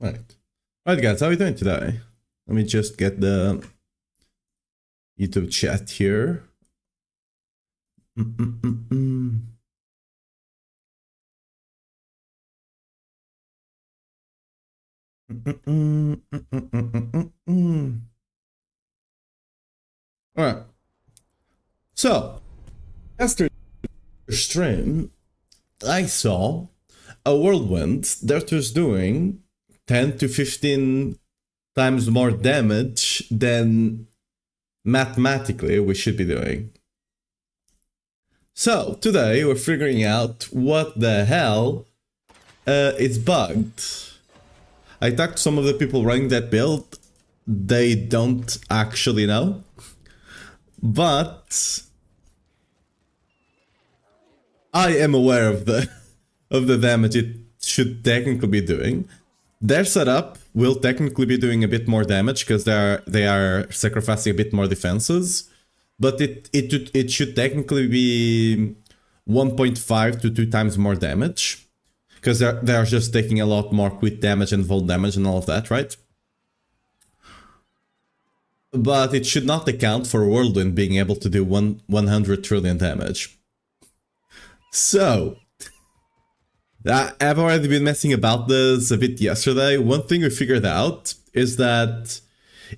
Right. Alright guys, how are you doing today? Let me just get the YouTube chat here. Alright. So, yesterday stream, I saw a Whirlwind that was doing 10 to 15 times more damage than mathematically we should be doing. So today we're figuring out what the hell is bugged. I talked to some of the people running that build. They don't actually know, but I am aware of the damage it should technically be doing. Their setup will technically be doing a bit more damage because they are sacrificing a bit more defenses, but it should technically be 1.5 to 2 times more damage because they're just taking a lot more crit damage and volt damage and all of that, right? But it should not account for Whirlwind being able to do 100 trillion damage. So I've already been messing about this a bit yesterday. One thing we figured out is that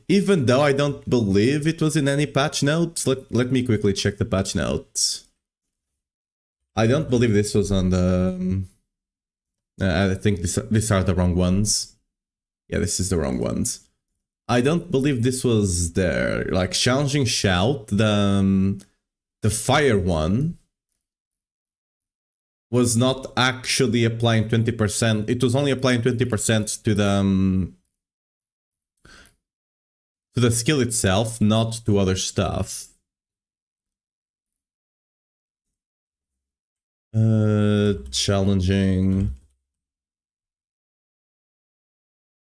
even though I don't believe it was in any patch notes, let me quickly check the patch notes. I don't believe this was on the... I think these are the wrong ones. Yeah, this is the wrong ones. I don't believe this was there. Like, Challenging Shout, the fire one, was not actually applying 20%. It was only applying 20% to the skill itself, not to other stuff. Challenging.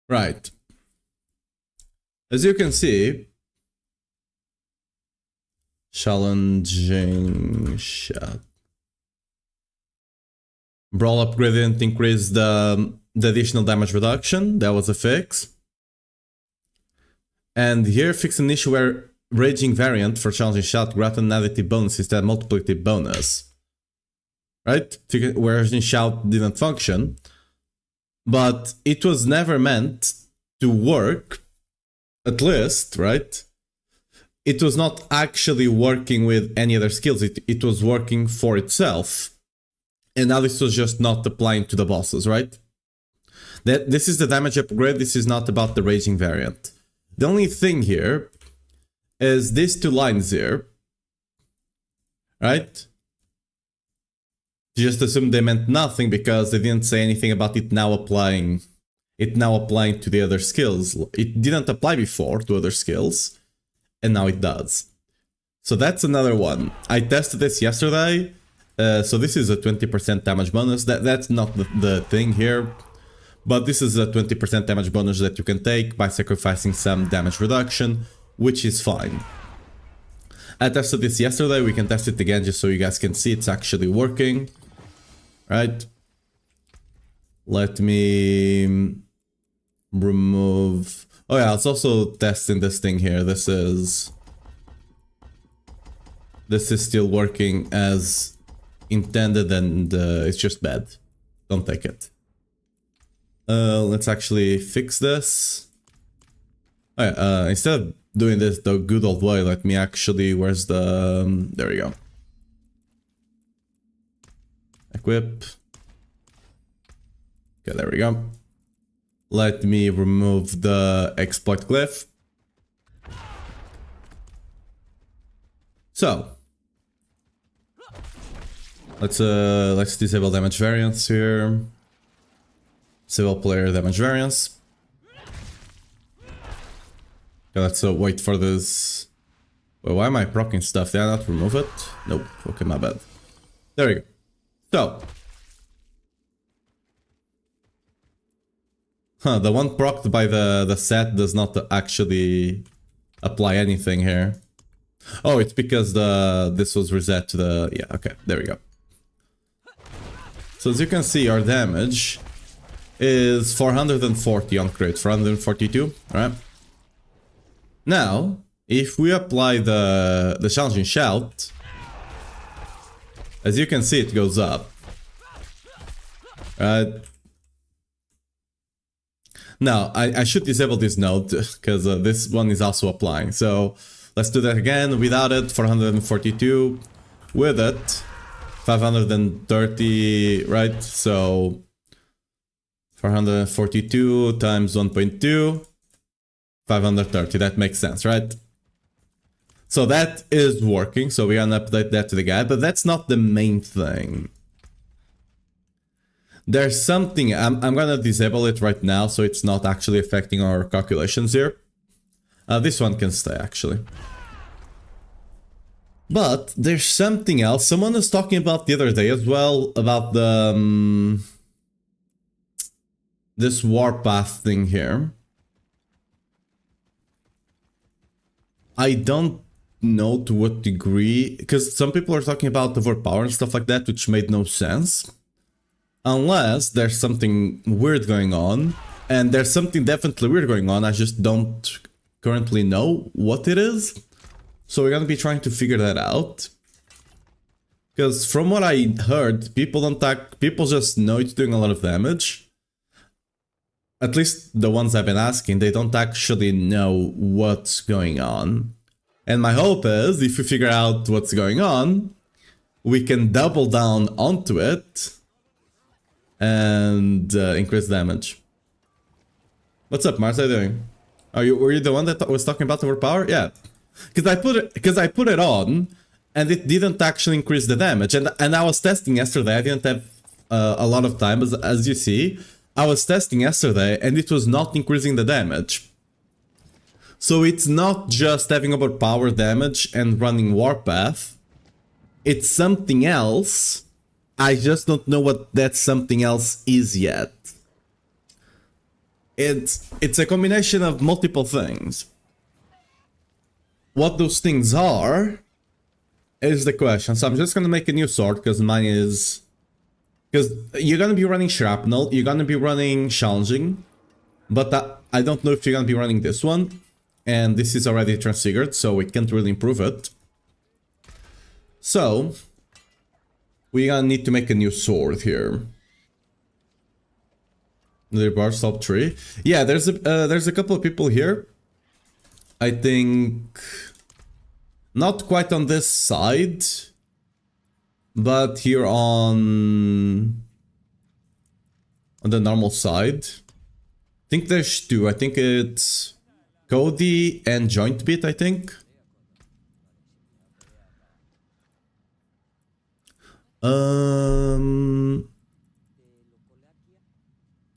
Right. As you can see, Challenging Shot. Brawl up gradient increased the additional damage reduction. That was a fix. And here fix an issue where Raging variant for Challenging Shot granted an additive bonus instead of multiplicative bonus. Right? Where Raging Shout didn't function. But it was never meant to work, at least, right? It was not actually working with any other skills. It was working for itself. And now this was just not applying to the bosses, right? This is the damage upgrade, this is not about the Raging variant. The only thing here is these two lines here, right? Just assume they meant nothing because they didn't say anything about it now applying to the other skills. It didn't apply before to other skills, and now it does. So that's another one. I tested this yesterday. So this is a 20% damage bonus. That's not the thing here, but this is a 20% damage bonus that you can take by sacrificing some damage reduction, which is fine. I tested this yesterday. We can test it again just so you guys can see it's actually working. Right? Let me remove... Oh yeah, I was also testing this thing here. This is still working as intended, and it's just bad. Don't take it. Let's actually fix this. Alright, instead of doing this the good old way, let me actually... Where's the... there we go. Equip. Okay, there we go. Let me remove the exploit glyph. So let's disable damage variance here. Disable player damage variance. Okay, let's wait for this. Wait, why am I proccing stuff? Did I not remove it? Nope. Okay, my bad. There we go. So, the one procced by the set does not actually apply anything here. Oh, it's because this was reset to the... yeah, okay, there we go. So as you can see, our damage is 440 on crit, 442, alright? Now, if we apply the challenging shout, as you can see, it goes up. Now, I should disable this node, because this one is also applying. So, let's do that again. Without it, 442. With it, 530, right? So, 442 times 1.2, 530. That makes sense, right? So that is working, so we're gonna update that to the guide, but that's not the main thing. There's something, I'm gonna disable it right now so it's not actually affecting our calculations here. This one can stay actually. But there's something else. Someone was talking about the other day as well, about the this warpath thing here. I don't know to what degree, because some people are talking about overpower and stuff like that, which made no sense. Unless there's something weird going on, and there's something definitely weird going on, I just don't currently know what it is. So we're gonna be trying to figure that out. Because from what I heard, people just know it's doing a lot of damage. At least the ones I've been asking, they don't actually know what's going on. And my hope is, if we figure out what's going on, we can double down onto it and increase damage. What's up, Mars? How you doing? Were you the one that was talking about overpower? Yeah, because I put it on, and it didn't actually increase the damage. And I was testing yesterday. I didn't have a lot of time, as you see. I was testing yesterday, and it was not increasing the damage. So it's not just having overpower damage and running Warpath. It's something else. I just don't know what that something else is yet. It's a combination of multiple things. What those things are is the question. So I'm just gonna make a new sword because mine is... Because you're gonna be running Shrapnel, you're gonna be running Challenging, but I don't know if you're gonna be running this one. And this is already transfigured, so we can't really improve it. So, we're gonna need to make a new sword here. The bar top 3. Yeah, there's a couple of people here. I think not quite on this side, but here on the normal side. I think there's two. I think it's Cody and Joint Beat, I think.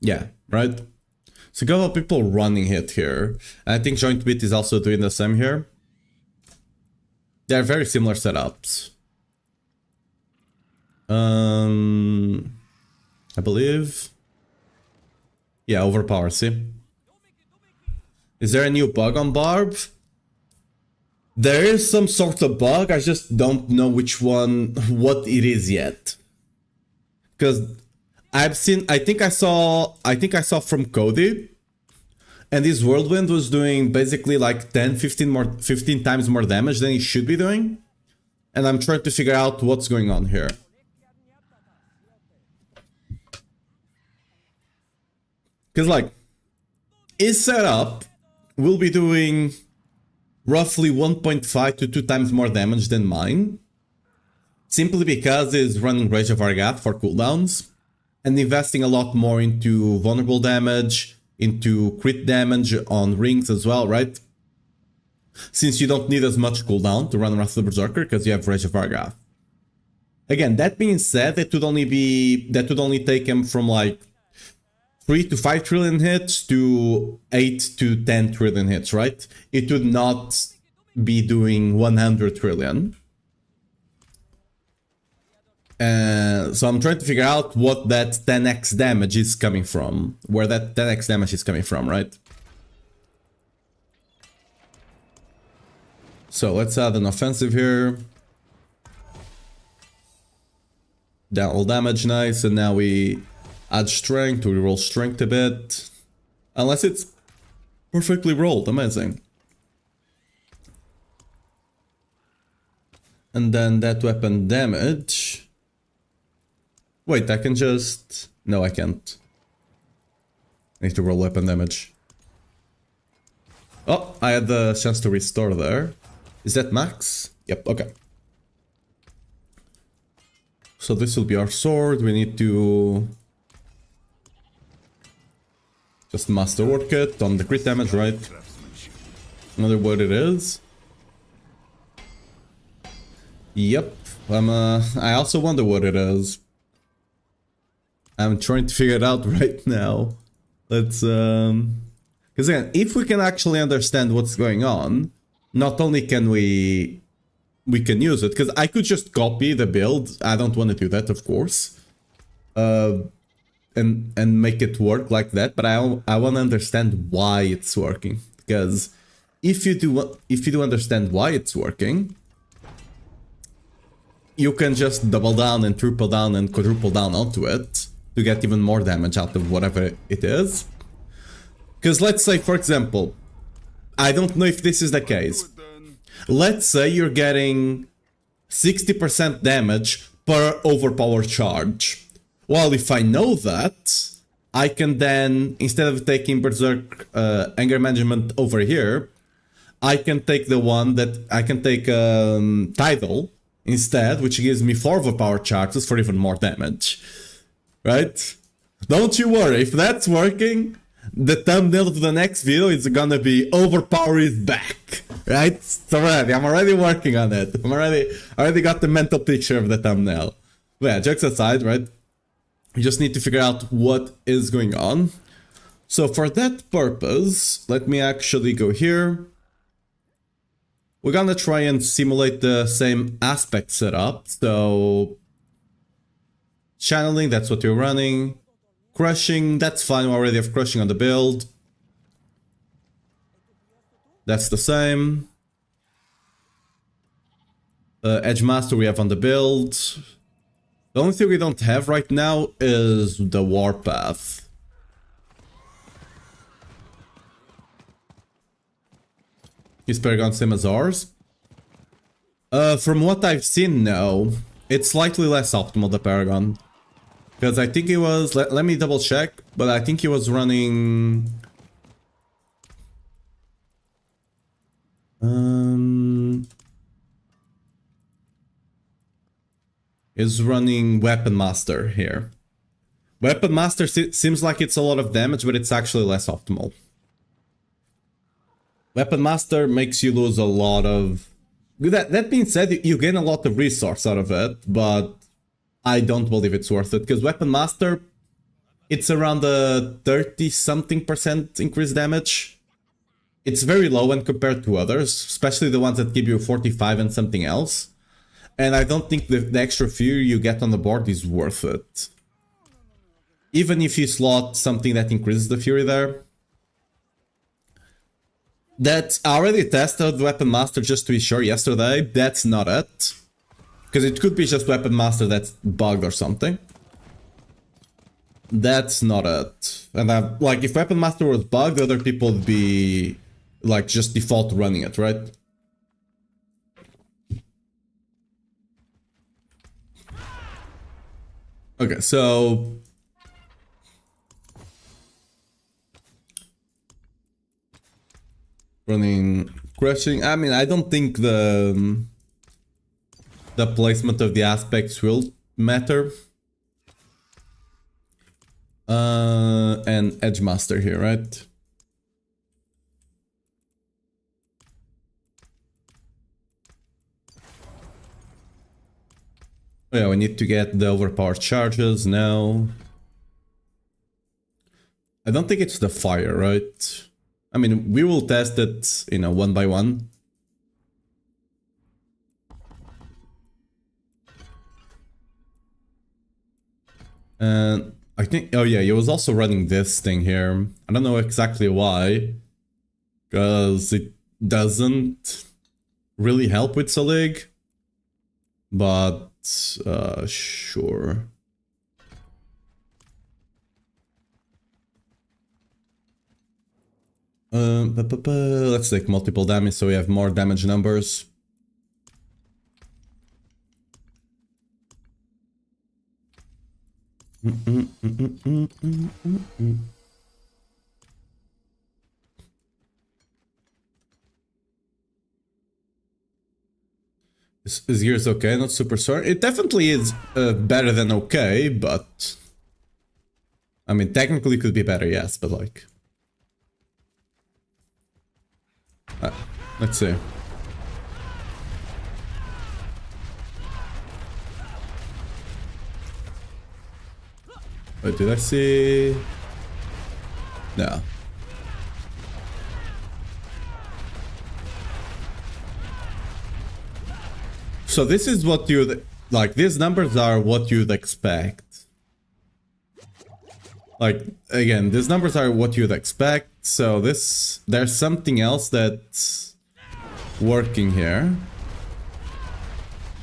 Yeah, right? So a couple of people running it here. I think Joint Beat is also doing the same here. They're very similar setups. I believe. Yeah, overpower, see? Is there a new bug on Barb? There is some sort of bug, I just don't know which one, what it is yet. Because I've seen, I think I saw from Cody, and his Whirlwind was doing basically like 15 times more damage than he should be doing. And I'm trying to figure out what's going on here. Because like, his setup will be doing roughly 1.5 to 2 times more damage than mine. Simply because it's running Rage of Argath for cooldowns. And investing a lot more into vulnerable damage, into crit damage on rings as well, right? Since you don't need as much cooldown to run Wrath of the Berserker because you have Rage of Argath. Again, that being said, that would only take him from like 3 to 5 trillion hits to 8 to 10 trillion hits, right? It would not be doing 100 trillion. So I'm trying to figure out what that 10x damage is coming from. Where that 10x damage is coming from, right? So let's add an offensive here. Down all damage, nice. And now we Add strength, we roll strength a bit. Unless it's perfectly rolled, amazing. And then that weapon damage. Wait, I can just... No, I can't. I need to roll weapon damage. Oh, I had the chance to restore there. Is that max? Yep, okay. So this will be our sword. We need to... just masterwork it on the crit damage, right? Wonder what it is. Yep. I also wonder what it is. I'm trying to figure it out right now. Let's because again, if we can actually understand what's going on, not only can we can use it, because I could just copy the build. I don't want to do that, of course. And make it work like that, but I want to understand why it's working, because if you do understand why it's working, you can just double down and triple down and quadruple down onto it to get even more damage out of whatever it is. Because let's say, for example, I don't know if this is the case. Let's say you're getting 60% damage per overpowered charge. Well, if I know that, I can then, instead of taking Berserk Anger Management over here, I can take the one that I can take Tidal instead, which gives me 4 overpowered charges for even more damage. Right? Don't you worry, if that's working, the thumbnail of the next video is gonna be Overpower is back. Right? It's already, I'm already working on it. I already got the mental picture of the thumbnail. But yeah, jokes aside, right? You just need to figure out what is going on. So for that purpose, let me actually go here. We're gonna try and simulate the same aspect setup. So channeling, that's what you're running. Crushing, that's fine, we already have crushing on the build. That's the same. Edge Master we have on the build. The only thing we don't have right now is the Warpath. Is Paragon same as ours? From what I've seen, no. It's slightly less optimal, the Paragon. Because I think it was... Let me double check, but I think he was running... is running Weapon Master here. Weapon Master seems like it's a lot of damage, but it's actually less optimal. Weapon Master makes you lose a lot of... That being said, you gain a lot of resource out of it, but I don't believe it's worth it, because Weapon Master, it's around a 30-something% increased damage. It's very low when compared to others, especially the ones that give you 45 and something else. And I don't think the extra fury you get on the board is worth it. Even if you slot something that increases the fury there. That I already tested Weapon Master just to be sure yesterday. That's not it. Because it could be just Weapon Master that's bugged or something. That's not it. And like, if Weapon Master was bugged, other people would be like just default running it, right? Okay, so running crushing. I mean, I don't think the placement of the aspects will matter. And Edge Master here, right? Oh yeah, we need to get the overpowered charges now. I don't think it's the fire, right? I mean, we will test it, you know, one by one. And I think, oh yeah, he was also running this thing here. I don't know exactly why. Because it doesn't really help with Salig. But, sure. Let's take multiple damage so we have more damage numbers. Is yours okay? Not super sore. It definitely is better than okay, but I mean, technically it could be better, yes, but like, let's see. Wait, did I see? No. So this is what you'd like. These numbers are what you'd expect. Like, again, these numbers are what you'd expect. So there's something else that's working here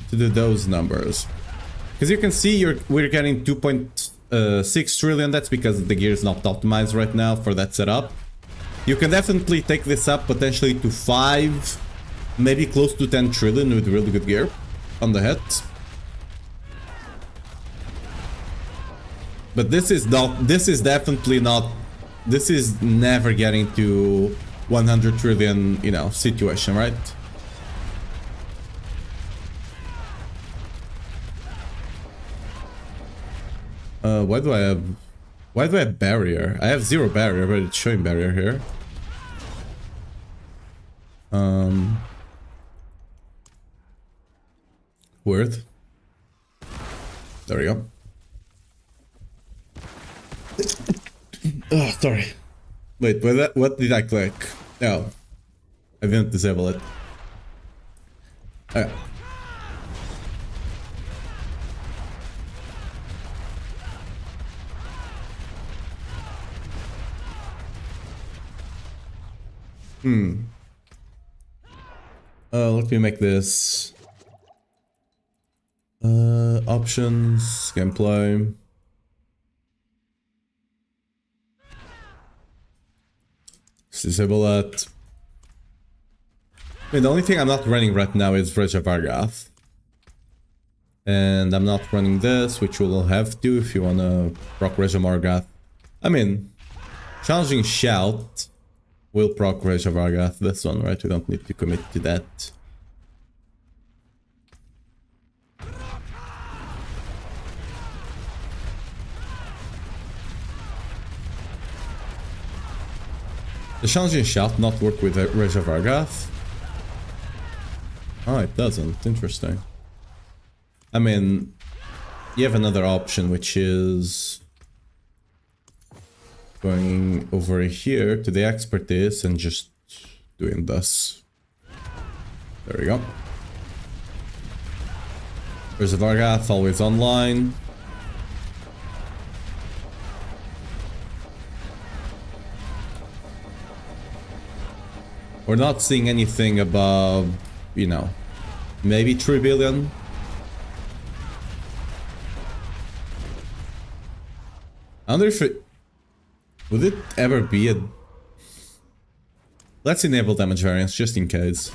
to do those numbers. Because you can see we're getting 2.6 trillion. That's because the gear is not optimized right now for that setup. You can definitely take this up potentially to 5, maybe close to 10 trillion with really good gear on the head. But this is definitely not, this is never getting to 100 trillion, you know, situation, right? Why do I have barrier? I have 0 barrier, but it's showing barrier here. Weird. There we go. Oh, sorry. Wait, what did I click? Oh, I didn't disable it. Okay. Let me make this. Options, gameplay. Let's disable that. I mean, the only thing I'm not running right now is Rage of Argath. And I'm not running this, which we'll have to if you wanna proc Rage of Argath. I mean, Challenging Shout will proc Rage of Argath. This one, right? We don't need to commit to that. The Challenging Shout not work with Rage of Argath? Oh, it doesn't. Interesting. I mean, you have another option, which is going over here to the expertise and just doing this. There we go. Rage of Argath always online. We're not seeing anything above, you know, maybe 3 billion. I wonder if it... Would it ever be a... Let's enable damage variance just in case.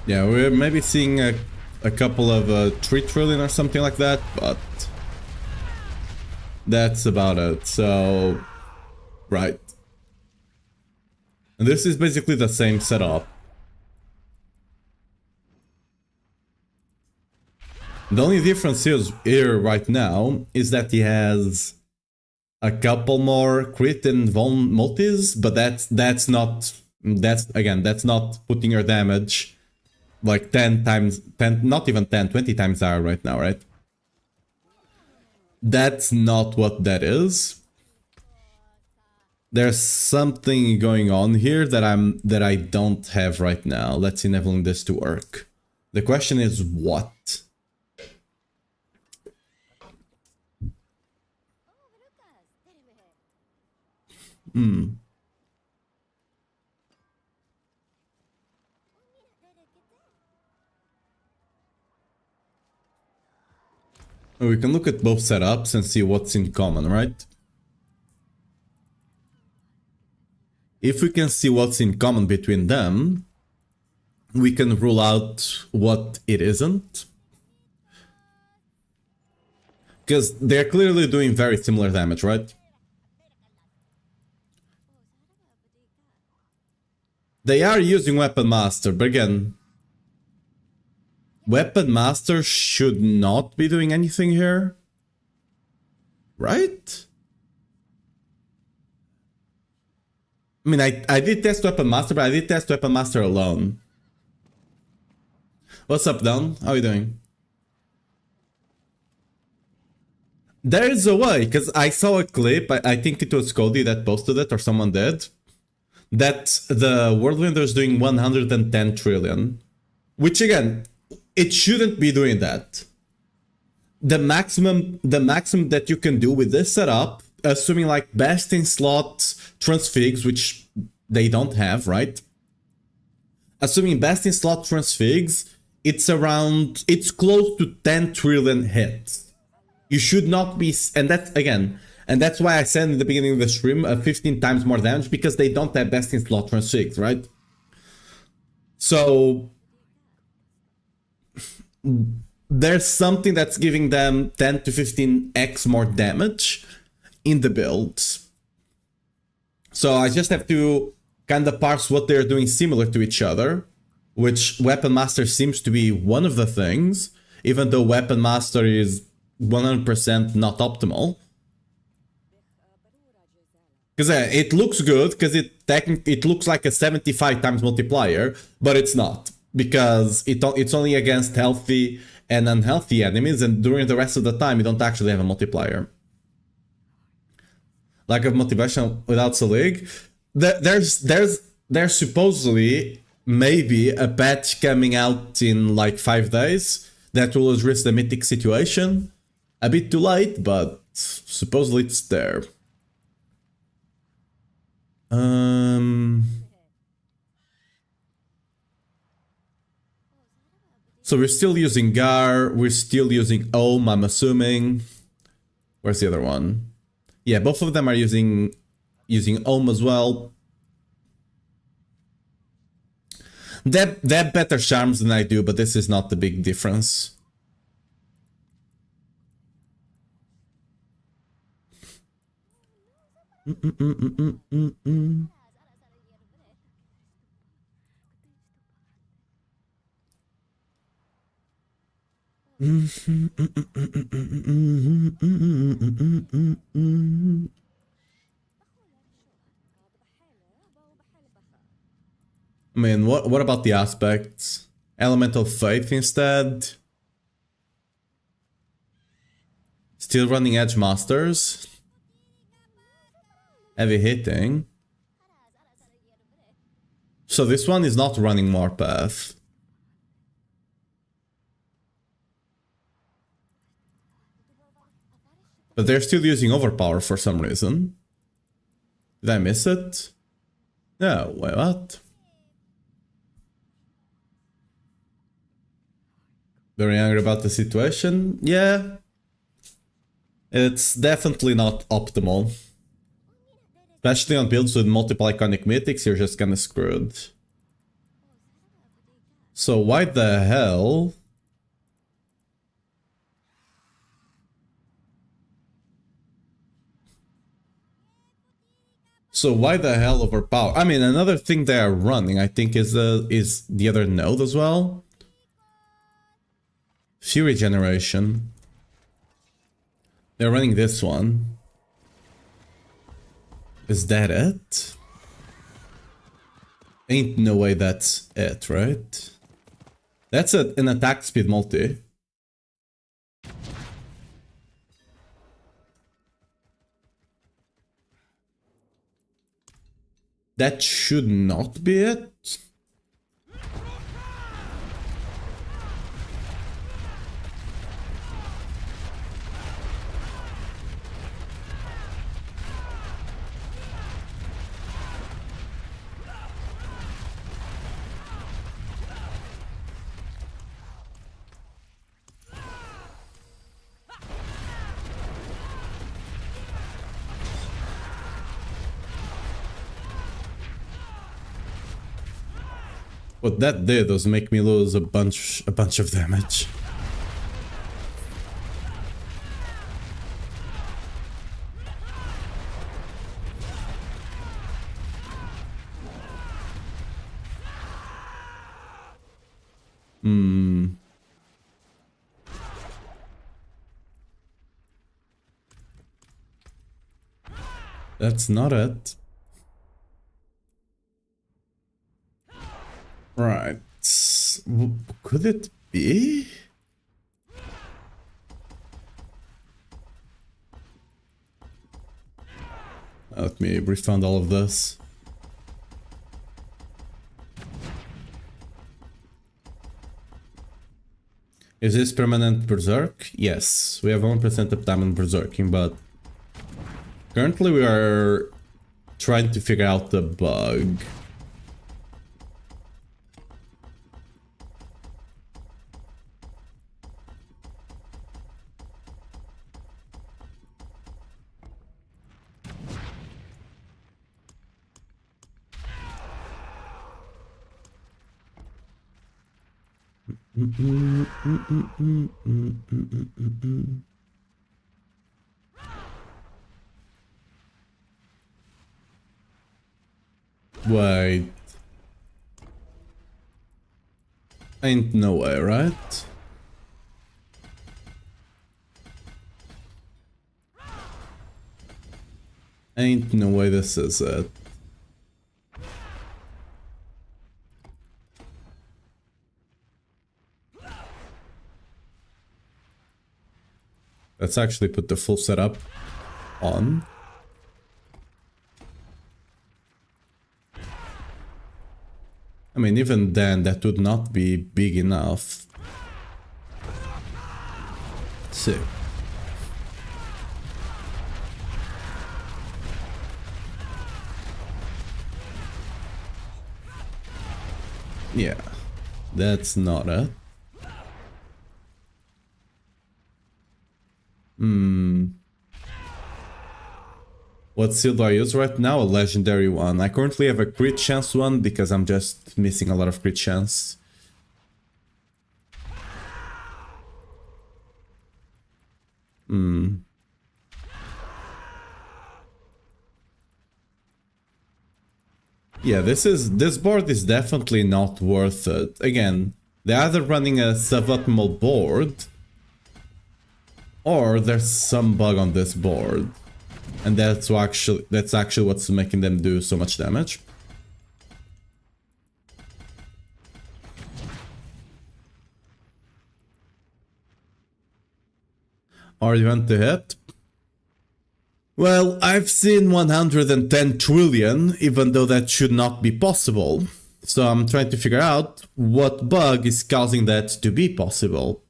Yeah, we're maybe seeing a couple of 3 trillion or something like that, but that's about it. So, right. And this is basically the same setup. The only difference here right now is that he has a couple more crit and vuln multis, but that's not putting your damage like 10 times, 10, not even 10, 20 times higher right now, right? That's not what that is. There's something going on here that I don't have right now. Let's enabling this to work. The question is what? We can look at both setups and see what's in common, right? If we can see what's in common between them, we can rule out what it isn't. Because they're clearly doing very similar damage, right? They are using Weapon Master, but again, Weapon Master should not be doing anything here. Right? I mean, I did test Weapon Master, but I did test Weapon Master alone. What's up, Don? How are you doing? There is a way, because I saw a clip, I think it was Cody that posted it, or someone did, that the Whirlwind is doing 110 trillion. Which again, it shouldn't be doing that. The maximum that you can do with this setup, assuming like best in slot transfigs, which they don't have, right? Assuming best in slot transfigs, it's close to 10 trillion hits. You should not be, and that's why I said in the beginning of the stream 15 times more damage, because they don't have best in slot transfigs, right? So there's something that's giving them 10 to 15x more damage in the builds. So I just have to kind of parse what they're doing similar to each other, which Weapon Master seems to be one of the things, even though Weapon Master is 100% not optimal. Because it looks good, because it looks like a 75 times multiplier, but it's not. Because it's only against healthy and unhealthy enemies, and during the rest of the time you don't actually have a multiplier. Lack of motivation without Selig. There's supposedly maybe a patch coming out in like 5 days that will address the mythic situation. A bit too late, but supposedly it's there. So we're still using Gar, we're still using Ohm, I'm assuming. Where's the other one? Yeah, both of them are using Ohm as well. They have better charms than I do, but this is not the big difference. I mean, what about the aspects? Elemental Faith instead? Still running Edge Masters? Heavy hitting? So this one is not running Warpath. But they're still using Overpower for some reason. Did I miss it? No, wait, what? Very angry about the situation? Yeah. It's definitely not optimal. Especially on builds with multiple iconic mythics, you're just kinda screwed. So why the hell? So why the hell overpower? I mean, another thing they are running, I think, is the other node as well. Fury Generation. They're running this one. Is that it? Ain't no way that's it, right? That's an attack speed multi. That should not be it. What that did was make me lose a bunch of damage. That's not it. Right. Could it be? Let me refund all of this. Is this permanent berserk? Yes, we have 1% uptime on berserking, but currently we are trying to figure out the bug. Wait. Ain't no way, right? Ain't no way this is it. Let's actually put the full setup on. I mean, even then, that would not be big enough. So. Yeah, that's not it. What seal do I use right now? A legendary one. I currently have a crit chance one because I'm just missing a lot of crit chance. Yeah, this board is definitely not worth it. Again, they're either running a suboptimal board or there's some bug on this board. And that's actually what's making them do so much damage. Are you want to hit? Well, I've seen 110 trillion, even though that should not be possible. So I'm trying to figure out what bug is causing that to be possible.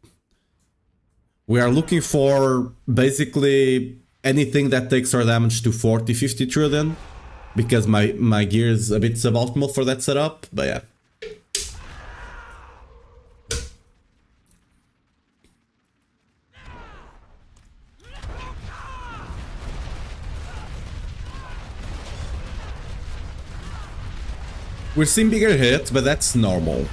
We are looking for basically anything that takes our damage to 40-50 trillion, because my gear is a bit suboptimal for that setup, but yeah. We're seeing bigger hits, but that's normal.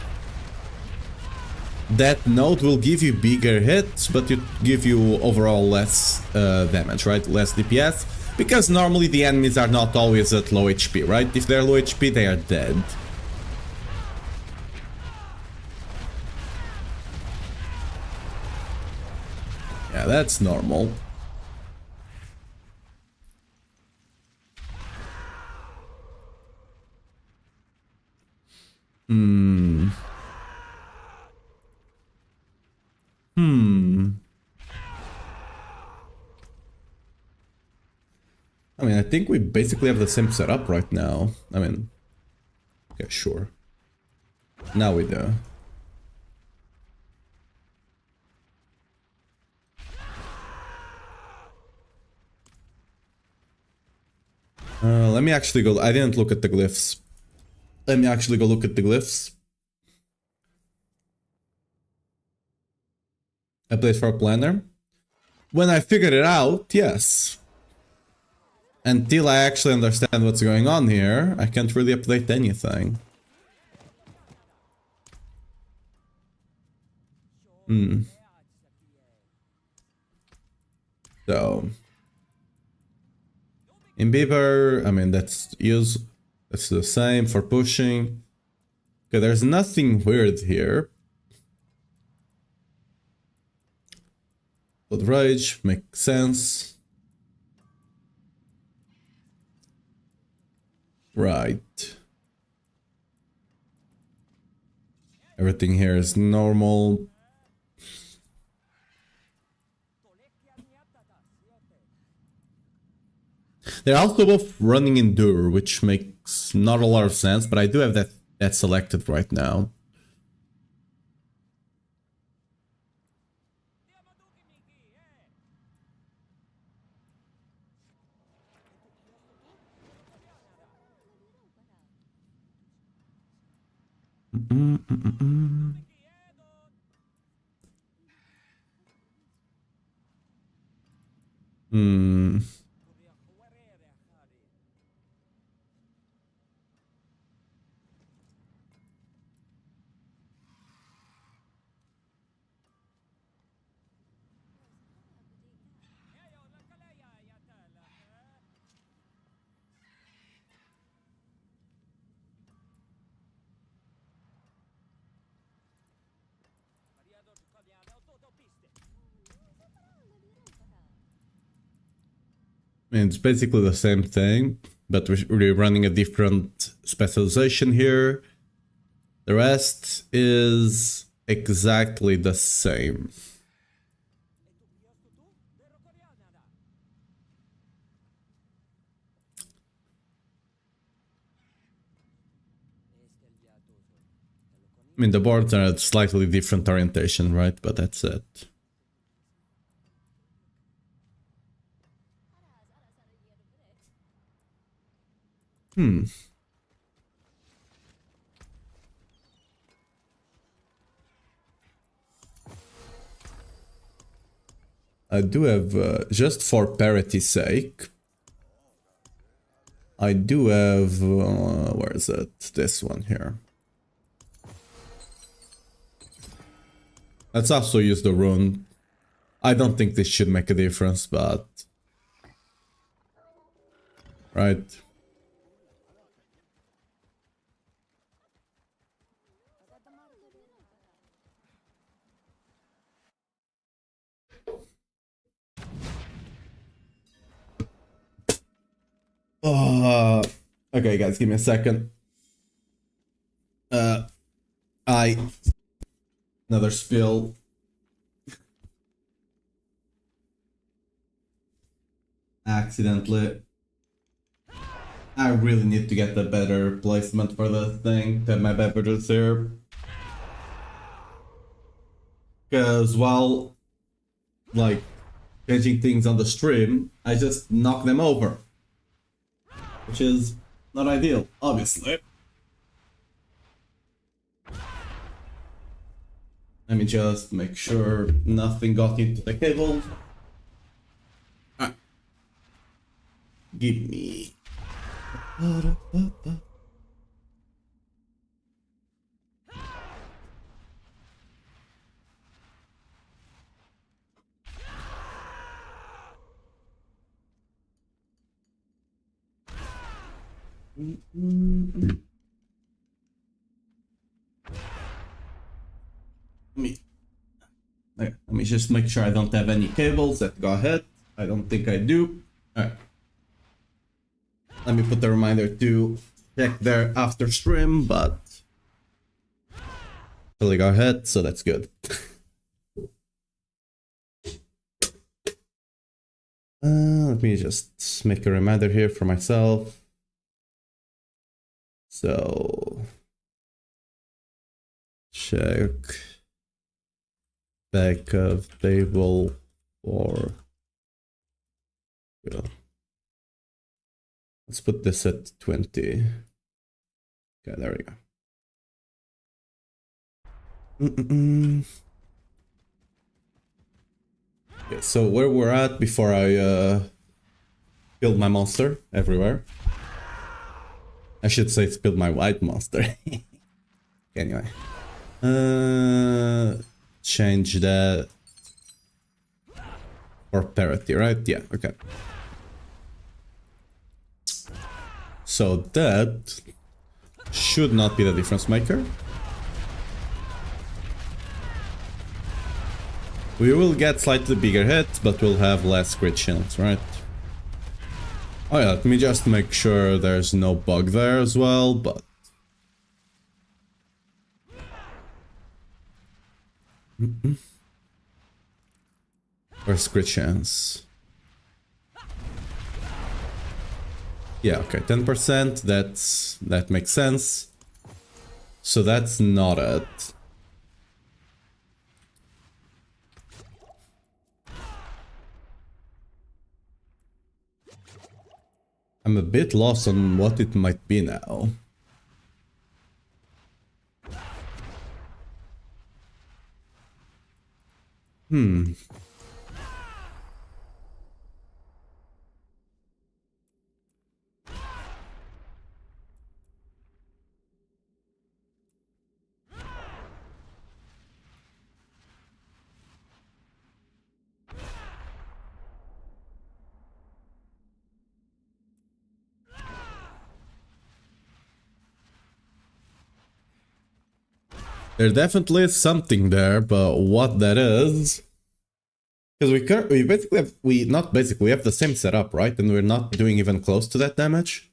That node will give you bigger hits, but it give you overall less damage, right? Less DPS, because normally the enemies are not always at low HP, right? If they're low HP, they are dead. Yeah, that's normal. I mean, I think we basically have the same setup right now. I mean, yeah, sure. Now we do. Let me actually go. I didn't look at the glyphs. Let me actually go look at the glyphs. A place for a planner. When I figured it out, yes. Until I actually understand what's going on here, I can't really update anything. So in Beaver, I mean that's the same for pushing. Okay, there's nothing weird here. But Rage makes sense. Right. Everything here is normal. They're also both running Endure, which makes not a lot of sense, but I do have that selected right now. It's basically the same thing, but we're running a different specialization here. The rest is exactly the same. I mean, the boards are a slightly different orientation, right? But that's it. I do have, just for parity's sake, I do have, where is it? This one here. Let's also use the rune. I don't think this should make a difference, but... Right. Okay, guys, give me a second. Another spill. Accidentally. I really need to get a better placement for this thing to have my beverages here. Because while, like, changing things on the stream, I just knock them over. Which is not ideal, obviously. Let me just make sure nothing got into the cable. Give me... Let me just make sure I don't have any cables that go ahead. I don't think I do. Alright. Let me put the reminder to check there after stream, but totally go ahead, so that's good. Let me just make a reminder here for myself. So check back of table for, yeah. Let's put this at 20. Okay, there we go. Okay, so where we're at before I build my monster everywhere. I should say spilled my white monster. Anyway. change that for parity, right? Yeah, okay. So that should not be the difference maker. We will get slightly bigger hits, but we'll have less crit chance, right? Oh yeah, let me just make sure there's no bug there as well, but... Where's crit chance? Yeah, okay, 10%, that makes sense. So that's not it. I'm a bit lost on what it might be now. There definitely is something there, but what that is... Because we basically have, we have the same setup, right? And we're not doing even close to that damage.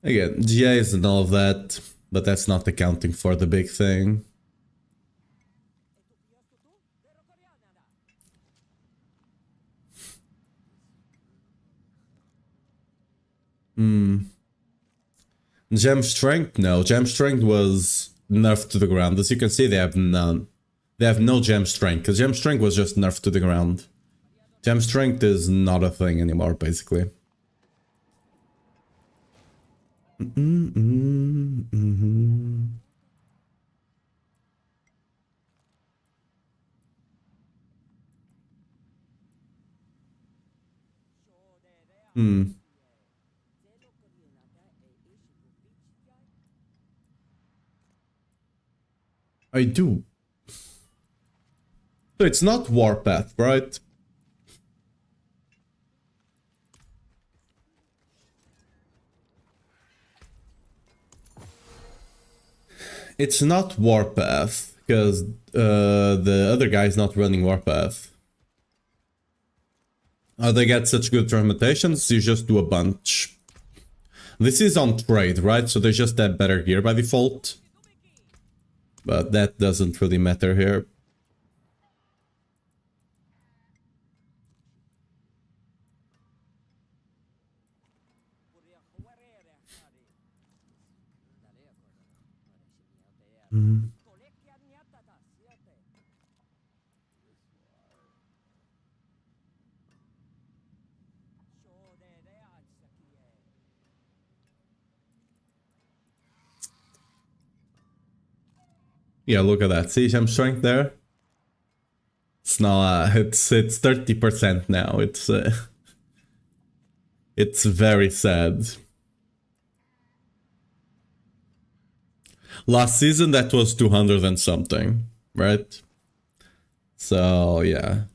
Again, GA is and all of that, but that's not accounting for the big thing. Gem Strength? No, Gem Strength was nerfed to the ground. As you can see, they have none. They have no Gem Strength, because Gem Strength was just nerfed to the ground. Gem Strength is not a thing anymore, basically. I do. So it's not Warpath, right? It's not Warpath, because the other guy's not running Warpath. Oh, they get such good transmutations, you just do a bunch. This is on trade, right? So they just have better gear by default. But that doesn't really matter here. Yeah, look at that. See Gem Strength there? It's not, it's 30% now. It's very sad. Last season that was 200 and something, right? So, yeah.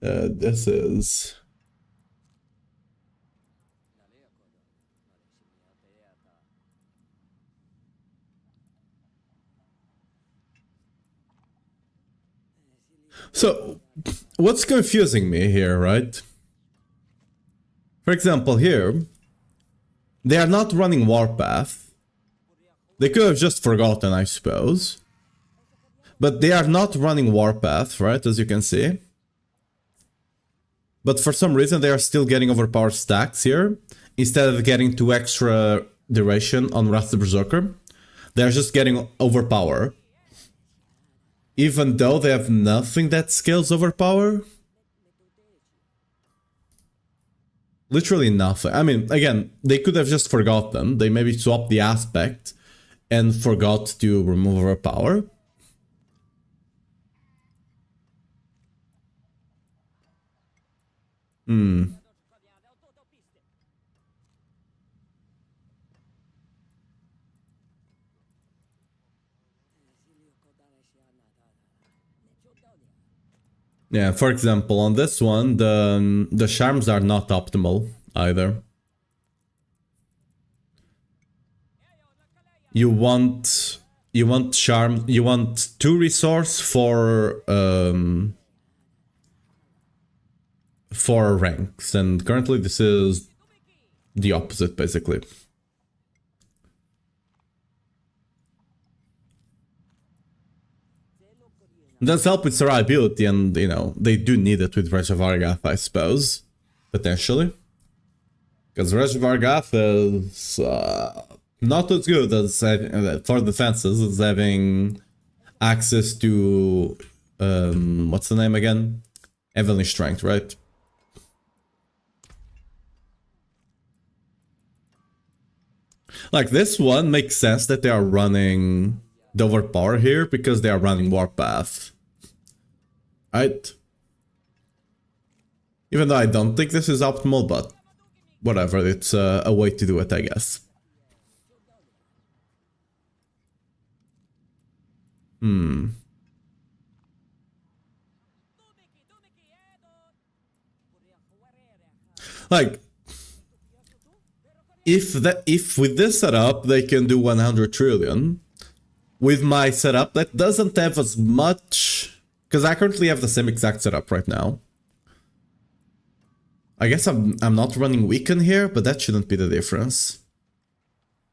This is... So, what's confusing me here, right? For example, here, they are not running Warpath. They could have just forgotten, I suppose. But they are not running Warpath, right, as you can see. But for some reason, they are still getting overpowered stacks here. Instead of getting 2 extra duration on Wrath of the Berserker, they're just getting overpower. Even though they have nothing that scales overpower. Literally nothing. I mean, again, they could have just forgotten. They maybe swapped the aspect and forgot to remove overpower. Yeah, for example, on this one, the charms are not optimal either. You want charm, you want 2 resource for ranks, and currently this is the opposite, basically. Does help with survivability, and you know, they do need it with Reservoir Gath, I suppose, potentially. Because Reservoir Gath is not as good as for defenses as having access to what's the name again? Heavenly Strength, right? Like this one makes sense that they are running the overpower here because they are running Warpath. Right? Even though I don't think this is optimal, but whatever, it's a way to do it, I guess. Like, if with this setup they can do 100 trillion, with my setup that doesn't have as much, because I currently have the same exact setup right now. I guess I'm not running Weaken here, but that shouldn't be the difference.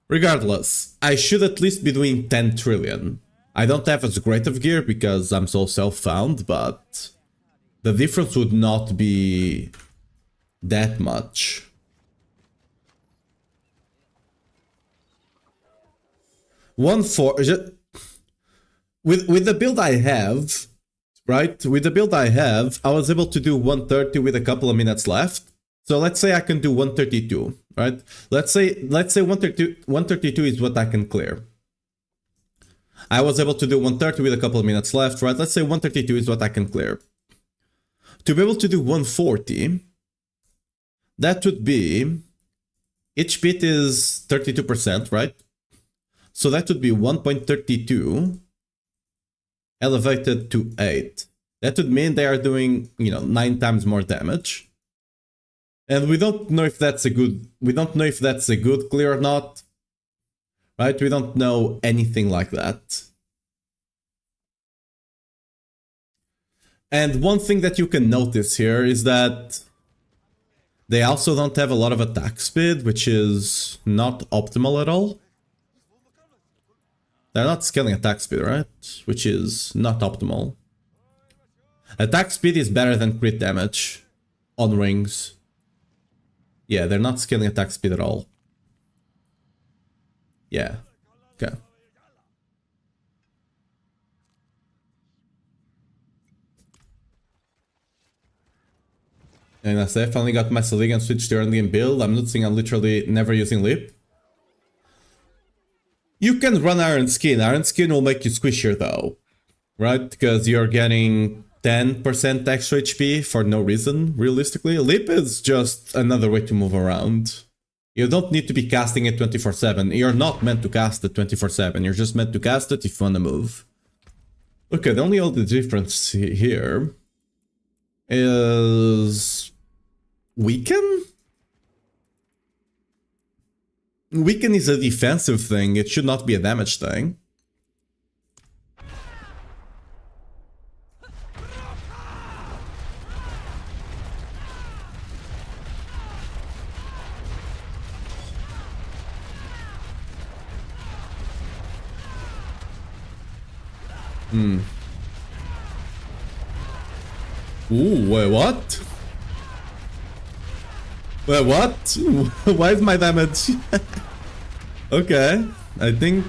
Regardless, I should at least be doing 10 trillion. I don't have as great of gear because I'm so self-found, but the difference would not be that much. With the build I have, right? With the build I have, I was able to do 130 with a couple of minutes left. So let's say I can do 132, right? Let's say 132 is what I can clear. I was able to do 130 with a couple of minutes left, right? Let's say 132 is what I can clear. To be able to do 140, that would be, each bit is 32%, right? So that would be 1.32 elevated to 8. That would mean they are doing, you know, 9 times more damage. And we don't know if that's a good clear or not. Right? We don't know anything like that. And one thing that you can notice here is that they also don't have a lot of attack speed, which is not optimal at all. They're not scaling attack speed, right? Which is not optimal. Attack speed is better than crit damage on rings. Yeah, they're not scaling attack speed at all. Yeah. Okay. And as I finally got my Selig and switched to early game build, I'm noticing I'm literally never using Leap. You can run Iron Skin. Iron Skin will make you squishier though, right? Because you're getting 10% extra HP for no reason, realistically. Leap is just another way to move around. You don't need to be casting it 24/7. You're not meant to cast it 24/7. You're just meant to cast it if you want to move. Okay, the only other difference here is weaken? Weaken is a defensive thing, it should not be a damage thing. Ooh, wait, what? Wait, what? Why is my damage? Okay, I think...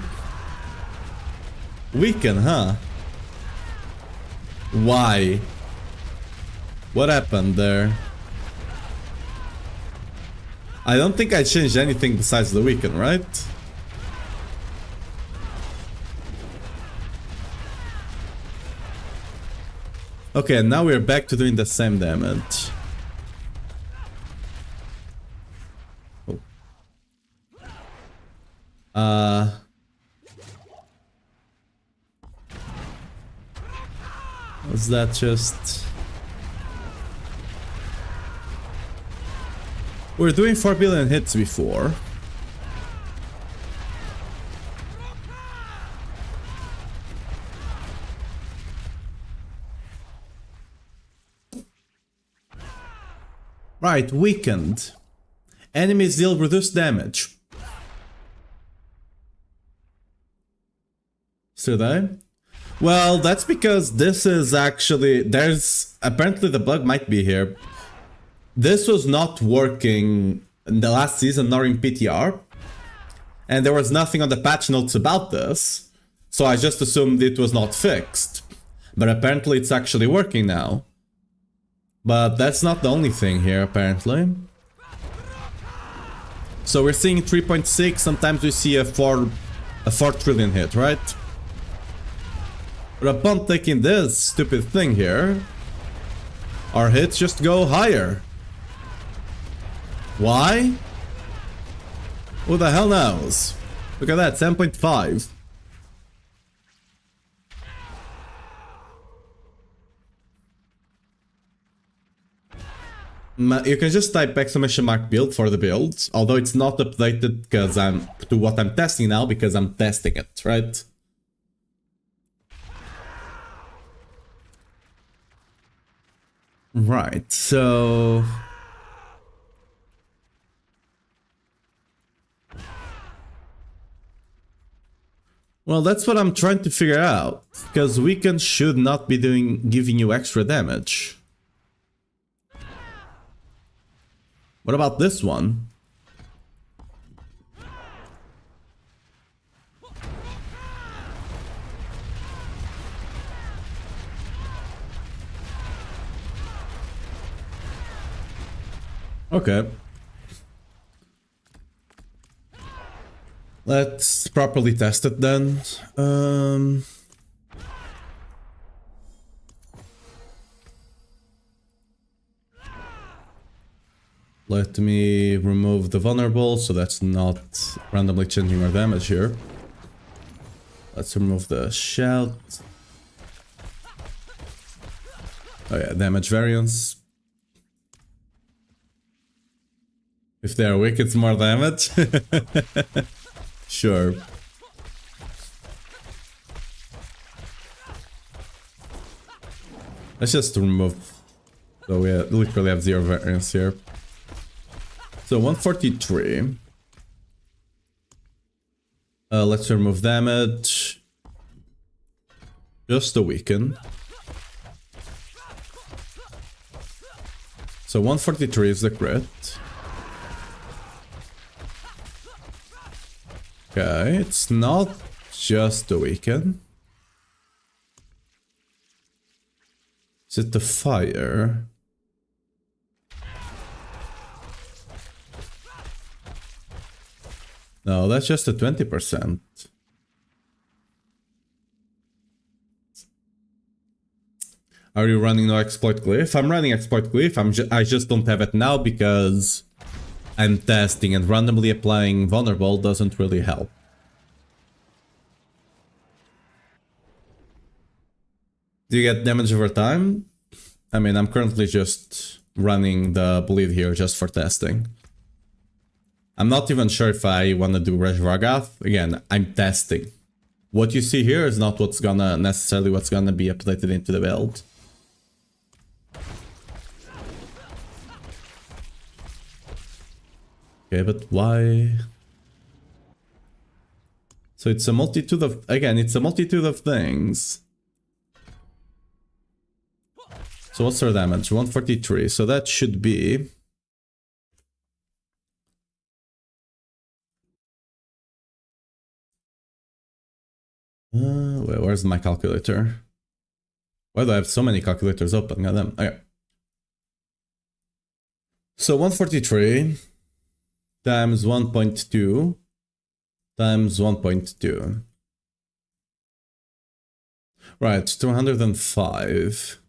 Weaken, huh? Why? What happened there? I don't think I changed anything besides the weaken, right? Okay, now we're back to doing the same damage. Oh. Was that just... We're doing 4 billion hits before. Right, weakened. Enemies deal reduced damage. Should I? Well, that's because this is actually... There's... Apparently the bug might be here. This was not working in the last season nor in PTR. And there was nothing on the patch notes about this. So I just assumed it was not fixed. But apparently it's actually working now. But that's not the only thing here, apparently. So we're seeing 3.6, sometimes we see a 4 trillion hit, right? But upon taking this stupid thing here, our hits just go higher. Why? Who the hell knows? Look at that, 10.5. You can just type ! build for the build, although it's not updated because to what I'm testing now, because I'm testing it, right? Right, so... Well, that's what I'm trying to figure out, because weaken should not be giving you extra damage. What about this one? Okay. Let's properly test it then. Let me remove the vulnerable, so that's not randomly changing our damage here. Let's remove the shout. Oh yeah, damage variance. If they are weak, it's more damage. Sure. Let's just remove. So we literally have 0 variance here. So 143. Let's remove damage. Just to weaken. So 143 is the crit. Okay, it's not just the weaken. Is it the fire? No, that's just a 20%. Are you running no exploit glyph? I'm running exploit glyph. I just don't have it now because I'm testing, and randomly applying vulnerable doesn't really help. Do you get damage over time? I mean, I'm currently just running the bleed here just for testing. I'm not even sure if I want to do Reshvargath. Again, I'm testing. What you see here is not what's gonna necessarily what's gonna be updated into the build. Okay, but why? So it's a multitude of, again, it's a multitude of things. So what's our damage? 143, so that should be... wait, where's my calculator? Why do I have so many calculators open? Goddamn. Okay. So 143 times 1.2 times 1.2. Right, 205.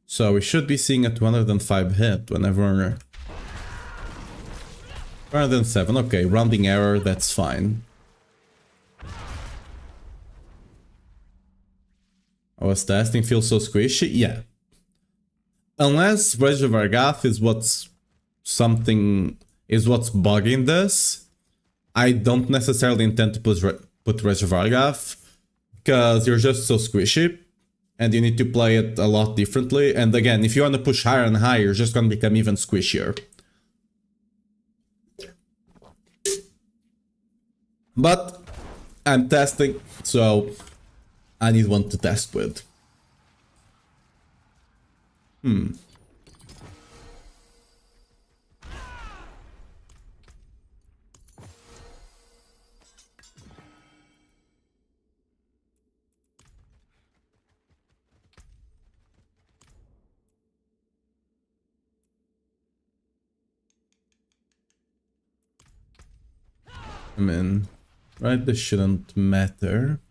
So we should be seeing a 205 hit whenever... 207, okay, rounding error, that's fine. I was testing, feels so squishy? Yeah. Unless Reshvargath is what's bugging this, I don't necessarily intend to put Reshvargath, because you're just so squishy, and you need to play it a lot differently, and again, if you want to push higher and higher, you're just going to become even squishier. But I'm testing, so I need one to test with. I mean, right, this shouldn't matter.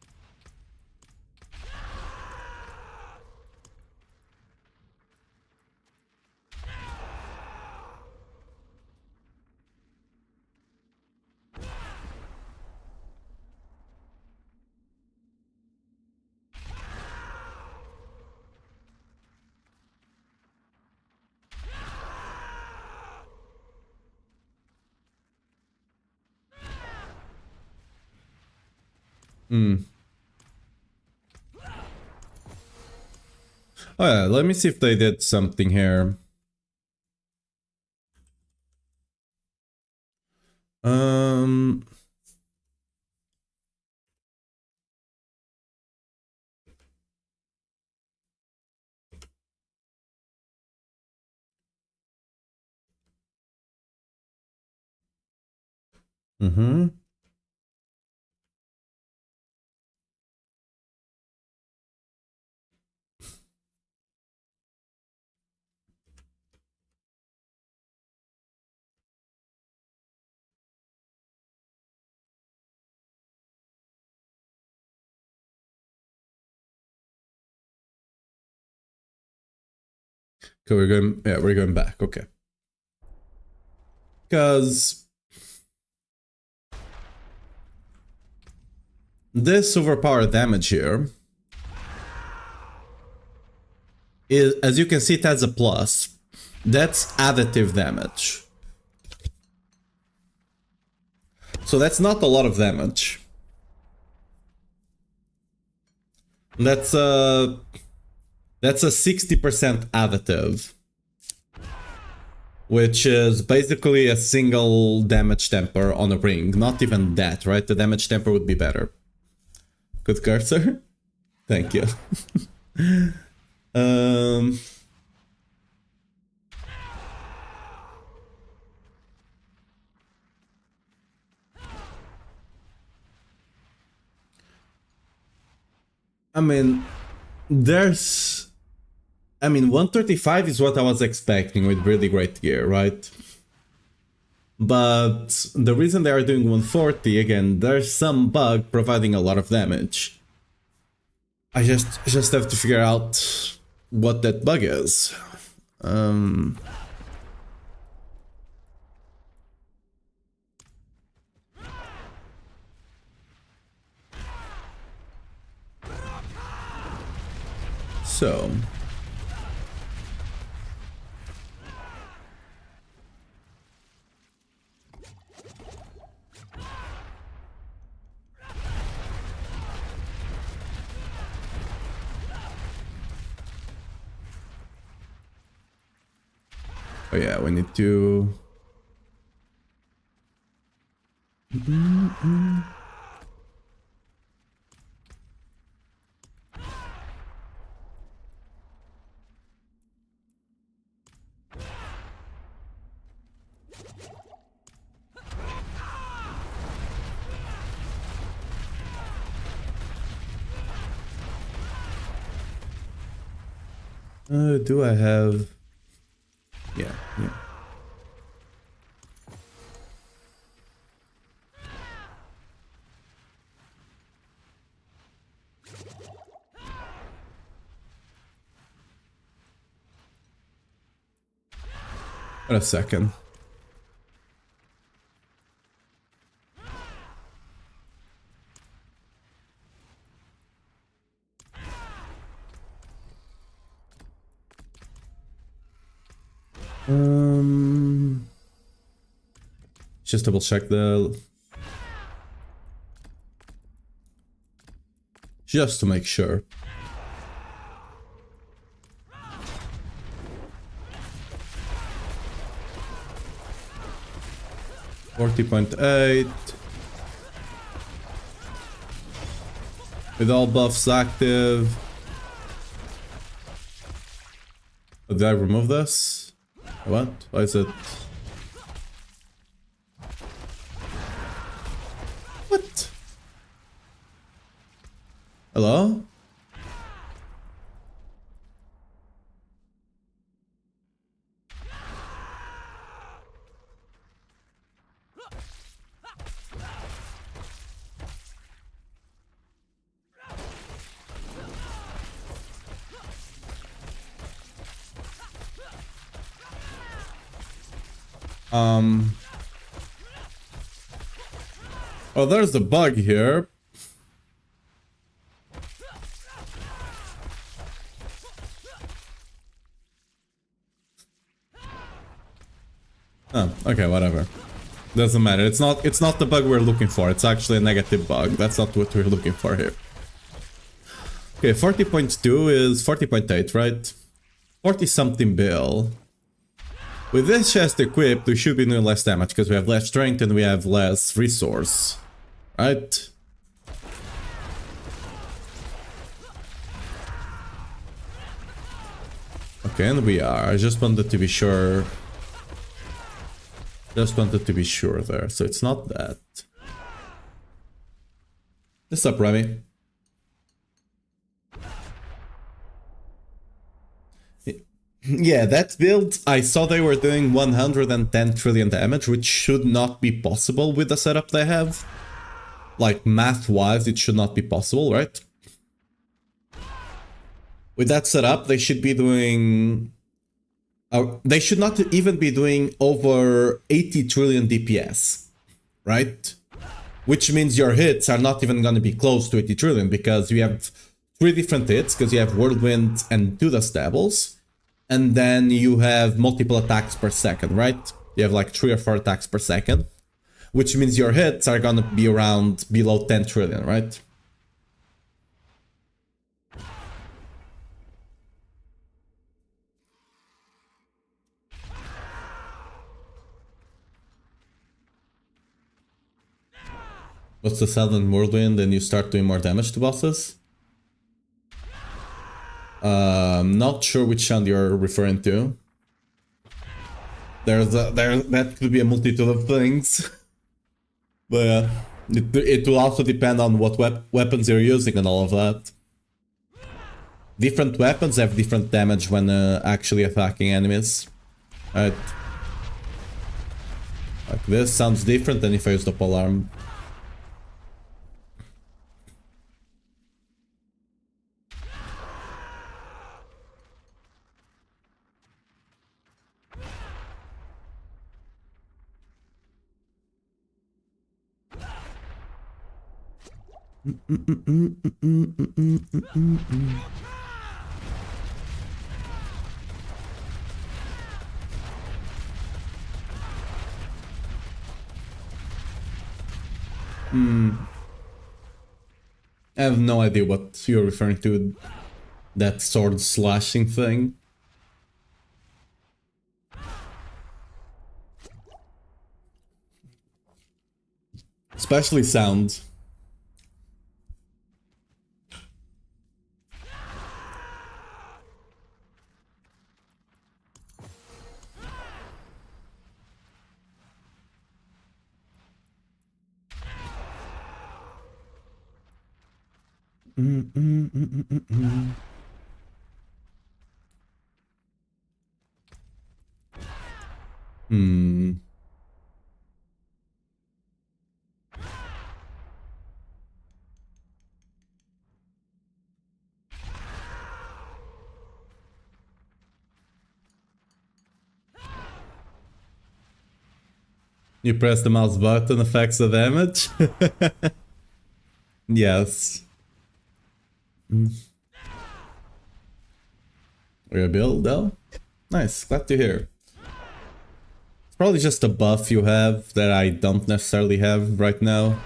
Oh yeah, let me see if they did something here. Okay, we're going back, okay. Because this overpower damage here is, as you can see, it has a plus. That's additive damage. So that's not a lot of damage. That's a 60% additive, which is basically a single damage temper on a ring. Not even that, right? The damage temper would be better. Good cursor. Thank you. I mean, 135 is what I was expecting with really great gear, right? But the reason they are doing 140, again, there's some bug providing a lot of damage. I just have to figure out what that bug is. So Oh yeah, we need to... do I have... Yeah. Wait a second. Just double check the... Just to make sure. $40.8 with all buffs active. Oh, did I remove this? What? Why is it? What? Hello? Oh, there's the bug here. Oh, okay, whatever. Doesn't matter. It's not the bug we're looking for. It's actually a negative bug. That's not what we're looking for here. Okay, 40.2 is 40.8, right? 40 something bill. With this chest equipped, we should be doing less damage because we have less strength and we have less resource. Right? Okay, and we are. I just wanted to be sure. Just wanted to be sure there. So it's not that. What's up, Remy? Yeah, that build, I saw they were doing 110 trillion damage, which should not be possible with the setup they have. Like, math-wise, it should not be possible, right? With that setup, they should be doing... they should not even be doing over 80 trillion DPS, right? Which means your hits are not even going to be close to 80 trillion, because you have 3 different hits, because you have Whirlwind and 2 Dust Devils, and then you have multiple attacks per second, right? You have like 3 or 4 attacks per second. Which means your hits are gonna be around below 10 trillion, right? What's the Southern Whirlwind and you start doing more damage to bosses? Not sure which sound you're referring to. That could be a multitude of things. But it will also depend on what weapons you're using and all of that. Different weapons have different damage when actually attacking enemies. Right. Like this sounds different than if I use the polearm. I have no idea what you're referring to. That sword slashing thing. Especially sound. Hmm. You press the mouse button, affects the damage? Yes. Rebuild though? Nice, glad to hear. It's probably just a buff you have that I don't necessarily have right now.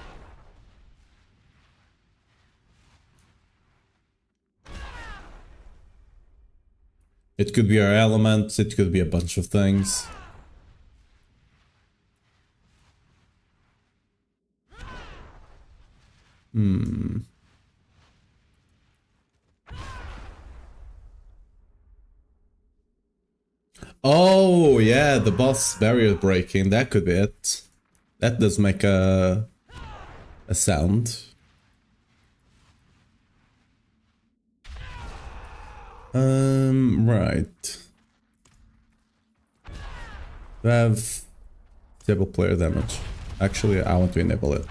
It could be our elements, it could be a bunch of things. Oh, yeah, the boss barrier breaking, that could be it. That does make a sound. Right. We have disable player damage. Actually, I want to enable it.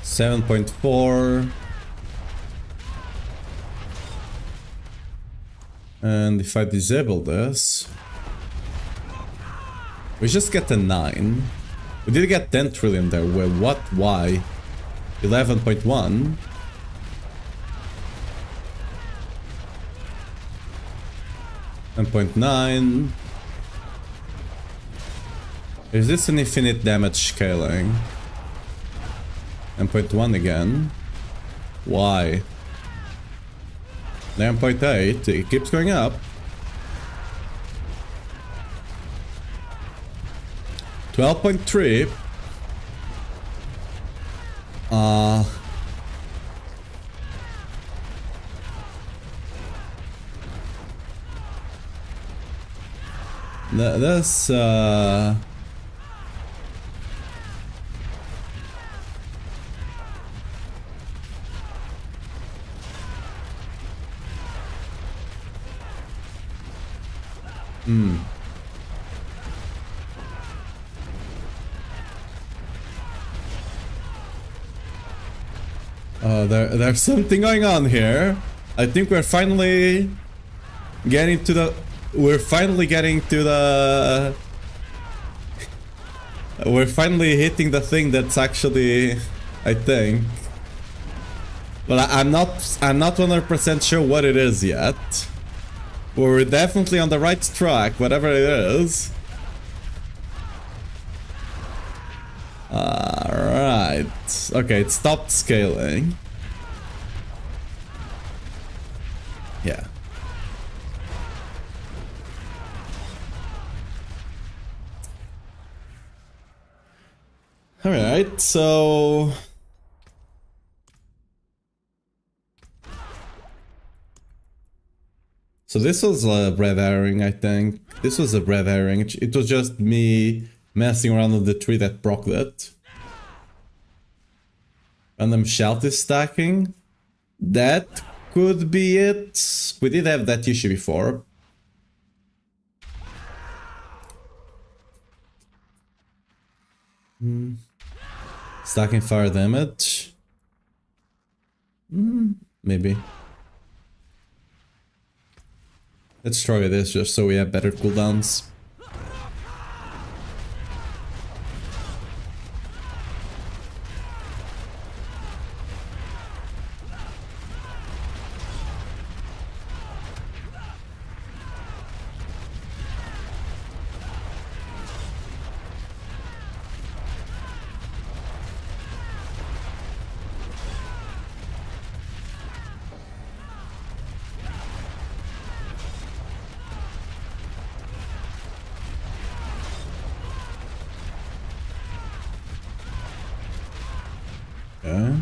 $7.4. And if I disable this, we just get a 9. We did get 10 trillion there. Well, what? Why? 11.1. $1.9. Is this an infinite damage scaling? 9.1 again. Why? 9.8. It keeps going up. 12.3. That's there's something going on here. I think we're finally getting to the... We're finally getting the thing that's actually... I think. But I'm not 100% sure what it is yet. We're definitely on the right track, whatever it is. Alright. Okay, it stopped scaling. Yeah. Alright, so... So this was a red herring, I think. This was a red herring. It was just me messing around with the tree that broke it. Random shout is stacking. That could be it. We did have that issue before. Stacking fire damage. Maybe. Let's try this just so we have better cooldowns. Okay.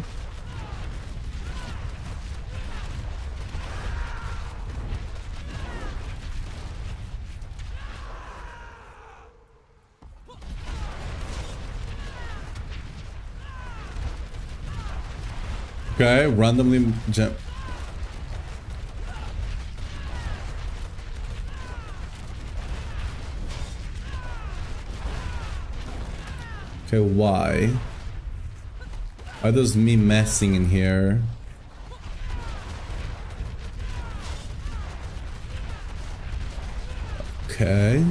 Okay, randomly jump. Okay, why? Why does me messing in here? Okay.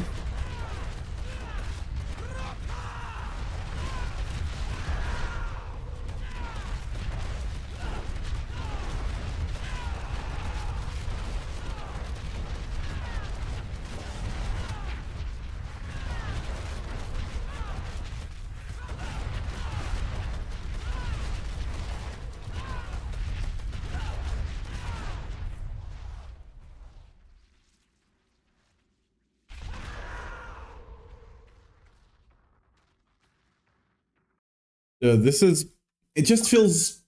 This is... It just feels...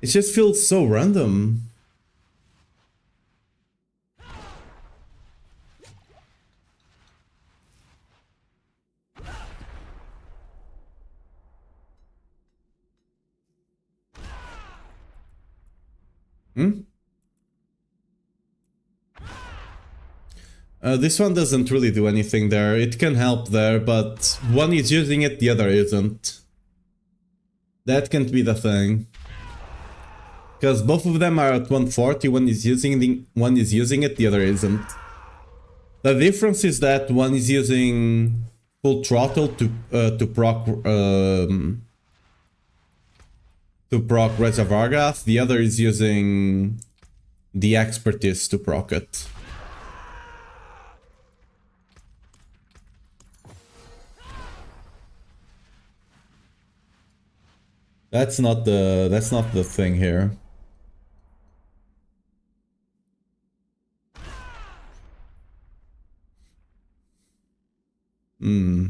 It just feels so random. Hmm? This one doesn't really do anything there. It can help there, but one is using it, the other isn't. That can't be the thing. Because both of them are at 140, one is using it, the other isn't. The difference is that one is using full throttle to proc Reservoir Gas, the other is using the Expertise to proc it. That's not the thing here. Hmm.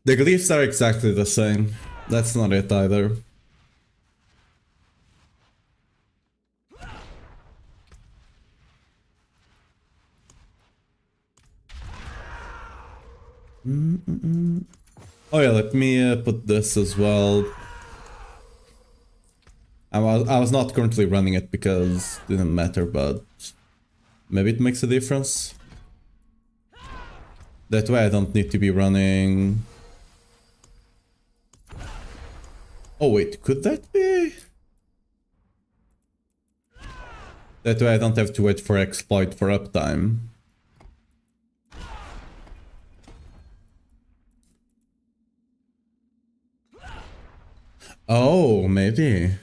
The glyphs are exactly the same. That's not it either. Oh yeah, let me put this as well. I was not currently running it because it didn't matter, but maybe it makes a difference. That way I don't need to be running... Oh wait, could that be? That way I don't have to wait for exploit for uptime. Oh, maybe.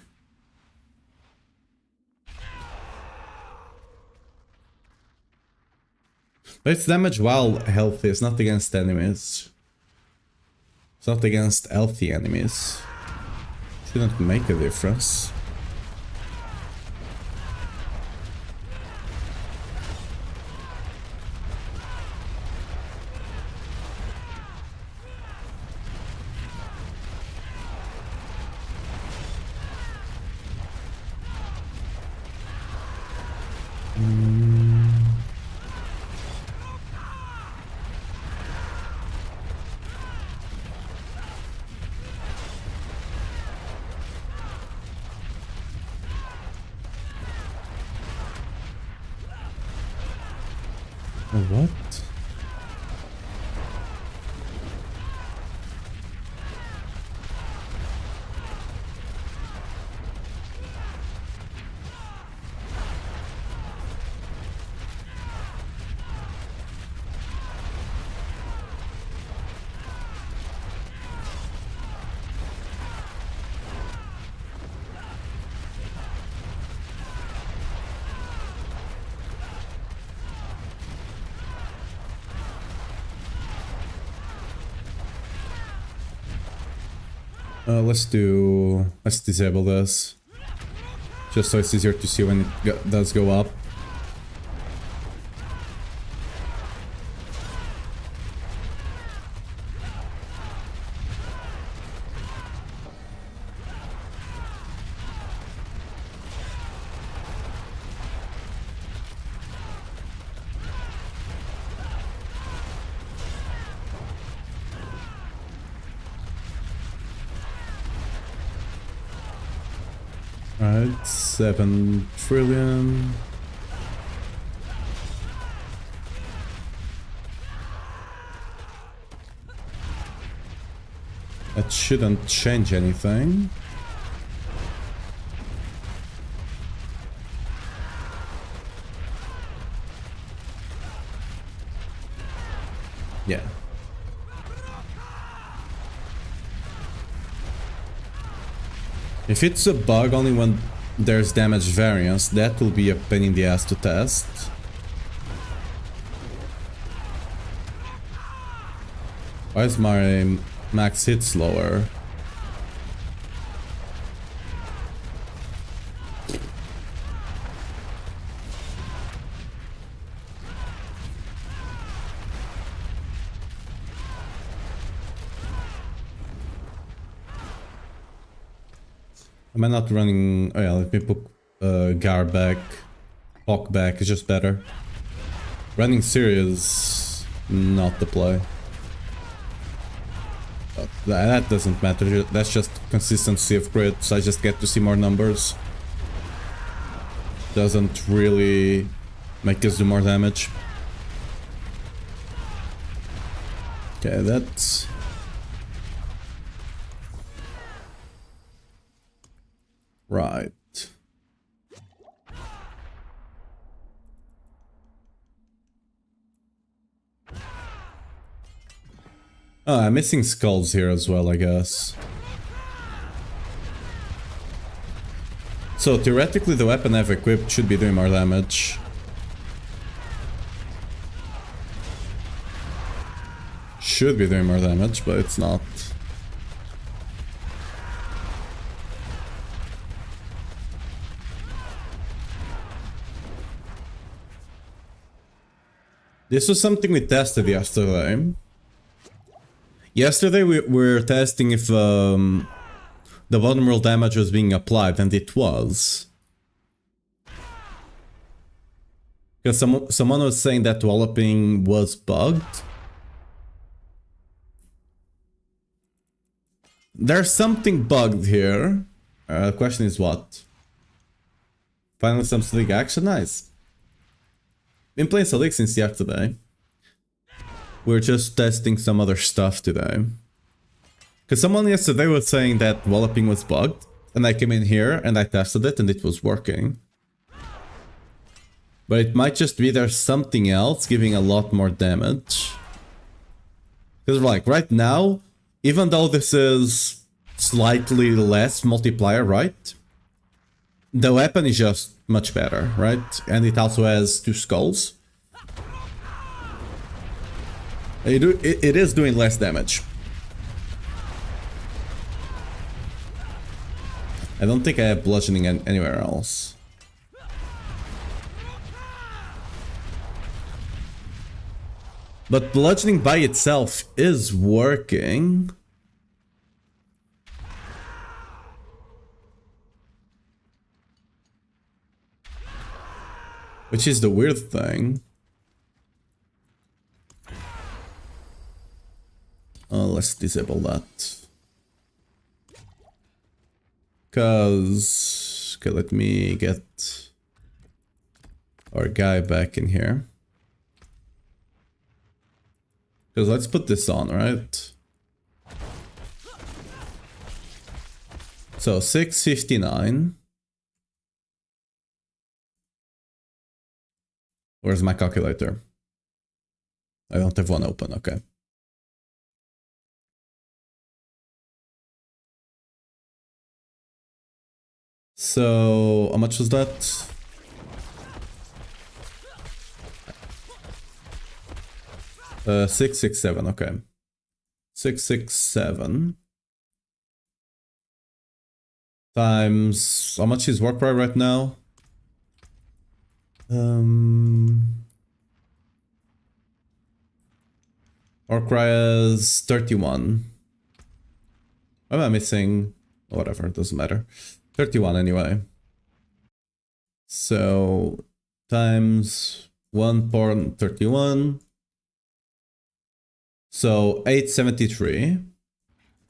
But it's damage while healthy, it's not against enemies. It's not against healthy enemies. Shouldn't make a difference. What? Let's disable this. Just so it's easier to see when it does go up. Alright, 7 trillion. That shouldn't change anything. Yeah. If it's a bug only when there's damage variance, that will be a pain in the ass to test. Why is my max hit slower? Am I not running... Oh yeah, let me put Gar back. Hawk back, it's just better. Running Sirius, not the play. But that doesn't matter, that's just consistency of crits, I just get to see more numbers. Doesn't really make us do more damage. Okay, that's... Right. Oh, I'm missing skulls here as well, I guess. So theoretically the weapon I've equipped should be doing more damage. Should be doing more damage, but it's not. This was something we tested yesterday. Yesterday we were testing if the bottom roll damage was being applied, and it was. Because someone was saying that walloping was bugged. There's something bugged here. The question is what? Finally some slick action, nice. Been playing Slick since yesterday. We're just testing some other stuff today. Because someone yesterday was saying that walloping was bugged, and I came in here and I tested it and it was working. But it might just be there's something else giving a lot more damage. Because like right now, even though this is slightly less multiplier, right? The weapon is just much better, right? And it also has 2 skulls. It is doing less damage. I don't think I have bludgeoning anywhere else. But bludgeoning by itself is working. Which is the weird thing. Let's disable that. Cause... Okay, let me get our guy back in here. Because let's put this on, right? So 659. Where's my calculator? I don't have one open, okay. So, how much was that? Uh, 667, okay. 667. times... How much is Warcry right now? Warcry is 31. What am I missing? Whatever, it doesn't matter. 31 anyway. So times 1.31. So 873.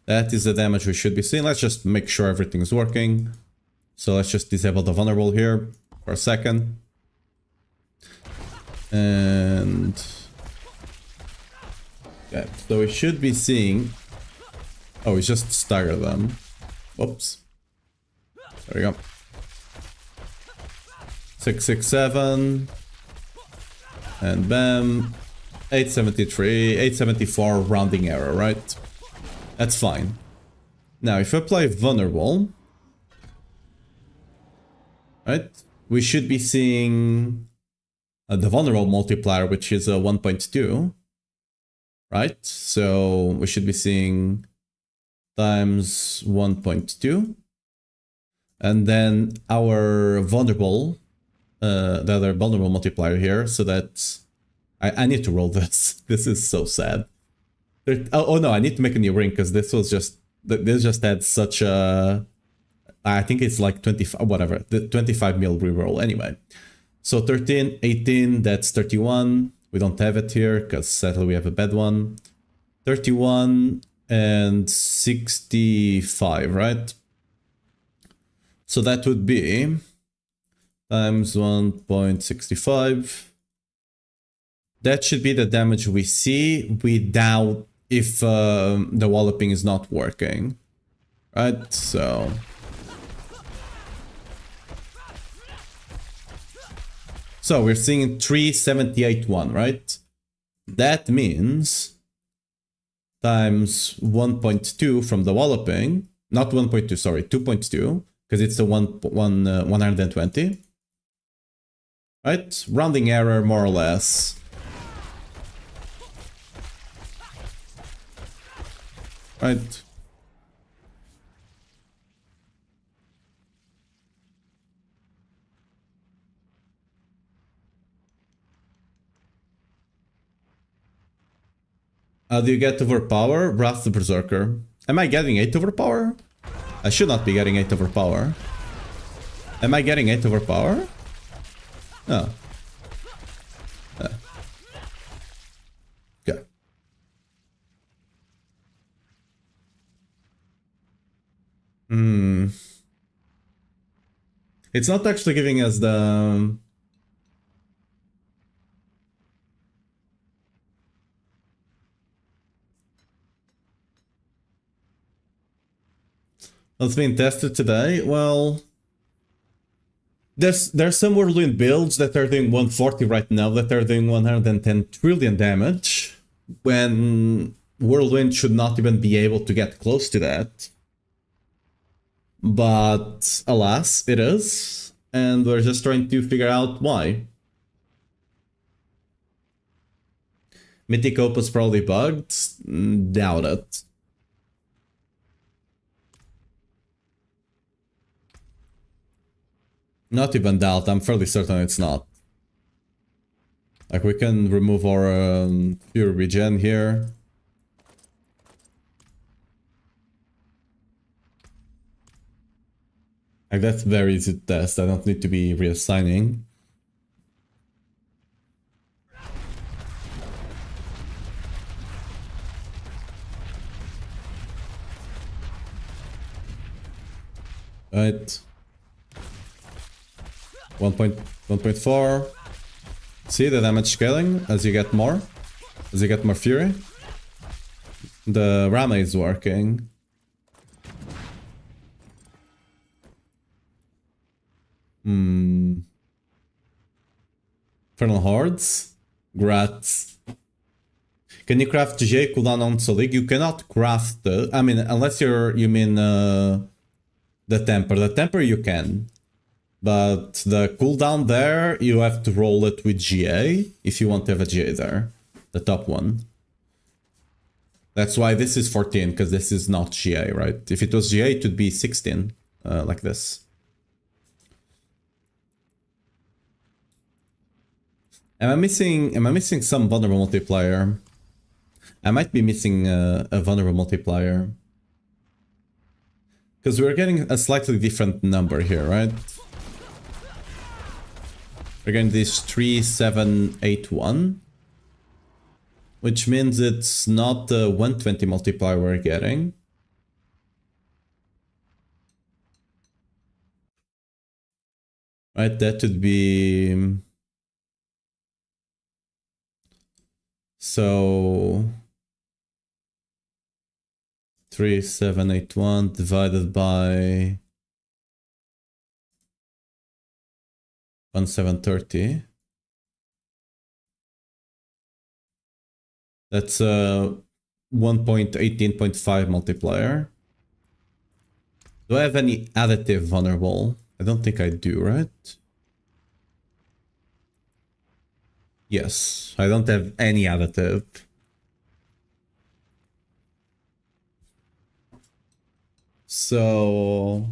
That is the damage we should be seeing. Let's just make sure everything's working. So let's just disable the vulnerable here for a second. And yeah, so we should be seeing... Oh, we just stagger them. Whoops. There we go. 667. And bam. 873, 874 rounding error, right? That's fine. Now, if I apply vulnerable, right, we should be seeing the vulnerable multiplier, which is a 1.2, right? So we should be seeing times 1.2, and then our vulnerable, the other vulnerable multiplier here, so that I need to roll this. This is so sad. Oh no, I need to make a new ring because this was just, this just had such a, I think it's like 25, whatever, the 25 mil reroll anyway. So 13, 18, that's 31. We don't have it here because sadly we have a bad one. 31 and 65, right? So that would be times 1.65. That should be the damage we see without, if the walloping is not working, right? So we're seeing 378.1, right? That means times 1.2 from the walloping, not 1.2, sorry, 2.2, because it's the 120, right? Rounding error, more or less. Right. How do you get overpower? Wrath the Berserker. Am I getting 8 overpower? I should not be getting 8 overpower. Am I getting 8 overpower? No. Okay. It's not actually giving us the... What's being tested today? Well, there's some Whirlwind builds that are doing 140 right now that are doing 110 trillion damage, when Whirlwind should not even be able to get close to that. But alas, it is, and we're just trying to figure out why. Mythic Opus probably bugged? Doubt it. Not even doubt, I'm fairly certain it's not. Like, we can remove our pure regen here. Like, that's very easy to test, I don't need to be reassigning. Right. 1.4. See the damage scaling as you get more? As you get more fury? The Rama is working. Infernal Hordes? Grats. Can you craft GA cooldown on Solig? You cannot craft the... I mean, unless you mean the Temper. The Temper you can. But the cooldown there, you have to roll it with GA if you want to have a GA there. The top one. That's why this is 14, because this is not GA, right? If it was GA, it would be 16. like this. Am I missing some vulnerable multiplier? I might be missing a vulnerable multiplier. Because we're getting a slightly different number here, right? We're getting this 3781. Which means it's not the 120 multiplier we're getting. Right, that would be... So... 3781 divided by 1730. That's a 1.18.5 multiplier. Do I have any additive vulnerable? I don't think I do, right? Yes, I don't have any additive. So...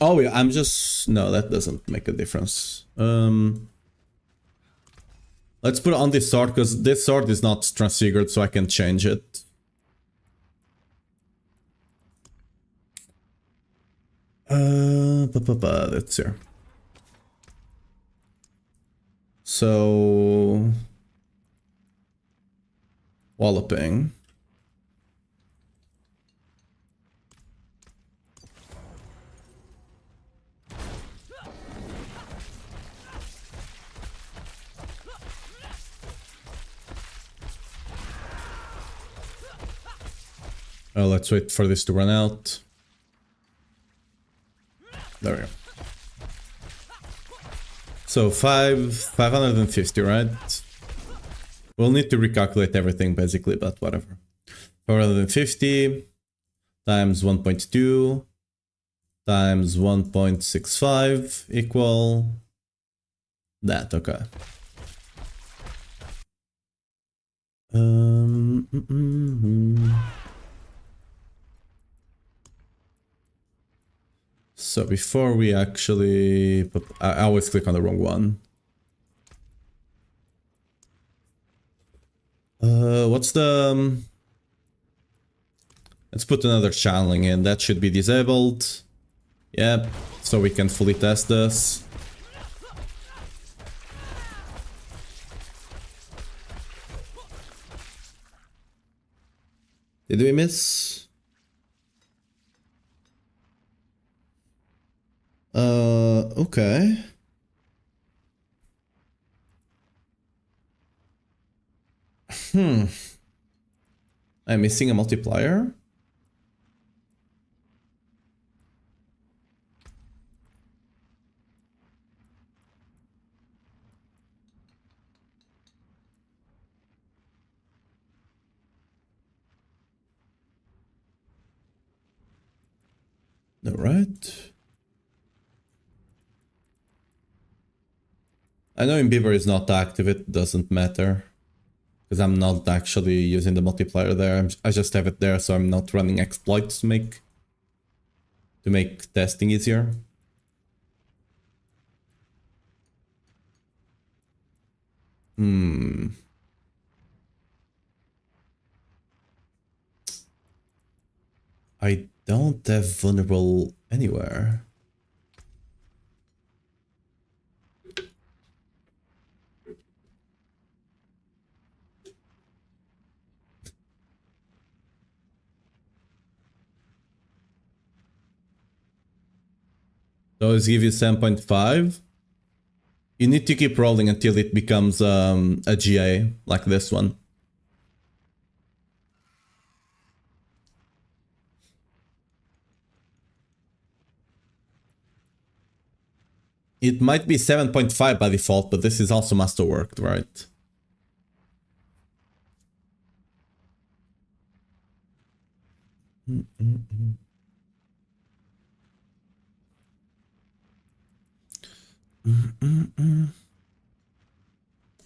Oh yeah, I'm just... No, that doesn't make a difference. Let's put it on this sword, because this sword is not transfigured, so I can change it. That's here. So... Walloping. Let's wait for this to run out. There we go. So 550, right? We'll need to recalculate everything basically, but whatever. 450 times 1.2 times 1.65 equal that, okay. So before we actually... I always click on the wrong one. What's the... Let's put another channeling in. That should be disabled. Yep, so we can fully test this. Did we miss? Okay. I'm missing a multiplier? No, right? I know in Beaver is not active, it doesn't matter. Because I'm not actually using the multiplier there, I just have it there so I'm not running exploits to make testing easier. I don't have vulnerable anywhere. Those give you 7.5. You need to keep rolling until it becomes a GA, like this one. It might be 7.5 by default, but this is also masterworked, right?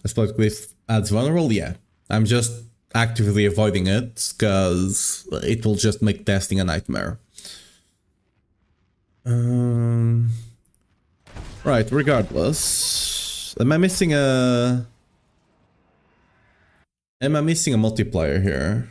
Exploit Glyph adds vulnerable? Yeah. I'm just actively avoiding it, because it will just make testing a nightmare. Right, regardless. Am I missing a multiplier here?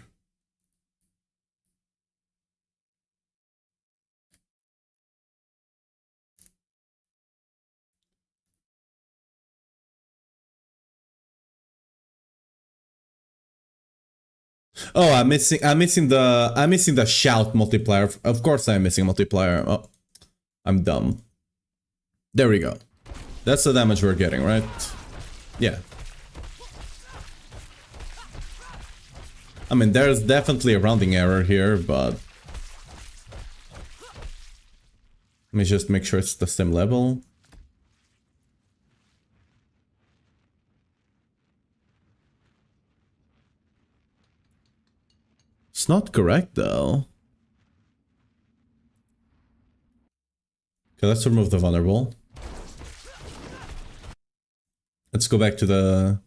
Oh, I'm missing the shout multiplier. Of course I'm missing a multiplier. Oh, I'm dumb. There we go. That's the damage we're getting, right? Yeah. I mean, there's definitely a rounding error here, but let me just make sure it's the same level. It's not correct, though. Okay, let's remove the vulnerable. Let's go back to the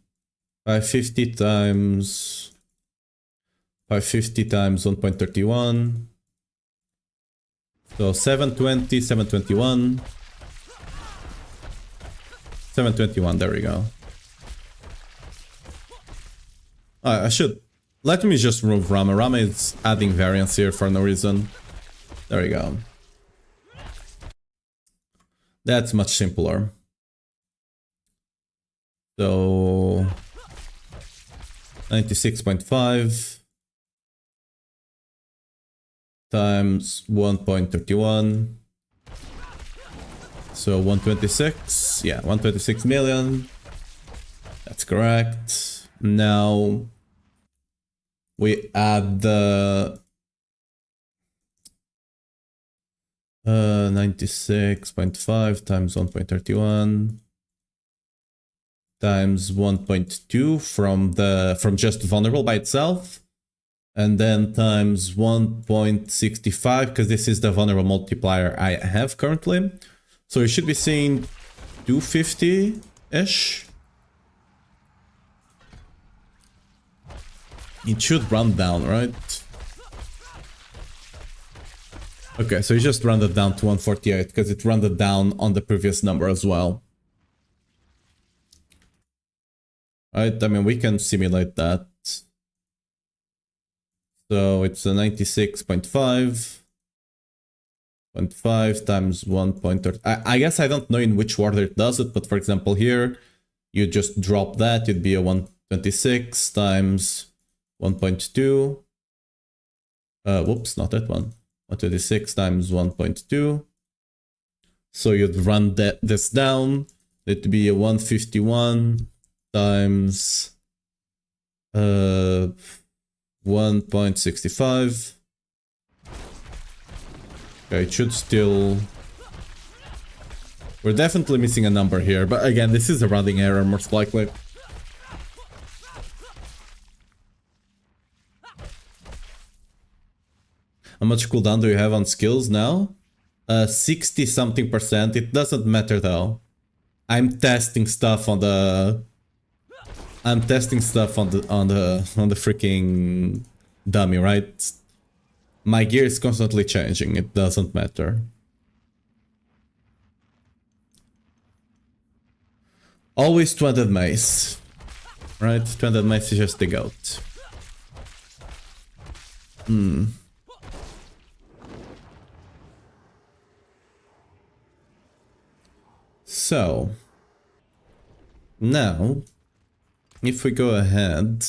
550 times 1.31. So 720, 721. 721, there we go. I should... Let me just remove Rama. Rama is adding variance here for no reason. There we go. That's much simpler. So... 96.5 times 1.31. So 126. Yeah, 126 million. That's correct. Now we add the 96.5 times 1.31 times 1.2 from just vulnerable by itself, and then times 1.65 because this is the vulnerable multiplier I have currently. So you should be seeing 250-ish. It should run down, right? Okay, so you just rounded down to 148 because it rounded down on the previous number as well. Right, I mean, we can simulate that. So it's a 96.5 times 1.30. I guess I don't know in which order it does it, but for example here, you just drop that, it'd be a 126 times 1.2. Whoops, not that one. 126 times 1.2. So you'd run this down, it'd be a 151 times 1.65. Okay, it should still... We're definitely missing a number here, but again, this is a rounding error most likely. How much cooldown do you have on skills now? 60 something percent. It doesn't matter though. I'm testing stuff on the freaking dummy, right? My gear is constantly changing. It doesn't matter. Always 200 mace. Right? 200 mace is just the goat. So, now, if we go ahead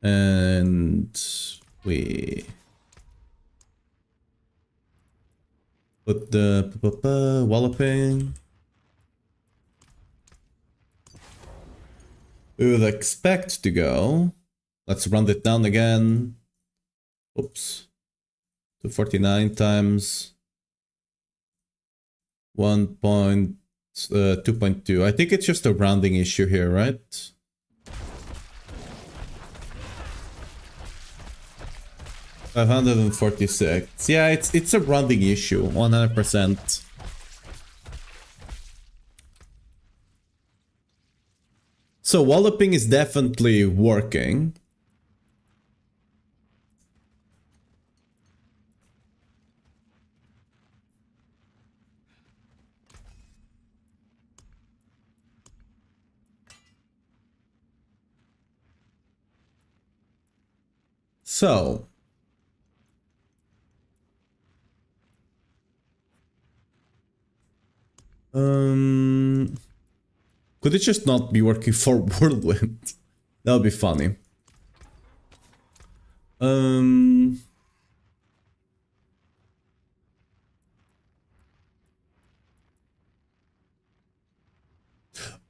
and we put the walloping, we would expect to go, let's run it down again, oops, 249 times 2.2. I think it's just a rounding issue here, right? $546. Yeah, it's a rounding issue, 100%. So walloping is definitely working. So could it just not be working for Whirlwind? That would be funny.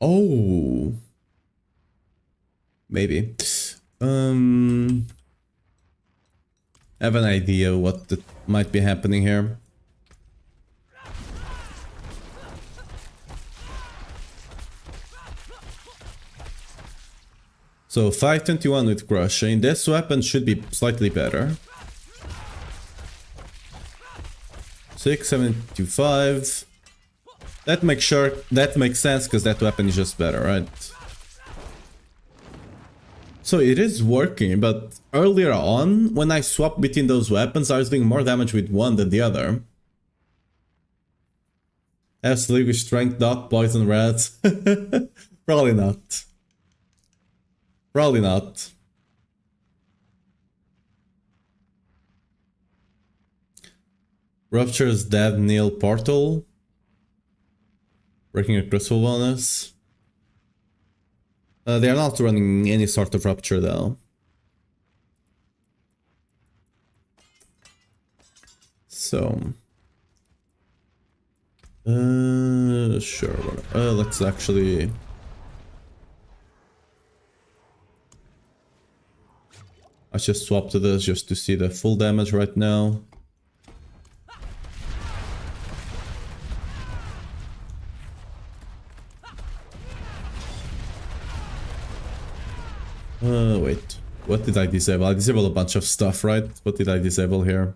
Oh, maybe. I have an idea what might be happening here. So 521 with crushing. This weapon should be slightly better. 675. That makes sense because that weapon is just better, right? So it is working, but earlier on, when I swapped between those weapons, I was doing more damage with one than the other. Absolutely, strength, dot, poison, rats. Probably not. Probably not. Rupture's dead Neil portal. Breaking a crystal bonus. They are not running any sort of rupture though. So. Sure. Let's actually. I just swap to this just to see the full damage right now. Wait. What did I disable? I disabled a bunch of stuff, right? What did I disable here?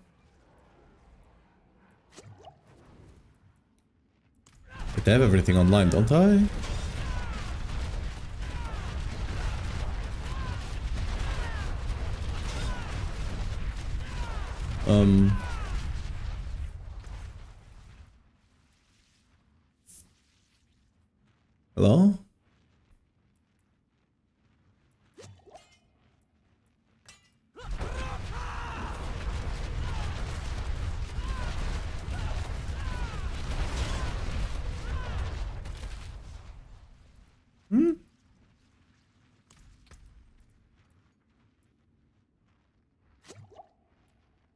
But I have everything online, don't I? Hello?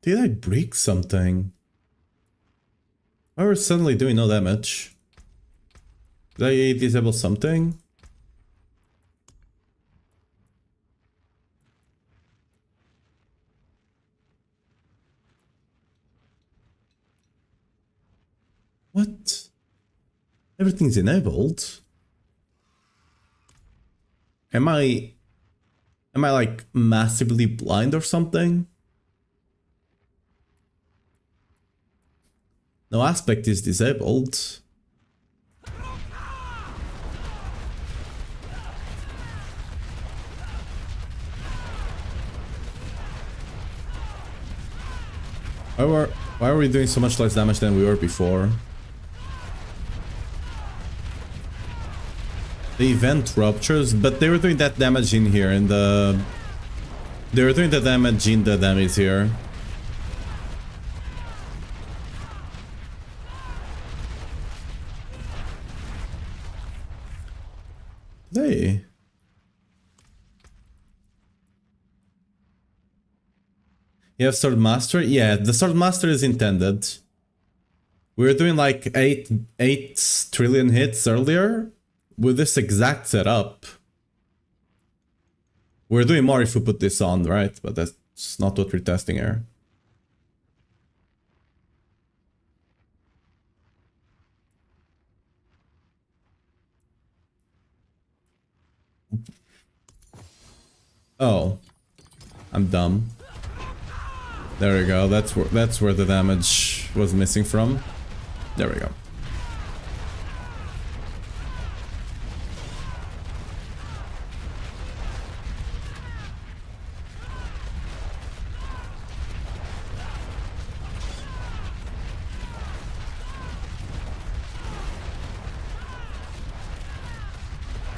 Did I break something? Why was suddenly doing no damage? Did I disable something? What? Everything's enabled? Am I like massively blind or something? No aspect is disabled. Why are we doing so much less damage than we were before? The event ruptures, but they were doing that damage in here, and they were doing the damage in the damage here. Hey. You have Sword Master? Yeah, the Sword Master is intended. We were doing like 8 trillion hits earlier with this exact setup. We're doing more if we put this on, right? But that's not what we're testing here. Oh, I'm dumb. There we go. That's where the damage was missing from. There we go.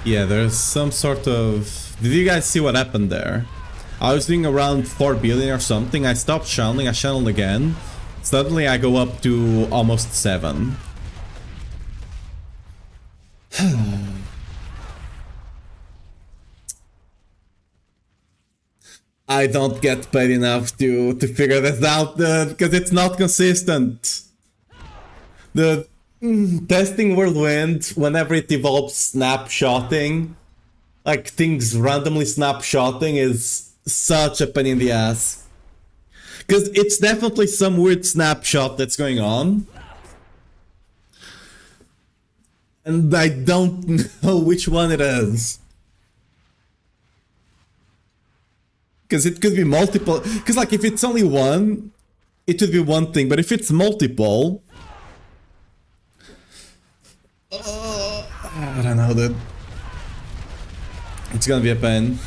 Yeah, there's some sort of... Did you guys see what happened there? I was doing around 4 billion or something. I stopped channeling, I channeled again. Suddenly I go up to almost 7. I don't get paid enough to figure this out, because it's not consistent. The testing Whirlwind, whenever it evolves snapshotting, like things randomly snapshotting, is such a pain in the ass. Because it's definitely some weird snapshot that's going on. And I don't know which one it is. Because it could be multiple. Because like if it's only one, it would be one thing. But if it's multiple... I don't know, dude. It's gonna be a pain.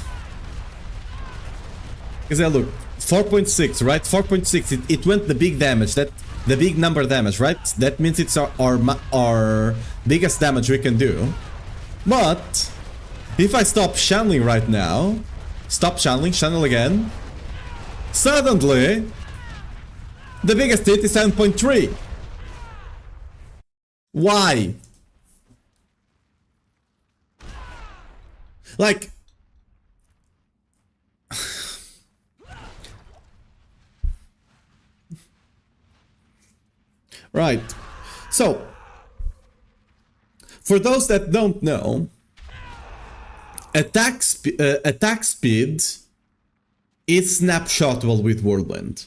Because look, 4.6, right? 4.6, it went the big damage, the big number damage, right? That means it's our biggest damage we can do. But if I stop channeling right now, stop channeling, channel again, suddenly the biggest hit is 7.3. Why? Like... Right. So, for those that don't know, attack speed is snapshotable with Whirlwind.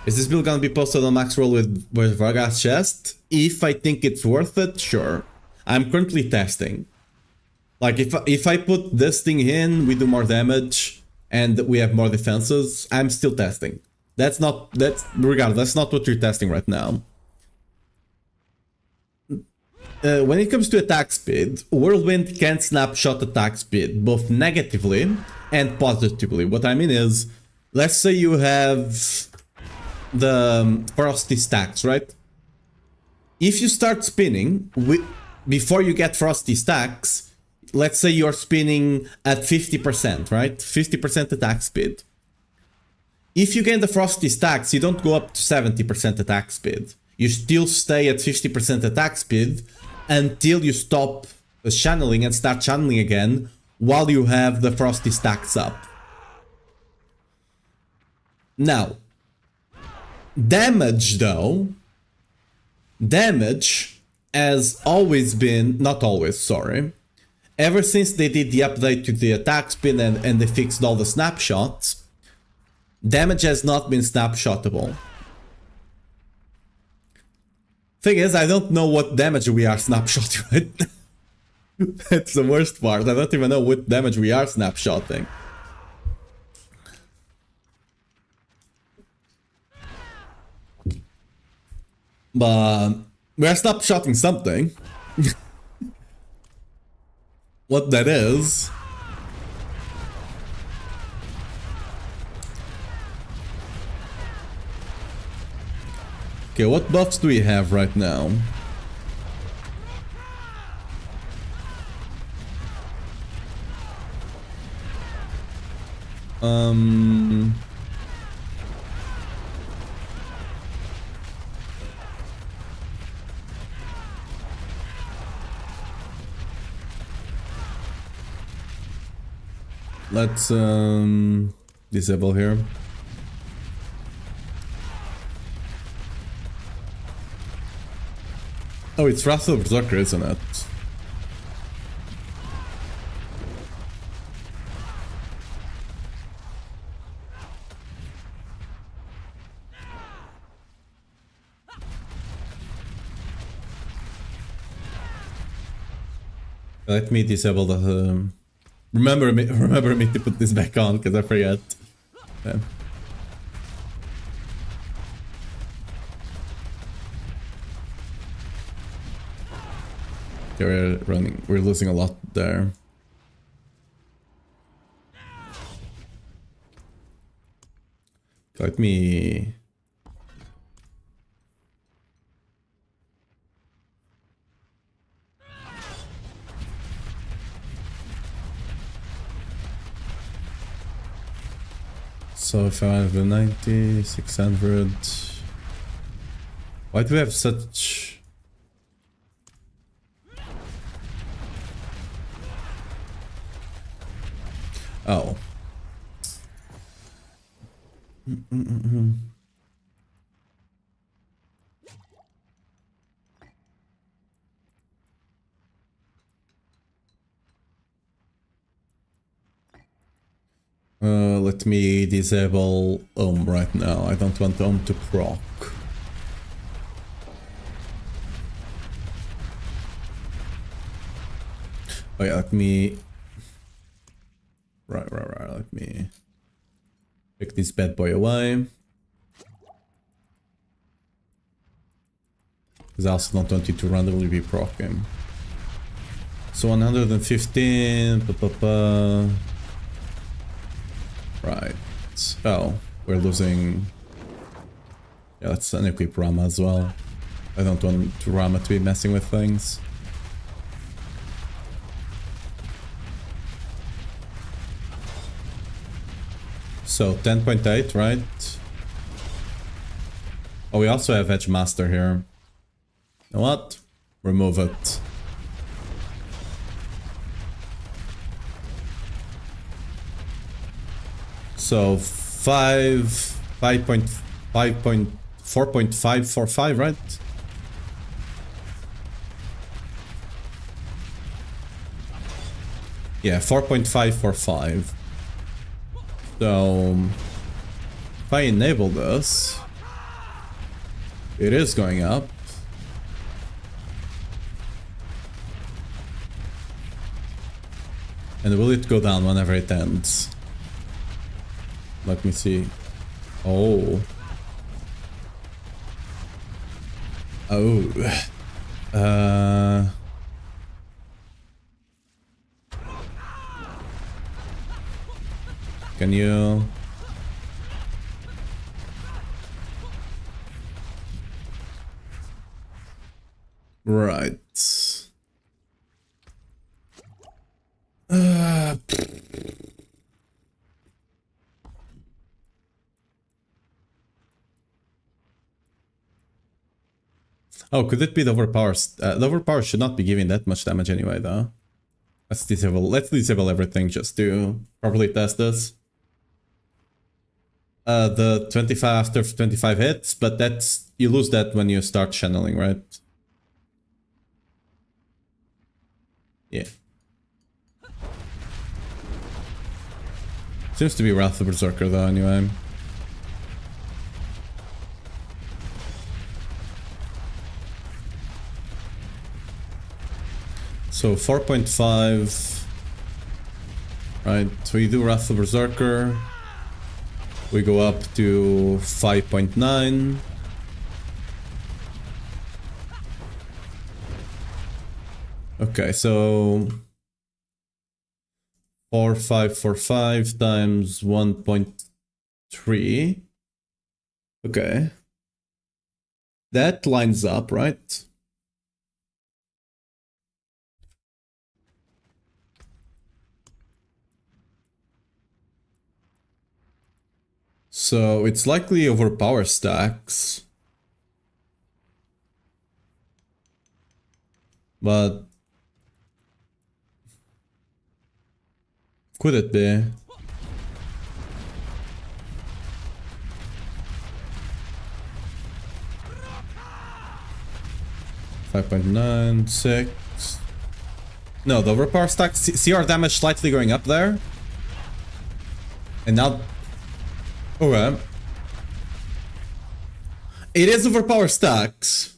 Is this build gonna be posted on max roll with Vargas chest? If I think it's worth it, sure. I'm currently testing. Like if I put this thing in, we do more damage and we have more defenses, I'm still testing. That's not what you're testing right now. When it comes to attack speed, Whirlwind can snapshot attack speed, both negatively and positively. What I mean is, let's say you have the Frosty stacks, right? If you start spinning, before you get Frosty stacks, let's say you're spinning at 50%, right? 50% attack speed. If you gain the Frosty stacks, you don't go up to 70% attack speed. You still stay at 50% attack speed until you stop channeling and start channeling again while you have the Frosty stacks up. Now, damage though, damage has always been, not always, sorry, ever since they did the update to the attack speed and they fixed all the snapshots, damage has not been snapshotable. Thing is, I don't know what damage we are snapshotting right now. That's the worst part. I don't even know what damage we are snapshotting. But we are snapshotting something. What that is... Okay, what buffs do we have right now? Let's disable here. Oh, it's Wrath of Berserker, isn't it? Let me disable the... Remember me to put this back on, because I forget. Yeah. Okay, we're losing a lot there. Let me... So 590, 600. Why do we have such... Oh. Let me disable Ohm right now. I don't want Ohm to proc. Oh yeah, let me... Right. Let me pick this bad boy away. Because I also don't want you to randomly be proccing. So 115... Right. Oh, we're losing... Yeah, let's unequip Rama as well. I don't want Rama to be messing with things. So 10.8, right? Oh, we also have Edge Master here. You know what? Remove it. So 4.545, right? Yeah, 4.545. So if I enable this, it is going up. And will it go down whenever it ends? Let me see. Oh. Can you... Right. Oh, could it be the overpower? The overpower should not be giving that much damage anyway, though. Let's disable everything just to properly test this. The 25 after 25 hits, but that's... You lose that when you start channeling, right? Yeah. Seems to be Wrath of Berserker though, anyway. So 4.5. Right, so we do Wrath of Berserker. We go up to 5.9. Okay, so 4545 times 1.3. Okay. That lines up, right? So it's likely overpower stacks. But could it be? $5.96. No, the overpower stack. See our damage slightly going up there? And now... Okay. It is overpower stacks.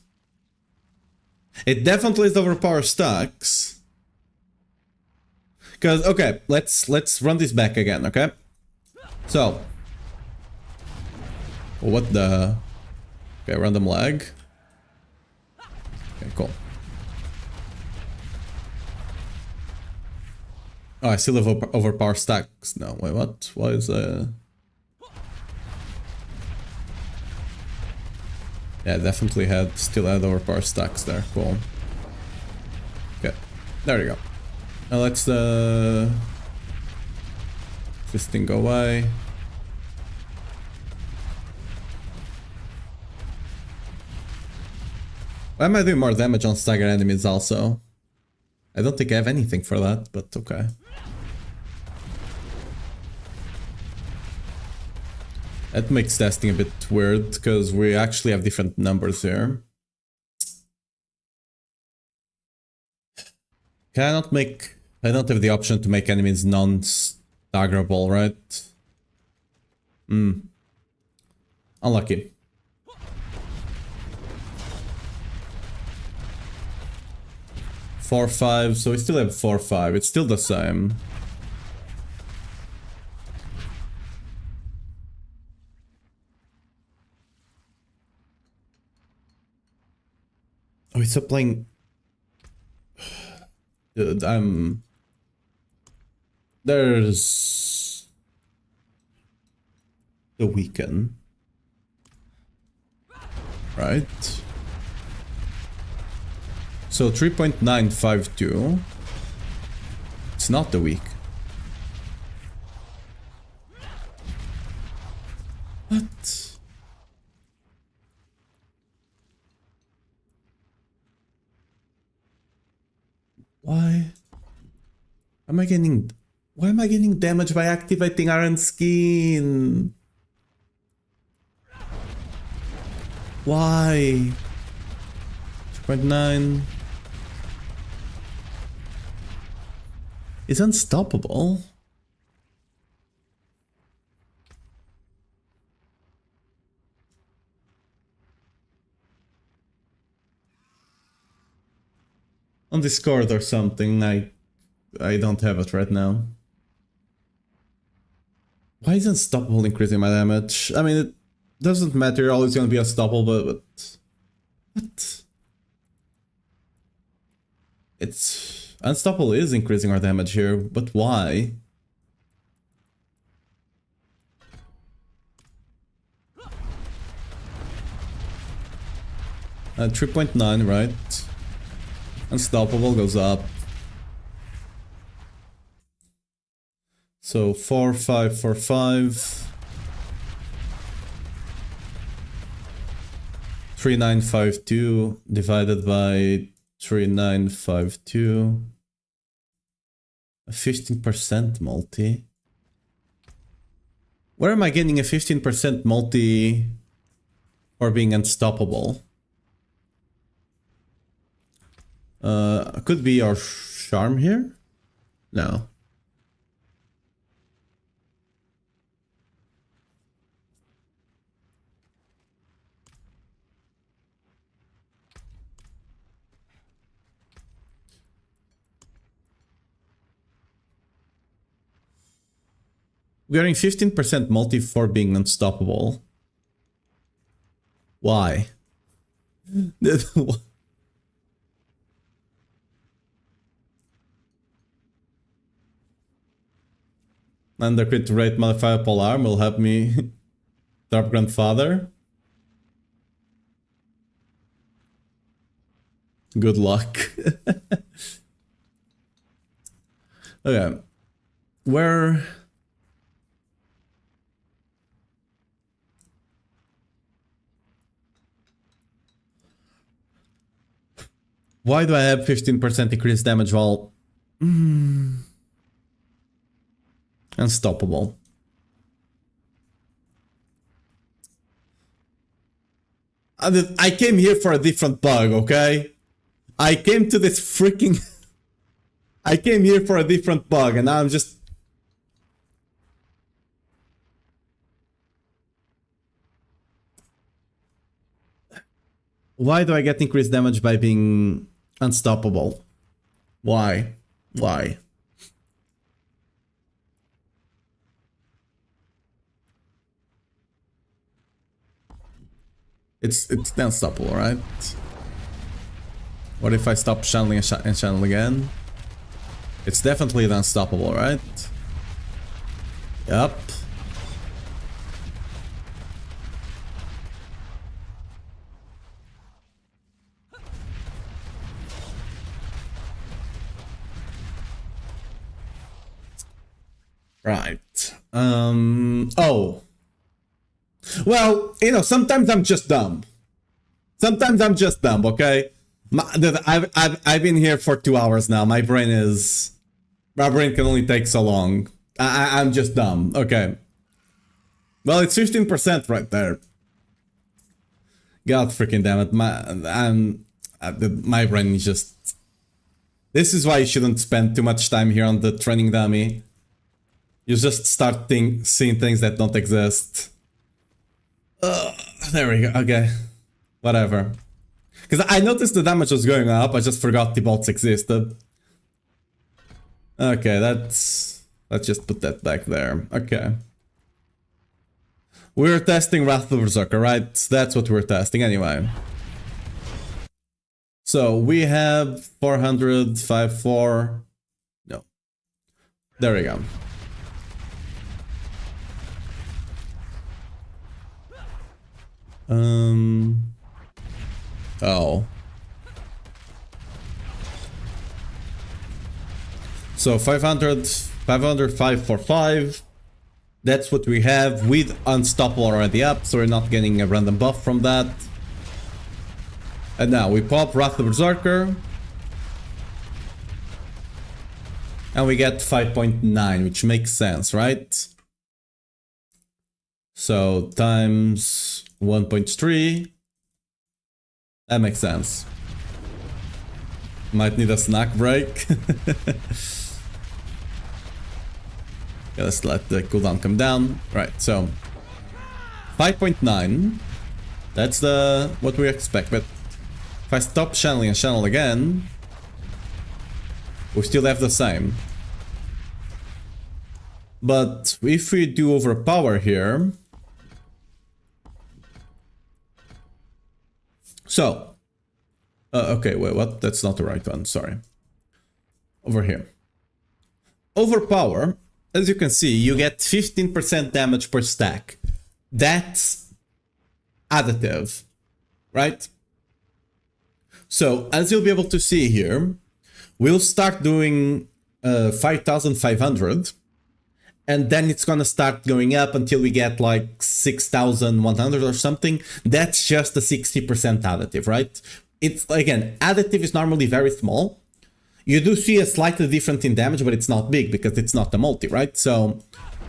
It definitely is overpower stacks. Because, okay, let's run this back again, okay? So. What the... Okay, random lag. Okay, cool. Oh, I still have overpower stacks. No, wait, what? What is Yeah, definitely still had overpower stacks there. Cool. Okay, there you go. Now let's this thing go away. Why am I doing more damage on stagger enemies also? I don't think I have anything for that, but okay. That makes testing a bit weird, because we actually have different numbers here. Can I not make... I don't have the option to make enemies non-staggerable, right? Unlucky. Four, 5, so we still have 4, 5. It's still the same. Oh, it's up playing... Dude, there's... the weekend. Right? So 3.952. It's not the week. What? Why? Am I getting... Why am I getting damaged by activating Iron Skin? Why? 3.9. It's unstoppable. On Discord or something, I don't have it right now. Why is unstoppable increasing my damage? I mean, it doesn't matter, you're always gonna be unstoppable, but what? It's... Unstoppable is increasing our damage here, but why? 3.9, right? Unstoppable goes up. So 4, 5, 4, 5. 3952 divided by 3952. A 15% multi. Where am I getting a 15% multi for being unstoppable? Could be our charm here? No. We're getting 15% multi for being unstoppable. Why? And the crit rate modifier polar will help me drop grandfather. Good luck. Okay. Where... Why do I have 15% increased damage while... Unstoppable. I came here for a different bug, okay? I came to this freaking... I came here for a different bug and now I'm just... Why do I get increased damage by being unstoppable? Why? Why? It's unstoppable, right? What if I stop channeling and channel again? It's definitely unstoppable, right? Yup. Right. Oh. Well, you know, sometimes I'm just dumb. Sometimes I'm just dumb, okay? Dude, I've been here for 2 hours now. My brain can only take so long. I'm just dumb. Okay. Well, it's 15% right there. God freaking damn it. My brain is just... This is why you shouldn't spend too much time here on the training dummy. You just start seeing things that don't exist. There we go. Okay. Whatever. Because I noticed the damage was going up, I just forgot the bolts existed. Okay, let's just put that back there. Okay. We're testing Wrath of the Berserker, right? That's what we're testing anyway. So we have 400, 5-4. No. There we go. Oh. So 500, 545. That's what we have with Unstoppable already up, so we're not getting a random buff from that. And now we pop Wrath of the Berserker. And we get 5.9, which makes sense, right? So times 1.3. That makes sense. Might need a snack break. Yeah, let's let the cooldown come down. Right, so 5.9. That's what we expect. But if I stop channeling and channel again, we still have the same. But if we do overpower here, so okay, wait, what? That's not the right one. Sorry. Over here. Overpower. As you can see, you get 15% damage per stack. That's additive, right? So, as you'll be able to see here, we'll start doing 5,500, and then it's gonna start going up until we get like 6,100 or something. That's just a 60% additive, right? It's, again, additive is normally very small. You do see a slightly different in damage, but it's not big because it's not a multi, right? So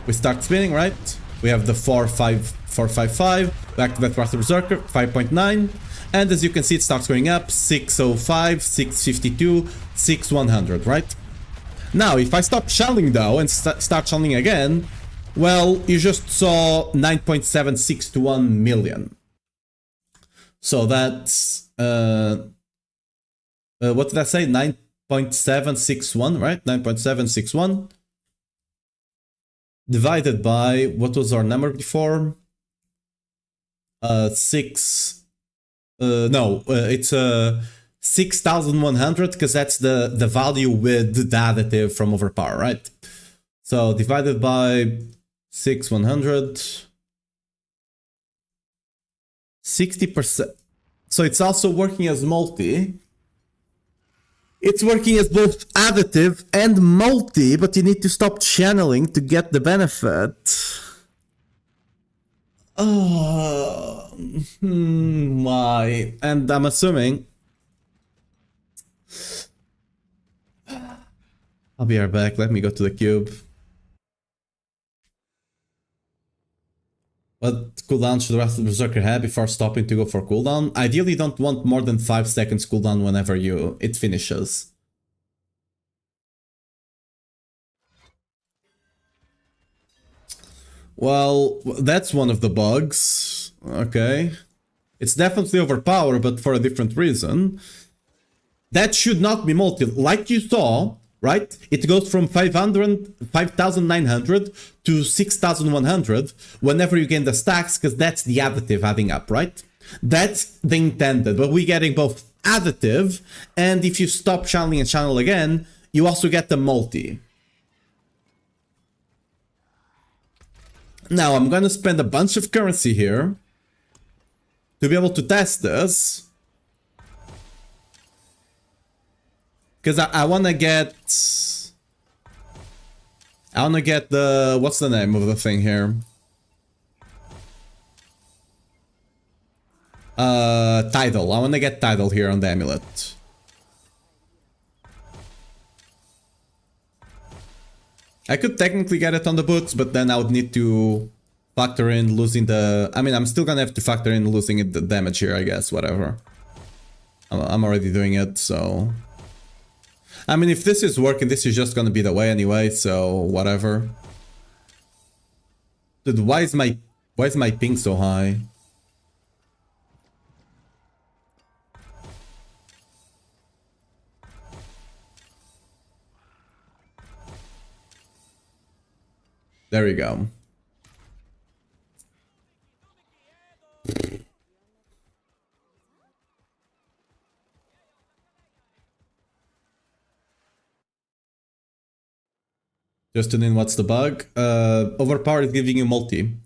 we start spinning, right? We have the 455, back to that Wrath of Berserker, 5.9. And as you can see, it starts going up, 605, 652, 6100, right? Now, if I stop channeling though and start channeling again, well, you just saw 9.761 million. So that's, what did I say? 9.761, right? 9.761 divided by, what was our number before? It's 6,100 because that's the value with the additive from overpower, right? So divided by 6,100, 60%. So it's also working as multi. It's working as both additive and multi, but you need to stop channeling to get the benefit. Oh, why? And I'm assuming... I'll be right back. Let me go to the cube. What cooldown should the Wrath of the Berserker have before stopping to go for cooldown? Ideally, you don't want more than 5 seconds cooldown whenever it finishes. Well, that's one of the bugs. Okay. It's definitely overpowered, but for a different reason. That should not be multi. Like you saw, right? It goes from 5,900 to 6,100 whenever you gain the stacks, because that's the additive adding up, right? That's the intended, but we're getting both additive, and if you stop channeling and channel again, you also get the multi. Now, I'm gonna spend a bunch of currency here to be able to test this. Because I wanna get the... What's the name of the thing here? Tidal. I wanna get Tidal here on the amulet. I could technically get it on the books, but then I would need to factor in losing the... I mean, I'm still gonna have to factor in losing the damage here, I guess, whatever. I'm already doing it, so... I mean, if this is working, this is just gonna be the way anyway, so whatever. Dude, why is my ping so high? There we go. Just tune in, what's the bug? Overpower is giving you multi,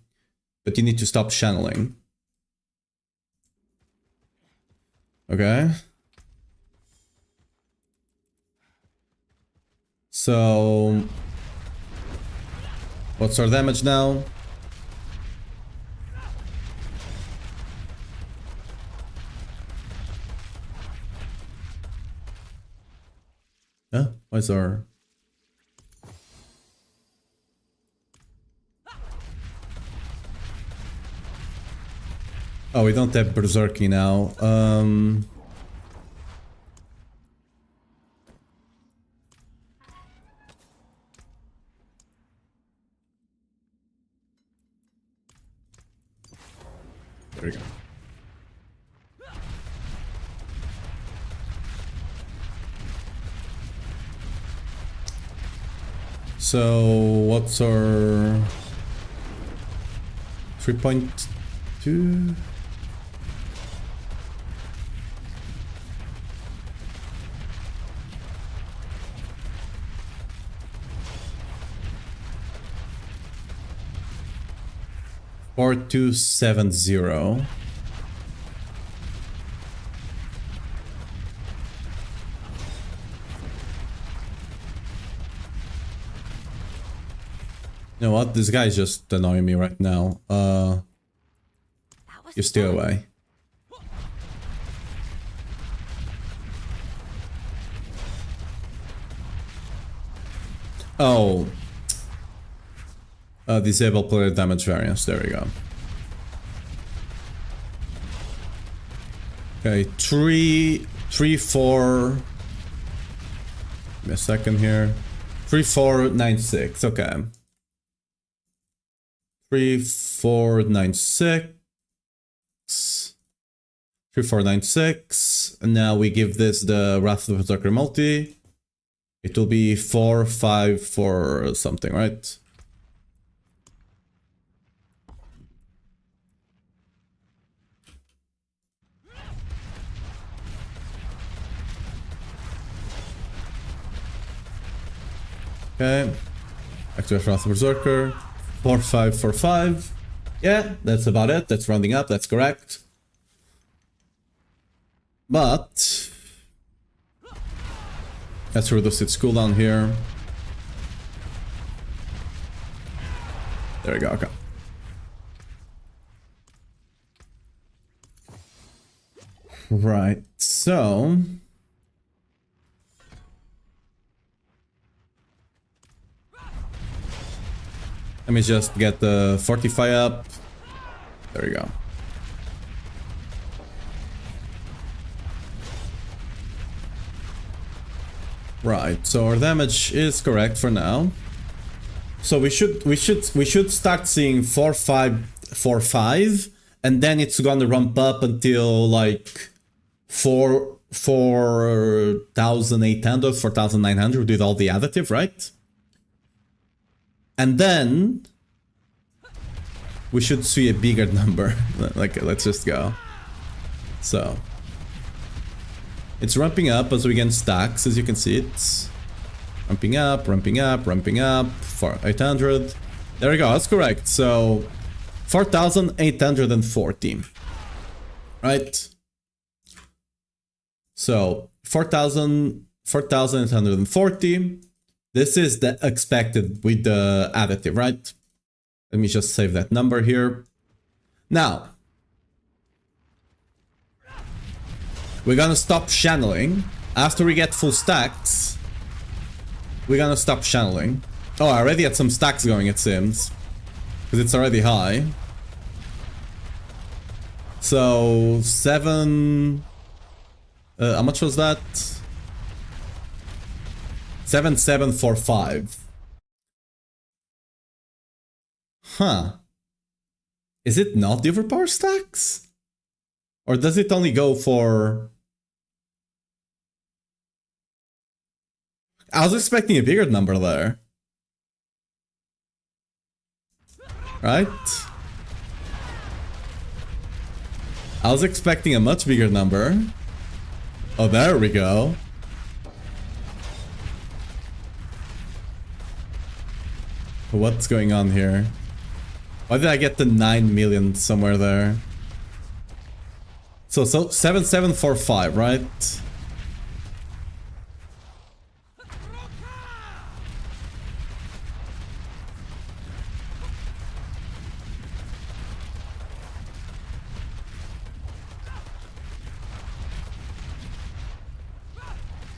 but you need to stop channeling. Okay. So... what's our damage now? Huh? What's our... oh, we don't have Berserky now. There we go. So, what's our... 3.2? Or 270. You know what? This guy's just annoying me right now. You stay away. Oh. Disable player damage variance. There we go. Okay, 3, 4. Give me a second here. 3, 4, 9, 6. Okay. 3, 4, 9, 6. 3, 4, 9, 6. And now we give this the Wrath of the Berserker multi. It will be 4, 5, 4 something, right? Okay. Activate Wrath of Berserker. 4, 5, 4, 5. Yeah, that's about it. That's rounding up. That's correct. But let's reduce its cooldown here. There we go. Okay. Right. So. Let me just get the Fortify up. There we go. Right, so our damage is correct for now. So we should start seeing 4, 5, 4, 5, and then it's gonna ramp up until like 4,800, 4,900 with all the additive, right? And then we should see a bigger number. Like, let's just go. So it's ramping up as we get stacks, as you can see. It's ramping up, ramping up, ramping up for 800. There we go, that's correct. So 4,840. Right? So 4,840. This is the expected with the additive, right? Let me just save that number here. Now, we're gonna stop channeling. After we get full stacks, we're gonna stop channeling. Oh, I already had some stacks going, it seems. Because it's already high. So, 7... how much was that? 7745. Huh. Is it not the overpower stacks? Or does it only go for... I was expecting a bigger number there. Right? I was expecting a much bigger number. Oh, there we go. What's going on here? Why did I get the 9 million somewhere there? So 7745, right?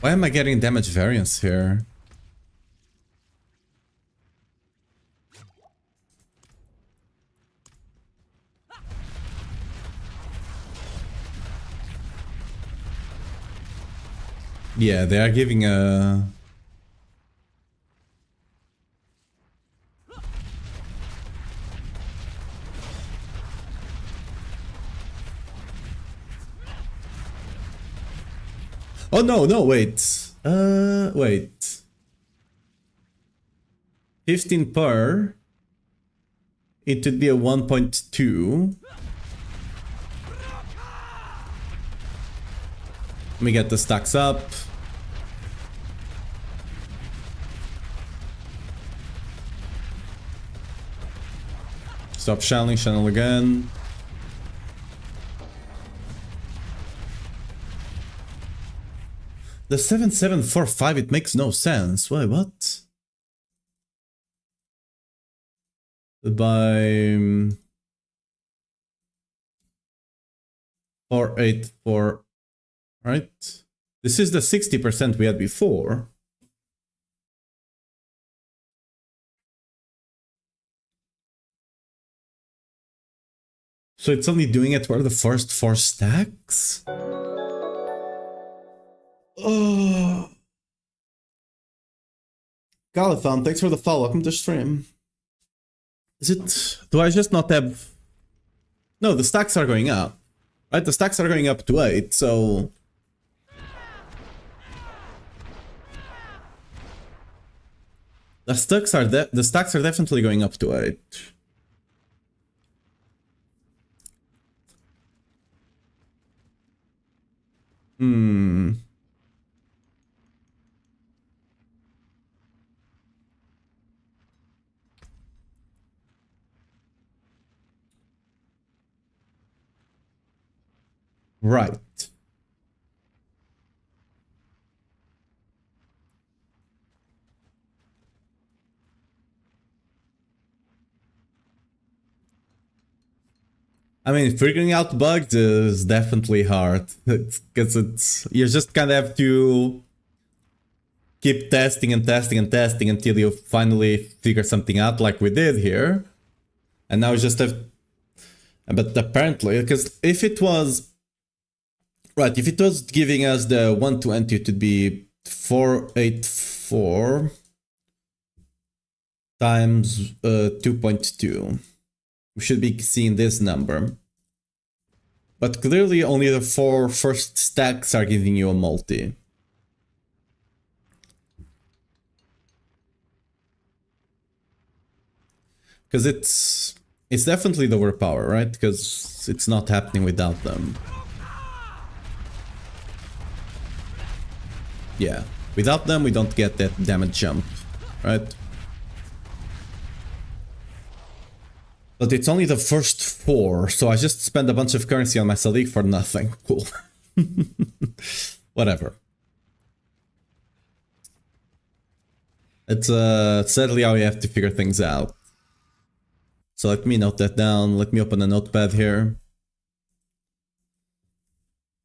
Why am I getting damage variance here? Yeah, they are giving a... Oh no, no, wait. Wait. 15 per. It would be a 1.2. Let me get the stacks up. Stop channeling, channel again. The 7745, it makes no sense. Wait, what? By 484, right? This is the 60% we had before. So it's only doing it for the first 4 stacks? Oh. Galathon, thanks for the follow. Welcome to stream. Is it... Do I just not have... No, the stacks are going up. Right, the stacks are going up to 8, so... The stacks are definitely going up to 8. Hmm... Right. I mean, figuring out bugs is definitely hard. Because it's... You just kind of have to... keep testing and testing and testing until you finally figure something out like we did here. And now we just have... But apparently, because if it was... Right, if it was giving us the 120, it would be 484 times 2.2. We should be seeing this number. But clearly only the 4 first stacks are giving you a multi. Because it's definitely the overpower, right? Because it's not happening without them. Yeah, without them we don't get that damage jump, right? But it's only the first 4, so I just spent a bunch of currency on my Sadiq for nothing. Cool. Whatever. It's sadly how you have to figure things out. So let me note that down. Let me open a notepad here.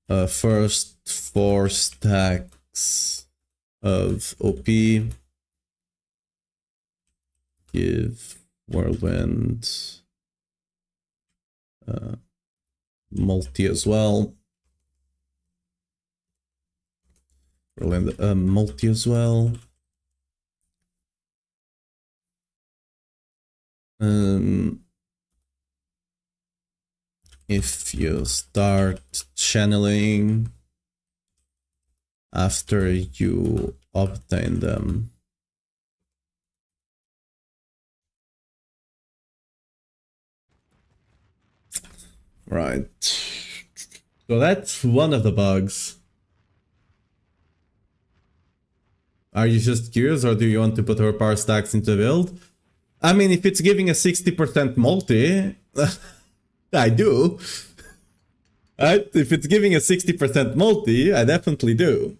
First 4 stacks of OP. give Whirlwind multi as well. Whirlwind multi as well. If you start channeling after you obtain them. Right. So that's one of the bugs. Are you just curious, or do you want to put our power stacks into the build? I mean, if it's giving a 60% multi, I do. Right? If it's giving a 60% multi, I definitely do.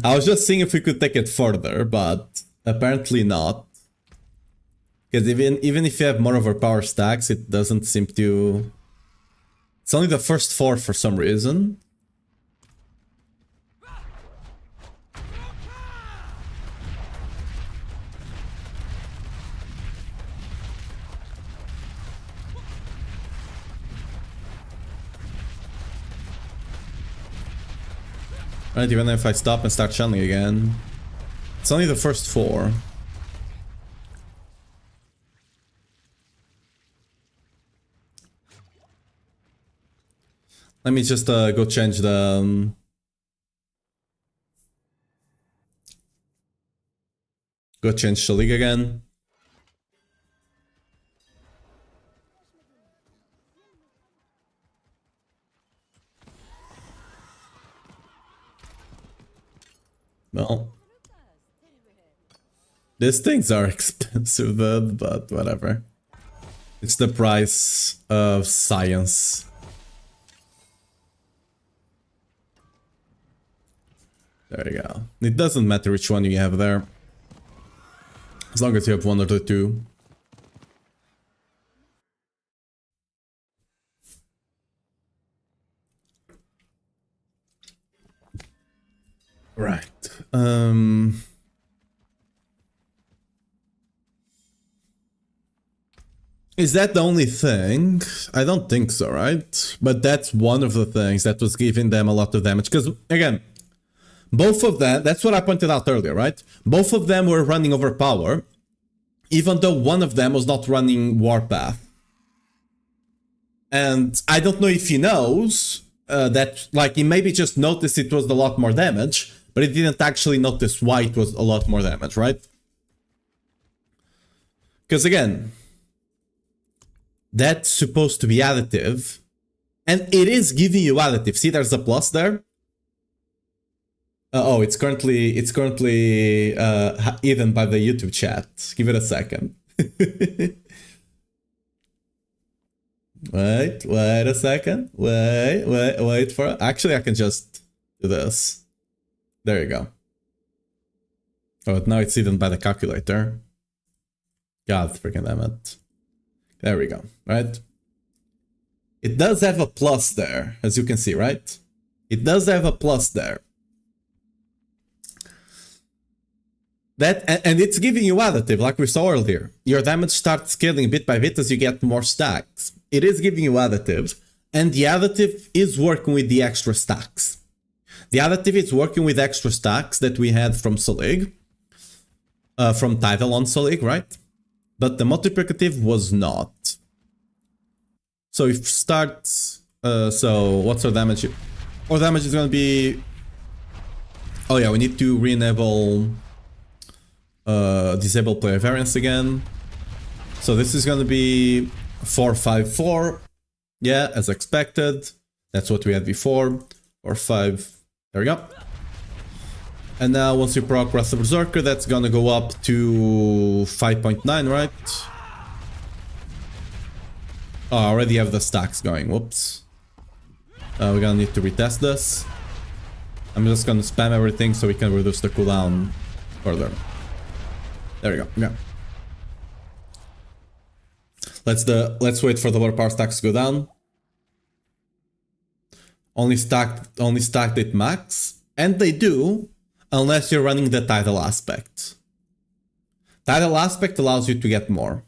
I was just seeing if we could take it further, but apparently not. Because even if you have more of our power stacks, it doesn't seem to... It's only the first 4 for some reason. Right, even if I stop and start channeling again. It's only the first 4. Let me just go change the... go change the league again. Well, these things are expensive, but whatever. It's the price of science. There you go. It doesn't matter which one you have there, as long as you have one or the two. Right. Is that the only thing? I don't think so, right? But that's one of the things that was giving them a lot of damage. Because, again, both of them, that's what I pointed out earlier, right? Both of them were running overpower, even though one of them was not running Warpath. And I don't know if he knows that, like, he maybe just noticed it was a lot more damage, but he didn't actually notice why it was a lot more damage, right? Because, again, that's supposed to be additive, and it is giving you additive. See, there's a plus there. Oh, it's currently hidden by the YouTube chat. Give it a second. Wait a second. Wait for it. Actually, I can just do this. There you go. Oh, now it's hidden by the calculator. God freaking damn it. There we go, right? It does have a plus there, as you can see, right? It does have a plus there. That, and it's giving you additive, like we saw earlier. Your damage starts scaling bit by bit as you get more stacks. It is giving you additive, and the additive is working with the extra stacks. The additive is working with extra stacks that we had from Solig, from Tidal on Solig, right? But the multiplicative was not. So if starts, so what's our damage? Our damage is gonna be, oh yeah, we need to re-enable disable player variance again. So this is gonna be 454. Yeah, as expected. That's what we had before. Or 5. There we go. And now once you proc Wrath of Berserker, that's gonna go up to 5.9, right? Oh, I already have the stacks going. Whoops. We're gonna need to retest this. I'm just gonna spam everything so we can reduce the cooldown further. There we go. Yeah. Let's wait for the lower power stacks to go down. only stacked it max, and they do, unless you're running the title aspect. Title aspect allows you to get more.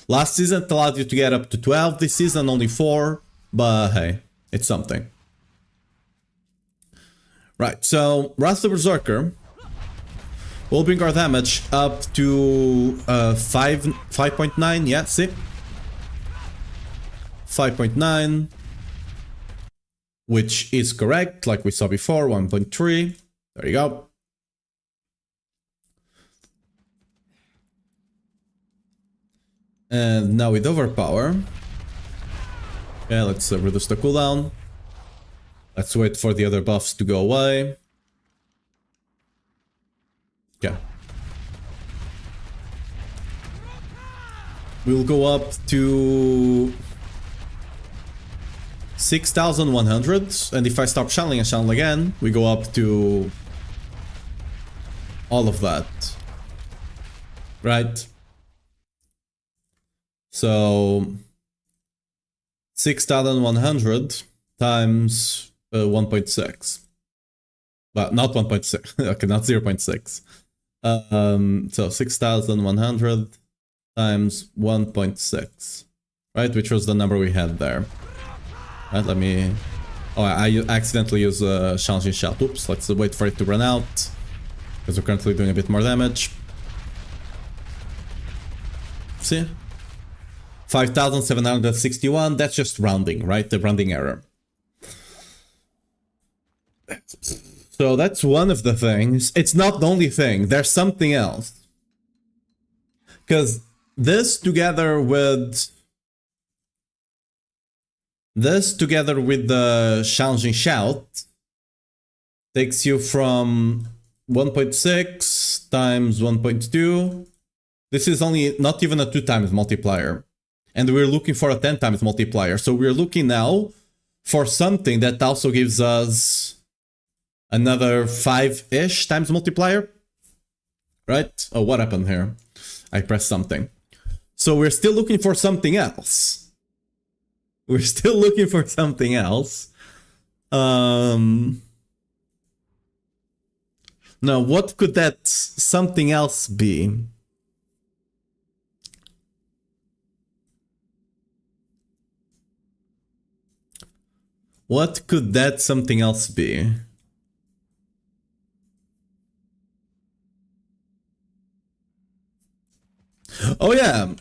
Last season it allowed you to get up to 12, this season only 4, but hey, it's something. Right, so Wrath of the Berserker will bring our damage up to 5.9, yeah, see? 5.9, which is correct, like we saw before, 1.3. There you go. And now with Overpower, yeah, let's reduce the cooldown. Let's wait for the other buffs to go away. Yeah. We'll go up to 6,100, and if I stop channeling and channel again, we go up to all of that. Right? So 6,100 times 1.6. But not 1.6. Okay, not 0.6. So 6,100 times 1.6. Right, which was the number we had there. Right, let me... Oh, I accidentally used Challenging Shout. Oops, let's wait for it to run out. Because we're currently doing a bit more damage. See? 5,761, that's just rounding, right? The rounding error. So that's one of the things. It's not the only thing. There's something else. Because this together with the Challenging Shout takes you from 1.6 times 1.2. This is only not even a 2 times multiplier. And we're looking for a 10 times multiplier. So we're looking now for something that also gives us another 5-ish times multiplier. Right? Oh, what happened here? I pressed something. So we're still looking for something else. We're still looking for something else. Now, what could that something else be? What could that something else be? Oh yeah.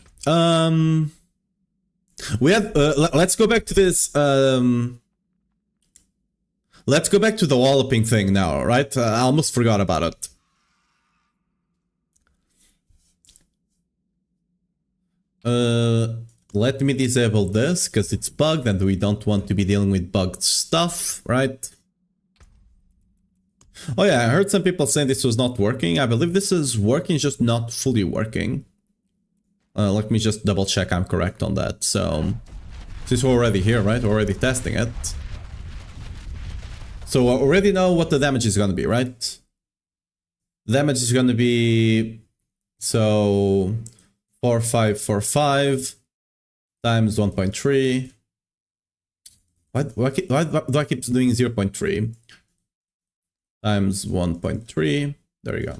We have let's go back to this let's go back to the walloping thing now, right? I almost forgot about it. Let me disable this because it's bugged and we don't want to be dealing with bugged stuff, right? Oh yeah, I heard some people saying this was not working. I believe this is working, just not fully working. Let me just double check I'm correct on that. So, since we're already here, right? We're already testing it. So we already know what the damage is going to be, right? The damage is going to be... So, 4545 times 1.3. Why do I keep doing 0.3? Times 1.3. There you go.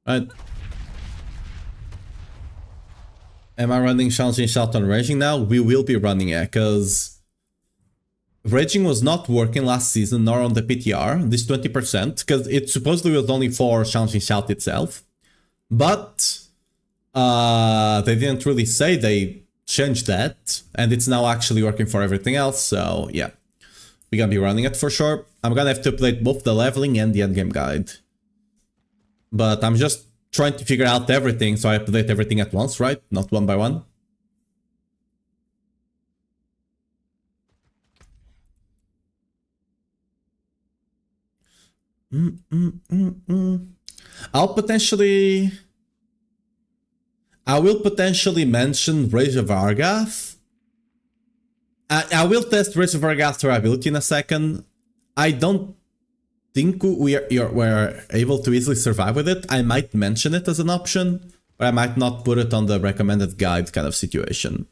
Right. Am I running Challenging Shout on Raging now? We will be running it, because Raging was not working last season, nor on the PTR, this 20%, because it supposedly was only for Challenging Shout itself. But they didn't really say they changed that, and it's now actually working for everything else, so yeah. We're gonna be running it for sure. I'm gonna have to update both the leveling and the endgame guide. But I'm just trying to figure out everything, so I update everything at once, right? Not one by one. I will potentially mention Rage of Argath. I will test Rage of Argath's durability in a second. I don't think we're able to easily survive with it. I might mention it as an option, but I might not put it on the recommended guide kind of situation.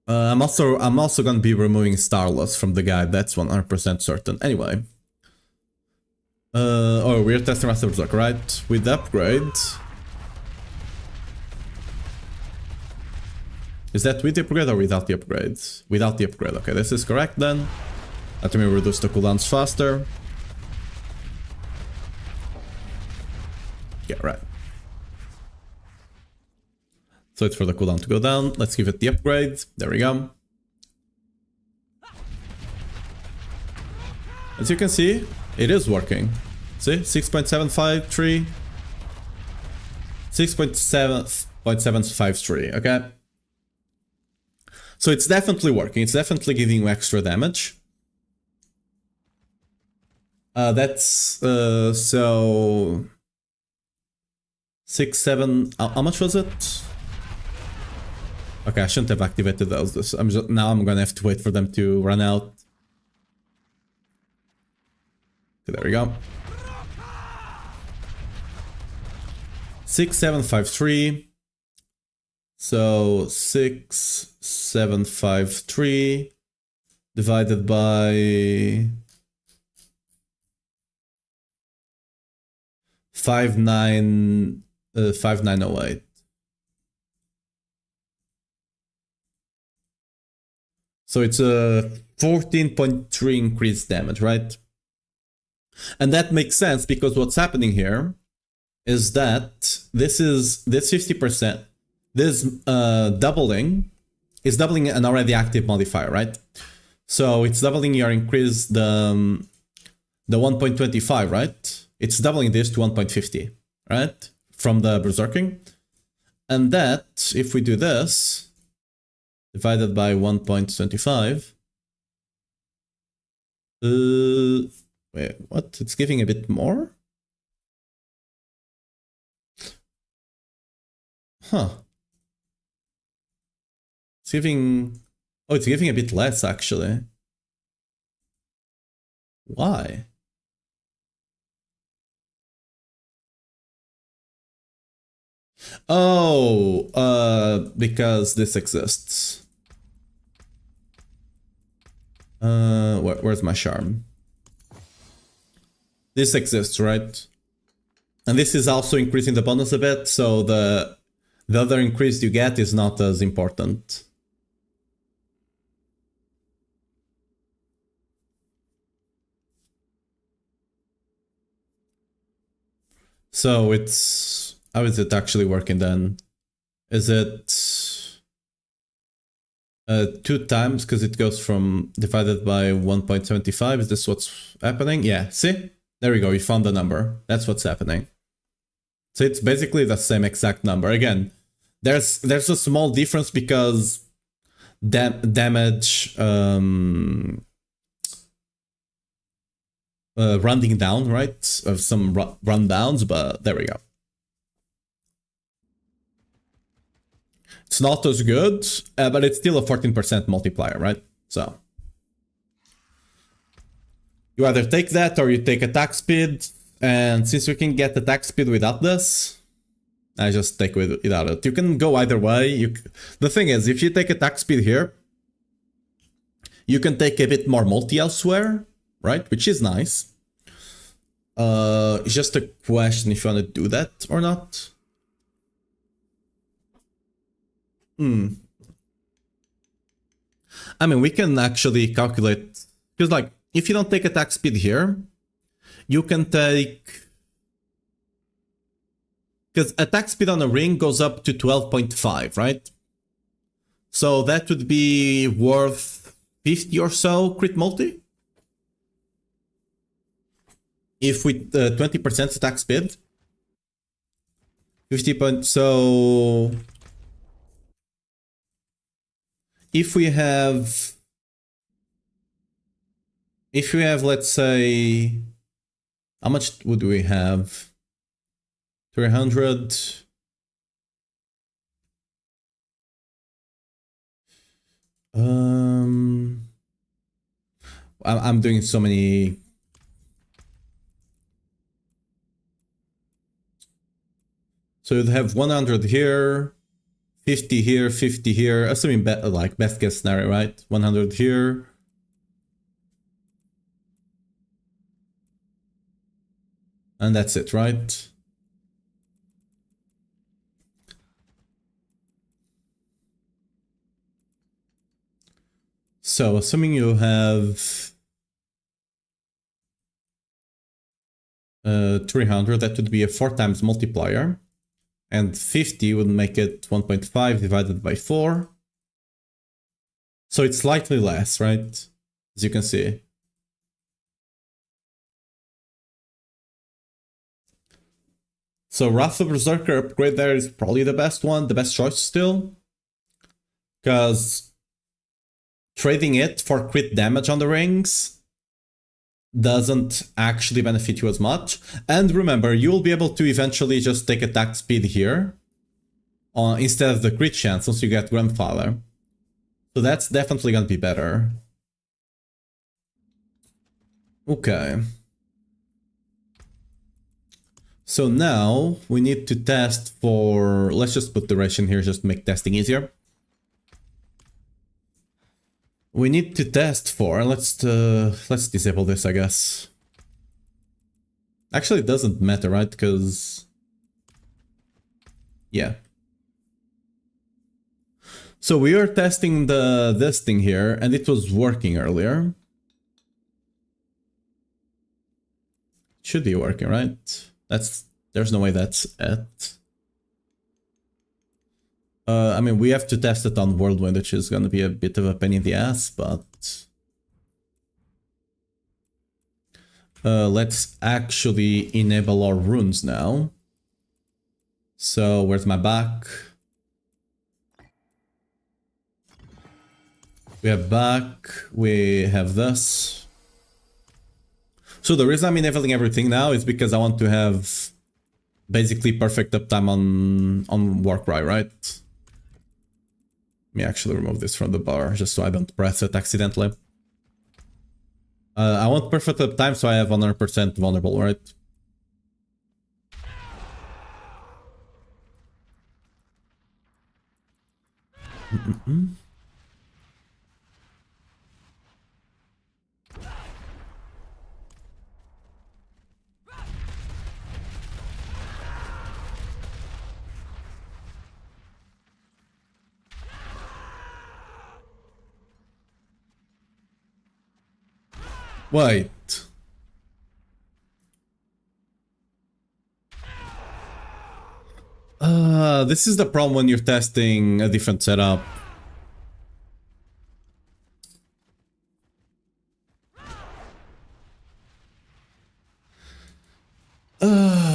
I'm also gonna be removing Starless from the guide. That's 100% certain. Anyway. Oh, we're testing Master Berserk, right? With the upgrade. Is that with the upgrade or without the upgrade? Without the upgrade. Okay, this is correct then. Let me reduce the cooldowns faster. Yeah, right. So it's for the cooldown to go down. Let's give it the upgrade. There we go. As you can see, it is working. See? 6.753. 6.753, okay? So it's definitely working. It's definitely giving you extra damage. So 6, 7. How much was it? Okay, I shouldn't have activated those. Now I'm gonna have to wait for them to run out. Okay, there we go. 6753. So 6753 divided by 5908. So it's a 14.3 increased damage, right? And that makes sense because what's happening here is that this 50%, this doubling is doubling an already active modifier, right? So it's doubling your increase, the 1.25, right? It's doubling this to 1.50, right? From the Berserking. And that, if we do this, divided by 1.25, wait, what? It's giving a bit more? Huh. It's giving... Oh, it's giving a bit less, actually. Why? Oh, because this exists. Where's my charm? This exists, right? And this is also increasing the bonus a bit, so the other increase you get is not as important. So it's... How is it actually working then? Is it 2 times because it goes from divided by 1.75? Is this what's happening? Yeah, see? There we go, we found the number. That's what's happening. So it's basically the same exact number. Again, there's a small difference because damage rounding down, right? Of some rundowns, but there we go. It's not as good, but it's still a 14% multiplier, right? So you either take that or you take attack speed. And since we can get attack speed without this, I just take without it. You can go either way. The thing is, if you take attack speed here, you can take a bit more multi elsewhere, right? Which is nice. It's just a question if you want to do that or not. I mean, we can actually calculate, because like, if you don't take attack speed here, you can take... Because attack speed on a ring goes up to 12.5, right? So that would be worth 50 or so crit multi. If with 20% attack speed. 50 points, so... If we have, let's say, how much would we have? 300. I'm doing so many. So you'd have 100 here, 50 here, 50 here, assuming like best case scenario, right? 100 here. And that's it, right? So, assuming you have 300, that would be a 4 times multiplier. And 50 would make it 1.5 divided by 4. So it's slightly less, right? As you can see. So Wrath of Berserker upgrade there is probably the best one, the best choice still. Because trading it for crit damage on the rings doesn't actually benefit you as much. And remember, you'll be able to eventually just take attack speed here instead of the crit chance once you get Grandfather. So that's definitely gonna be better. Okay. So now we need to test for, let's just put duration here just to make testing easier. We need to test for, let's disable this, I guess. Actually, it doesn't matter, right? Because, yeah. So we are testing this thing here, and it was working earlier. It should be working, right? There's no way that's it. I mean, we have to test it on Whirlwind, which is going to be a bit of a pain in the ass, but let's actually enable our runes now. So where's my back? We have back, we have this. So the reason I'm enabling everything now is because I want to have basically perfect uptime on Warcry, right? Let me actually remove this from the bar just so I don't press it accidentally. I want perfect uptime so I have 100% vulnerable, right? Wait. This is the problem when you're testing a different setup. Okay.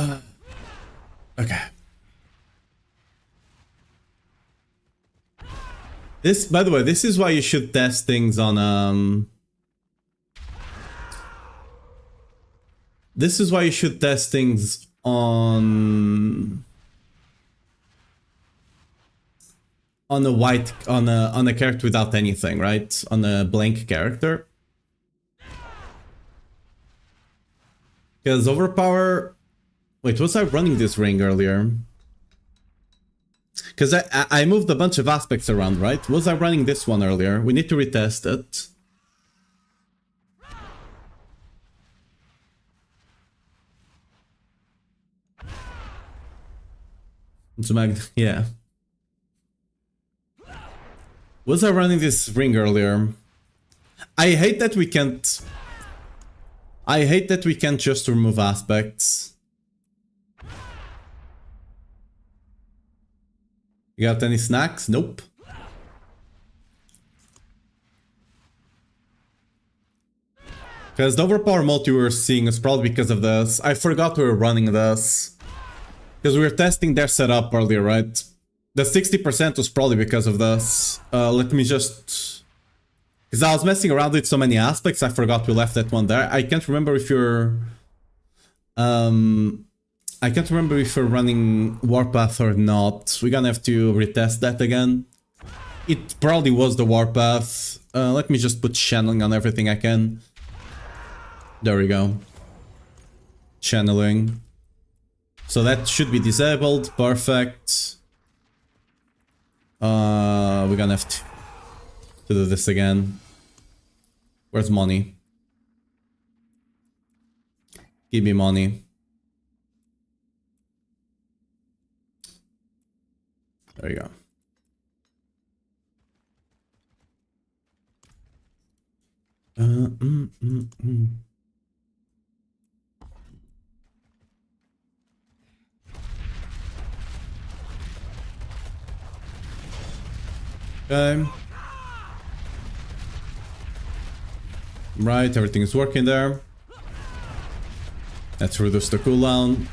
This, by the way, this is why you should test things on this is why you should test things on a white on a character without anything, right? On a blank character. Because overpower. Wait, was I running this ring earlier? Because I moved a bunch of aspects around, right? Was I running this one earlier? We need to retest it. Yeah. Was I running this ring earlier? I hate that we can't... I hate that we can't just remove aspects. You got any snacks? Nope. Because the overpower multi we were seeing is probably because of this. I forgot we were running this. Because we were testing their setup earlier, right? The 60% was probably because of this. Let me just... Because I was messing around with so many aspects, I forgot we left that one there. I can't remember if you're... I can't remember if you're running Warpath or not. We're gonna have to retest that again. It probably was the Warpath. Let me just put channeling on everything I can. There we go. Channeling. So that should be disabled. Perfect. We're gonna have to do this again. Where's money? Give me money. There you go. Okay. Right, everything is working there. Let's reduce the cooldown.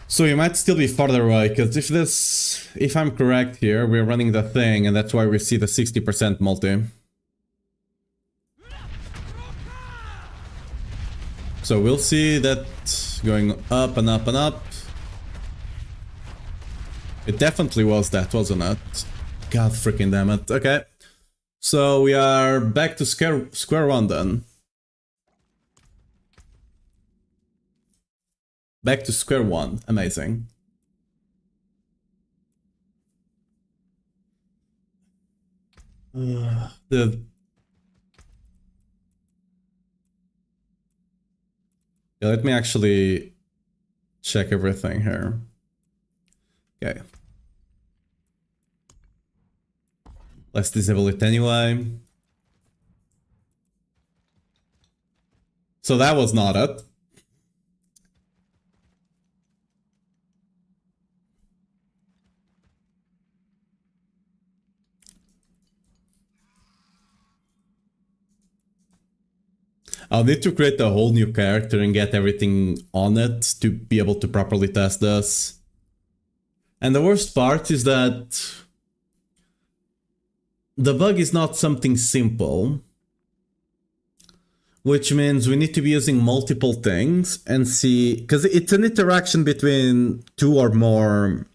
So you might still be farther away, because if I'm correct here, we're running the thing, and that's why we see the 60% multi. So we'll see that going up and up and up. It definitely was that, wasn't it? God freaking damn it. Okay. So we are back to square one then. Back to square one. Amazing. Yeah, let me actually check everything here. Okay. Let's disable it anyway. So that was not it. I'll need to create a whole new character and get everything on it to be able to properly test this. And the worst part is that the bug is not something simple, which means we need to be using multiple things and see, because it's an interaction between two or more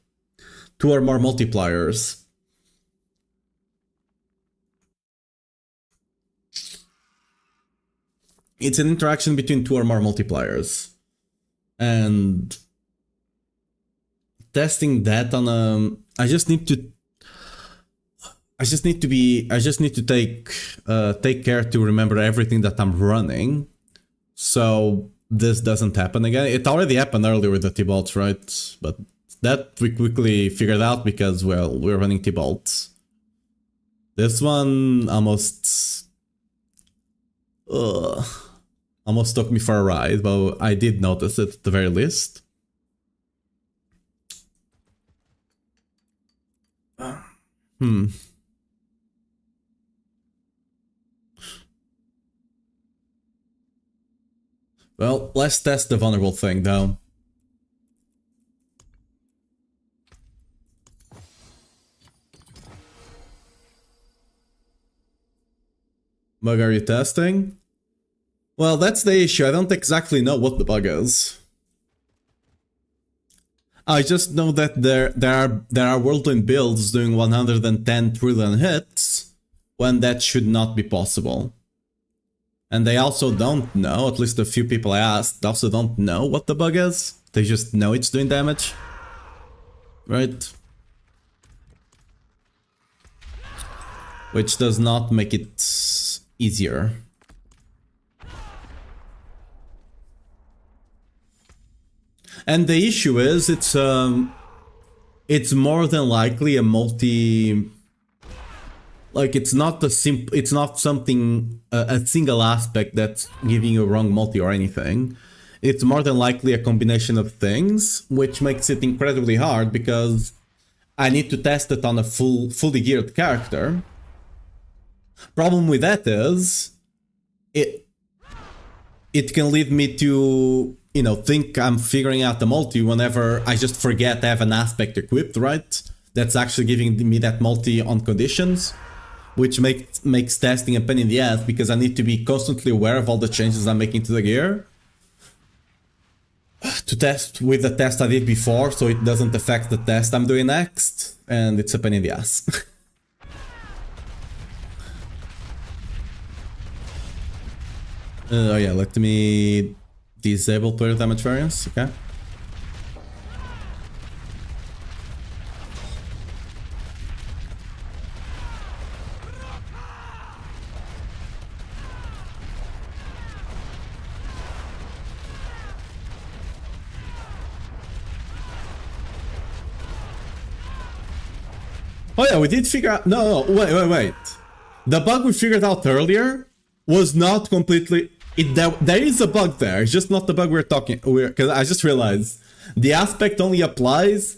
multipliers. It's an interaction between two or more multipliers, and testing that on a, I just need to take care to remember everything that I'm running, so this doesn't happen again. It already happened earlier with the T-bolts, right? But that we quickly figured out because, well, we're running T-bolts. This one almost took me for a ride, but I did notice it at the very least. Well, let's test the vulnerable thing, though. Bug are you testing? Well, that's the issue. I don't exactly know what the bug is. I just know that there are Whirlwind builds doing 110 trillion hits when that should not be possible. And they also don't know, at least a few people I asked, also don't know what the bug is. They just know it's doing damage. Right? Which does not make it easier. And the issue is, it's more than likely a multi. Like, it's not something, a single aspect that's giving you a wrong multi or anything. It's more than likely a combination of things, which makes it incredibly hard because I need to test it on a fully geared character. Problem with that is, it can lead me to, you know, think I'm figuring out the multi whenever I just forget I have an aspect equipped, right? That's actually giving me that multi on conditions, which makes testing a pain in the ass because I need to be constantly aware of all the changes I'm making to the gear to test with the test I did before, so it doesn't affect the test I'm doing next, and it's a pain in the ass. Oh yeah, let me disable player damage variance, okay. Oh yeah, we did figure out... No, wait. The bug we figured out earlier was not completely... There is a bug there, it's just not the bug we're talking... Because I just realized the aspect only applies...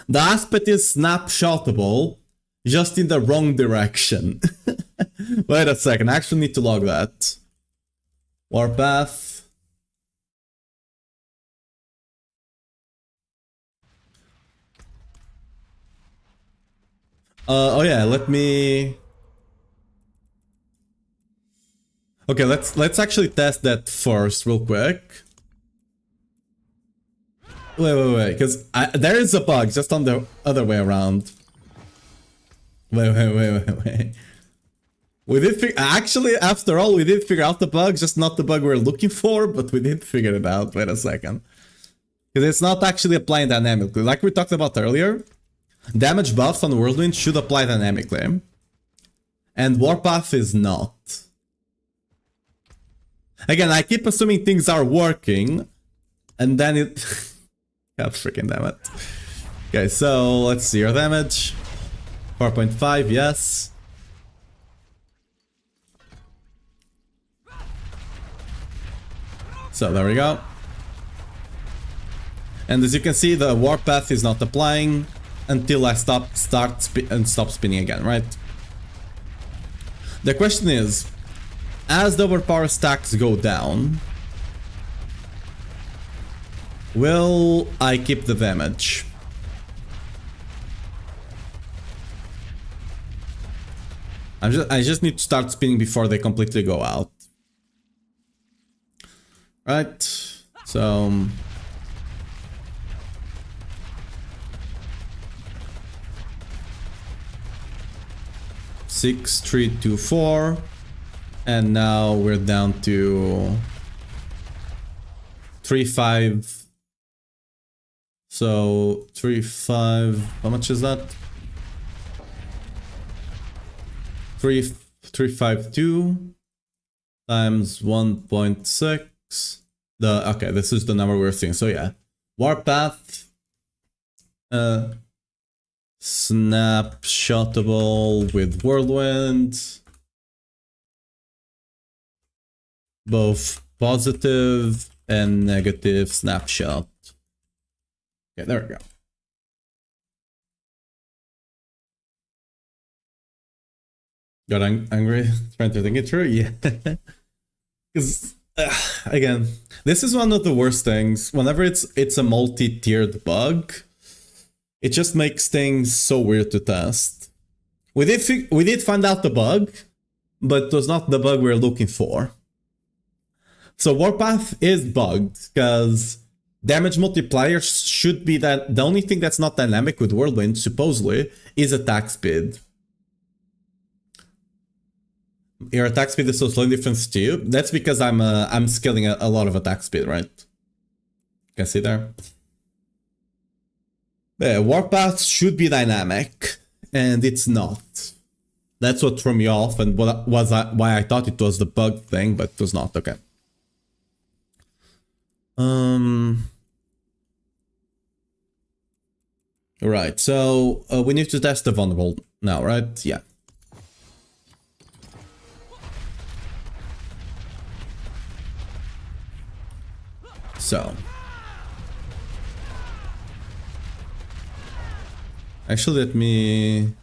The aspect is snapshotable, just in the wrong direction. Wait a second, I actually need to log that. Warpath... oh yeah, let me... Okay, let's actually test that first real quick. Wait, because there is a bug just on the other way around. Wait. We did actually, after all, we did figure out the bug, just not the bug we're looking for, but we did figure it out. Wait a second. Because it's not actually applying dynamically. Like we talked about earlier, damage buffs on Whirlwind should apply dynamically. And Warpath is not. Again, I keep assuming things are working, and then it... God freaking damn it. Okay, so let's see your damage. 4.5, yes. So there we go. And as you can see, the Warpath is not applying until I stop spinning again, right? The question is, as the overpower stacks go down, will I keep the damage? I just need to start spinning before they completely go out. Right, so... 6, 3, 2, 4. And now we're down to 3, 5. So 3, 5. How much is that? 3, 5, 2 times 1.6. Okay, this is the number we're seeing. So yeah, Warpath, snapshotable with Whirlwind, both positive and negative snapshot. Okay, there we go. Got angry trying to think it through? Yeah. Because, again, this is one of the worst things. Whenever it's a multi-tiered bug, it just makes things so weird to test. We did find out the bug, but it was not the bug we were looking for. So Warpath is bugged, because damage multiplier should be that. The only thing that's not dynamic with Whirlwind, supposedly, is attack speed. Your attack speed is so slightly different to you. That's because I'm scaling a lot of attack speed, right? You can see there. Yeah, Warpath should be dynamic, and it's not. That's what threw me off, and why I thought it was the bug thing, but it was not. Okay. Right. So we need to test the vulnerable now, right? Yeah. So, actually,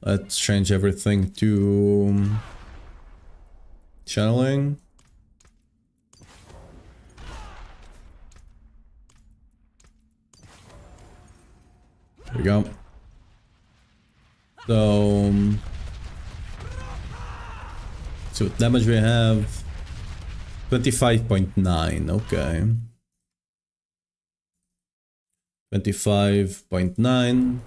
let's change everything to channeling. There we go. So damage we have 25.9, okay. 25.9.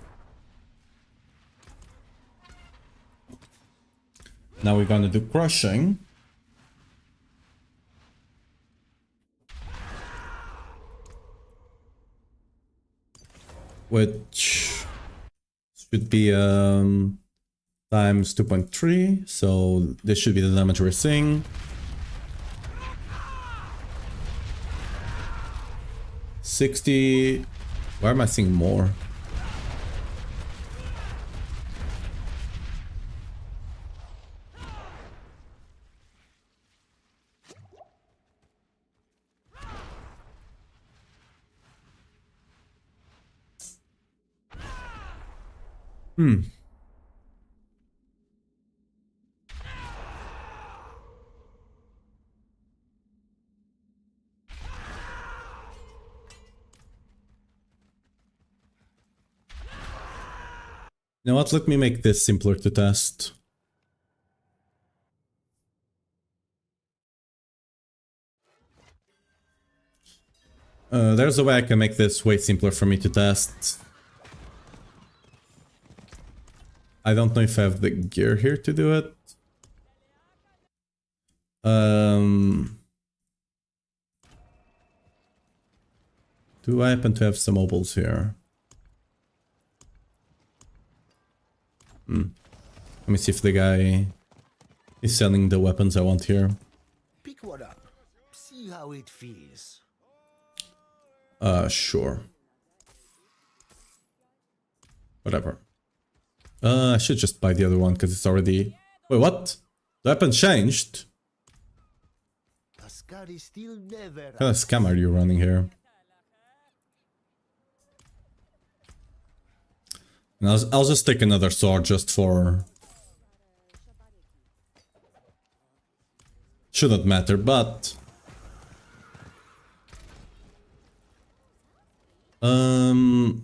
Now we're gonna do crushing. Which should be times 2.3, so this should be the damage we're seeing. 60. Why am I seeing more? You know what, let me make this simpler to test. There's a way I can make this way simpler for me to test. I don't know if I have the gear here to do it. Do I happen to have some mobiles here? Let me see if the guy is selling the weapons I want here. Pick one up. See how it feels. Sure. Whatever. I should just buy the other one because it's already... Wait, what? The weapon changed? What kind of scam are you running here? And I'll just take another sword just for... Shouldn't matter, but...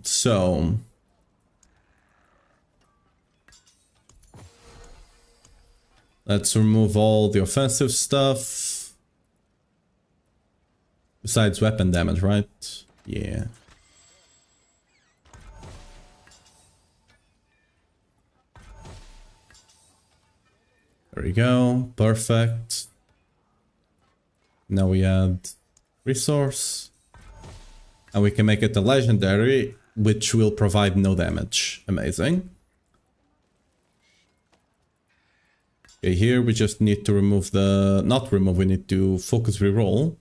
So... Let's remove all the offensive stuff. Besides weapon damage, right? Yeah. There we go. Perfect. Now we add resource. And we can make it a legendary, which will provide no damage. Amazing. Okay, here we just need to remove the... Not remove, we need to focus reroll.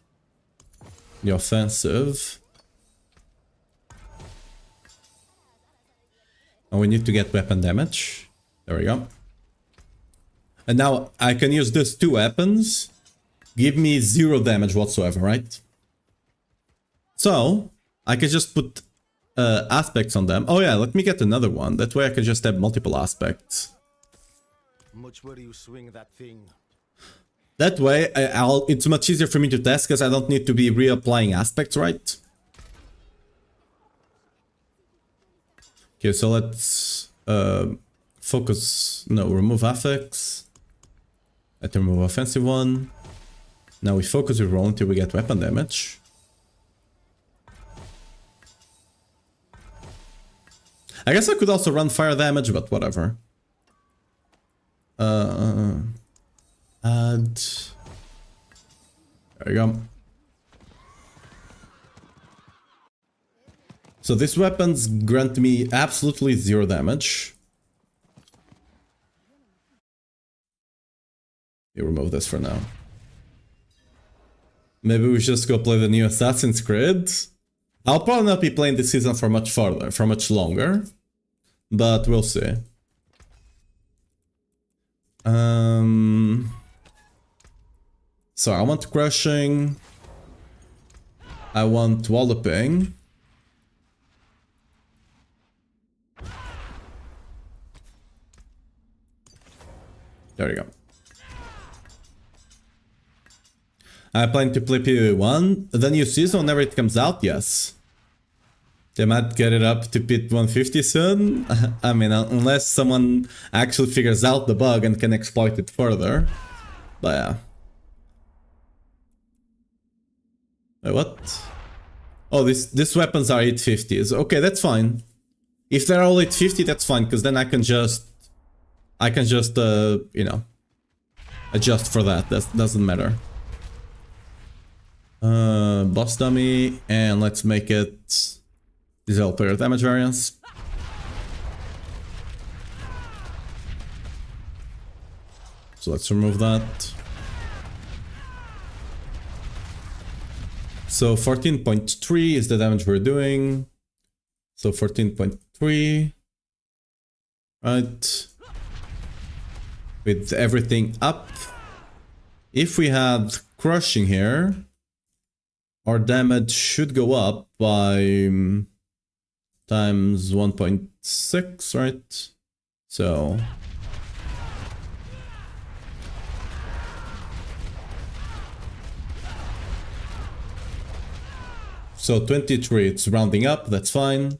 The offensive. And we need to get weapon damage. There we go. And now I can use these two weapons. Give me 0 damage whatsoever, right? So, I can just put aspects on them. Oh yeah, let me get another one. That way I can just have multiple aspects. Much where you swing that thing. That way, it's much easier for me to test because I don't need to be reapplying aspects, right? Okay, so let's focus. No, remove affects. Let's remove offensive one. Now we focus reroll until we get weapon damage. I guess I could also run fire damage, but whatever. Add. There we go. So these weapons grant me absolutely 0 damage. You remove this for now. Maybe we just go play the new Assassin's Creed. I'll probably not be playing this season for much further, for much longer. But we'll see. So I want crushing. I want walloping. There we go. I plan to play PvE1. The new season, whenever it comes out, yes. They might get it up to pit 150 soon. I mean, unless someone actually figures out the bug and can exploit it further. But yeah. Wait, what? Oh, these weapons are 850s. Okay, that's fine. If they're all 850, that's fine, because then I can just, you know, adjust for that. That doesn't matter. Boss dummy, and let's make it Diesel player damage variance. So let's remove that. So 14.3 is the damage we're doing. So 14.3. Right. With everything up. If we had crushing here, our damage should go up by times 1.6, right? So So 23, it's rounding up, that's fine.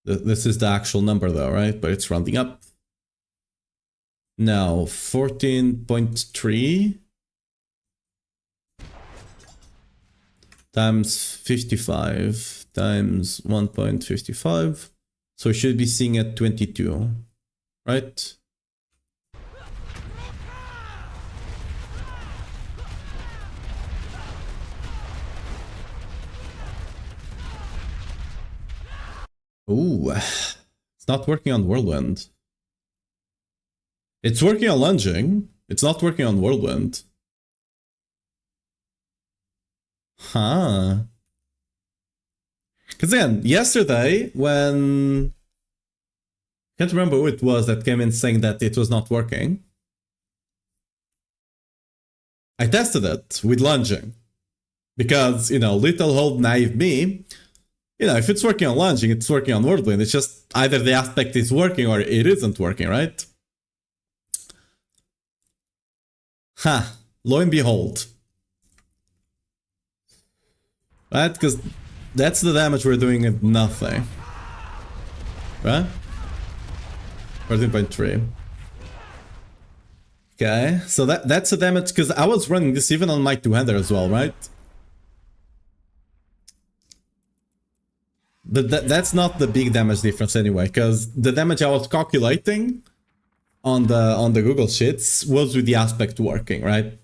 This is the actual number though, right? But it's rounding up. Now, 14.3 times 55 times 1.55. So we should be seeing at 22, right? Ooh, it's not working on Whirlwind. It's working on lunging. It's not working on Whirlwind. Huh. Because again, yesterday, when... Can't remember who it was that came in saying that it was not working. I tested it with lunging. Because, you know, little old naive me... You know, if it's working on lunging, it's working on Whirlwind. It's just either the aspect is working or it isn't working, right? Ha! Lo and behold. Right? Because that's the damage we're doing at nothing. Right? 13.3. Okay, so that's the damage, because I was running this even on my two-hander as well, right? But that's not the big damage difference anyway, because the damage I was calculating on the Google Sheets was with the aspect working, right?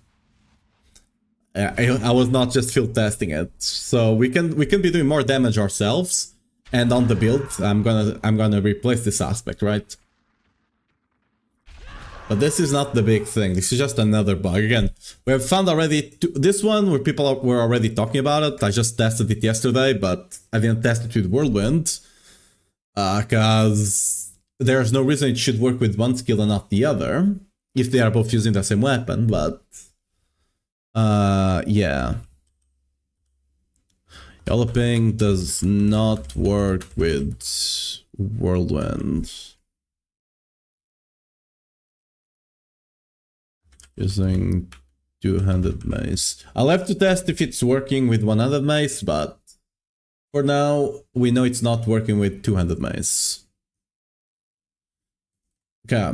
I was not just field testing it, so we can be doing more damage ourselves, and on the build I'm gonna replace this aspect, right? But this is not the big thing. This is just another bug. Again, we have found already this one where people were already talking about it. I just tested it yesterday, but I didn't test it with Whirlwind. Because there's no reason it should work with one skill and not the other. If they are both using the same weapon, but... yeah. Galloping does not work with Whirlwind. Using two-handed mace. I'll have to test if it's working with one-handed mace, but for now, we know it's not working with two-handed mace. Okay.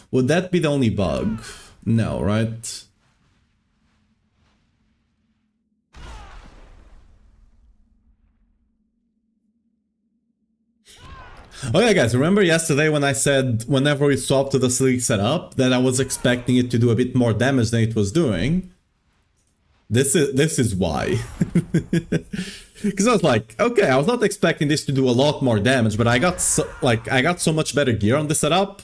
Would that be the only bug? No, right? Oh yeah, guys, remember yesterday when I said whenever we swapped to the sleek setup that I was expecting it to do a bit more damage than it was doing? This is why. Because I was like, okay, I was not expecting this to do a lot more damage, but I got so much better gear on this setup,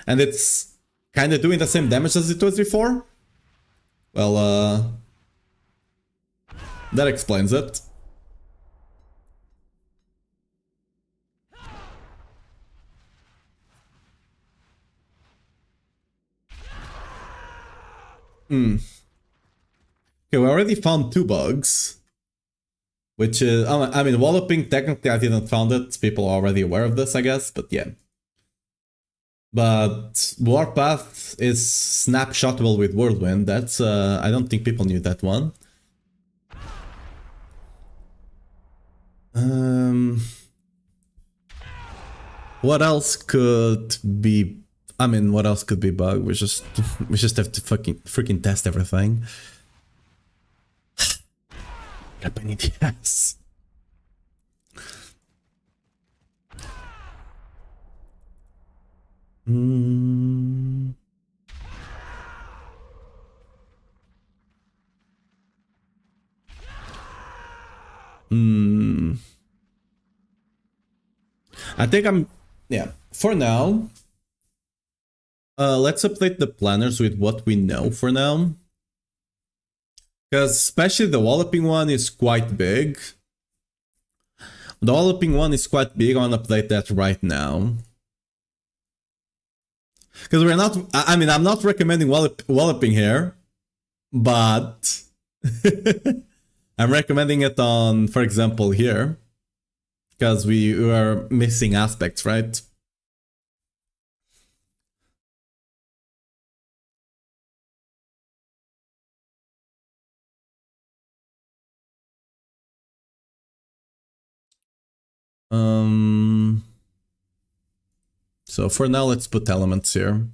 and it's kind of doing the same damage as it was before. Well, that explains it. Okay, we already found two bugs. Which is, I mean, walloping, technically I didn't found it. People are already aware of this, I guess, but yeah. But Warpath is snapshotable with Whirlwind. That's, I don't think people knew that one. What else could be I mean, what else could be bug? We just have to freaking test everything. Yes. Hmm. I think yeah, for now. Let's update the planners with what we know for now. Because especially the walloping one is quite big. The walloping one is quite big. I want to update that right now. Because we're not, I mean, I'm not recommending walloping here, but I'm recommending it on, for example, here. Because we are missing aspects, right? So for now, let's put elements here.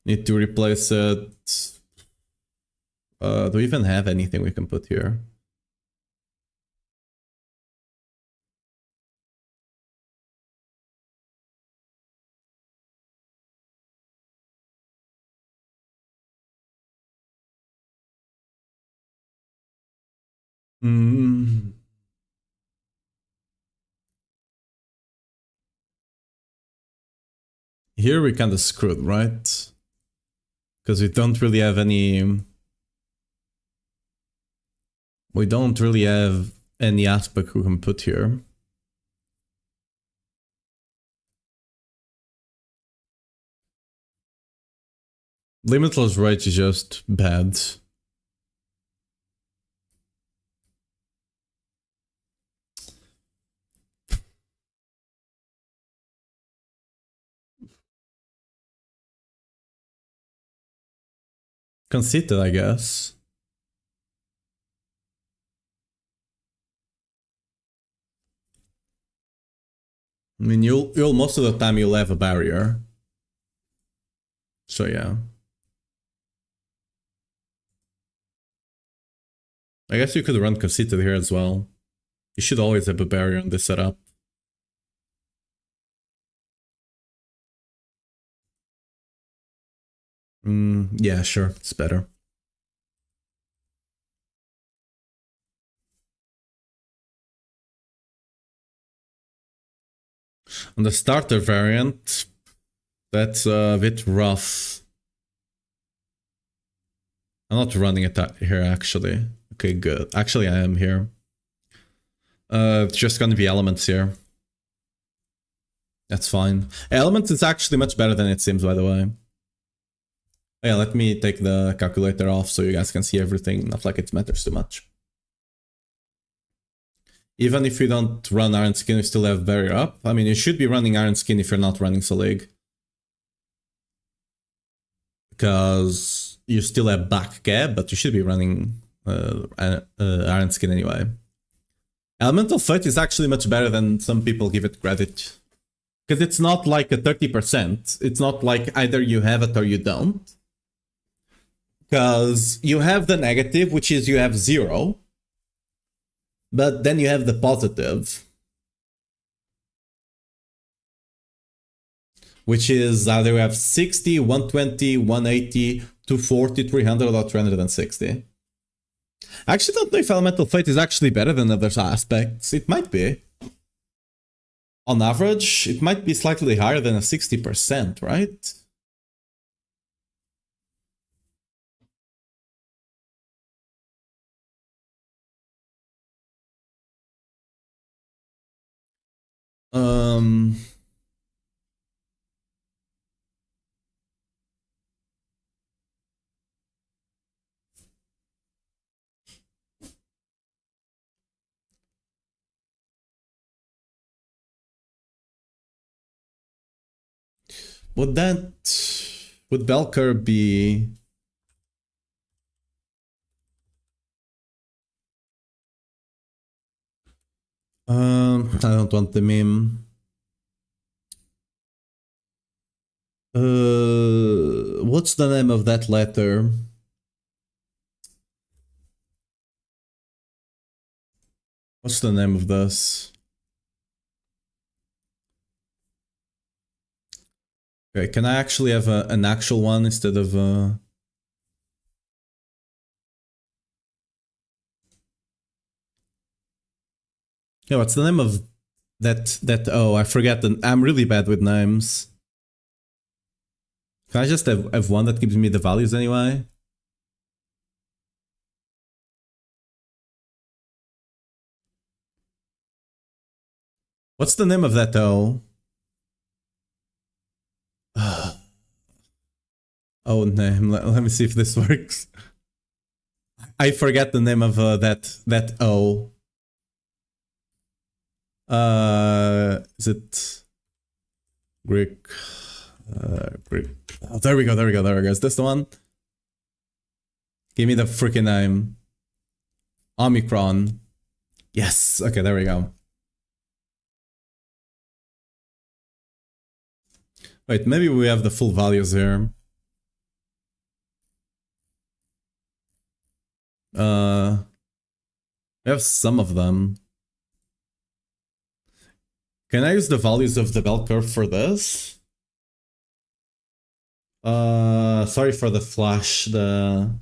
Need to replace it. Do we even have anything we can put here? Here we kind of screwed, right? Because we don't really have any... We don't really have any aspect we can put here. Limitless Rage is just bad. Conceited, I guess. I mean, you'll most of the time you'll have a barrier. So yeah. I guess you could run Conceited here as well. You should always have a barrier on this setup. Yeah, sure, it's better. On the starter variant, that's a bit rough. I'm not running it here actually. Okay, good. Actually, I am here. It's just gonna be elements here. That's fine. Elements is actually much better than it seems, by the way. Yeah, let me take the calculator off so you guys can see everything. Not like it matters too much. Even if you don't run Iron Skin, you still have Barrier up. I mean, you should be running Iron Skin if you're not running Solig. Because you still have back cab, but you should be running Iron Skin anyway. Elemental Fate is actually much better than some people give it credit. Because it's not like a 30%. It's not like either you have it or you don't. Because you have the negative, which is you have 0. But then you have the positive, which is either you have 60, 120, 180, 240, 300, or 360. I actually don't know if Elemental Fate is actually better than other aspects. It might be. On average, it might be slightly higher than a 60%, right? Would Belker be... I don't want the meme. What's the name of that letter? What's the name of this? Okay, can I actually have an actual one instead of Yeah, what's the name of that oh, I forget I'm really bad with names. Can I just have one that gives me the values anyway? What's the name of that O? Oh, name. Let me see if this works. I forget the name of that O. Is it Greek? Greek. Oh, there we go. There we go. There we go. Is this the one? Give me the freaking name. Omicron. Yes. Okay. There we go. Wait. Maybe we have the full values here. We have some of them. Can I use the values of the bell curve for this? Sorry for the flashbang.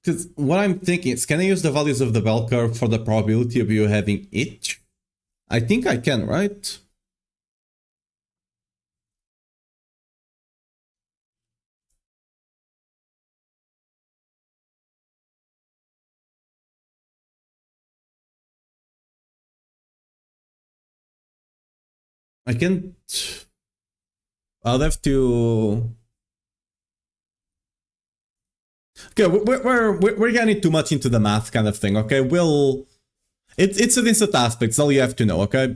Cause what I'm thinking is, can I use the values of the bell curve for the probability of you having it? I think I can, right? I can't. I'll have to. Okay, we're getting too much into the math kind of thing. Okay, it's an instant aspect. It's all you have to know. Okay,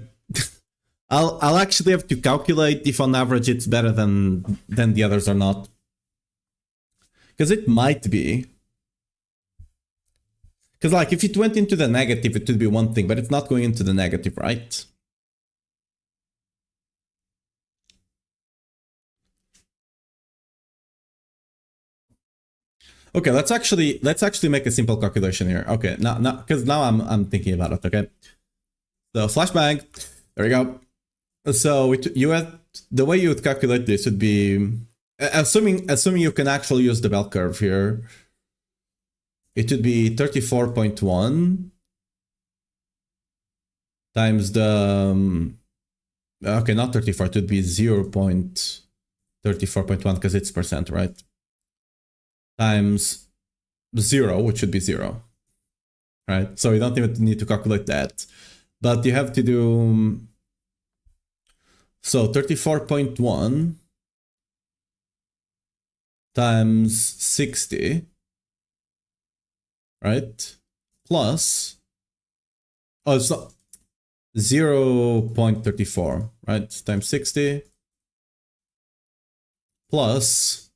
I'll actually have to calculate if on average it's better than the others or not, because it might be. Because like if it went into the negative, it would be one thing, but it's not going into the negative, right? Okay, let's actually make a simple calculation here. Okay, now because now I'm thinking about it. Okay, so flashbang, there we go. So you had the way you would calculate this would be assuming you can actually use the bell curve here. It would be 34.1 times the okay, not 34. It would be 0.34.1 because it's percent, right? Times 0, which should be 0, right? So you don't even need to calculate that, but you have to do so 34.1 times 60, right? Plus, oh, it's not 0.34, right? Times 60 plus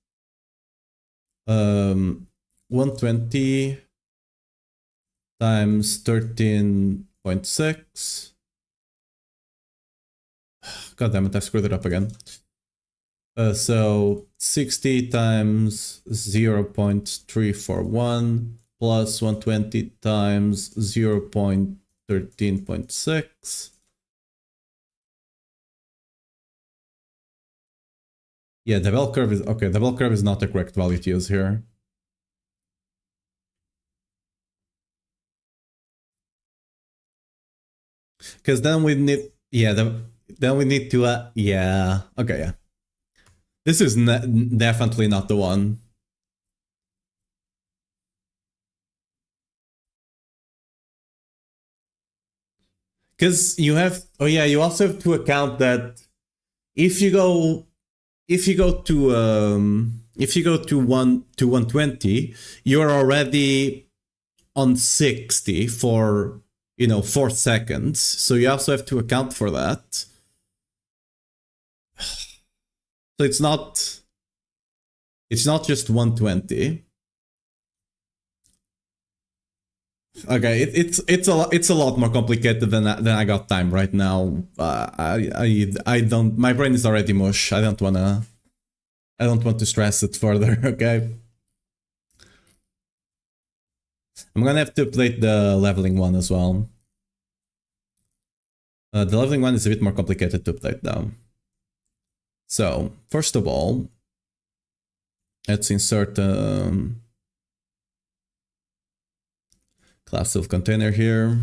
120 times 13.6. God damn it, I screwed it up again. So 60 times 0.341 plus 120 times 0.13.6. Yeah, the bell curve is okay. The bell curve is not the correct value to use here. Because then we need, yeah, then we need to, yeah, okay, yeah. This is definitely not the one. Because you have, oh yeah, you also have to account that if you go to 120, you're already on 60 for, 4 seconds. So you also have to account for that. So it's not just 120. Okay, it's a lot more complicated than I got time right now. I don't. My brain is already mush. I don't want to stress it further. Okay. I'm gonna have to update the leveling one as well. The leveling one is a bit more complicated to update though. So first of all, let's insert class of container here.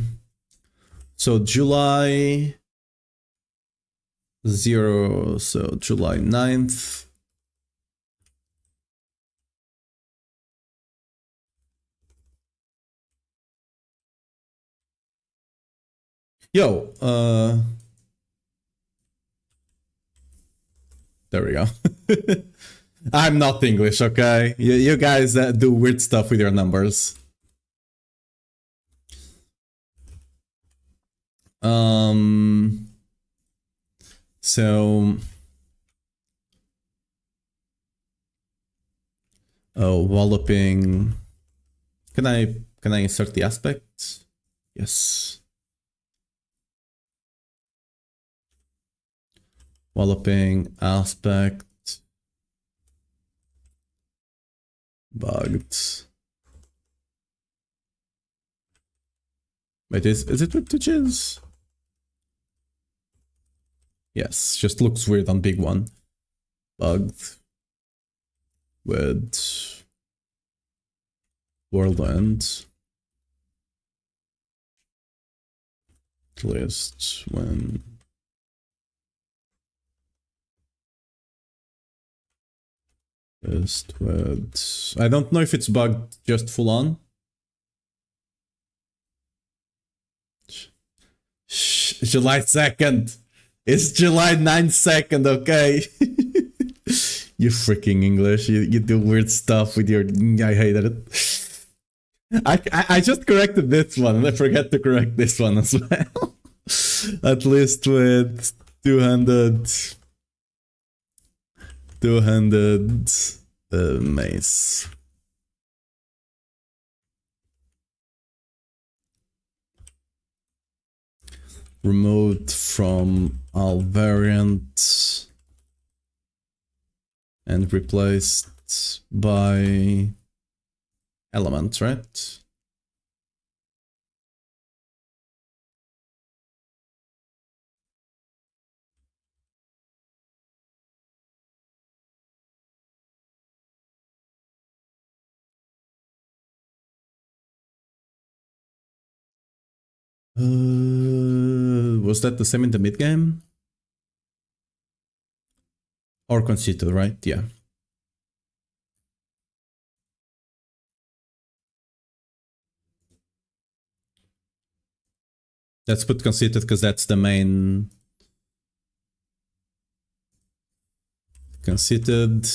So July 0, so July 9th. Yo, there we go. I'm not English, okay? You guys do weird stuff with your numbers. So walloping. Can I insert the aspect? Yes. Walloping aspect bugged. Wait, is it with digits? Yes, just looks weird on big one. Bugged with Whirlwind. List when list with. I don't know if it's bugged just full on. July 2nd. It's July 9th, okay? You freaking English. You do weird stuff with your... I hated it. I just corrected this one and I forget to correct this one as well. At least with 200 mace. Removed from all variant and replaced by element, right? Was that the same in the mid game? Or conceited, right? Yeah. Let's put conceited because that's the main. Conceited.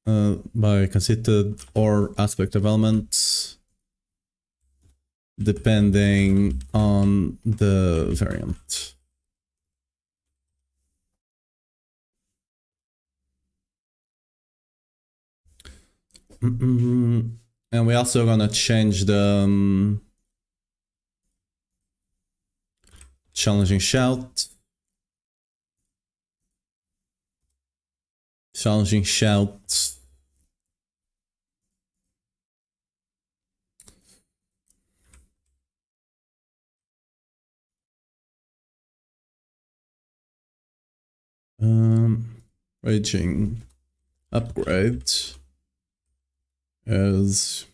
By conceited or aspect of elements. Depending on the variant. And we also gonna change the challenging shout. Challenging shout. Raging upgrade as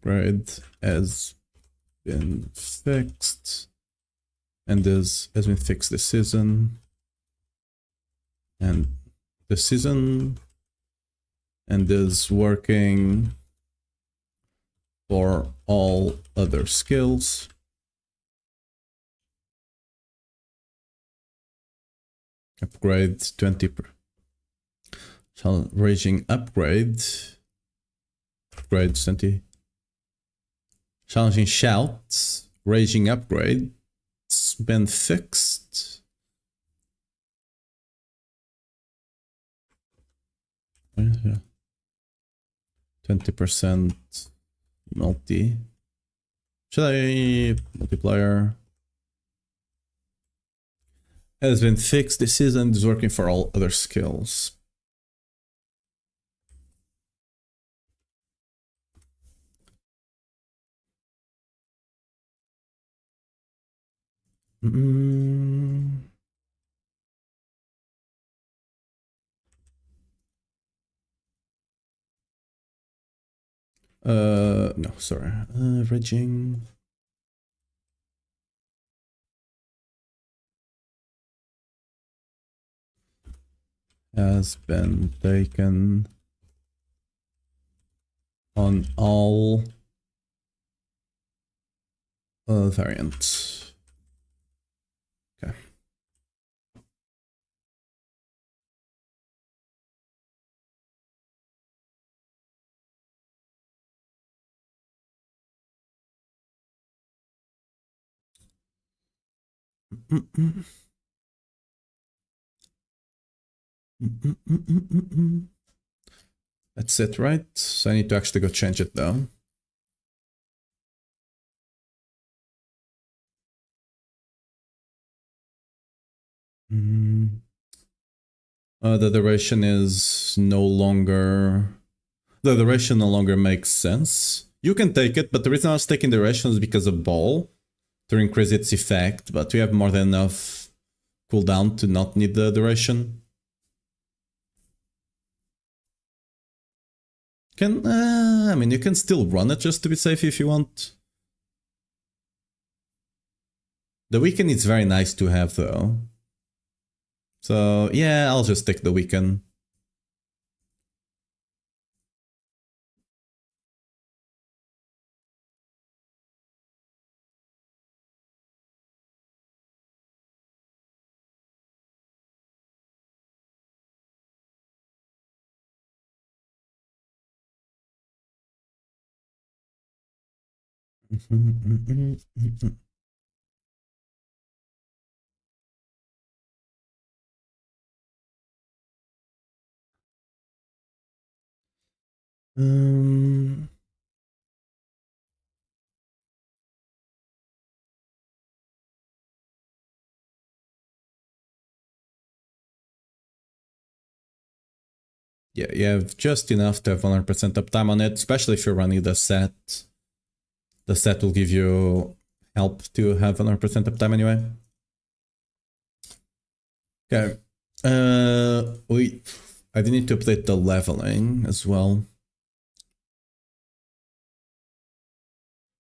upgrade has been fixed and has been fixed this season and the season and is working for all other skills. Upgrade 20. Raging upgrade. Upgrade 20. Challenging shouts. Raging upgrade. It's been fixed. Yeah. 20% multi. Should I multiplier? Has been fixed this season, is working for all other skills. No, sorry. Raging. Has been taken on all variants. Okay. That's it, right? So I need to actually go change it though. The duration is no longer... The duration no longer makes sense. You can take it, but the reason I was taking duration is because of ball to increase its effect, but we have more than enough cooldown to not need the duration. I mean, you can still run it just to be safe if you want. The weekend is very nice to have though. So yeah, I'll just take the weekend. Yeah, you have just enough to have 100% uptime on it, especially if you're running the set. The set will give you help to have 100% uptime anyway. Okay. I do need to update the leveling as well.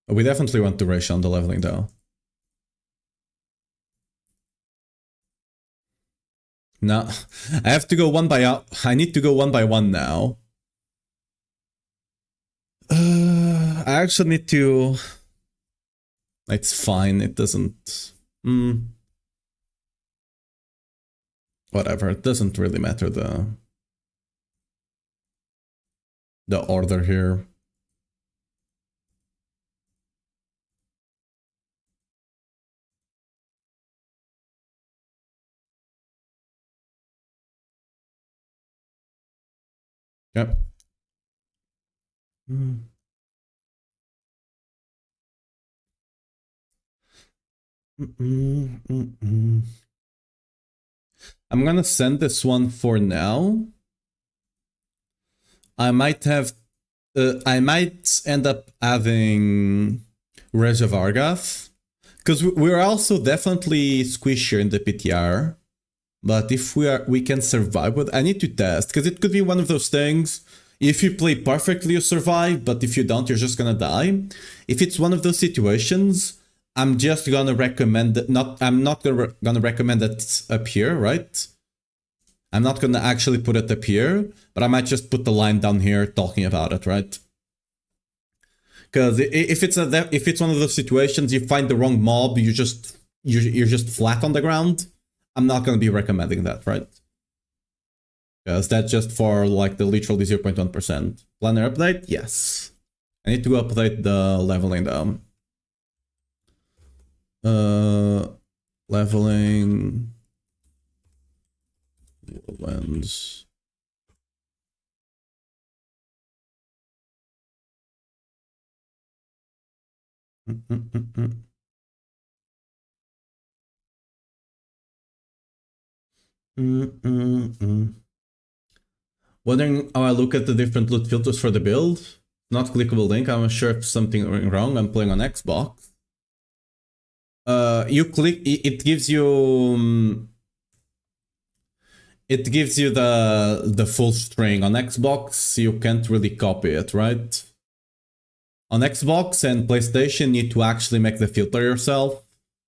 We definitely want duration on the leveling though. No, I have to go one by I need to go one by one now. I actually need to... It's fine, it doesn't... Whatever, it doesn't really matter the order here. Yep. I'm gonna send this one for now. I might have... I might end up having Reja Vargath. Because we're also definitely squishier in the PTR. But if we can survive with... I need to test, because it could be one of those things. If you play perfectly, you survive, but if you don't, you're just gonna die. If it's one of those situations, I'm just gonna recommend that... I'm not gonna recommend it up here, right? I'm not gonna actually put it up here, but I might just put the line down here talking about it, right? Because if it's one of those situations, you find the wrong mob, you're just flat on the ground. I'm not going to be recommending that, right? Because that's just for like the literally 0.1%. Planner update? Yes. I need to update the leveling though. Leveling. Whirlwinds. Wondering how I look at the different loot filters for the build. Not clickable link. I'm not sure if something wrong. I'm playing on Xbox. You click. It gives you. It gives you the full string. On Xbox, you can't really copy it, right? On Xbox and PlayStation, you need to actually make the filter yourself.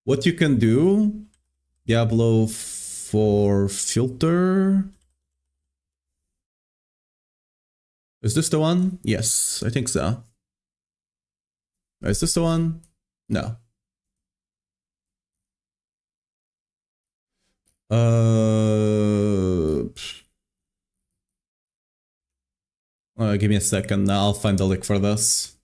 What you can do, Diablo for filter. Is this the one? Yes, I think so. Is this the one? No. Give me a second. I'll find the link for this.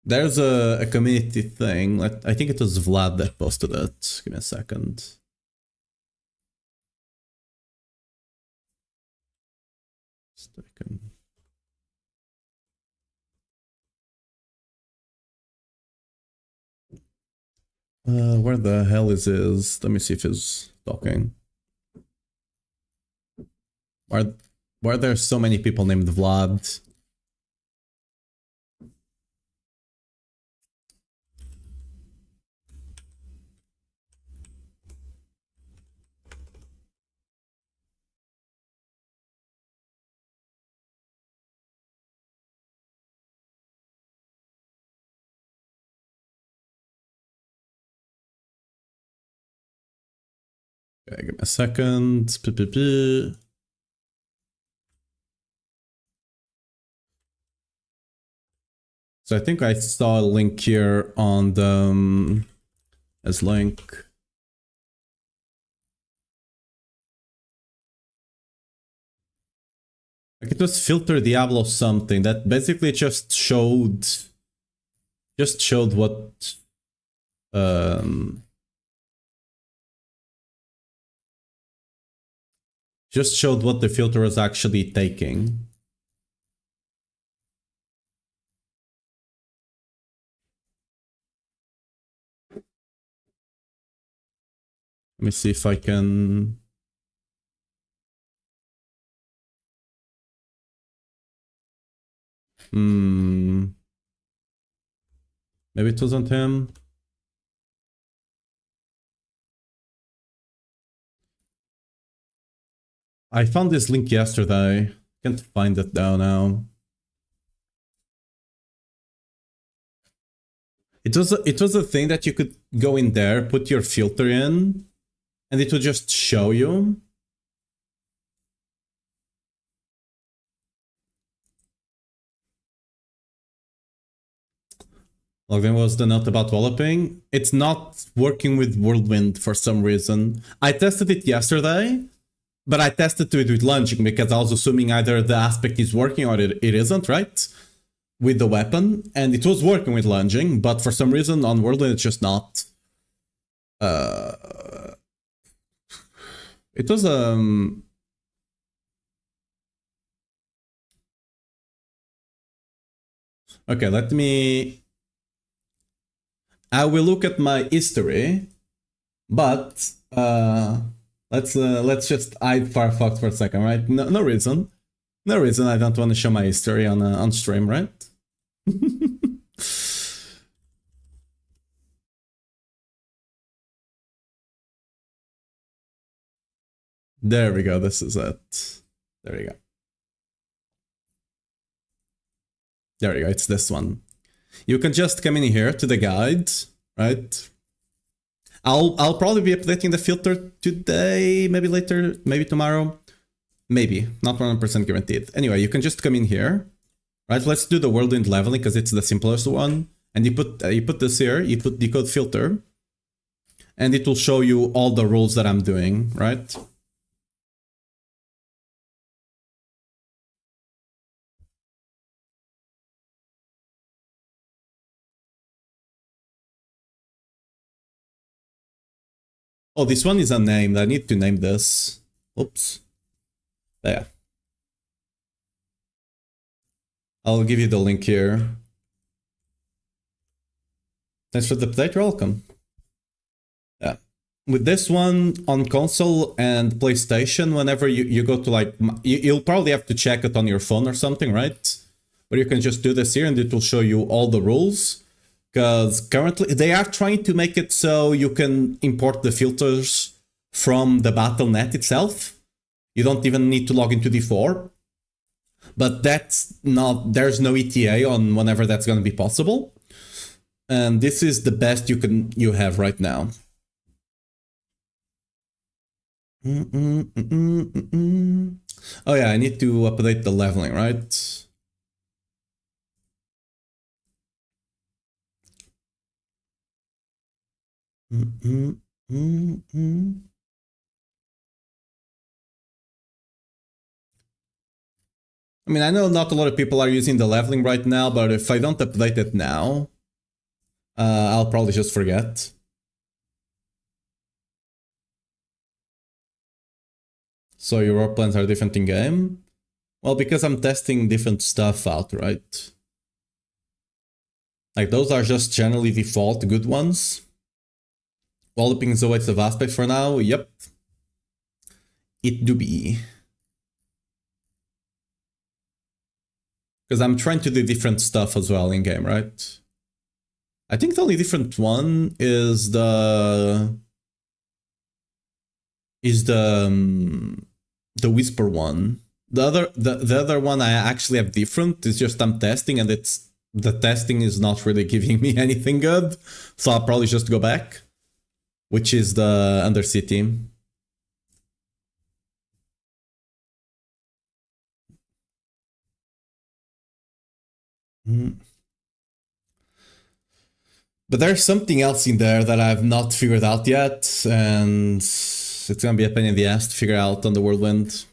There's a community thing. I think it was Vlad that posted it. Give me a second. Where the hell is his? Let me see if he's talking. Why are there so many people named Vlad? Okay, give me a second. So I think I saw a link here on the as link. Like it was filter Diablo something that basically just showed what just showed what the filter was actually taking. Let me see if I can. Maybe it wasn't him. I found this link yesterday. Can't find it though now. It was a thing that you could go in there, put your filter in, and it would just show you. Well, then was the note about developing? It's not working with Whirlwind for some reason. I tested it yesterday, but I tested it with lunging because I was assuming either the aspect is working or it isn't, right? With the weapon, and it was working with lunging, but for some reason on Whirlwind it's just not. It was okay, let me. I will look at my history, but let's just hide Firefox for a second, right? No reason. No reason I don't want to show my history on stream, right? There we go. This is it. There we go. There we go. It's this one. You can just come in here to the guide, right? I'll probably be updating the filter today, maybe later, maybe tomorrow. Maybe, not 100% guaranteed. Anyway, you can just come in here, right? Let's do the Whirlwind leveling because it's the simplest one. And you put this here, you put decode filter. and it will show you all the rules that I'm doing, right? Oh, this one is unnamed. I need to name this. Oops. There. I'll give you the link here. Thanks for the update, you're welcome. Yeah. With this one on console and PlayStation, whenever you go to like, you'll probably have to check it on your phone or something, right? But you can just do this here and it will show you all the rules. Because currently they are trying to make it so you can import the filters from the Battle.net itself. You don't even need to log into D4. But that's not, there's no ETA on whenever that's going to be possible. And this is the best you have right now. Oh yeah, I need to update the leveling, right? I mean, I know not a lot of people are using the leveling right now, but if I don't update it now, I'll probably just forget. So your work plans are different in game? Well, because I'm testing different stuff out, right? Like those are just generally default good ones. Developing is always of aspect for now, yep. It do be. Because I'm trying to do different stuff as well in game, right? I think the only different one is the Whisper one. The other one I actually have different. It's just I'm testing and the testing is not really giving me anything good. So I'll probably just go back. Which is the Undercity. But there's something else in there that I've not figured out yet, and it's gonna be a pain in the ass to figure out on the Whirlwind.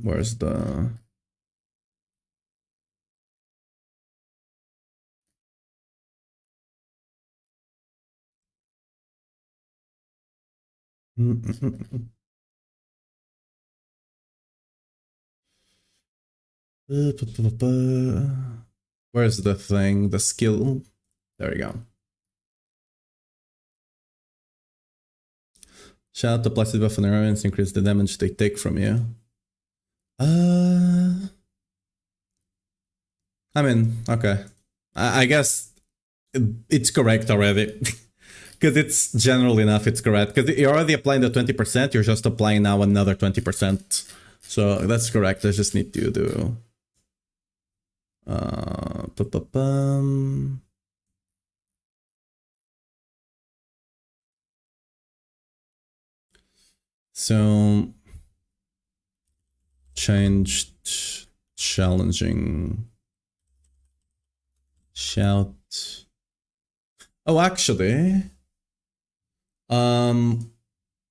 Where's the... Where's the thing? The skill? There we go. Shout out to Placid buff on arrows, increase the damage they take from you. I mean, okay. I guess it's correct already. Because it's general enough, it's correct. Because you're already applying the 20%, you're just applying now another 20%. So that's correct, I just need to do... So... Changed... Challenging... Shout... Oh, actually...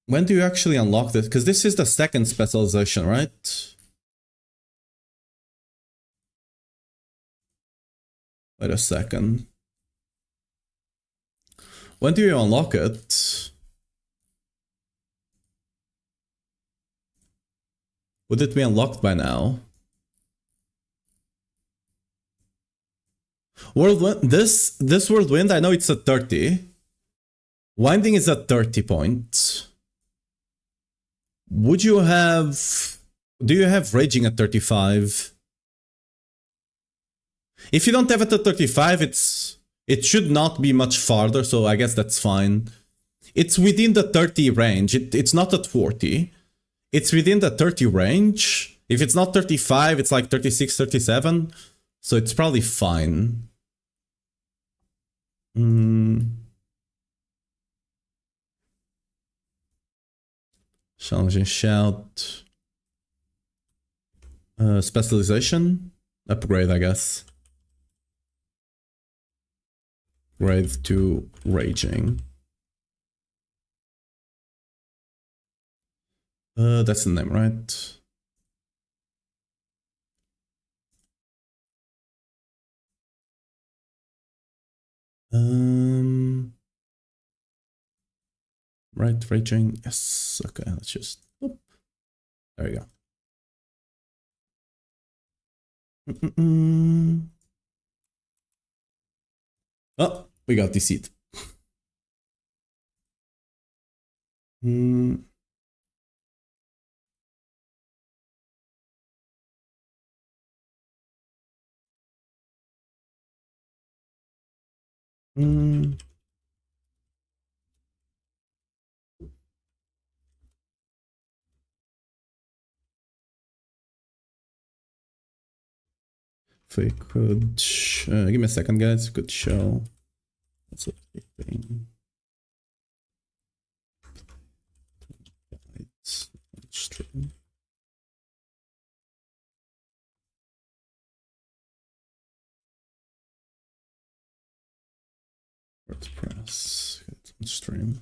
When do you actually unlock this? Because this is the second specialization, right? Wait a second. When do you unlock it? Would it be unlocked by now? Whirlwind, this Whirlwind, I know it's at 30. Winding is at 30 points. Would you have... Do you have Raging at 35? If you don't have it at 35, it should not be much farther, so I guess that's fine. It's within the 30 range. It's not at 40. It's within the 30 range. If it's not 35, it's like 36, 37. So it's probably fine. Challenging shout. Specialization? Upgrade, I guess. Grave to raging. That's the name, right? Right, raging. Yes. Okay, let's just. Whoop. There we go. Oh, we got the seat. If we could, give me a second, guys. We could show. That's a big thing. Stream. WordPress. Get on stream.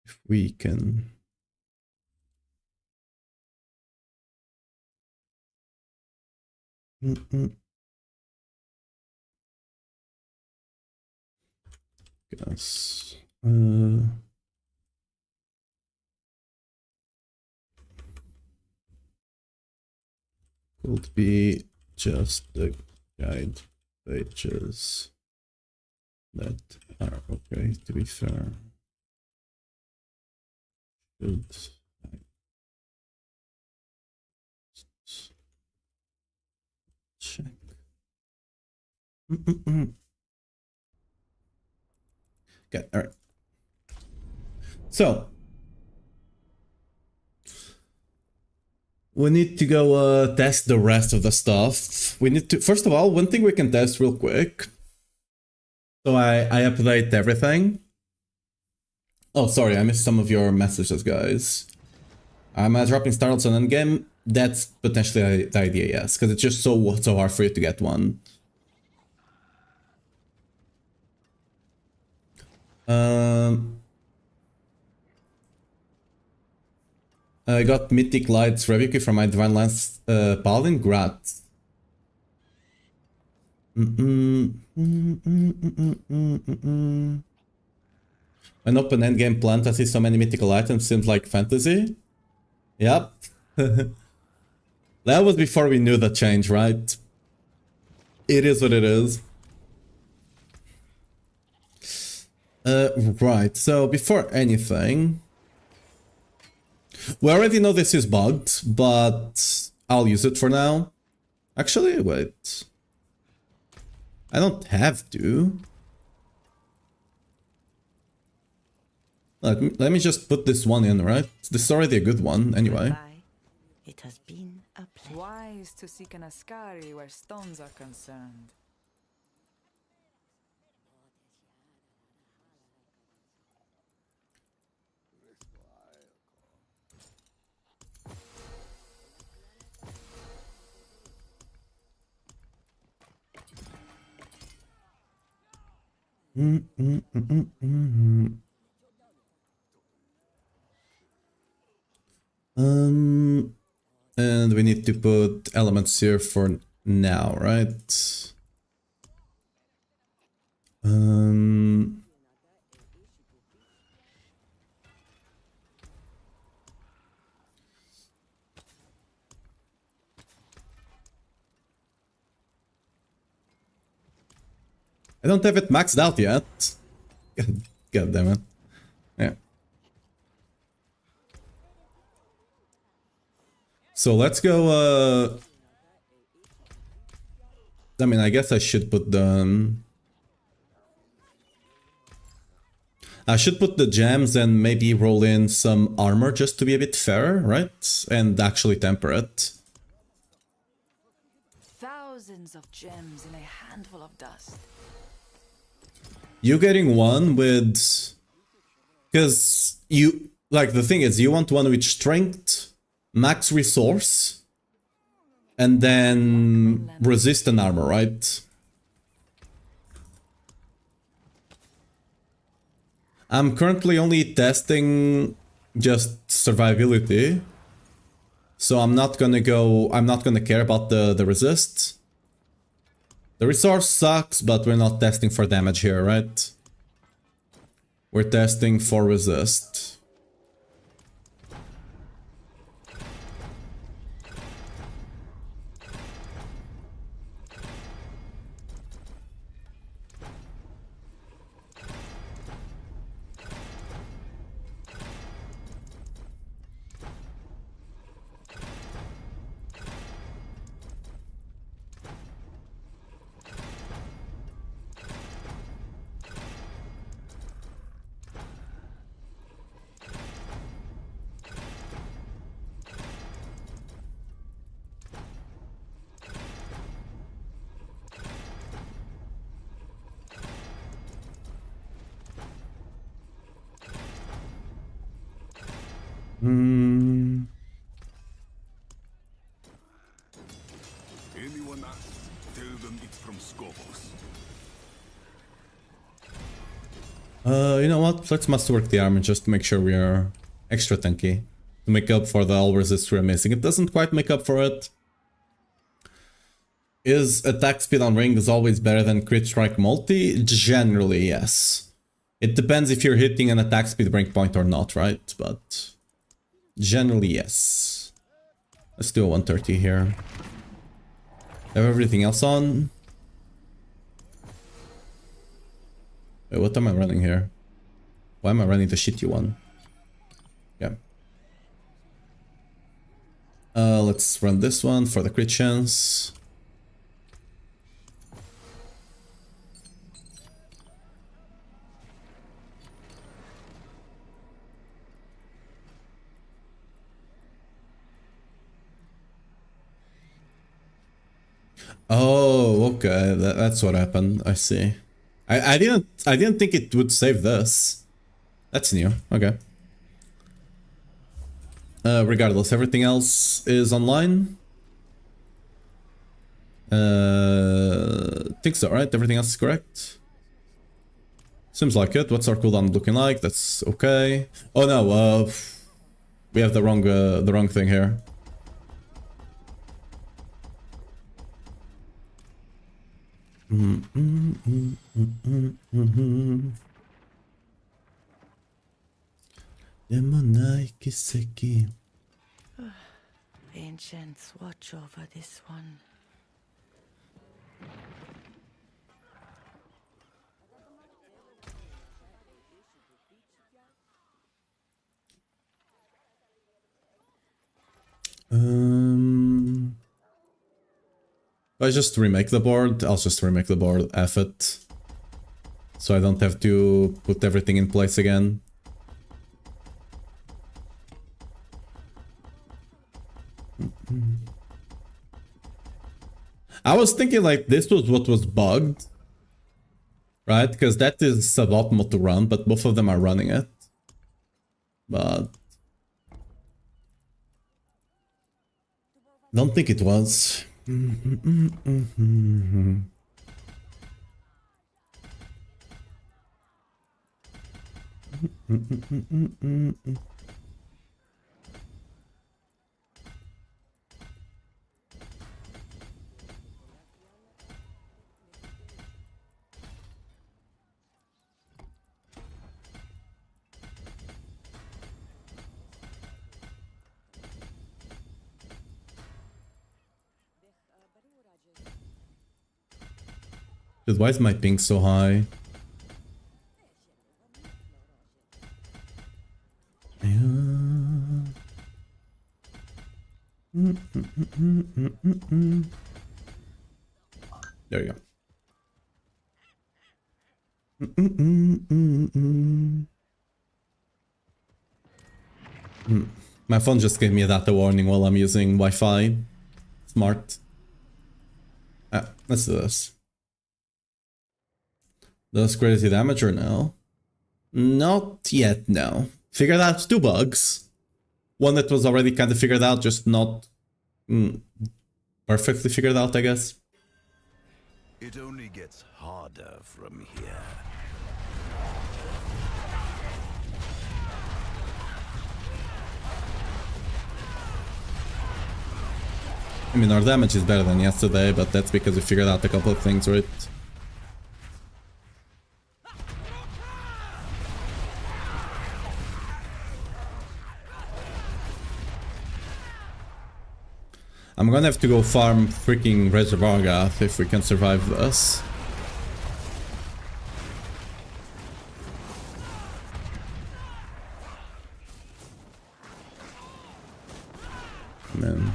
If we can. Guess. Could be just the guide pages that are okay, to be fair. Should check. Okay, all right. So we need to go test the rest of the stuff. We need to, first of all, one thing we can test real quick. So I update everything. Oh, sorry, I missed some of your messages, guys. I'm dropping starts on endgame. That's potentially the idea, yes, because it's just so hard for you to get one. I got Mythic Lights Rebuke from my Divine Lance Paladin. Grat. An open endgame plan to see so many mythical items seems like fantasy. Yep. That was before we knew the change, right? It is what it is. Right, so before anything... We already know this is bugged, but I'll use it for now. Actually, wait. I don't have to. Let me just put this one in, right? This is already a good one, anyway. It has been a pleasure. Wise to seek an Ascari where stones are concerned. And we need to put elements here for now, right? I don't have it maxed out yet. God damn it. Yeah. So let's go, I mean, I guess I should put the... I should put the gems and maybe roll in some armor just to be a bit fairer, right? And actually temper it. Thousands of gems in a handful of dust. You getting one with... Because you... Like, the thing is, you want one with strength, max resource, and then resist and armor, right? I'm currently only testing just survivability. So I'm not gonna care about the resist. The resource sucks, but we're not testing for damage here, right? We're testing for resist. Anyone asks, tell them it's from Scopus. You know what? Let's masterwork the armor just to make sure we are extra tanky. To make up for the all resist we're missing. It doesn't quite make up for it. Is attack speed on ring is always better than crit strike multi? Generally, yes. It depends if you're hitting an attack speed breakpoint or not, right? But generally, yes. Let's do a 130 here. Have everything else on. Wait, what am I running here? Why am I running the shitty one? Yeah. Let's run this one for the crit chance. Oh, okay. That's what happened. I see. I didn't think it would save this. That's new. Okay. Regardless, everything else is online. Think so, right? Everything else is correct. Seems like it. What's our cooldown looking like? That's okay. Oh no, we have the wrong thing here. Ancients, watch over this one. If I just remake the board, I'll just remake the board, F it. So I don't have to put everything in place again. I was thinking like this was what was bugged. Right? Because that is suboptimal to run, but both of them are running it. But... don't think it was. Dude, why is my ping so high? There you go. My phone just gave me a data warning while I'm using Wi-Fi. Smart. Let's do this. Does crazy damage or no? Not yet, no. Figured out 2 bugs. One that was already kind of figured out, just not perfectly figured out, I guess. It only gets harder from here. I mean, our damage is better than yesterday, but that's because we figured out a couple of things, right? I'm gonna have to go farm freaking Reservoir Gath if we can survive this. Man.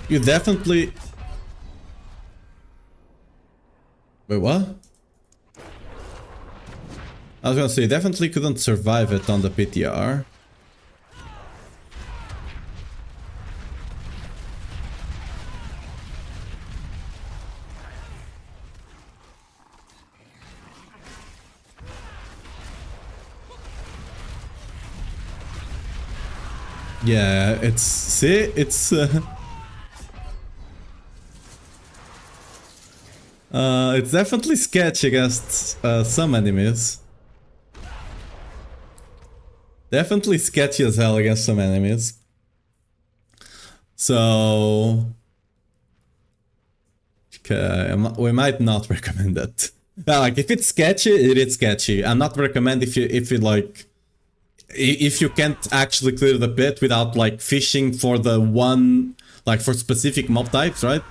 You definitely... Wait, what? I was gonna say, you definitely couldn't survive it on the PTR. Yeah, it's... See? It's... it's definitely sketch against some enemies. Definitely sketchy as hell against some enemies. So... Okay, we might not recommend it. Like, if it's sketchy, it is sketchy. I'm not recommend if you like... If you can't actually clear the pit without like fishing for the one, like for specific mob types, right?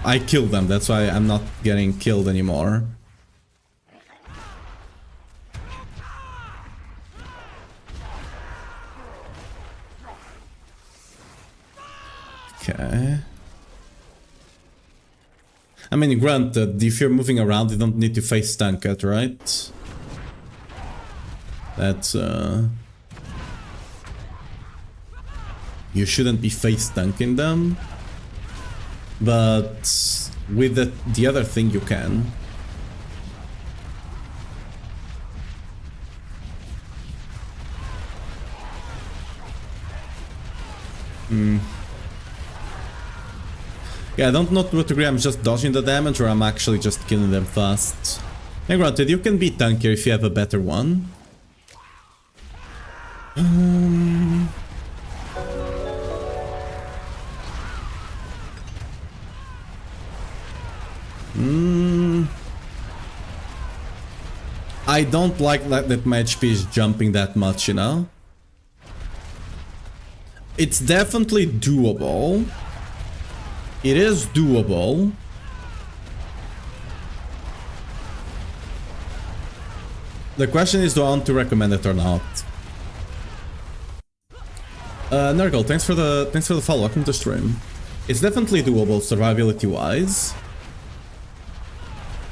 I killed them, that's why I'm not getting killed anymore. Okay. I mean, granted, if you're moving around, you don't need to face tank it, right? That's, you shouldn't be face tanking them. But with the other thing you can. Yeah, I don't know to what degree I'm just dodging the damage or I'm actually just killing them fast. And granted, you can be tankier if you have a better one. I don't like that my HP is jumping that much, you know? It's definitely doable. It is doable. The question is, do I want to recommend it or not? Nurgle, thanks for the follow. Welcome to stream. It's definitely doable survivability wise,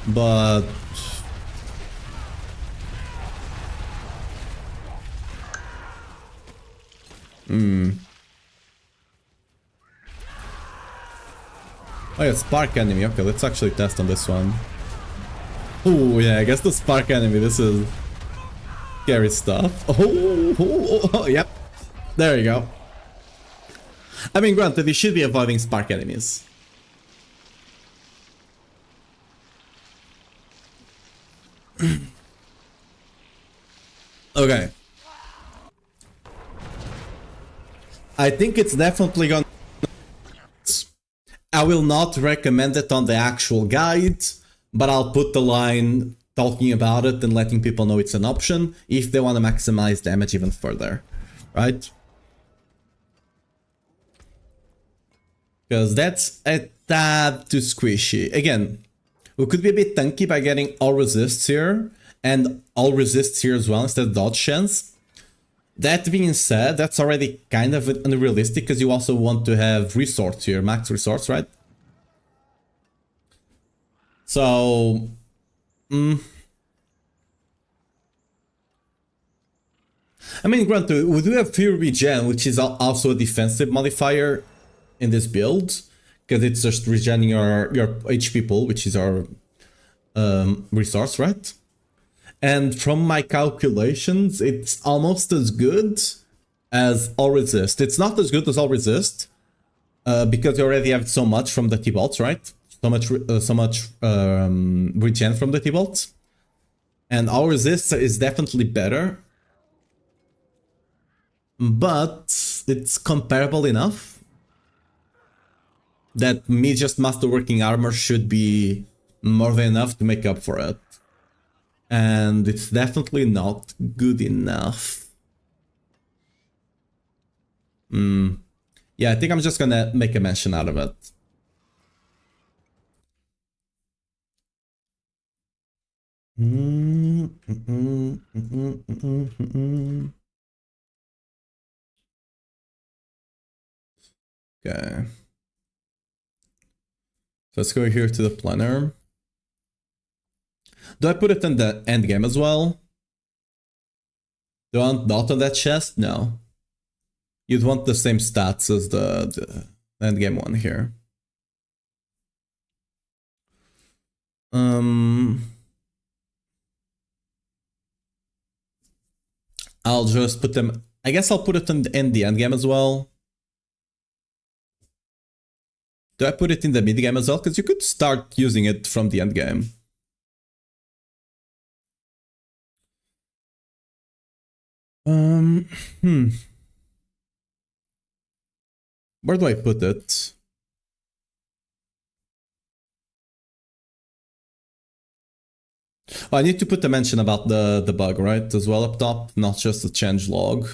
but oh yeah, Spark enemy. Okay, let's actually test on this one. Oh yeah, I guess the Spark enemy. This is scary stuff. Oh, yep. There you go. I mean, granted, you should be avoiding Spark enemies. Okay. I think it's definitely gonna... I will not recommend it on the actual guide, but I'll put the line talking about it and letting people know it's an option if they want to maximize damage even further, right? Because that's a tad too squishy. Again, we could be a bit tanky by getting all resists here and all resists here as well instead of dodge chance. That being said, that's already kind of unrealistic because you also want to have resorts here, max resorts, right? So, I mean, granted, we do have Fear Regen, which is also a defensive modifier in this build, because it's just regenerating your HP pool, which is our resource, right? And from my calculations, it's almost as good as All Resist. It's not as good as All Resist, because you already have so much from the T-Bolts, right? So much regen from the T-Bolts. And All Resist is definitely better, but it's comparable enough that me just masterworking armor should be more than enough to make up for it. And it's definitely not good enough. Yeah, I think I'm just gonna make a mention out of it. Okay. So let's go here to the planner. Do I put it in the end game as well? Do I want dot on that chest? No. You'd want the same stats as the end game one here. I'll just put them. I guess I'll put it in the end game as well. Do I put it in the mid game as well? Because you could start using it from the end game. Where do I put it? Oh, I need to put a mention about the bug, right? As well up top, not just a change log.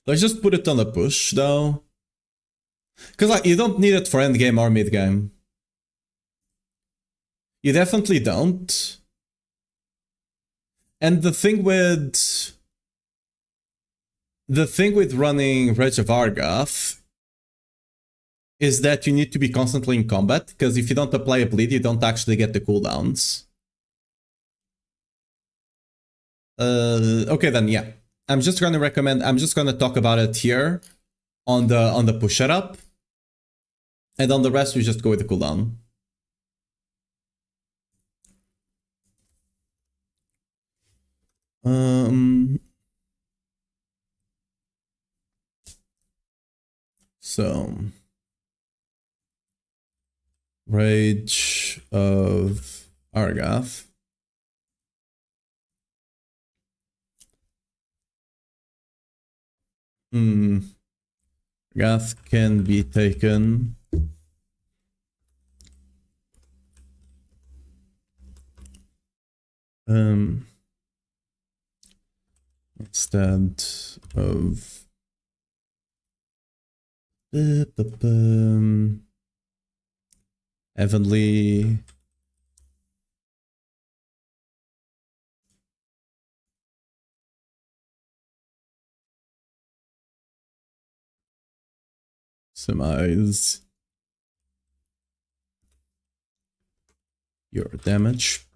Let's just put it on the push though. Because like, you don't need it for endgame or midgame. You definitely don't. And the thing with running Rage of Argath is that you need to be constantly in combat, because if you don't apply a bleed, you don't actually get the cooldowns. Okay then, yeah. I'm just gonna talk about it here on the push setup. And on the rest, we just go with the cooldown. So Rage of Argath. Argath can be taken instead of Heavenly Semize your damage,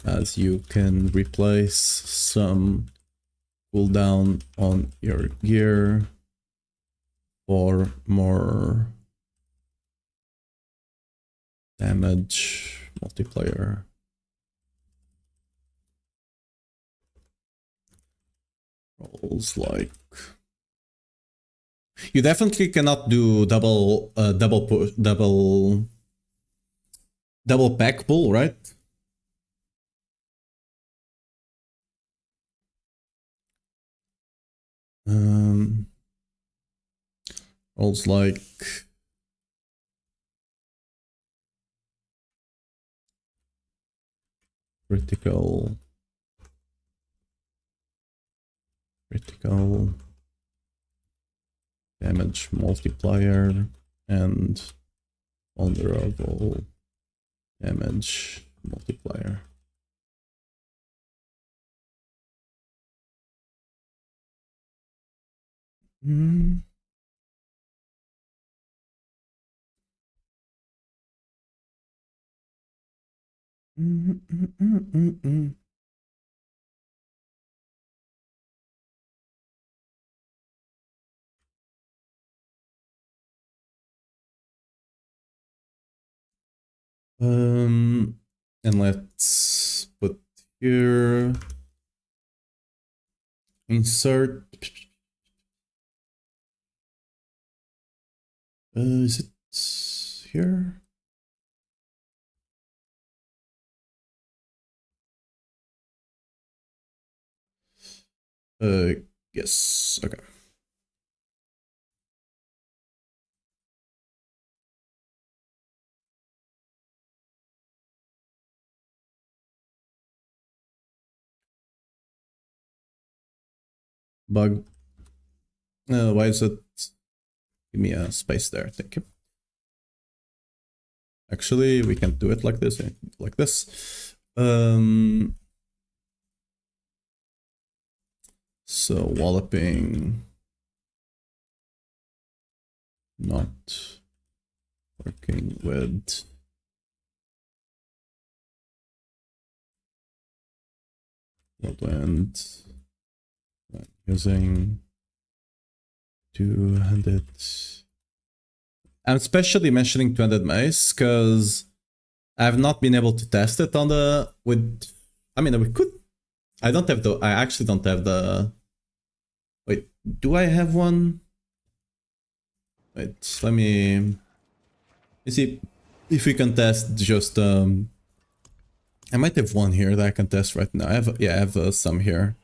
as you can replace some cooldown on your gear for more damage multiplier. Rolls like you definitely cannot do double pack pull, right? Rolls like Critical damage multiplier and vulnerable damage multiplier. Mm. And let's put here insert. Is it here? Yes. Okay. Bug. Why is it? Give me a space there. Thank you. Actually, we can't do it like this. Like this. So walloping. Not working with. Whirlwind. Using 200. I'm especially mentioning 200 mice because I've not been able to test it on the with. I mean, we could. I don't have the. I actually don't have the. Wait, do I have one? Wait, let me see if we can test just. I might have one here that I can test right now. I have some here.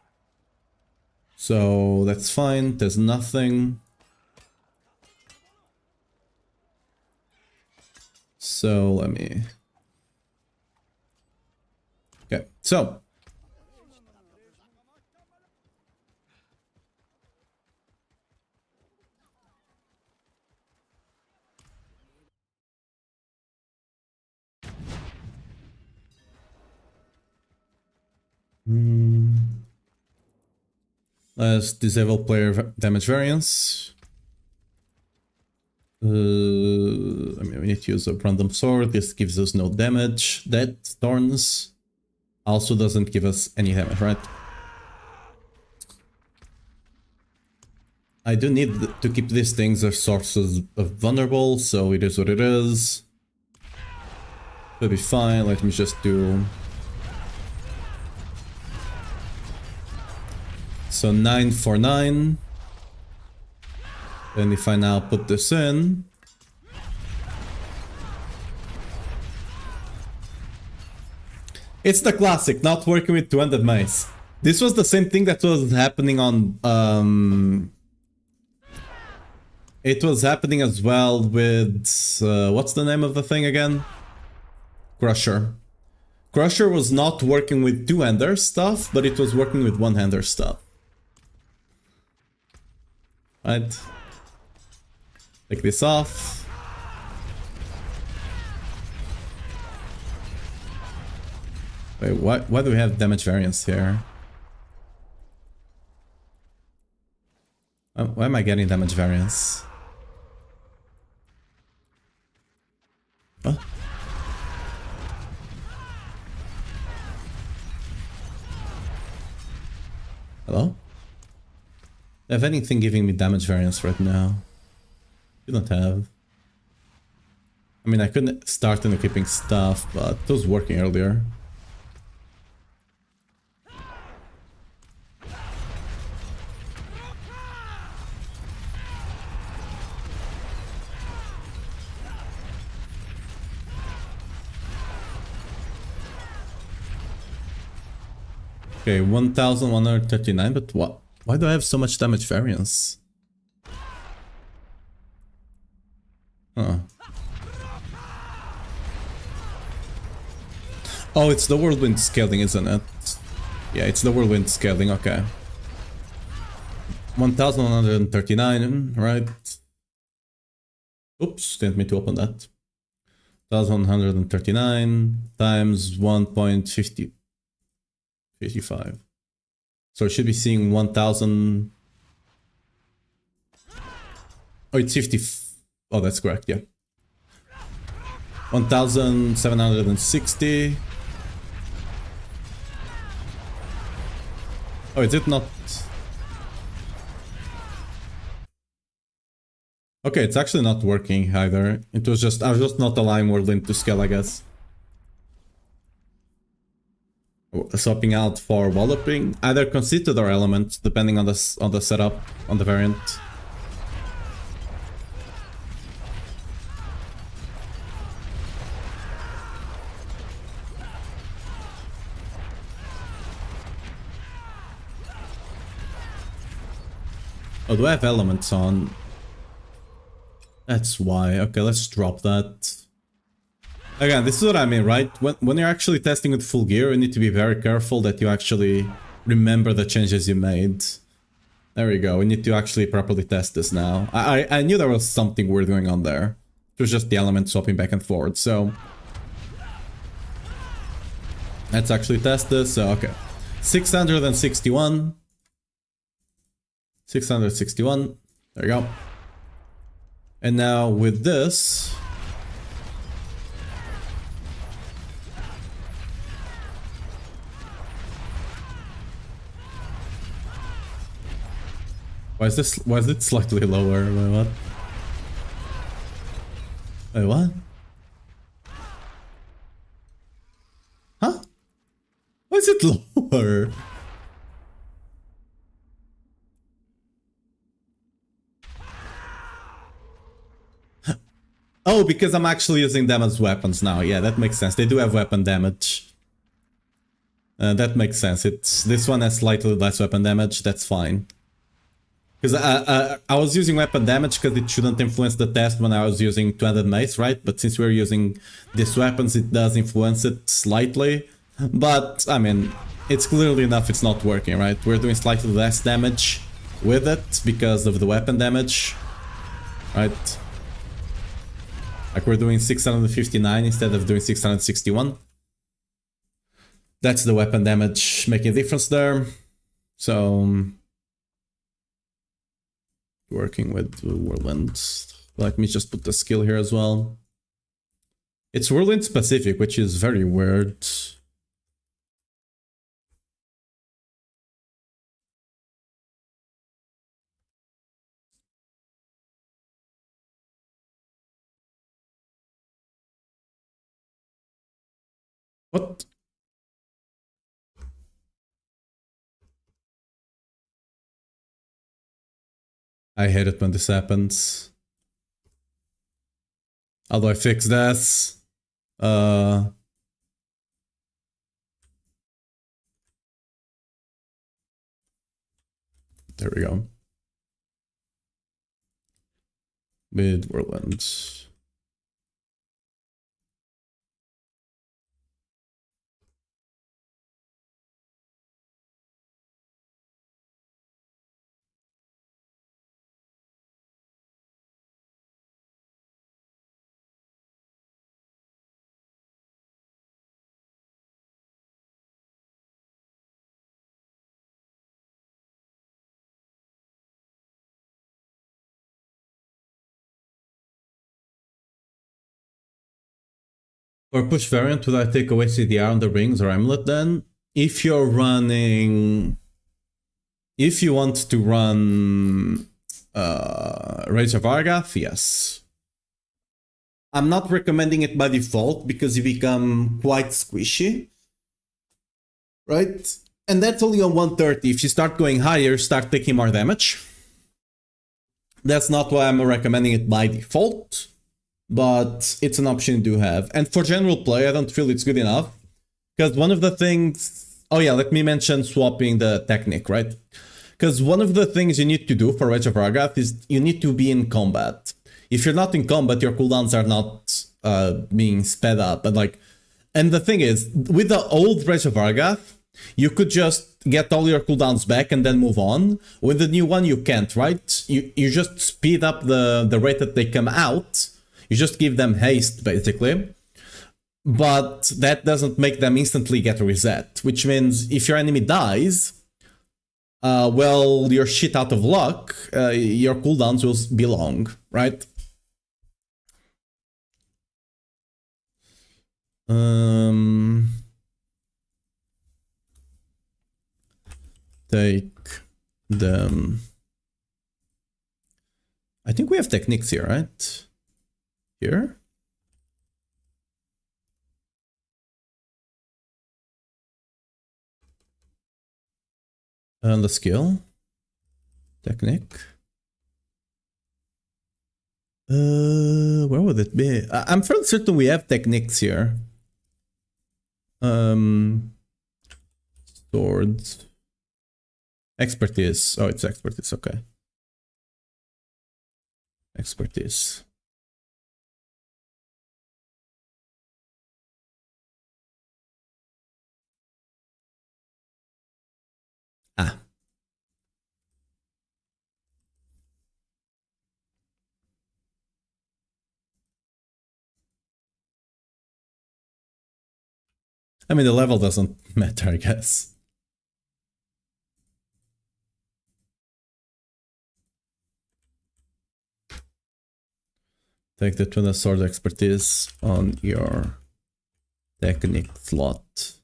So that's fine. There's nothing. So let me. Okay, so. Let's disable player damage variance. I mean, we need to use a random sword. This gives us no damage. That thorns also doesn't give us any damage, right? I do need to keep these things as sources of vulnerable, so it is what it is. It'll be fine. Let me just do. So 9 for 9. And if I now put this in. It's the classic, not working with 200 mice. This was the same thing that was happening on... It was happening as well with... what's the name of the thing again? Crusher. Crusher was not working with two-hander stuff, but it was working with one-hander stuff. Right? Take this off. Wait, why do we have damage variance here? Why am I getting damage variance? What? Hello? Do I have anything giving me damage variance right now? You don't have. I mean, I couldn't start in equipping stuff, but it was working earlier. Okay, 1139, but what? Why do I have so much damage variance? Huh. Oh, it's the Whirlwind scaling, isn't it? Yeah, it's the Whirlwind scaling, okay. 1139, right? Oops, didn't mean to open that. 1139 times 1.55. So it should be seeing 1000. Oh, it's 50. Oh, that's correct, yeah. 1760. Oh, is it not? Okay, it's actually not working either. It was just, I was just not allowing Whirlwind to scale, I guess. Swapping out for walloping, either conceited or element, depending on the setup, on the variant. Oh, do I have elements on? That's why. Okay, let's drop that. Again, this is what I mean, right? When you're actually testing with full gear, you need to be very careful that you actually remember the changes you made. There we go. We need to actually properly test this now. I knew there was something weird going on there. It was just the element swapping back and forth, so... Let's actually test this. So, okay. 661. 661. There you go. And now with this... Why is it slightly lower? Wait, what? Wait, what? Huh? Why is it lower? Oh, because I'm actually using them as weapons now. Yeah, that makes sense. They do have weapon damage. That makes sense. This one has slightly less weapon damage. That's fine. Because I was using weapon damage because it shouldn't influence the test when I was using two-handed mace, right? But since we're using these weapons, it does influence it slightly. But, I mean, it's clearly enough it's not working, right? We're doing slightly less damage with it because of the weapon damage, right? Like we're doing 659 instead of doing 661. That's the weapon damage making a difference there. So... working with Whirlwind. Let me just put the skill here as well. It's Whirlwind specific, which is very weird. What? I hate it when this happens. How do I fix this? There we go. With Whirlwind. For push variant, would I take away CDR on the rings or amulet then? If you're running... If you want to run Rage of Argath, yes. I'm not recommending it by default because you become quite squishy. Right? And that's only on 130. If you start going higher, start taking more damage. That's not why I'm recommending it by default. But it's an option you do have. And for general play, I don't feel it's good enough. Because one of the things... Oh yeah, let me mention swapping the technique, right? Because one of the things you need to do for Rage of Argath is you need to be in combat. If you're not in combat, your cooldowns are not being sped up. But like, And the thing is, with the old Rage of Argath, you could just get all your cooldowns back and then move on. With the new one, you can't, right? You just speed up the rate that they come out. You just give them haste, basically. But that doesn't make them instantly get a reset, which means if your enemy dies, well, you're shit out of luck, your cooldowns will be long, right? Take them. I think we have techniques here, right? Here? And the skill. Technique. Where would it be? I'm fairly certain we have techniques here. Swords. Expertise. Oh, it's expertise, okay. Expertise. Ah. I mean, the level doesn't matter, I guess. Take the twin sword expertise on your technique slot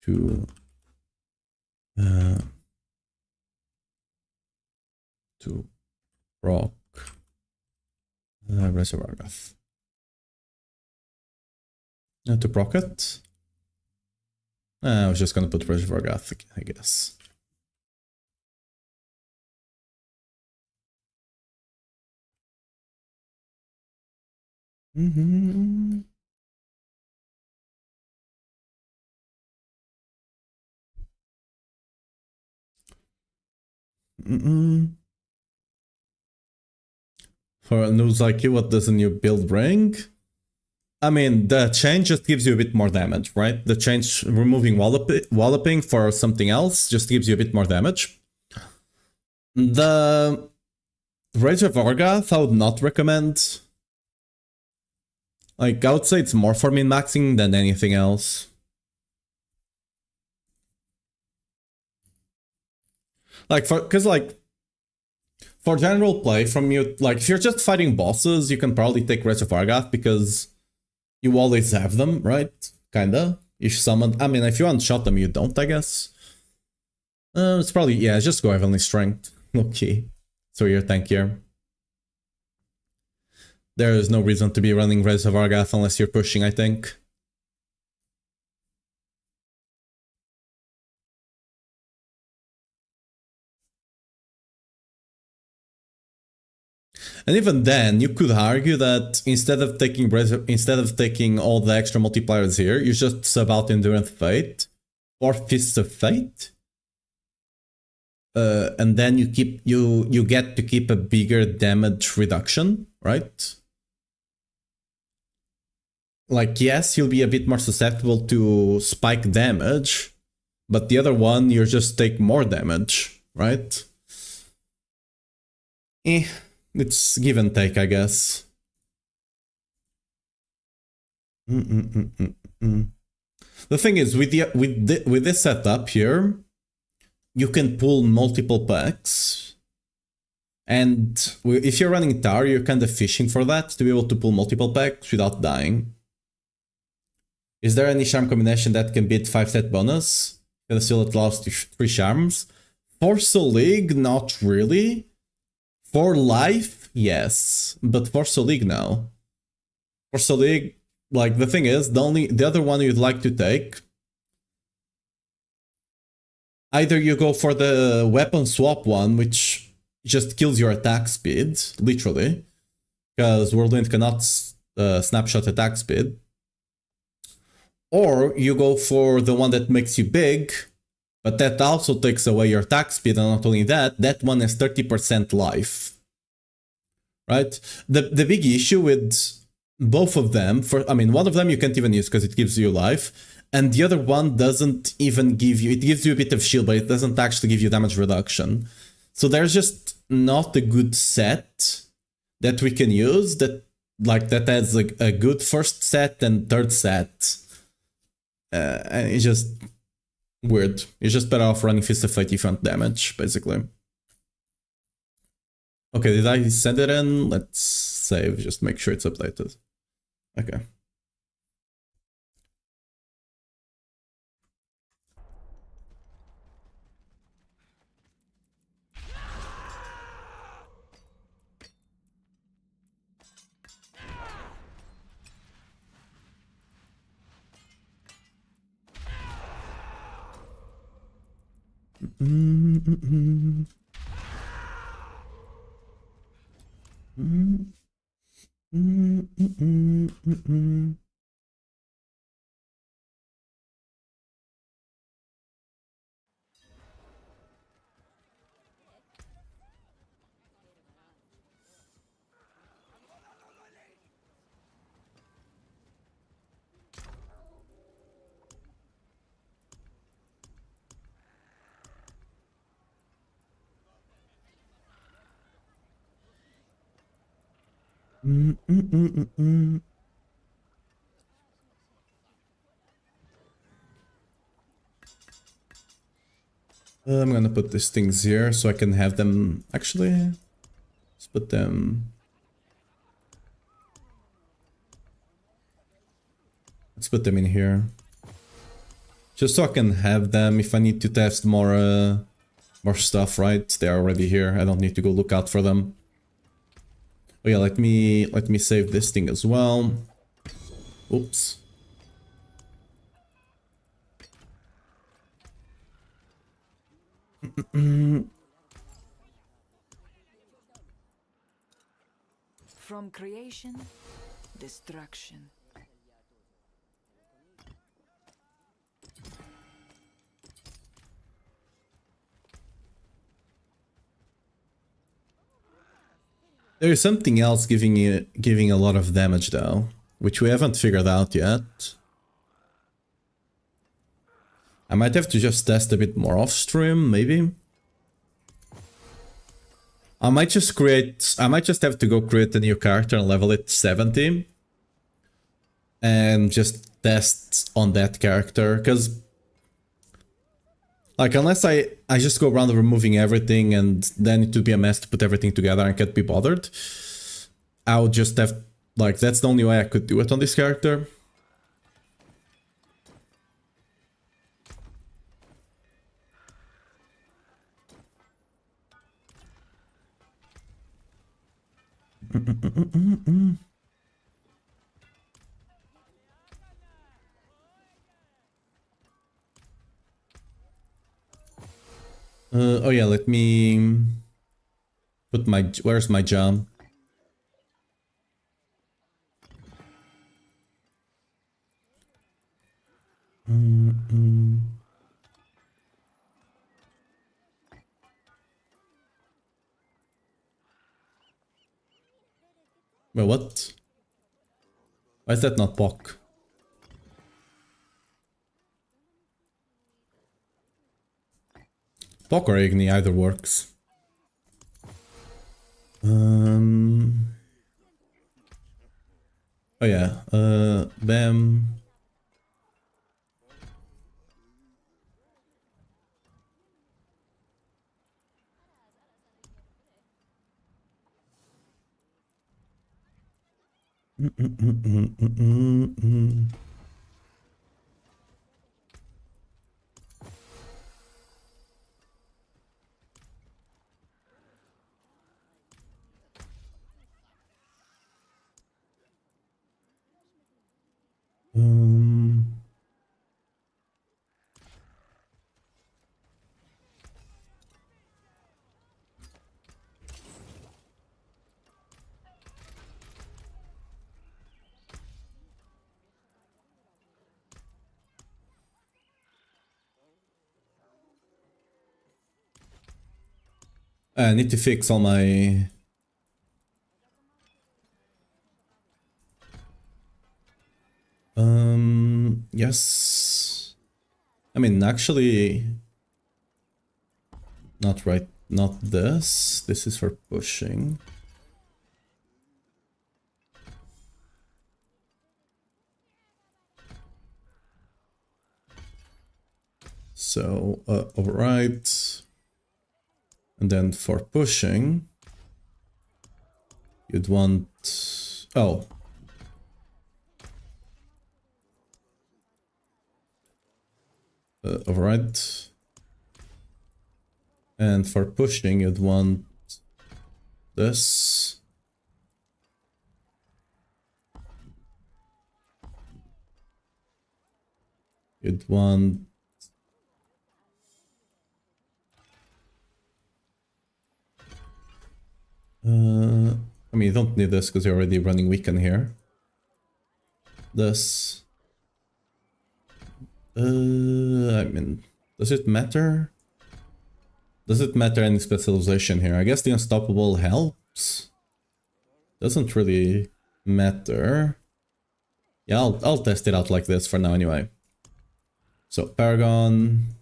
to rock Reservoir Argath. To proc it? I was just gonna put Reservoir Argath, I guess. For a news like you, what does a new build bring? I mean, the change just gives you a bit more damage, right? The change removing walloping for something else just gives you a bit more damage. The Rage of Argath, I would not recommend. Like, I would say it's more for min-maxing than anything else. Like, for general play, from you, like, if you're just fighting bosses, you can probably take Rage of Argath because you always have them, right? Kinda. If summon, I mean, if you one-shot them, you don't, I guess. It's probably, yeah, just go Heavenly Strength. Okay. So you're tankier. There is no reason to be running Rage of Argath unless you're pushing, I think. And even then, you could argue that instead of taking all the extra multipliers here, you just sub out Endurance Fate or Fists of Fate, and then you get to keep a bigger damage reduction, right? Like, yes, you'll be a bit more susceptible to spike damage, but the other one, you just take more damage, right? It's give and take, I guess. The thing is, with this setup here, you can pull multiple packs, and if you're running Tar, you're kind of fishing for that, to be able to pull multiple packs without dying. Is there any charm combination that can beat 5-set bonus? And still it allows 3 charms? For Soul League, not really. For life, yes, but for Soul League, no. For Soul League, like, the thing is, the other one you'd like to take, either you go for the weapon swap one, which just kills your attack speed, literally, because Whirlwind cannot snapshot attack speed, or you go for the one that makes you big, but that also takes away your attack speed, and not only that, that one has 30% life. Right? The big issue with both of them, I mean, one of them you can't even use because it gives you life, and the other one doesn't even give you, it gives you a bit of shield, but it doesn't actually give you damage reduction. So there's just not a good set that we can use that has a good first set and third set. And it's just weird. You're just better off running Fist of Fate if you want damage, basically. Okay, did I send it in? Let's save, just make sure it's updated. Okay. I'm gonna put these things here so I can have them. Actually, let's put them. Let's put them in here, just so I can have them if I need to test more stuff. Right, they're already here. I don't need to go look out for them. Oh yeah, let me save this thing as well. Oops. From creation, destruction. There is something else giving a lot of damage though, which we haven't figured out yet. I might have to just test a bit more off stream, maybe. I might just have to go create a new character and level it 70. And just test on that character, because like, unless I just go around removing everything and then it would be a mess to put everything together and can't be bothered, I would just have, like, that's the only way I could do it on this character. Oh yeah, let me put my, where's my jam? Wait, what? Why is that not POC? POC or Igni, either works. Oh yeah, Bam. I need to fix all my... Yes. I mean, actually... Not right. Not this. This is for pushing. So, override. And then for pushing, you'd want... Oh. Override. And for pushing, you'd want this. You'd want... I mean, you don't need this because you're already running weaken here. This. I mean, does it matter? Does it matter any specialization here? I guess the unstoppable helps. Doesn't really matter. Yeah, I'll test it out like this for now anyway. So, Paragon.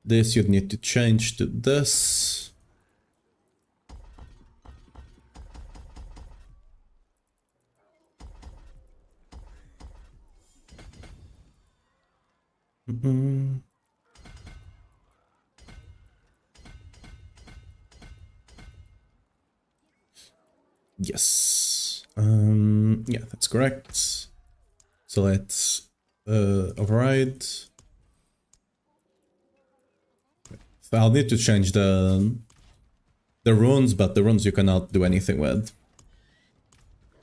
This you'd need to change to this. Yes. Yeah, that's correct. So let's override. So I'll need to change the runes, but the runes you cannot do anything with.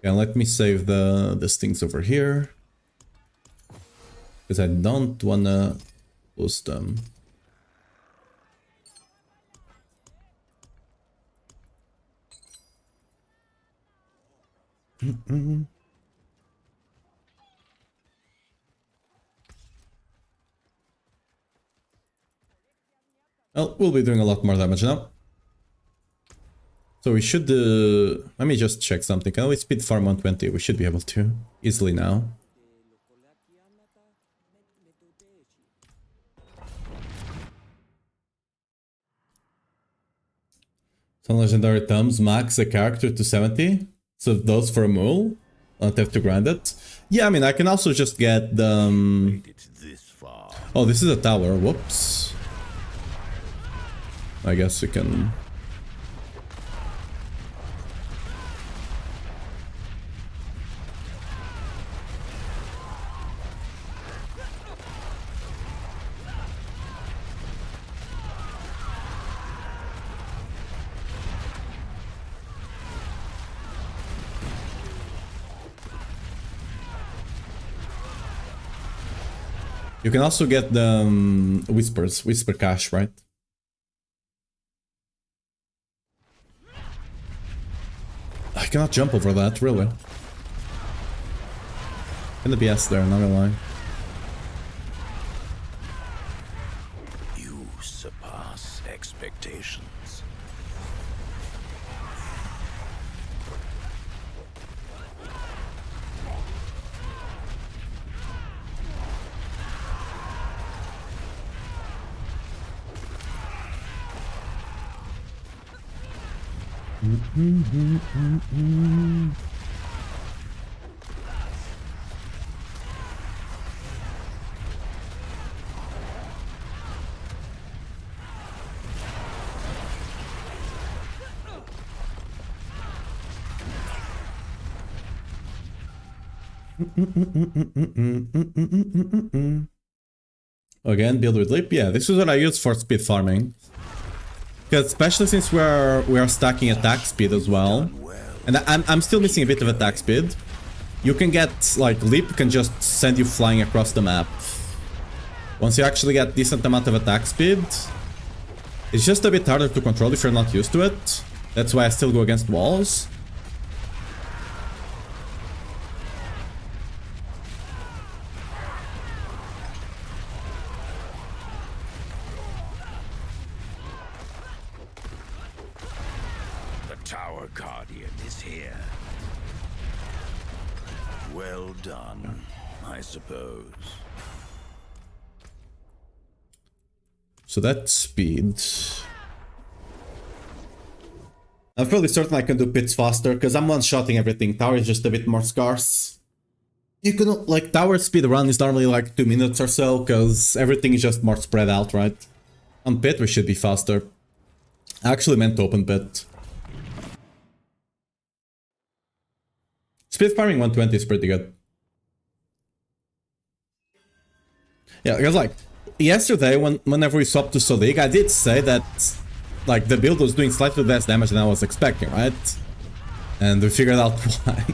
Yeah, let me save these things over here. Because I don't wanna lose them. Well, we'll be doing a lot more damage now. So we should... let me just check something. Can we speed farm 120? We should be able to. Easily now. Some legendary thumbs max a character to 70. So those for a mule. I don't have to grind it. Yeah, I mean, I can also just get the... Oh, this is a tower. Whoops. I guess we can... You can also get the Whisper Cash, right? I cannot jump over that, really. Gonna be S there, not gonna lie. You surpass expectations. Again, build with leap. Yeah, this is what I use for speed farming. Because especially since we are stacking attack speed as well, and I'm still missing a bit of attack speed. You can get like leap can just send you flying across the map. Once you actually get decent amount of attack speed, it's just a bit harder to control if you're not used to it. That's why I still go against walls. Tower Guardian is here. Well done. I suppose. So that's speed. I'm fairly certain I can do pits faster, because I'm one-shotting everything. Tower is just a bit more scarce. You can, like, tower speed run is normally like 2 minutes or so, because everything is just more spread out, right? On pit, we should be faster. I actually meant to open pit. Speed farming 120 is pretty good. Yeah, because like, yesterday, whenever we swapped to Solig, I did say that, like, the build was doing slightly less damage than I was expecting, right? And we figured out why.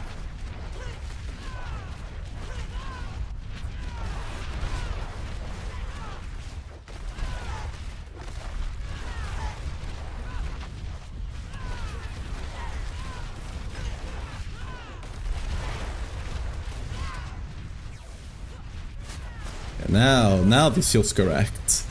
Now this feels correct.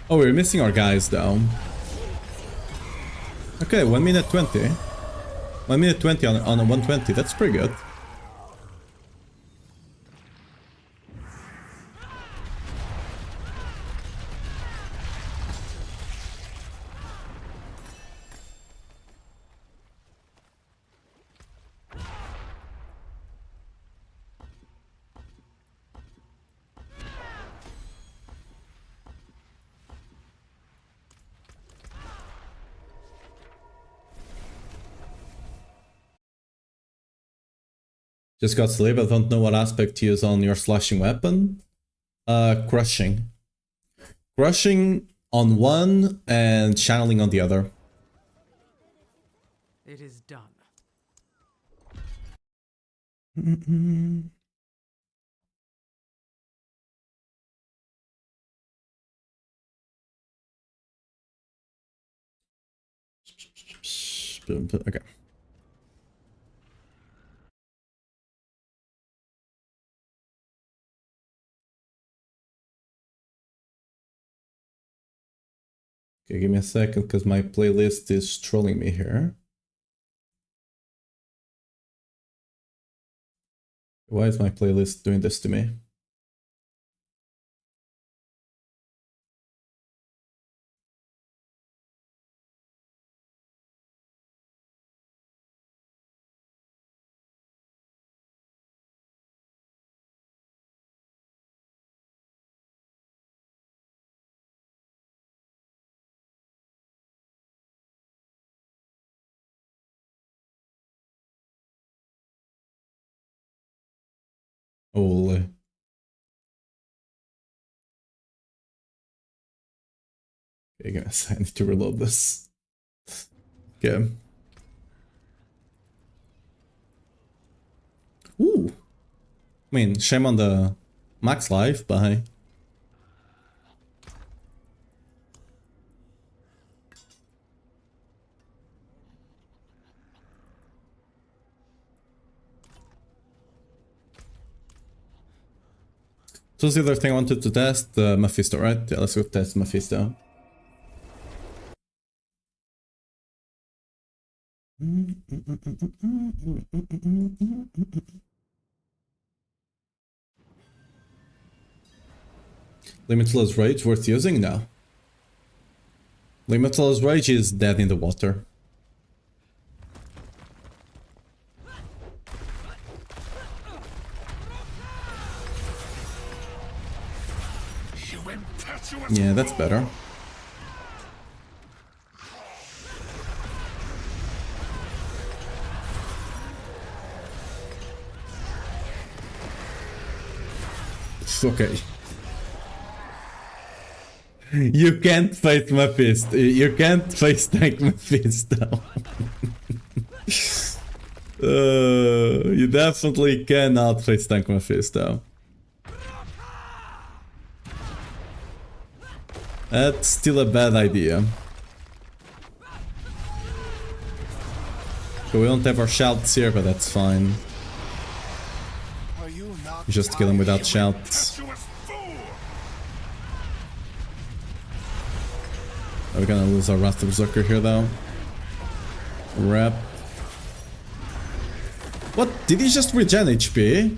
Oh, we're missing our guys though. Okay, 1 minute 20. 1 minute 20 on a 120, that's pretty good. Just got sleep, I don't know what aspect to use on your slashing weapon. Crushing. Crushing on one and channeling on the other. It is done. Okay. Okay, give me a second because my playlist is trolling me here. Why is my playlist doing this to me? Holy. Okay, guys, I need to reload this. Okay. Ooh. I mean, shame on the max life, but hey. So what's the other thing I wanted to test? Mephisto, right? Yeah, let's go test Mephisto. Limitless Rage worth using? No. Limitless Rage is dead in the water. Yeah, that's better. Okay. You can't face my fist. You can't face tank my fist though. You definitely cannot face tank my fist though. That's still a bad idea. So we don't have our shouts here, but that's fine. Are you not Just kill him without shouts. impetuous fool? We're gonna lose our Wrath Berserker here though. Rep. What? Did he just regen HP?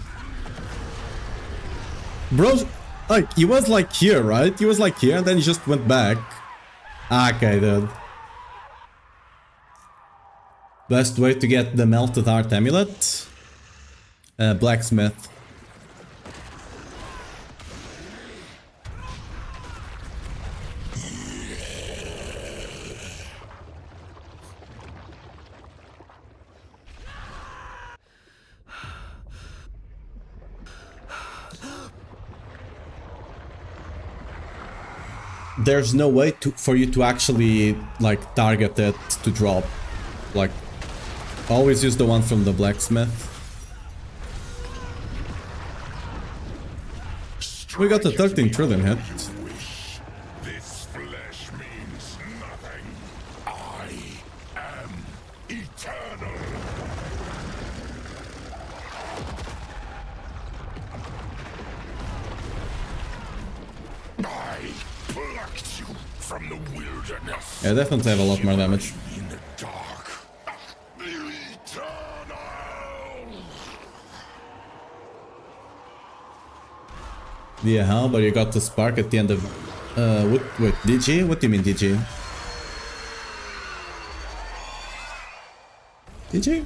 Bro, like, he was like here, right? He was like here and then he just went back. Okay, dude. Best way to get the Melted Heart Amulet? Blacksmith. There's no way for you to actually, like, target it to drop. Like, always use the one from the blacksmith. We got a 13 trillion hit. This flesh means nothing. I am eternal. I plucked you from the wilderness. Yeah, definitely have a lot more damage. In the dark. Eternal. Yeah, how? But you got the spark at the end of... wait, DG? What do you mean DG? DG?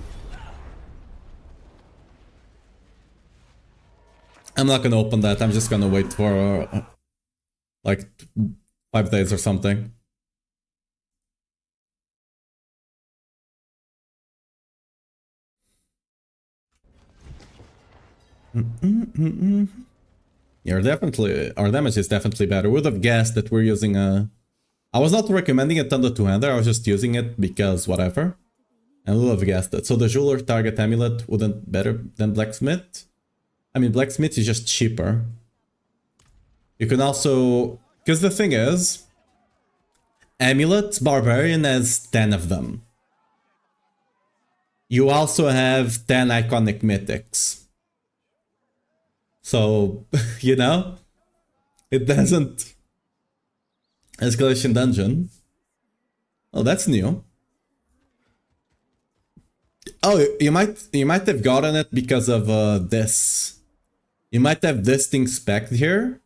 I'm not gonna open that, I'm just gonna wait for... like 5 days or something. Yeah, definitely, our damage is definitely better. Would have guessed that we're using a... I was not recommending it on the two-hander, I was just using it because whatever. And would have guessed it. So the jeweler target amulet wouldn't better than blacksmith? I mean, blacksmith is just cheaper. You can also... Because the thing is... Amulets, Barbarian has 10 of them. You also have 10 iconic mythics. So, you know, it doesn't... Escalation Dungeon. Oh, that's new. Oh, you might have gotten it because of this. You might have this thing spec'd here.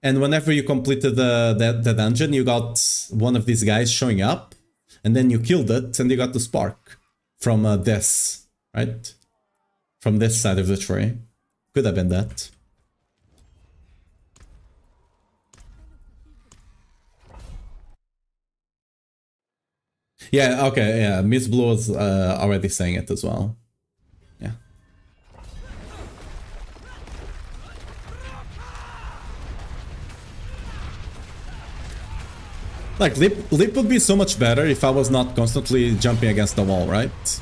And whenever you completed the dungeon, you got one of these guys showing up. And then you killed it, and you got the spark. From this, right? From this side of the tree. Could have been that. Yeah, okay, yeah. Miss Blue was already saying it as well. Yeah. Like, Leap would be so much better if I was not constantly jumping against the wall, right?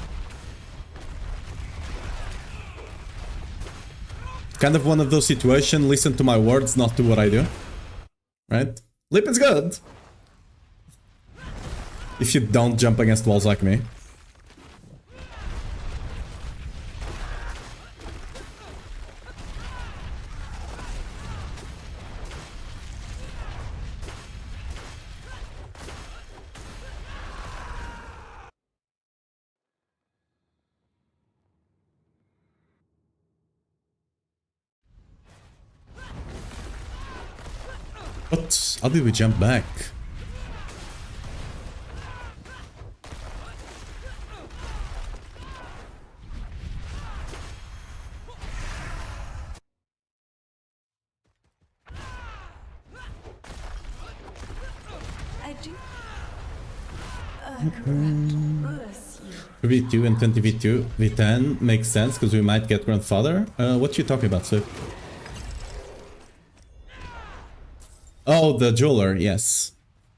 Kind of one of those situations, listen to my words, not do what I do. Right? Leap is good! If you don't jump against walls like me. What? How did we jump back? V2 and 20 V2 V10 makes sense because we might get grandfather. What you talking about, sir? Oh, the jeweler, yes.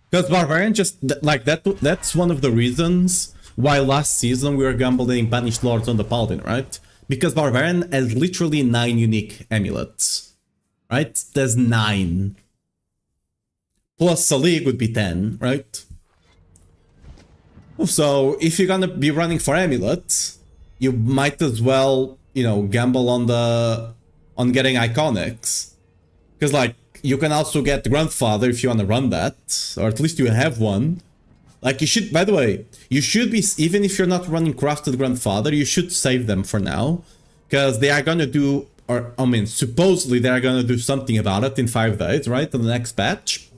Because Barbarian just, like, that's one of the reasons why last season we were gambling Banished Lords on the Paladin, right? Because Barbarian has literally 9 unique amulets, right? There's 9. Plus a league would be 10, right? So if you're gonna be running for amulets, you might as well, you know, gamble on getting iconics. Because, like, you can also get Grandfather if you want to run that, or at least you have one. Like, you should, by the way, you should be, even if you're not running Crafted Grandfather, you should save them for now. Because they are gonna do, or, I mean, supposedly they are gonna do something about it in 5 days, right? On the next patch.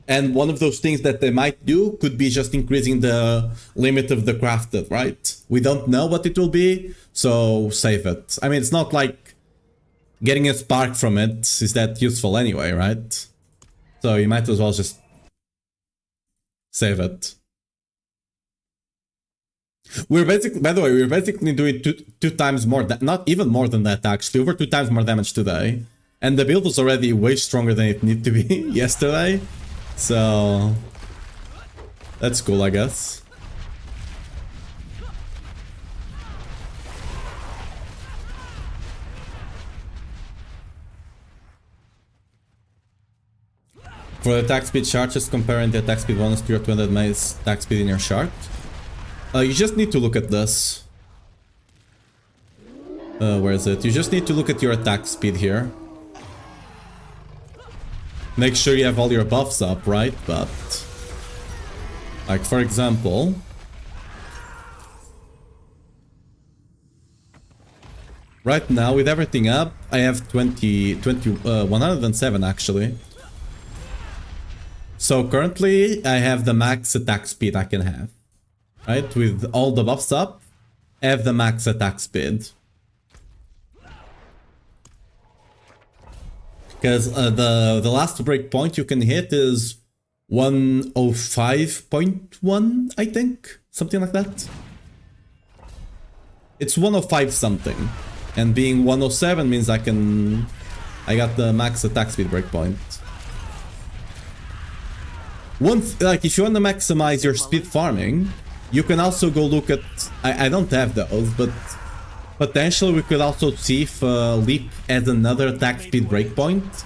And one of those things that they might do could be just increasing the limit of the crafted, right? We don't know what it will be, so save it. I mean, it's not like getting a spark from it is that useful anyway, right? So you might as well just save it. We're basically, by the way, we're basically doing two times more, not even more than that actually, over 2 times more damage today. And the build was already way stronger than it needed to be yesterday. So that's cool, I guess. For the attack speed charges, comparing the attack speed bonus to your 200 mace attack speed in your chart. You just need to look at this. Where is it? You just need to look at your attack speed here. Make sure you have all your buffs up, right? But, like, for example, right now with everything up, I have 107 actually. So currently I have the max attack speed I can have, right? With all the buffs up, I have the max attack speed. Because the last breakpoint you can hit is 105.1, I think? Something like that. It's 105 something. And being 107 means I got the max attack speed breakpoint. Like, if you want to maximize your speed farming, you can also go look at... I don't have those, but... potentially we could also see if Leap adds another attack speed breakpoint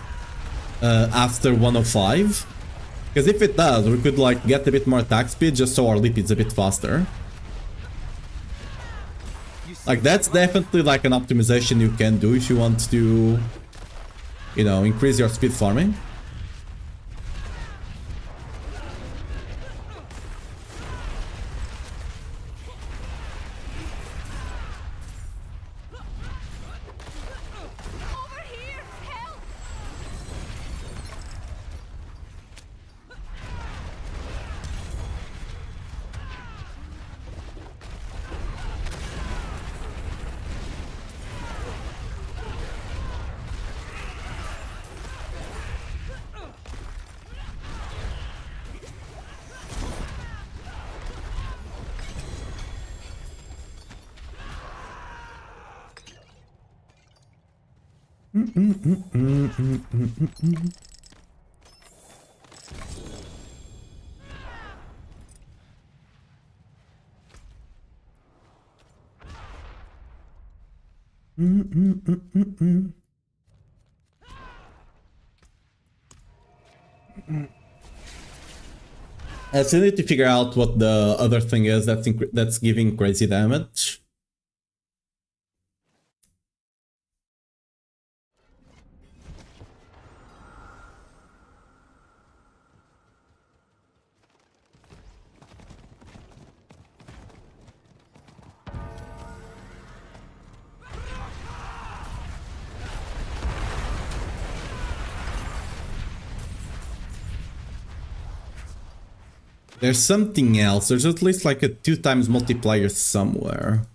after 105. Because if it does, we could like get a bit more attack speed just so our Leap is a bit faster. Like, that's definitely like an optimization you can do if you want to, you know, increase your speed farming. I still need to figure out what the other thing is that's giving crazy damage. There's something else. There's at least like a 2 times multiplier somewhere.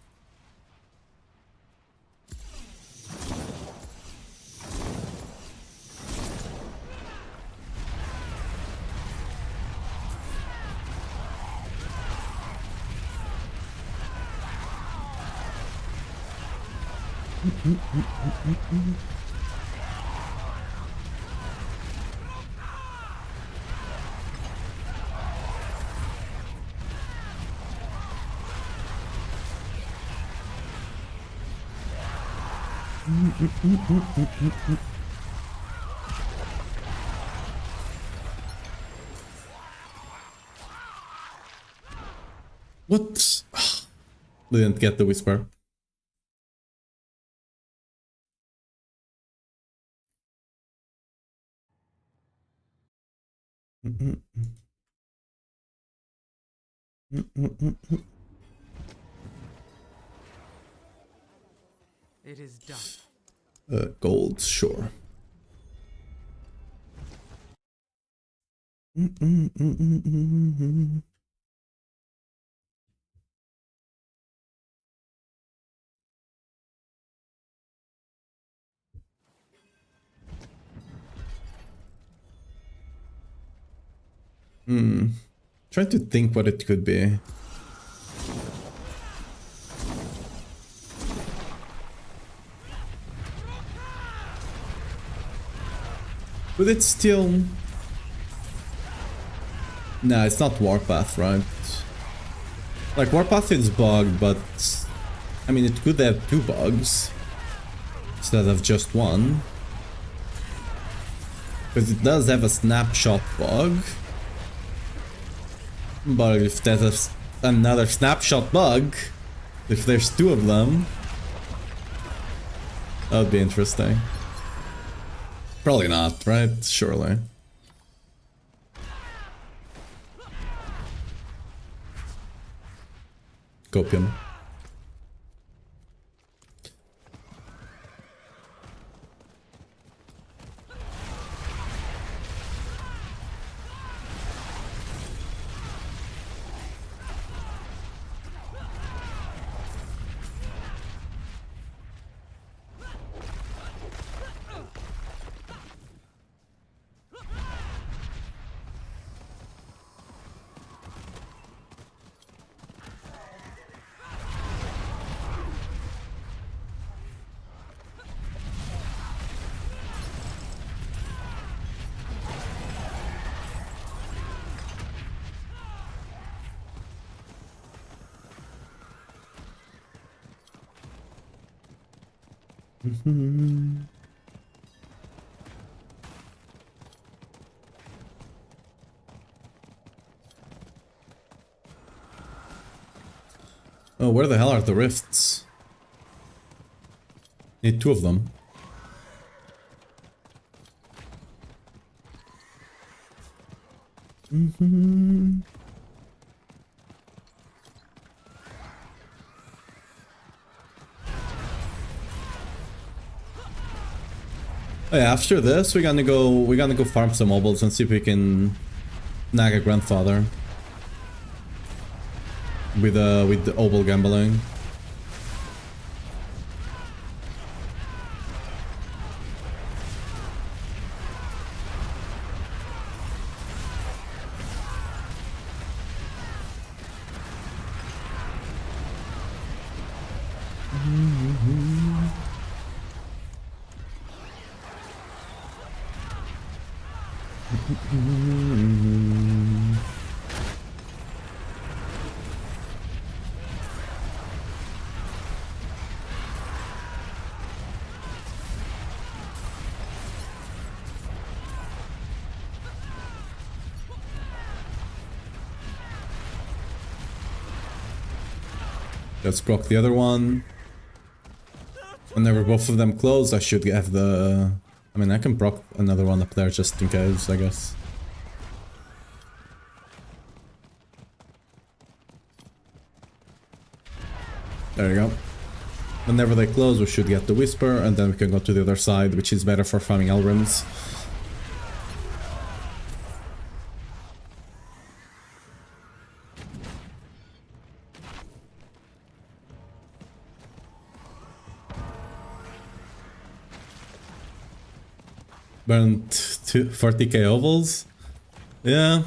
What? Didn't get the whisper. It is done. Gold, sure. Trying to think what it could be. But it's still... No, it's not Warpath, right? Like, Warpath is bugged, but... I mean, it could have 2 bugs instead of just one. Because it does have a snapshot bug. But if there's another snapshot bug, if there's 2 of them, that would be interesting. Probably not, right? Surely. Copium. Oh, where the hell are the rifts? Need 2 of them. Oh yeah, after this we're gonna go farm some mobiles and see if we can snag a grandfather with the obel gambling. Let's proc the other one. Whenever both of them close, I should have the... I mean, I can proc another one up there just in case, I guess. There you go. Whenever they close, we should get the Whisper, and then we can go to the other side, which is better for farming Elrims. Burned 40k ovals. Yeah.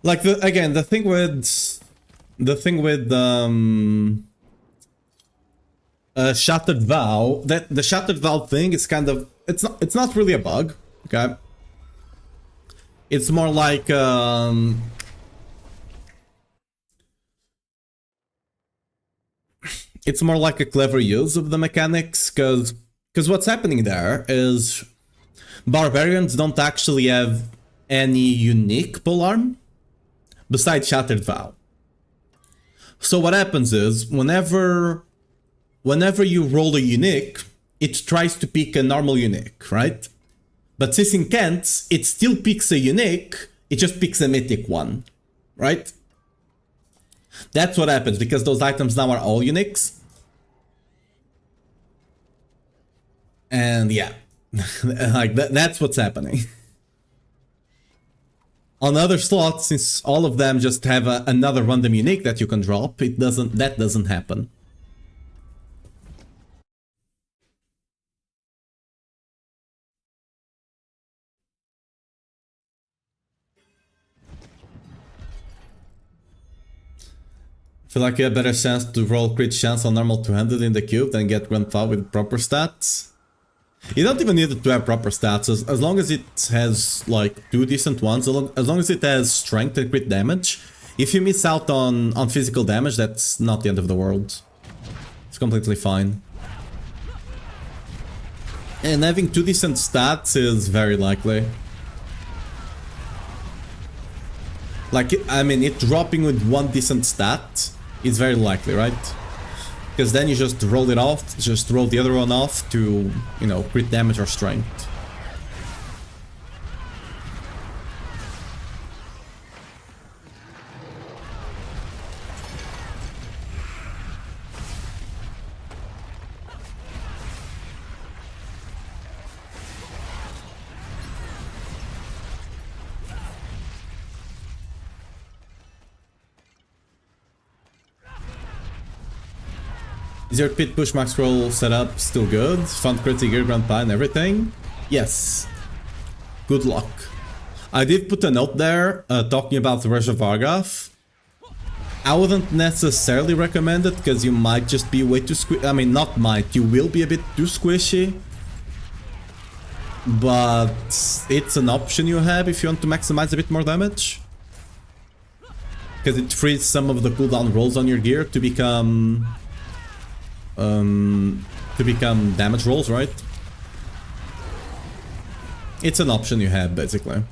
Like again, the thing with Shattered Vow, that the Shattered Vow thing is kind of it's not really a bug, okay? It's more like it's more like a clever use of the mechanics, because what's happening there is Barbarians don't actually have any unique polearm besides Shattered Vow. So what happens is, whenever you roll a unique, it tries to pick a normal unique, right? But since it can't, it still picks a unique, it just picks a mythic one, right? That's what happens, because those items now are all uniques. And yeah, like that's what's happening. On other slots, since all of them just have another random unique that you can drop, that doesn't happen. I feel like you have better chance to roll crit chance on normal 200 in the cube than get grandpa with proper stats. You don't even need it to have proper stats, as long as it has like 2 decent ones, as long as it has strength and crit damage. If you miss out on physical damage, that's not the end of the world. It's completely fine. And having 2 decent stats is very likely. Like, I mean, it dropping with 1 decent stat is very likely, right? Because then you just roll it off, just roll the other one off to, you know, crit damage or strength. Is your pit push max roll setup still good? Fund critty gear, grandpa and everything? Yes. Good luck. I did put a note there talking about the Rush of Vargoth. I wouldn't necessarily recommend it because you might just be way too squishy. I mean, not might, you will be a bit too squishy. But it's an option you have if you want to maximize a bit more damage. Because it frees some of the cooldown rolls on your gear to become damage rolls, right? It's an option you have, basically.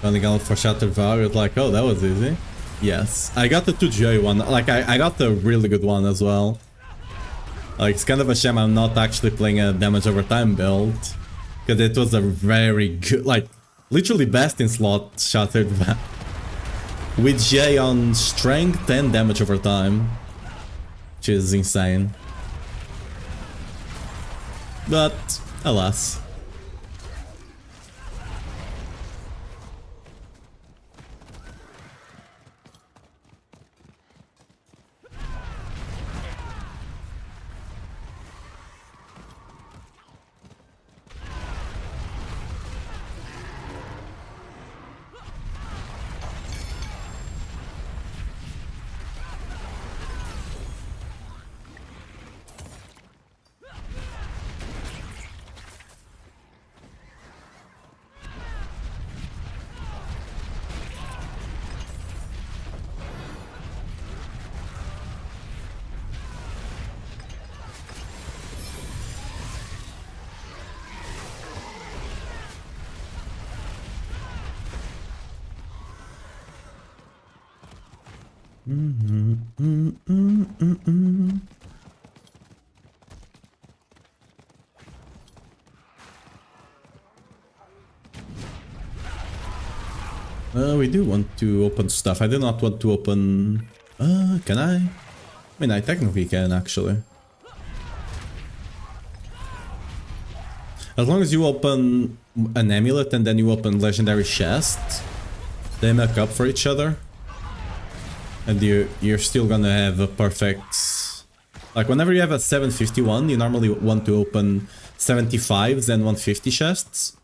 Running out for Shattered Vow, it's like, oh, that was easy. Yes, I got the 2J one, like I got the really good one as well. Like, it's kind of a shame I'm not actually playing a damage over time build, because it was a very good, like, literally best in slot Shattered Vow. With J on strength and damage over time, which is insane. But, alas. We do want to open stuff. I do not want to open... can I? I mean, I technically can, actually. As long as you open an amulet and then you open legendary chests, they make up for each other. And you're still gonna have a perfect... Like, whenever you have a 751, you normally want to open 75s and 150 chests.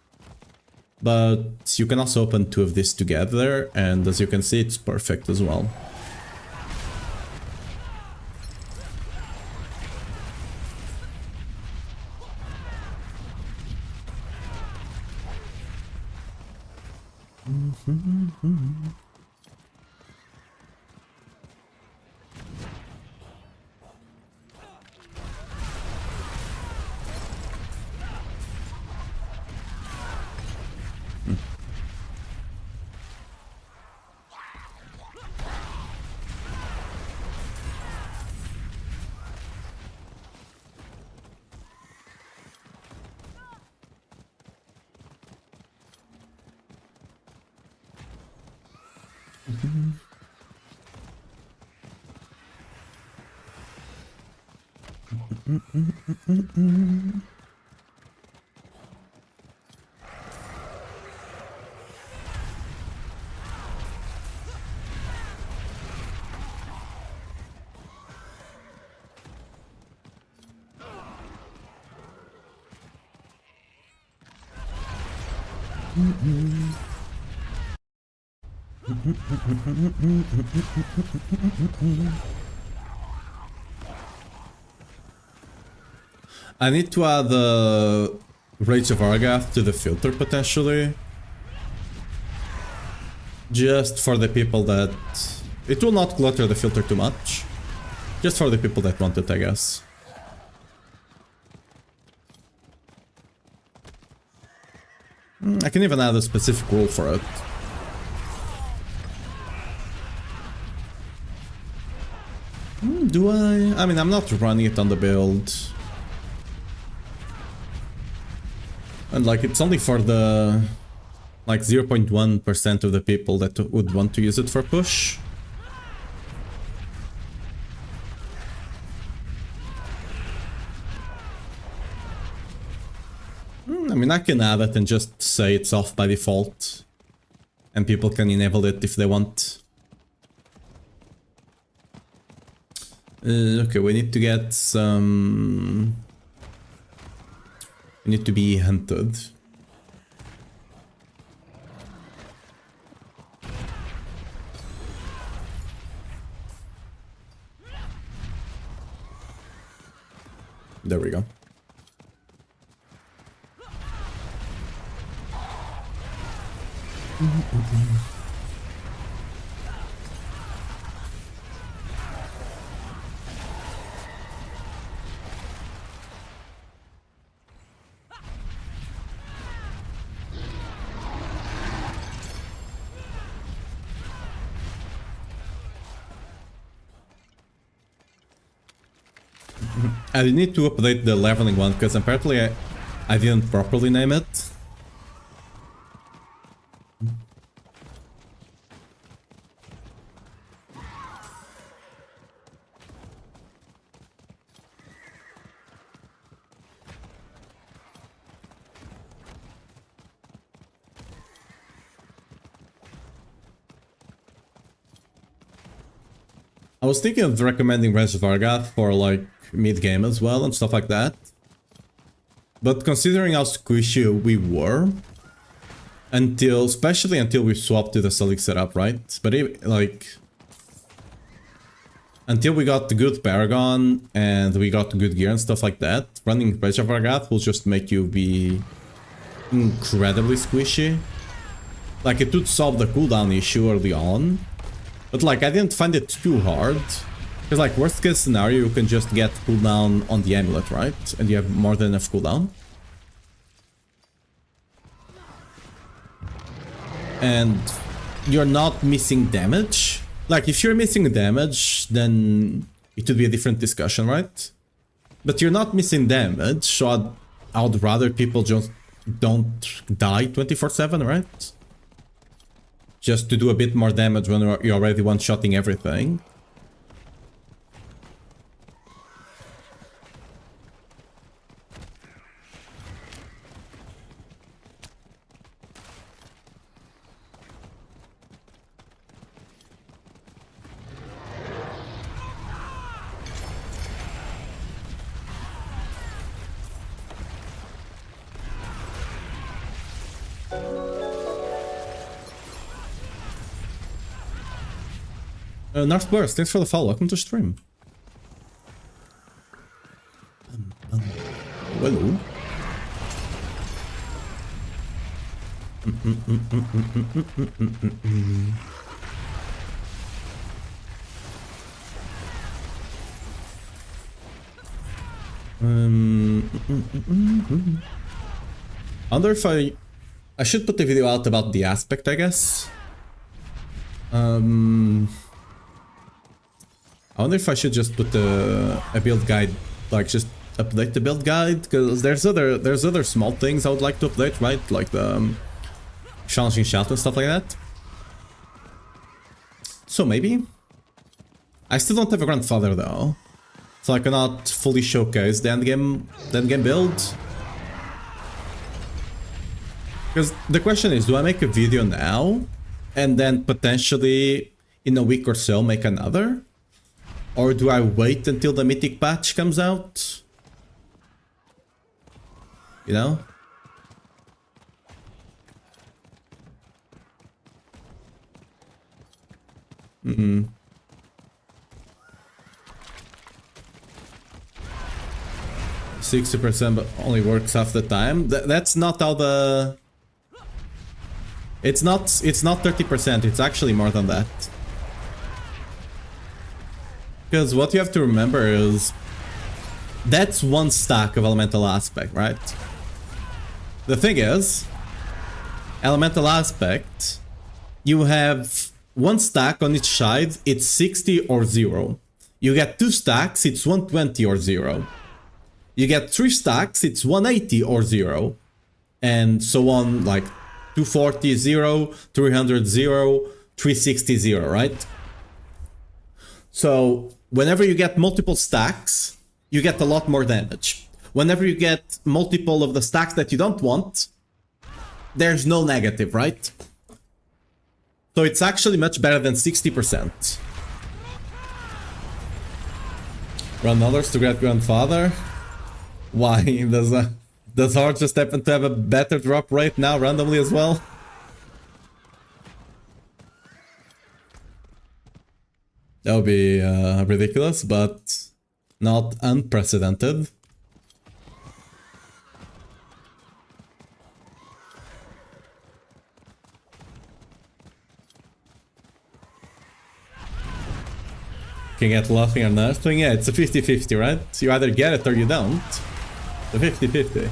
But you can also open two of these together, and as you can see, it's perfect as well. I need to add the Rage of Argath to the filter potentially. Just for the people that... It will not clutter the filter too much. Just for the people that want it, I guess. I can even add a specific rule for it. Do I? I mean, I'm not running it on the build. And like, it's only for the... like 0.1% of the people that would want to use it for push. I mean, I can add it and just say it's off by default. And people can enable it if they want. Okay, we need to get some... We need to be hunted. There we go. I need to update the leveling one because apparently I didn't properly name it. I was thinking of recommending Rage of Argath for like mid-game as well and stuff like that. But considering how squishy we were, especially until we swapped to the Selig setup, right? But until we got the good Paragon and we got good gear and stuff like that, running Rage of Argath will just make you be incredibly squishy. Like, it would solve the cooldown issue early on. But like, I didn't find it too hard. Because like, worst case scenario, you can just get cooldown on the amulet, right? And you have more than enough cooldown. And you're not missing damage. Like, if you're missing damage, then it would be a different discussion, right? But you're not missing damage, so I'd rather people just don't die 24/7, right? Just to do a bit more damage when you're already one-shotting everything. North Burst, thanks for the follow. Welcome to stream. Hello. I wonder if I should put the video out about the aspect, I guess. I wonder if I should just put a build guide, like just update the build guide, because there's other small things I would like to update, right? Like the challenging shout and stuff like that. So maybe. I still don't have a grandfather though, so I cannot fully showcase the endgame build. Because the question is, do I make a video now and then potentially in a week or so make another? Or do I wait until the mythic patch comes out? You know? Mm-hmm. 60% but only works half the time. That's not how the... It's not 30%, it's actually more than that. Because what you have to remember is that's one stack of elemental aspect, right? The thing is, elemental aspect, you have one stack on each side, it's 60 or 0. You get 2 stacks, it's 120 or 0. You get 3 stacks, it's 180 or 0. And so on, like 240 0, 300 0, 360 0, right? So whenever you get multiple stacks, you get a lot more damage. Whenever you get multiple of the stacks that you don't want, there's no negative, right? So it's actually much better than 60%. Run others to get grandfather? Why? Does Hard just happen to have a better drop rate now randomly as well? That would be ridiculous, but not unprecedented. Can get laughing or nothing? Yeah, it's a 50-50, right? So you either get it or you don't. The 50-50.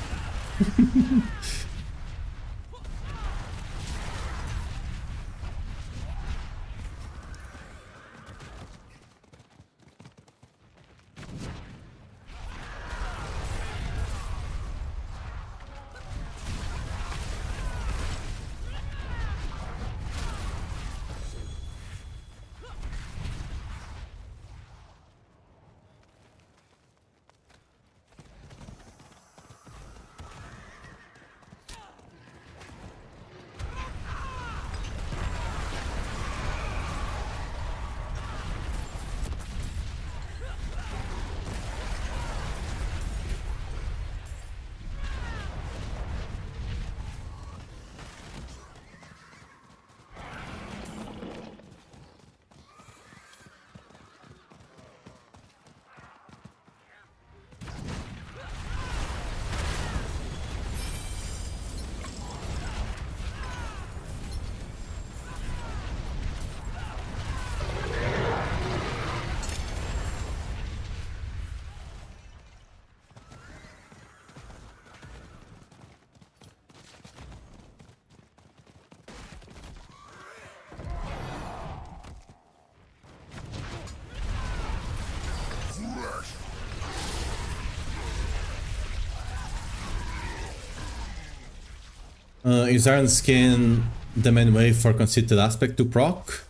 Is Iron Skin the main way for conceited aspect to proc?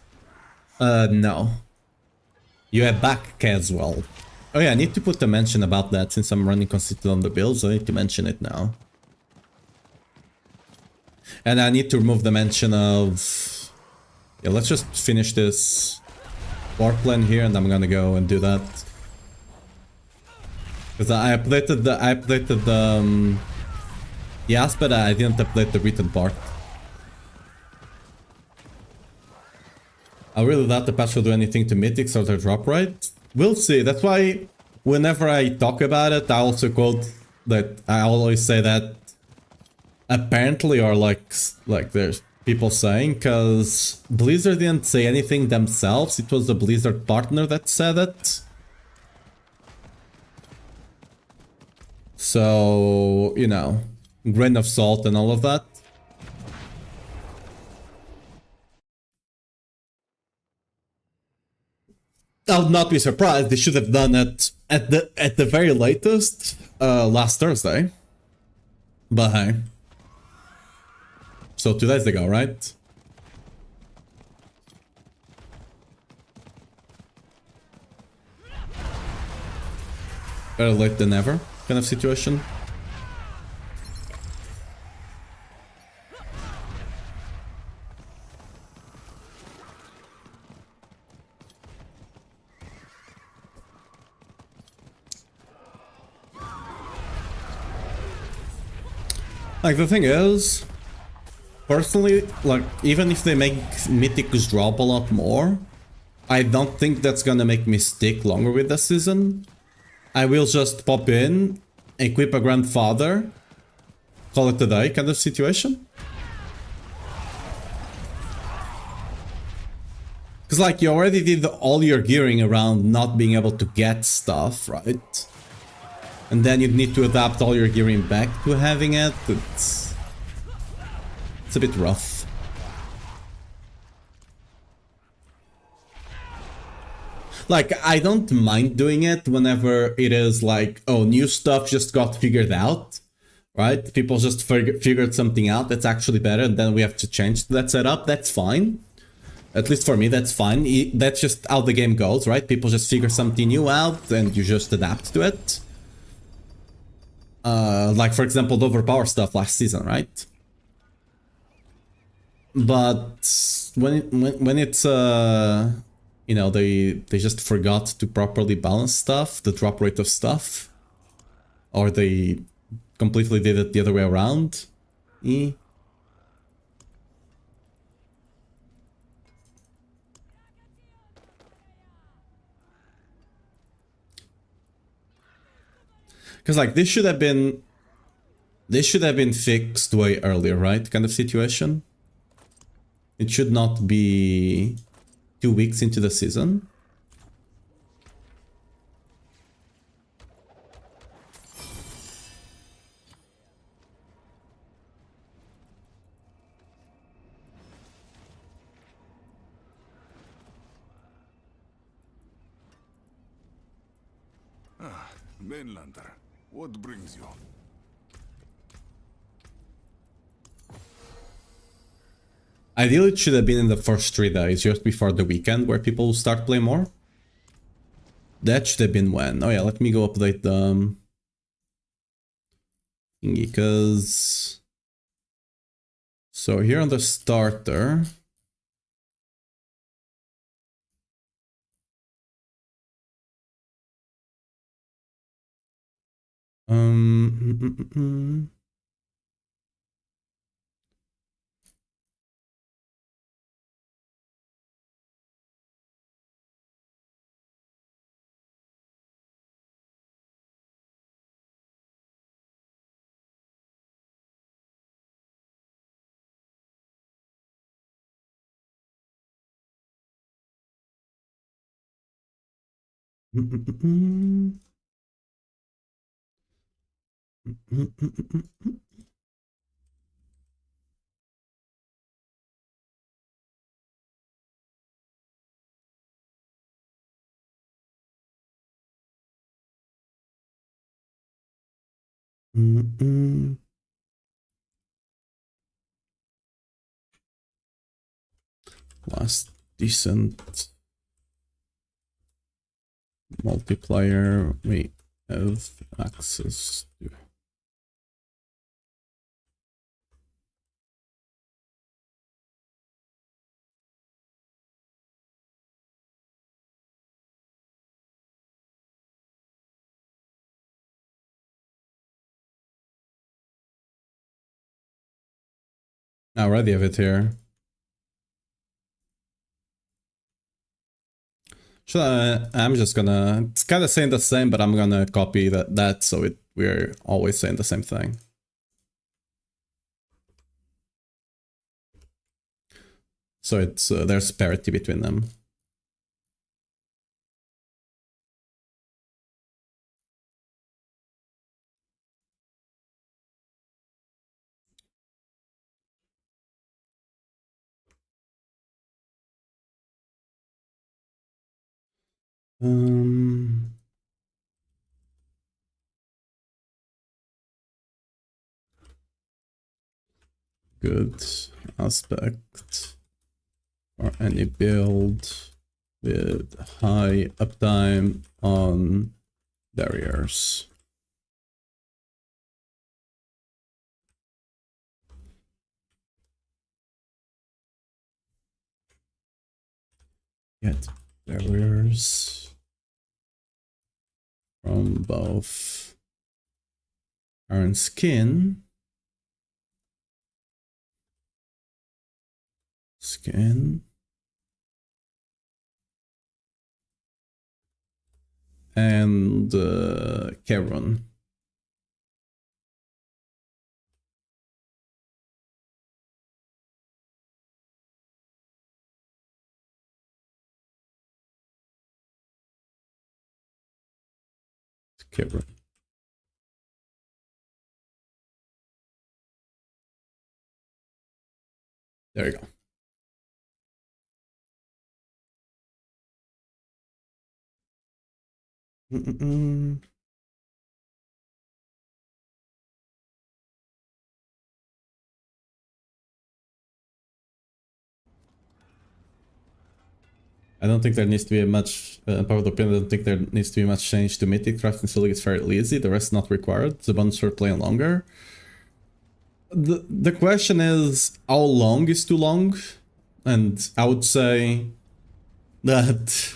No. You have back as well. Oh yeah, I need to put a mention about that since I'm running conceited on the build, so I need to mention it now. And I need to remove the mention of... Yeah, let's just finish this war plan here and I'm gonna go and do that. Because I updated the aspect, I didn't update the written part. I really doubt the patch will do anything to mythics or their drop rate. We'll see. That's why whenever I talk about it, I also quote that I always say that apparently, or like there's people saying, because Blizzard didn't say anything themselves. It was the Blizzard partner that said it. So, you know, grain of salt and all of that. I'll not be surprised. They should have done it at the very latest last Thursday. But hey. So 2 days ago, right? Better late than never kind of situation. Like, the thing is, personally, like, even if they make mythics drop a lot more, I don't think that's gonna make me stick longer with the season. I will just pop in, equip a grandfather, call it a day kind of situation. Because, like, you already did all your gearing around not being able to get stuff, right? And then you'd need to adapt all your gearing back to having it. It's a bit rough. Like, I don't mind doing it whenever it is like, oh, new stuff just got figured out, right? People just figured something out that's actually better, and then we have to change that setup. That's fine. At least for me, that's fine. That's just how the game goes, right? People just figure something new out, and you just adapt to it. Like, for example, the overpower stuff last season, right? But when it's you know, they just forgot to properly balance stuff, the drop rate of stuff, or they completely did it the other way around. Because, like, this should have been fixed way earlier, right? Kind of situation. It should not be 2 weeks into the season. Mainlander, what brings you? Ideally, it should have been in the first 3 days, just before the weekend, where people start playing more. That should have been when. Oh yeah, let me go update the thingy, because... So here on the starter... Last decent multiplayer we have access to. I already have it here. I'm just gonna, it's kind of saying the same, but I'm gonna copy that so we're always saying the same thing. So it's there's parity between them. Good aspect for any build with high uptime on barriers. Get barriers from both iron skin and Karen. Karen. There you go. I don't think there needs to be a much, part of the opinion, I don't think there needs to be much change to Mythic. Crafting Silic is fairly easy, the rest not required. The bonus for playing longer. The question is, how long is too long? And I would say that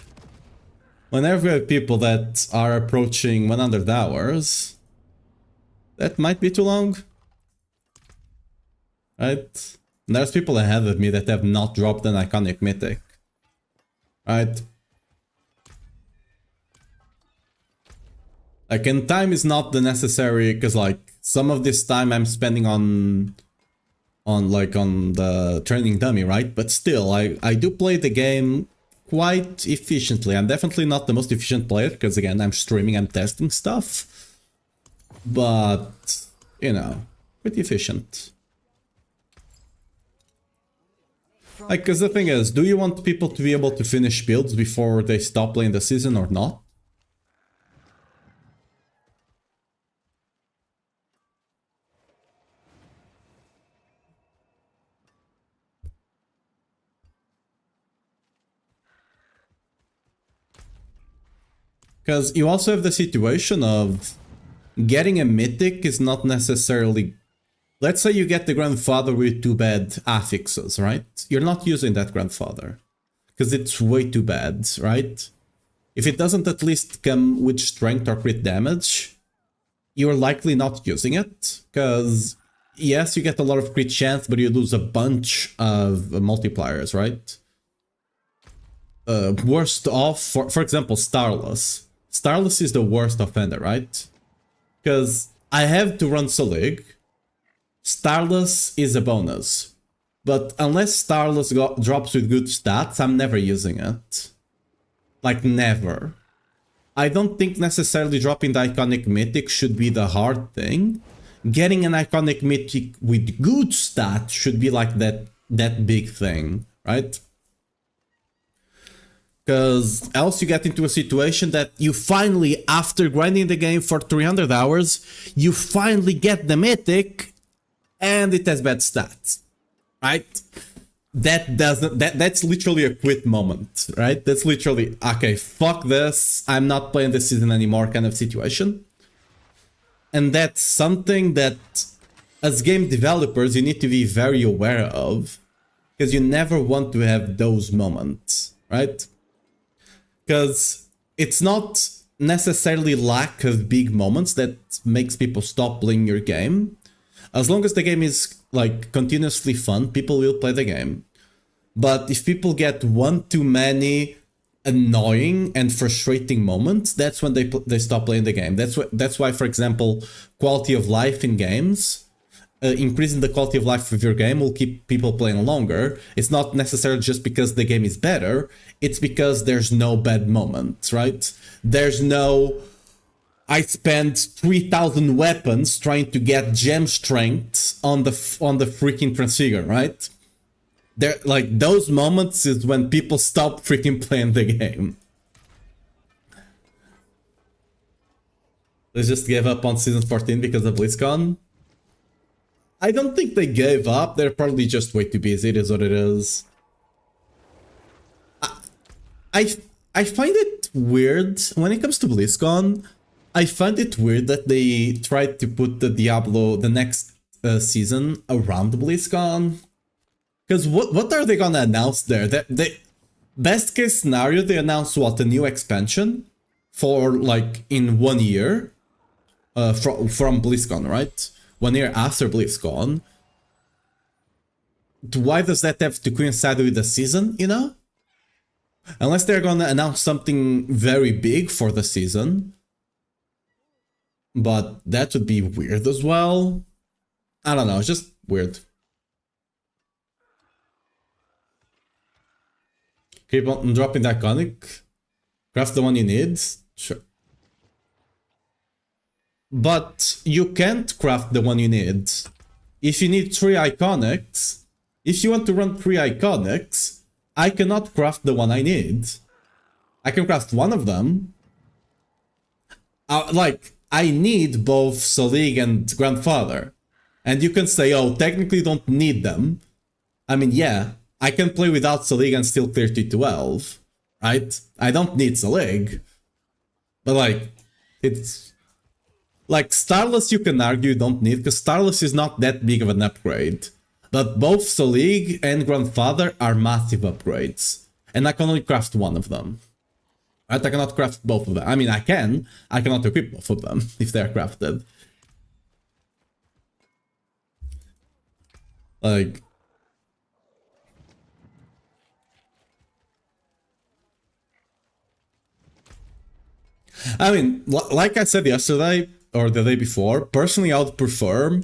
whenever you have people that are approaching 100 hours, that might be too long. Right? And there's people ahead of me that have not dropped an iconic mythic. Right? Like, and time is not the necessary, because like some of this time I'm spending on the training dummy, right? But still, I do play the game quite efficiently. I'm definitely not the most efficient player, because again, I'm streaming, I'm testing stuff. But, you know, pretty efficient. Like, because the thing is, do you want people to be able to finish builds before they stop playing the season or not? Because you also have the situation of getting a mythic is not necessarily... Let's say you get the grandfather with 2 bad affixes, right? You're not using that grandfather, because it's way too bad, right? If it doesn't at least come with strength or crit damage, you're likely not using it, because yes, you get a lot of crit chance, but you lose a bunch of multipliers, right? Worst off, for example, Starless. Starless is the worst offender, right? Because I have to run Selig. Starless is a bonus. But unless Starless drops with good stats, I'm never using it. Like, never. I don't think necessarily dropping the iconic mythic should be the hard thing. Getting an iconic mythic with good stats should be like that big thing, right? Because else you get into a situation that you finally, after grinding the game for 300 hours, you finally get the mythic and it has bad stats, right? that's literally a quit moment, right? That's literally, okay, fuck this, I'm not playing this season anymore kind of situation. And that's something that as game developers you need to be very aware of, because you never want to have those moments, right? Because it's not necessarily lack of big moments that makes people stop playing your game. As long as the game is like continuously fun, people will play the game. But if people get one too many annoying and frustrating moments, that's when they stop playing the game. That's why, for example, quality of life in games, increasing the quality of life of your game will keep people playing longer. It's not necessarily just because the game is better, it's because there's no bad moments, right? There's no, I spent 3,000 weapons trying to get gem strength on the freaking transfigure, right? There, like, those moments is when people stop freaking playing the game. They just gave up on season 14 because of BlizzCon. I don't think they gave up. They're probably just way too busy. It is what it is. I find it weird when it comes to BlizzCon. I find it weird that they tried to put the Diablo, the next season, around BlizzCon. Because what are they gonna announce there? Best case scenario, they announce what, a new expansion for like in 1 year from BlizzCon, right? 1 year after BlizzCon. Why does that have to coincide with the season, you know? Unless they're gonna announce something very big for the season. But that would be weird as well. I don't know, it's just weird. Keep on dropping the iconic. Craft the one you need. Sure. But you can't craft the one you need. If you need 3 iconics, if you want to run 3 iconics, I cannot craft the one I need. I can craft one of them. Like, I need both Selig and Grandfather. And you can say, oh, technically don't need them. I mean, yeah, I can play without Selig and still clear T12, right? I don't need Selig. But like, it's... Like, Starless you can argue you don't need, because Starless is not that big of an upgrade. But both Selig and Grandfather are massive upgrades. And I can only craft one of them. Right? I cannot craft both of them. I mean, I cannot equip both of them if they're crafted. Like... I mean, like I said yesterday, or the day before, personally I would prefer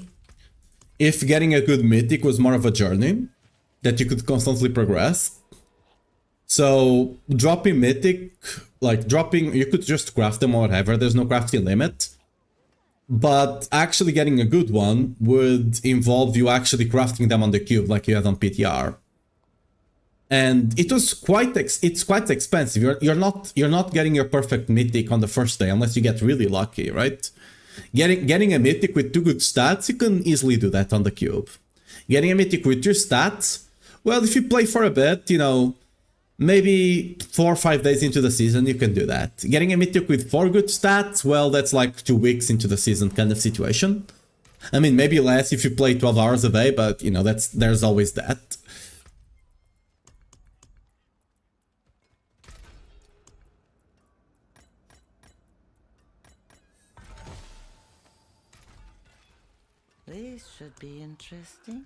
if getting a good mythic was more of a journey that you could constantly progress. So dropping mythic, like dropping, you could just craft them or whatever, there's no crafting limit. But actually getting a good one would involve you actually crafting them on the cube like you had on PTR. And it was it's quite expensive. You're not getting your perfect mythic on the first day unless you get really lucky, right? Getting a mythic with 2 good stats, you can easily do that on the cube. Getting a mythic with 2 stats, well, if you play for a bit, you know, maybe 4 or 5 days into the season, you can do that. Getting a mythic with 4 good stats, well, that's like 2 weeks into the season kind of situation. I mean, maybe less if you play 12 hours a day, but, you know, there's always that. This should be interesting.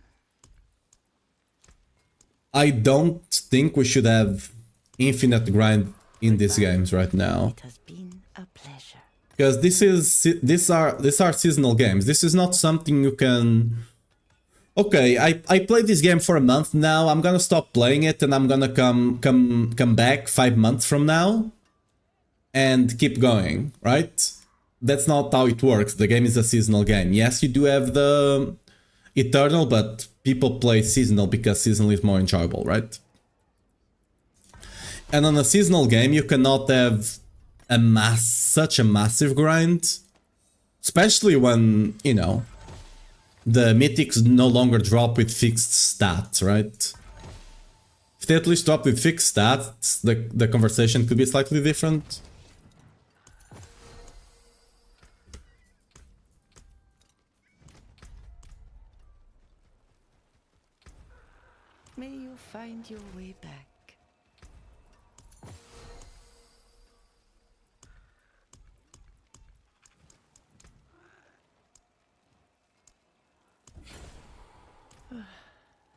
I don't think we should have infinite grind in these games right now. It has been a pleasure. Because these are seasonal games. This is not something you can... Okay, I played this game for a month now. I'm gonna stop playing it and I'm gonna come back 5 months from now and keep going, right? That's not how it works. The game is a seasonal game. Yes, you do have the Eternal, but people play seasonal because seasonal is more enjoyable, right? And on a seasonal game, you cannot have such a massive grind, especially when, you know, the mythics no longer drop with fixed stats, right? they at least drop with fixed stats, the conversation could be slightly different. May you find your way back.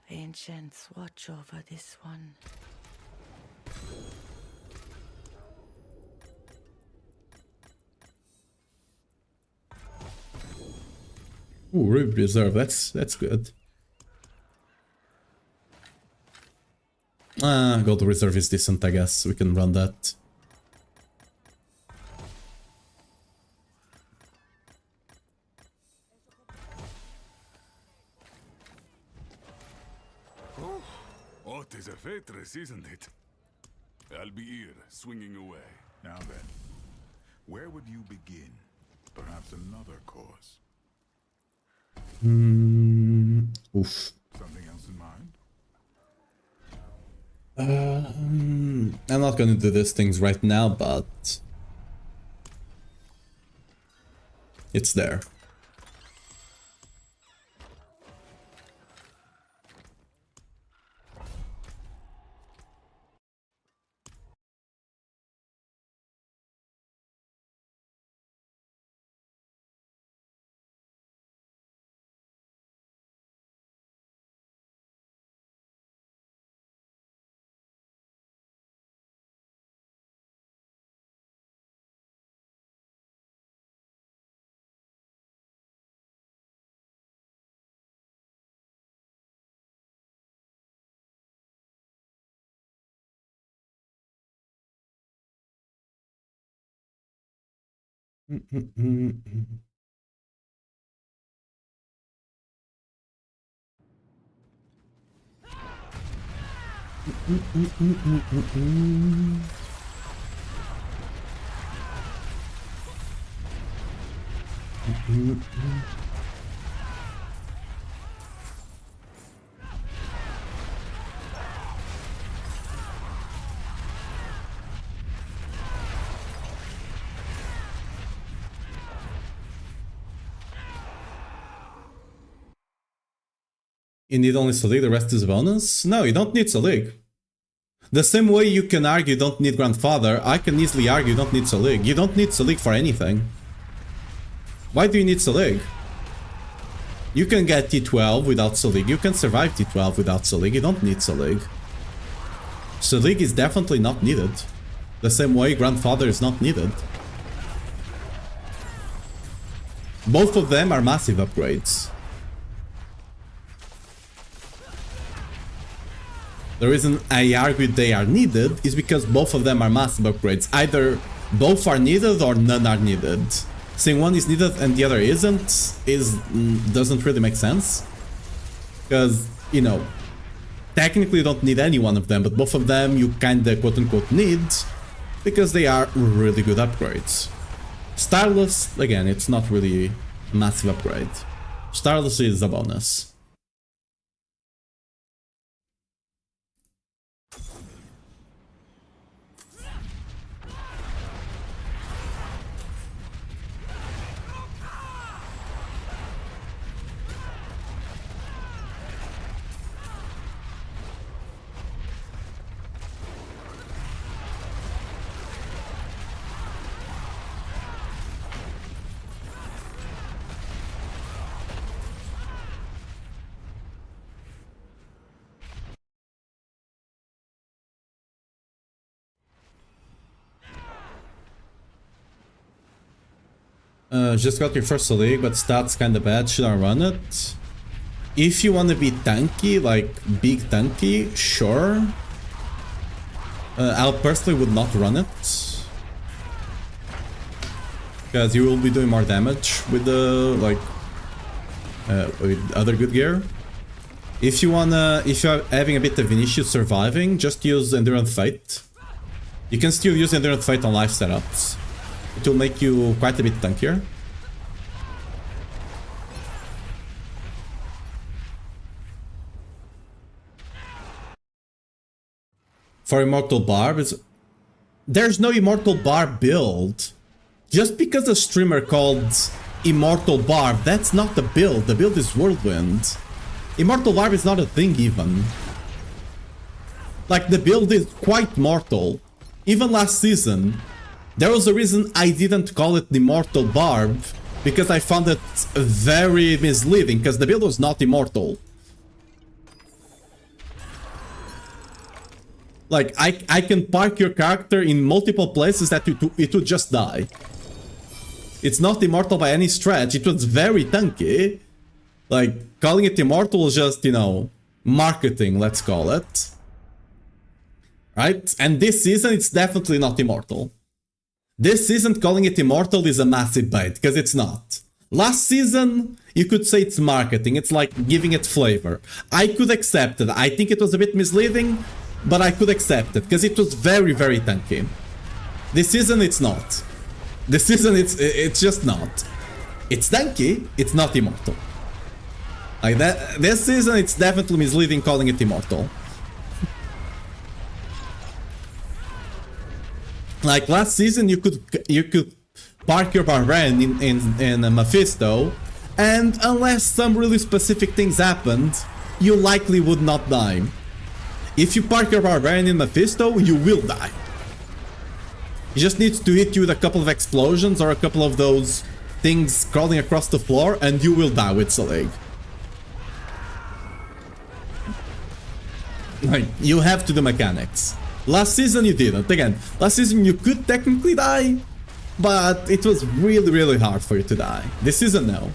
Ancients, watch over this one. Ooh, Ruby Reserve, that's good. Gold Reserve is decent, I guess. We can run that. What is a Fetris, isn't it? I'll be here, swinging away. Now then, where would you begin? Perhaps another course. Oof. Something else in mind? I'm not gonna do these things right now, but it's there. You need only Selig, the rest is a bonus? No, you don't need Selig. The same way you can argue you don't need Grandfather, I can easily argue you don't need Selig. You don't need Selig for anything. Why do you need Selig? You can get T12 without Selig, you can survive T12 without Selig, you don't need Selig. Selig is definitely not needed. The same way Grandfather is not needed. Both of them are massive upgrades. The reason I argue they are needed is because both of them are massive upgrades. Either both are needed or none are needed. Saying one is needed and the other isn't doesn't really make sense. Because, you know, technically you don't need any one of them, but both of them you kinda quote-unquote need because they are really good upgrades. Starless, again, it's not really a massive upgrade. Starless is a bonus. Just got your first league, but stats kinda bad. Should I run it? If you wanna be tanky, like big tanky, sure. I personally would not run it. Because you will be doing more damage with the, like, with other good gear. If you're having a bit of an issue surviving, just use Endurance Fight. You can still use Endurance Fight on life setups. It will make you quite a bit tankier. For Immortal Barb is... There's no Immortal Barb build. Just because a streamer called Immortal Barb, that's not the build. The build is Whirlwind. Immortal Barb is not a thing even. Like, the build is quite mortal. Even last season, there was a reason I didn't call it the Immortal Barb, because I found it very misleading, because the build was not immortal. Like, I can park your character in multiple places that it would just die. It's not immortal by any stretch. It was very tanky. Like, calling it immortal was just, you know, marketing, let's call it. Right? And this season, it's definitely not immortal. This season, calling it immortal is a massive bait, because it's not. Last season, you could say it's marketing. It's like giving it flavor. I could accept it. I think it was a bit misleading, but I could accept it, because it was very, very tanky. This season, it's not. This season, it's just not. It's tanky, it's not immortal. Like that, this season, it's definitely misleading calling it immortal. Like last season, you could park your Barbarian in a Mephisto, and unless some really specific things happened, you likely would not die. If you park your Barbarian in Mephisto, you will die. He just needs to hit you with a couple of explosions or a couple of those things crawling across the floor, and you will die with Salig. Like, you have to do mechanics. Last season you didn't. Again, last season you could technically die, but it was really, really hard for you to die. This season, no.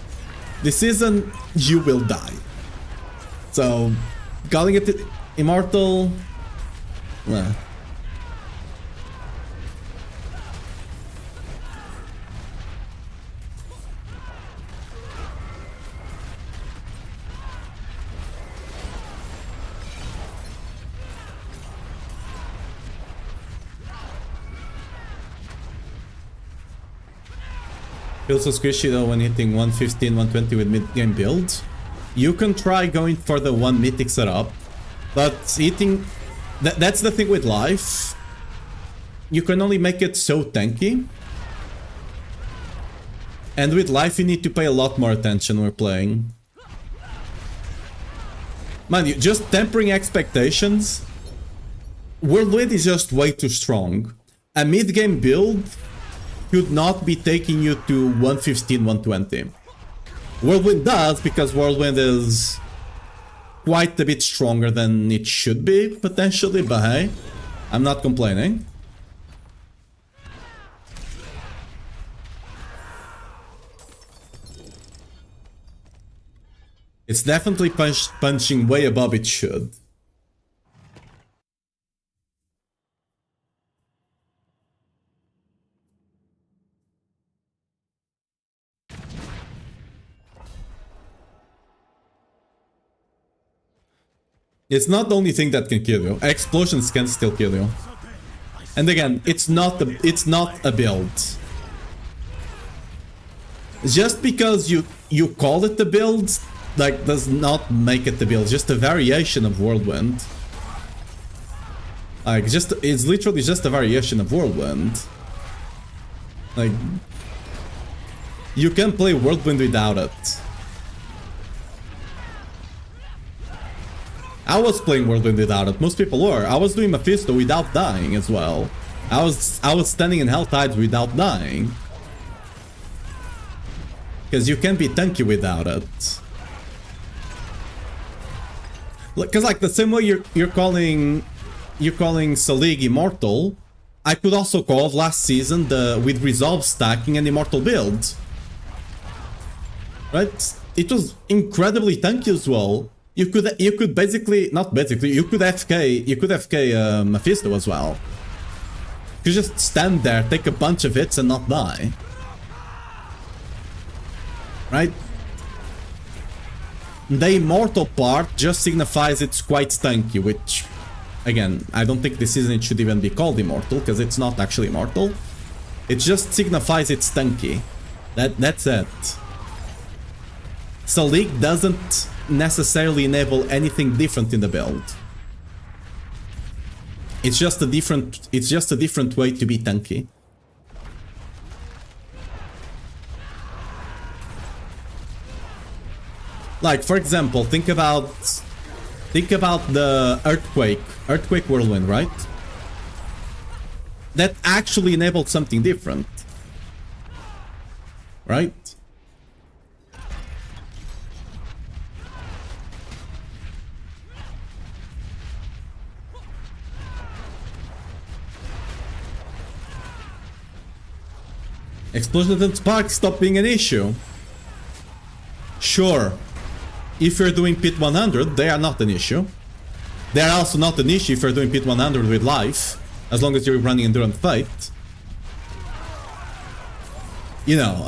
This season, you will die. So, calling it immortal... Well... Feels so squishy though when hitting 115, 120 with mid-game build. You can try going for the 1 mythic setup, but hitting... That's the thing with life. You can only make it so tanky. And with life you need to pay a lot more attention when we're playing. Mind you, just tempering expectations. Whirlwind is just way too strong. A mid-game build should not be taking you to 115, 120. Whirlwind does, because Whirlwind is quite a bit stronger than it should be, potentially, but hey, I'm not complaining. It's definitely punching way above it should. It's not the only thing that can kill you. Explosions can still kill you. And again, it's not a build. Just because you call it the build, like, does not make it the build. Just a variation of Whirlwind. Like, it's literally just a variation of Whirlwind. Like, you can play Whirlwind without it. I was playing Whirlwind without it. Most people were. I was doing Mephisto without dying as well. I was standing in Hell Tides without dying. Because you can be tanky without it. Because like the same way you're calling Salig Immortal, I could also call last season with Resolve stacking an Immortal build. Right? It was incredibly tanky as well. You could basically, not basically, you could FK Mephisto as well. You just stand there, take a bunch of hits and not die. Right? The immortal part just signifies it's quite tanky, which, again, I don't think this season it should even be called immortal, because it's not actually immortal. It just signifies it's tanky. That's it. Salig doesn't necessarily enable anything different in the build. It's just a different way to be tanky. Like, for example, think about the earthquake whirlwind, right? That actually enabled something different, right? Explosions and sparks stop being an issue. Sure. If you're doing pit 100, they are not an issue. They are also not an issue if you're doing pit 100 with life, as long as you're running Endurance Fight. You know,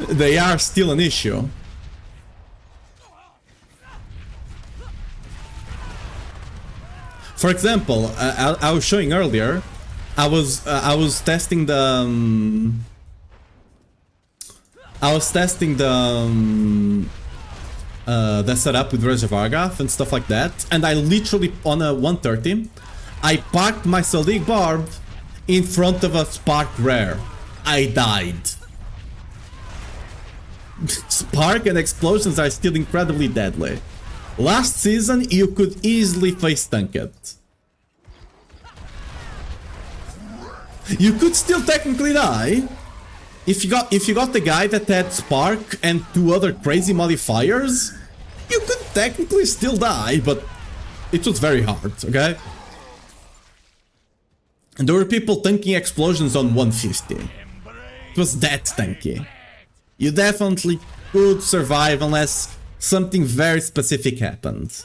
they are still an issue. For example, I was showing earlier, I was testing the setup with Reservargath and stuff like that, and I literally, on a 130, I parked my Selig Barb in front of a Spark Rare. I died. Spark and explosions are still incredibly deadly. Last season, you could easily face tank it. You could still technically die. If you got the guy that had Spark and 2 other crazy modifiers, you could technically still die, but it was very hard, okay? And there were people tanking explosions on 150. It was that tanky. You definitely could survive unless something very specific happened.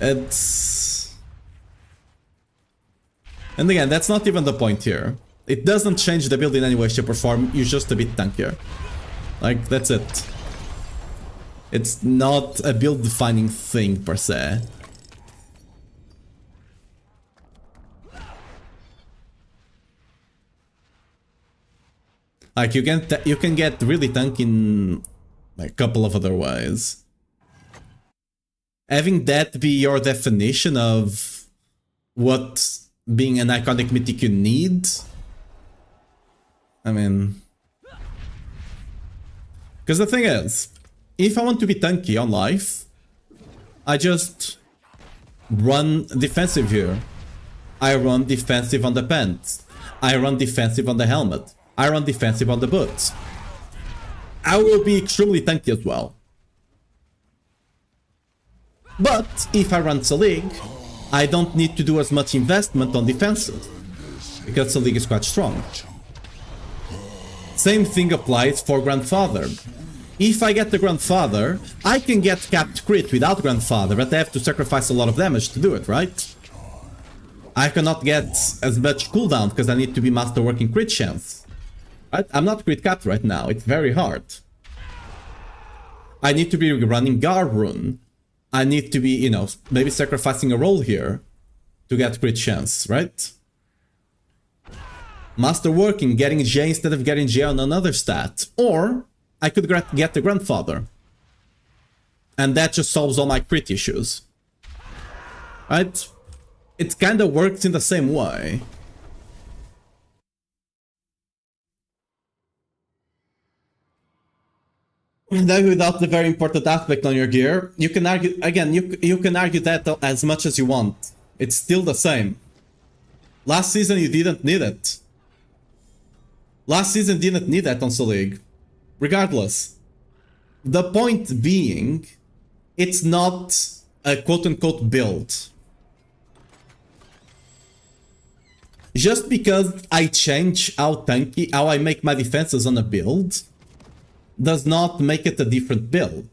And again, that's not even the point here. It doesn't change the build in any way, shape or form, you're just a bit tankier. Like, that's it. It's not a build-defining thing, per se. Like, you can get really tanky in like, a couple of other ways. Having that be your definition of what being an iconic mythic you need, I mean... Because the thing is, if I want to be tanky on life, I just run defensive here. I run defensive on the pants. I run defensive on the helmet. I run defensive on the boots. I will be extremely tanky as well. But if I run Selig, I don't need to do as much investment on defenses, because Selig is quite strong. Same thing applies for Grandfather. If I get the Grandfather, I can get capped crit without Grandfather, but I have to sacrifice a lot of damage to do it, right? I cannot get as much cooldown because I need to be masterworking crit chance. Right? I'm not crit capped right now, it's very hard. I need to be running Gar Rune. I need to be, you know, maybe sacrificing a roll here to get crit chance, right? Masterworking, getting J instead of getting J on another stat. Or I could get the Grandfather. And that just solves all my crit issues. Right? It kinda works in the same way. And then without the very important aspect on your gear, you can argue, again, you can argue that as much as you want. It's still the same. Last season you didn't need it. Last season didn't need that on Selig. Regardless. The point being, it's not a quote-unquote build. Just because I change how tanky, how I make my defenses on a build, does not make it a different build.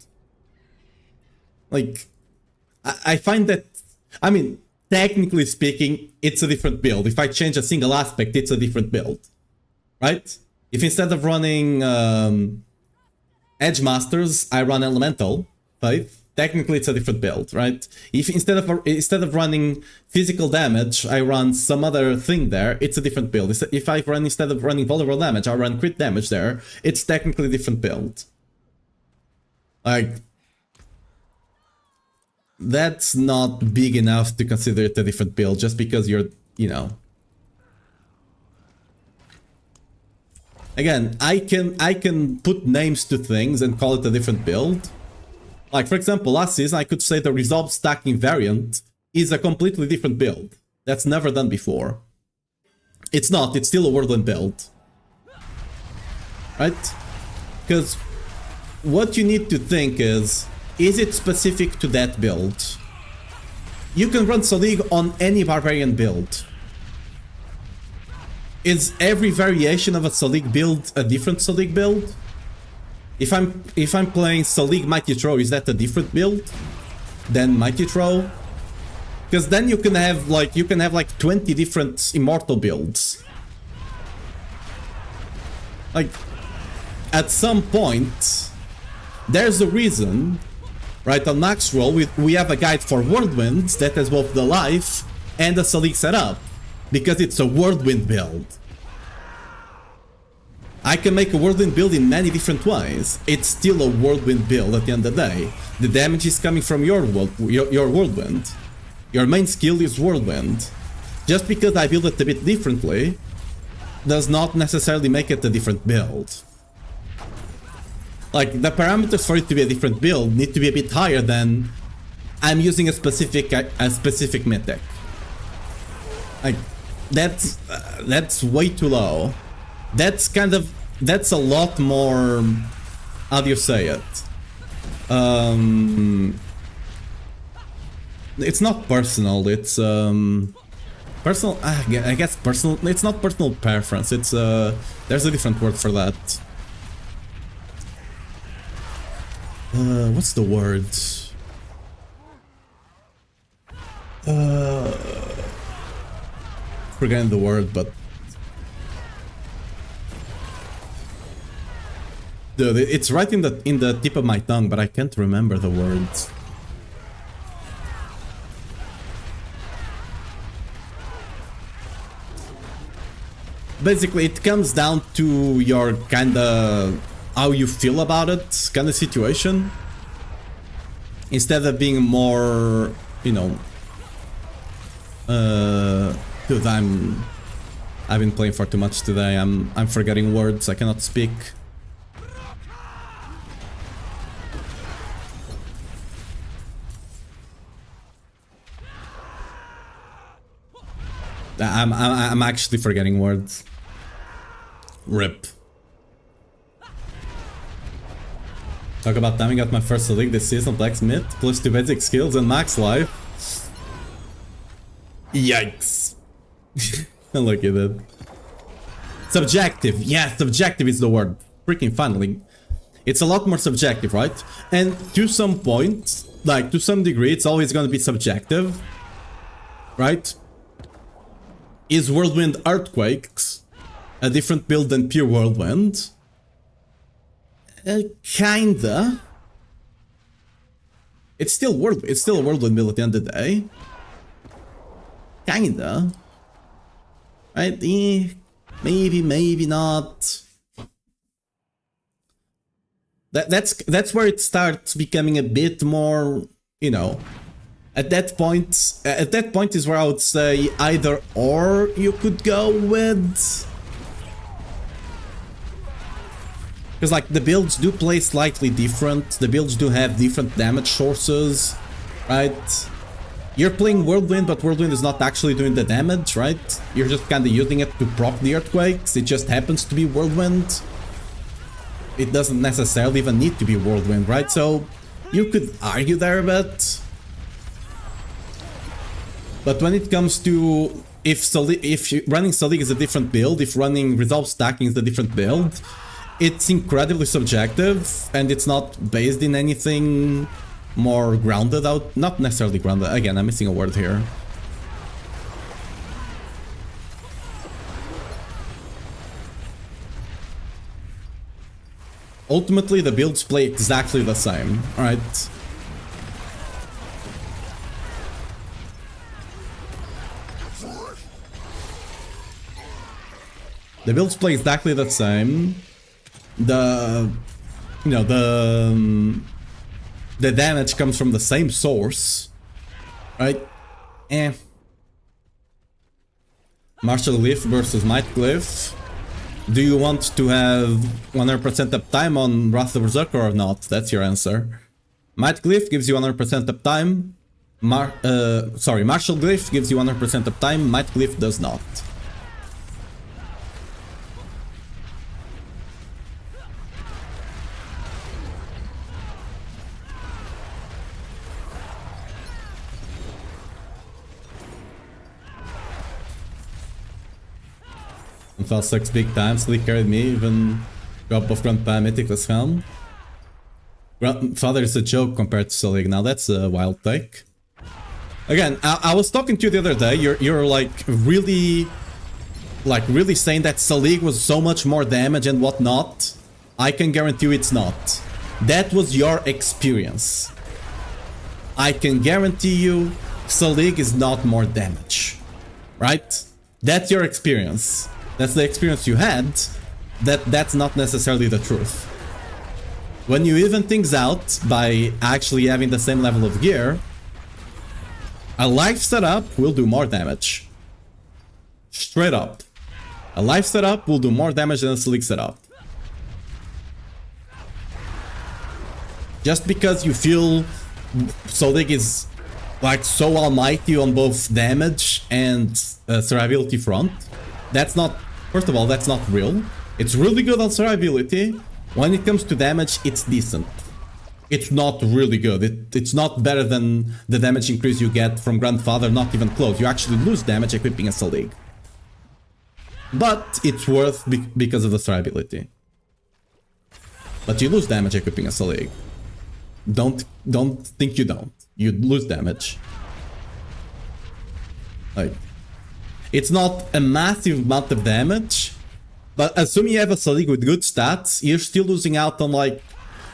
Like, I find that, I mean, technically speaking, it's a different build. If I change a single aspect, it's a different build. Right? If instead of running Edge Masters, I run Elemental, right? Technically it's a different build, right? If instead of running physical damage, I run some other thing there, it's a different build. If I run, instead of running vulnerable damage, I run crit damage there, it's technically a different build. Like, that's not big enough to consider it a different build just because you're, you know. Again, I can put names to things and call it a different build. Like, for example, last season I could say the resolve stacking variant is a completely different build. That's never done before. It's not, it's still a Whirlwind build. Right? Because what you need to think is it specific to that build? You can run Salig on any Barbarian build. Is every variation of a Salig build a different Salig build? If I'm playing Salig Mighty Throw, is that a different build than Mighty Throw? Because then you can have like 20 different immortal builds. Like, at some point, there's a reason, right? On Max Roll, we have a guide for Whirlwind that has both the life and the Salig setup, because it's a Whirlwind build. I can make a Whirlwind build in many different ways. It's still a Whirlwind build at the end of the day. The damage is coming from your Whirlwind. Your main skill is Whirlwind. Just because I build it a bit differently does not necessarily make it a different build. Like, the parameters for it to be a different build need to be a bit higher than I'm using a specific mythic. Like, that's way too low. That's a lot more, how do you say it? It's not personal, it's personal, I guess personal, it's not personal preference, it's there's a different word for that. What's the word? Forgetting the word, but dude, it's right in the tip of my tongue, but I can't remember the words. Basically, it comes down to your kinda how you feel about it kind of situation, instead of being more, you know, dude, I've been playing for too much today. I'm forgetting words. I cannot speak. I'm actually forgetting words. RIP. Talk about timing out my first league this season, Blacksmith, plus 2 basic skills and max life. Yikes. Look at that. Subjective. Yeah, subjective is the word. Freaking finally. It's a lot more subjective, right? And to some point, like to some degree, it's always going to be subjective. Right? Is Whirlwind Earthquakes a different build than pure Whirlwind? Kinda. It's still a Whirlwind build at the end of the day. Kinda. Right? Maybe, maybe not. That's where it starts becoming a bit more, you know. At that point is where I would say either or you could go with. Because like the builds do play slightly different, the builds do have different damage sources, right? You're playing Whirlwind, but Whirlwind is not actually doing the damage, right? You're just kind of using it to proc the earthquakes, it just happens to be Whirlwind. It doesn't necessarily even need to be Whirlwind, right? So you could argue there a bit. But when it comes to if running Salig is a different build, if running Resolve Stacking is a different build, it's incredibly subjective and it's not based in anything more grounded out. Not necessarily grounded. Again, I'm missing a word here. Ultimately, the builds play exactly the same, alright? The builds play exactly the same. The the damage comes from the same source, right? Martial Glyph versus Might Glyph. Do you want to have 100% uptime on Wrath of Berserker or not? That's your answer. Might Glyph gives you 100% uptime. Martial Glyph gives you 100% uptime. Might Glyph does not. Fell sucks big time, Sleek carried me, even drop of Grandpa Mythic was found. Grandfather is a joke compared to Selig. Now that's a wild take. Again, I was talking to you the other day, you're like really saying that Selig was so much more damage and whatnot. I can guarantee you it's not. That was your experience. I can guarantee you Selig is not more damage. Right? That's your experience. That's the experience you had. That's not necessarily the truth. When you even things out by actually having the same level of gear, a life setup will do more damage. Straight up. A life setup will do more damage than a Selig setup. Just because you feel Selig is like so almighty on both damage and survivability front, that's not, first of all, that's not real. It's really good on survivability. When it comes to damage, it's decent. It's not really good. It's not better than the damage increase you get from Grandfather, not even close. You actually lose damage equipping a Selig. But it's worth because of the survivability. But you lose damage equipping a Selig. Don't think you don't. You lose damage. Like, it's not a massive amount of damage, but assuming you have a Selig with good stats, you're still losing out on like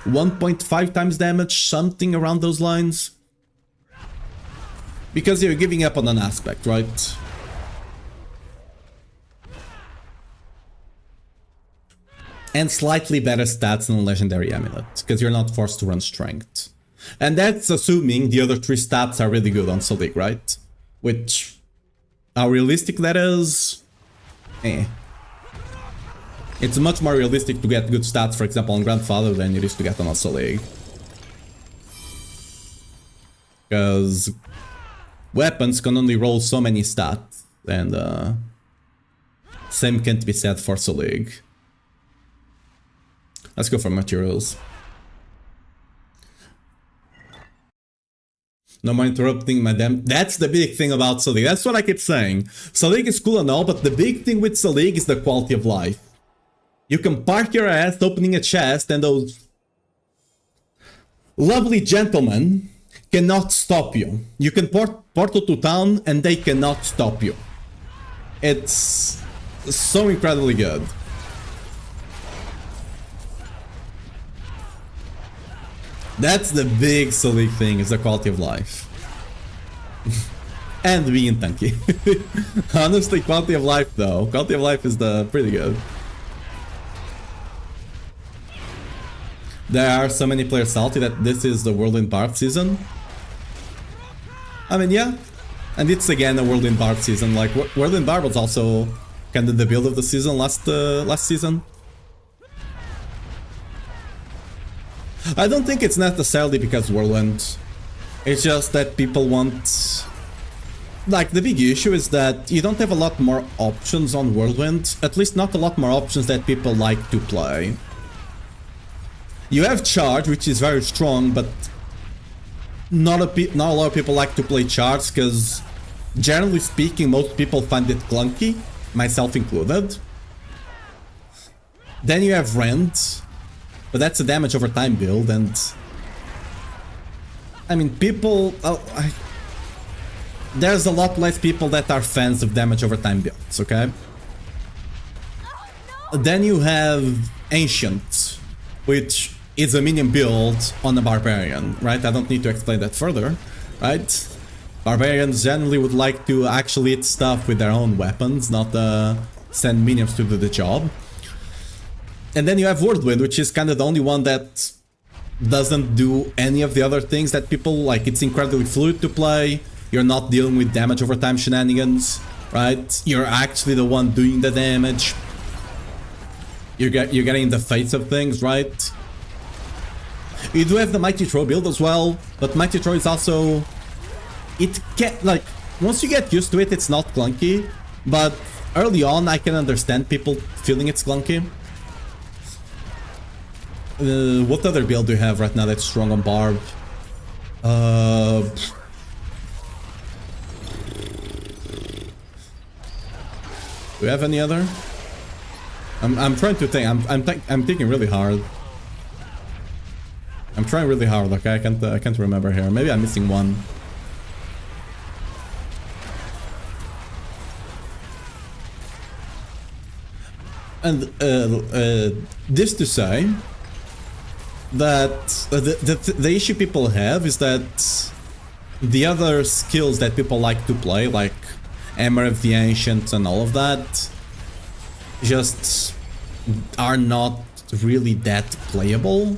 1.5 times damage, something around those lines. Because you're giving up on an aspect, right? And slightly better stats than a Legendary Amulet, because you're not forced to run Strength. And that's assuming the other 3 stats are really good on Selig, right? Which, how realistic that is? It's much more realistic to get good stats, for example, on Grandfather than it is to get on a Selig. Because weapons can only roll so many stats, and same can't be said for Selig. Let's go for materials. No more interrupting, madam. That's the big thing about Selig. That's what I keep saying. Selig is cool and all, but the big thing with Selig is the quality of life. You can park your ass opening a chest and those lovely gentlemen cannot stop you. You can portal to town and they cannot stop you. It's so incredibly good. That's the big Selig thing, is the quality of life. And being tanky. Honestly, quality of life though. Quality of life is pretty good. There are so many players salty that this is the Whirlwind Barb season. I mean, yeah. And it's again a Whirlwind Barb season. Like, Whirlwind Barb was also kind of the build of the season last season. I don't think it's necessarily because Whirlwind. It's just that people want... Like, the big issue is that you don't have a lot more options on Whirlwind. At least not a lot more options that people like to play. You have Charge, which is very strong, but not a lot of people like to play Charge, because generally speaking, most people find it clunky, myself included. Then you have Rend. But that's a damage over time build, and I mean, people... there's a lot less people that are fans of damage over time builds, okay? Then you have Ancient, which is a minion build on a Barbarian, right? I don't need to explain that further, right? Barbarians generally would like to actually hit stuff with their own weapons, not send minions to do the job. And then you have Whirlwind, which is kind of the only one that doesn't do any of the other things that people like. It's incredibly fluid to play. You're not dealing with damage over time shenanigans, right? You're actually the one doing the damage. You're getting in the face of things, right? You do have the Mighty Throw build as well, but Mighty Throw is also... It can't, like, once you get used to it, it's not clunky, but early on I can understand people feeling it's clunky. What other build do you have right now that's strong on Barb? Do you have any other? I'm trying to think. I'm thinking really hard. I'm trying really hard. Okay, I can't remember here. Maybe I'm missing one. And this to say that the issue people have is that the other skills that people like to play, like Hammer of the Ancients and all of that, just are not really that playable.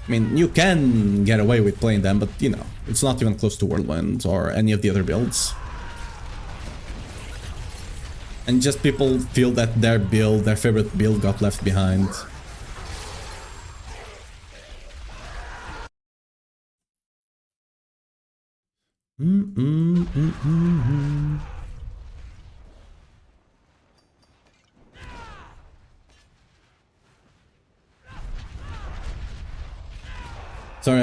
I mean, you can get away with playing them, but you know, it's not even close to Whirlwind or any of the other builds. And just people feel that their build, their favorite build, got left behind. Sorry,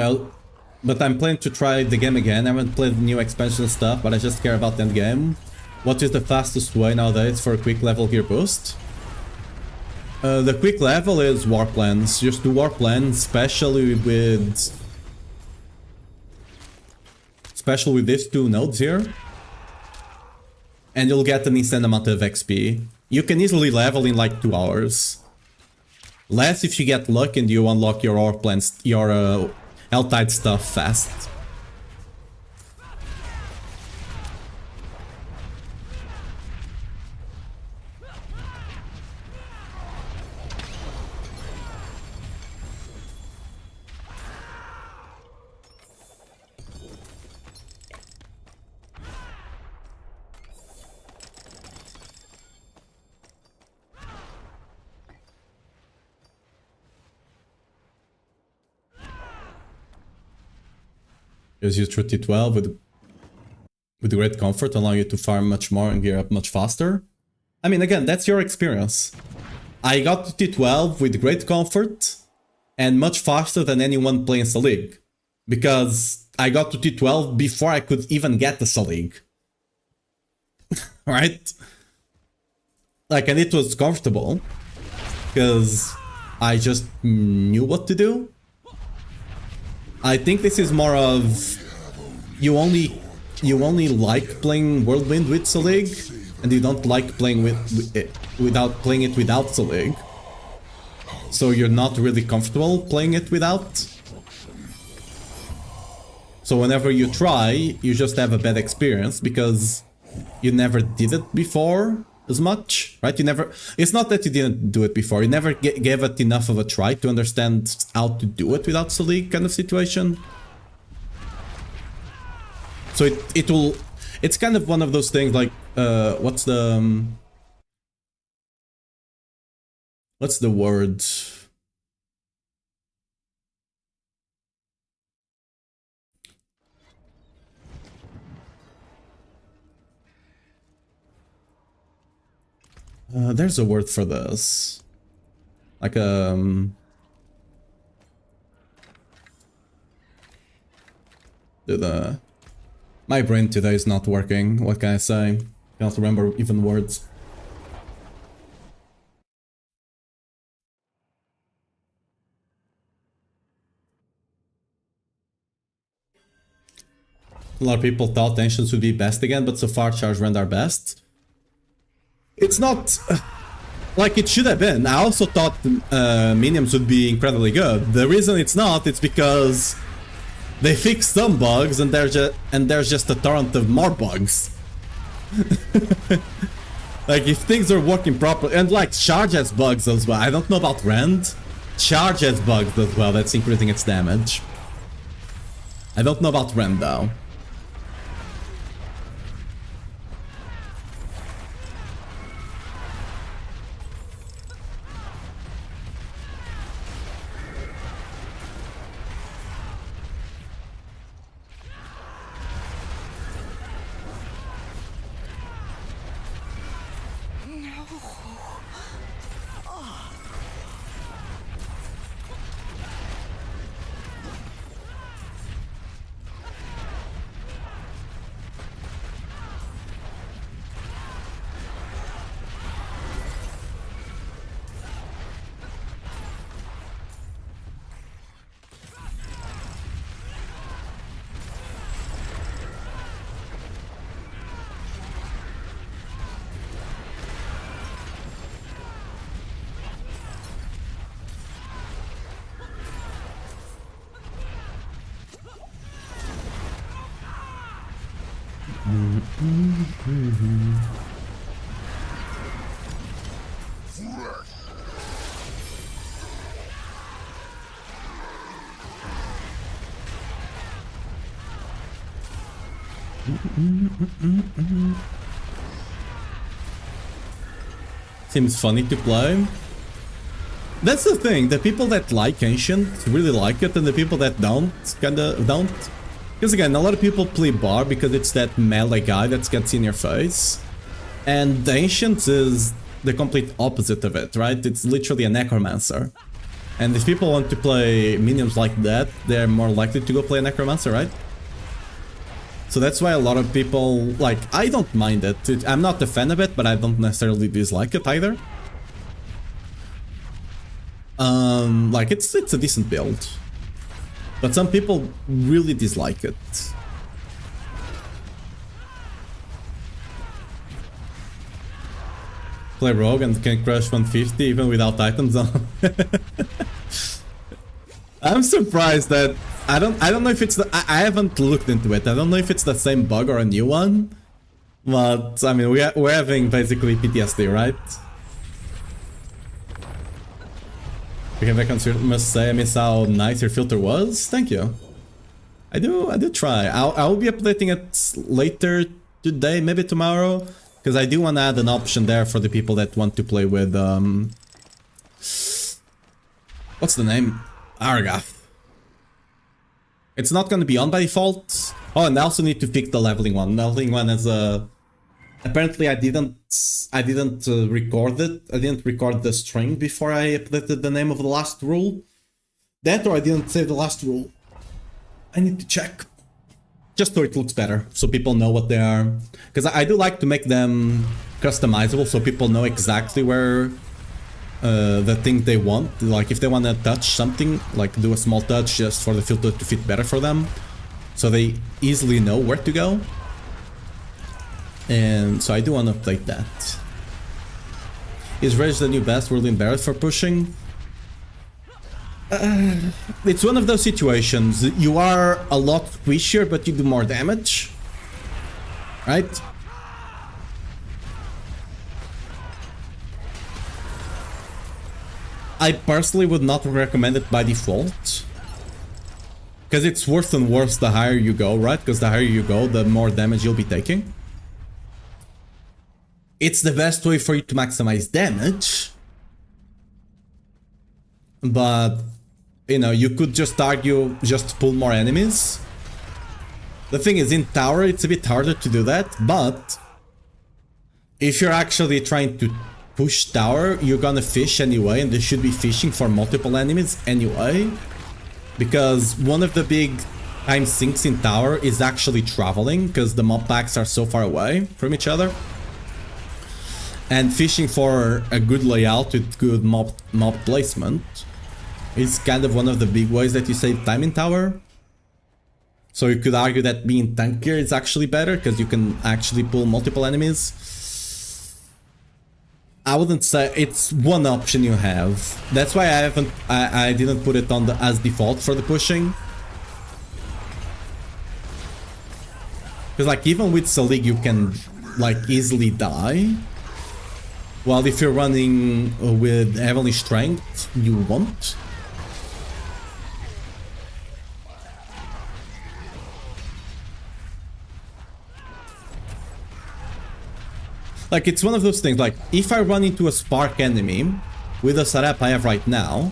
but I'm planning to try the game again. I haven't played the new expansion stuff, but I just care about the end game. What is the fastest way nowadays for a quick level gear boost? The quick level is Warplans. Just do Warplans, especially with these two nodes here. And you'll get an instant amount of XP. You can easily level in like 2 hours. Less if you get lucky and you unlock your Warplans, your Helltide stuff fast. Just use through T12 with great comfort, allowing you to farm much more and gear up much faster. I mean, again, that's your experience. I got to T12 with great comfort and much faster than anyone playing Salig. Because I got to T12 before I could even get the Salig. Right? Like, and it was comfortable. Because I just knew what to do. I think this is more of you only like playing Whirlwind with Salig, and you don't like playing without playing it without Salig. So you're not really comfortable playing it without. So whenever you try, you just have a bad experience because you never did it before as much, right? You never. It's not that you didn't do it before. You never gave it enough of a try to understand how to do it without Salig kind of situation. So it will. It's kind of one of those things like what's the word? There's a word for this. Like my brain today is not working. What can I say? Can't remember even words. A lot of people thought Ancients would be best again, but so far Charge Rend are best. It's not like it should have been. I also thought Minions would be incredibly good. The reason it's not, it's because they fixed some bugs and there's just a torrent of more bugs. Like if things are working properly, and like Charge has bugs as well. I don't know about Rend, Charge has bugs as well, that's increasing its damage. I don't know about Ren though. Seems funny to play. That's the thing, the people that like Ancient really like it, and the people that don't, kinda don't. Because again, a lot of people play Bar because it's that melee guy that gets in your face. And the Ancient is the complete opposite of it, right? It's literally a Necromancer. And if people want to play minions like that, they're more likely to go play a Necromancer, right? So that's why a lot of people, like, I don't mind it. I'm not a fan of it, but I don't necessarily dislike it either. Like, it's a decent build. But some people really dislike it. Play Rogue and can crush 150 even without items on. I'm surprised that I don't know if it's the I haven't looked into it. I don't know if it's the same bug or a new one. But I mean we're having basically PTSD, right? I must say I miss how nice your filter was. Thank you. I do try. I'll be updating it later today, maybe tomorrow. Because I do want to add an option there for the people that want to play with what's the name? Argath. It's not going to be on by default. Oh, and I also need to fix the leveling one. Leveling one is apparently I didn't record it. I didn't record the string before I updated the name of the last rule. That or I didn't save the last rule. I need to check. Just so it looks better, so people know what they are. Because I do like to make them customizable, so people know exactly where the thing they want. Like if they want to touch something, like do a small touch just for the filter to fit better for them. So they easily know where to go. And so I do want to update that. Is Rage the new best Whirlwind Barret for pushing? It's one of those situations. You are a lot squishier, but you do more damage. Right? I personally would not recommend it by default. Because it's worse and worse the higher you go, right? Because the higher you go, the more damage you'll be taking. It's the best way for you to maximize damage. But, you know, you could just argue just pull more enemies. The thing is, in tower, it's a bit harder to do that, but if you're actually trying to push tower, you're gonna fish anyway, and they should be fishing for multiple enemies anyway. Because one of the big time sinks in tower is actually traveling, because the mob packs are so far away from each other. And fishing for a good layout with good mob placement is kind of one of the big ways that you save time in tower. So you could argue that being tankier is actually better, because you can actually pull multiple enemies. I wouldn't say it's one option you have. That's why I didn't put it on as default for the pushing. Because like even with Selig you can like easily die. While if you're running with heavily strength, you won't. Like, it's one of those things, like, if I run into a spark enemy with the setup I have right now,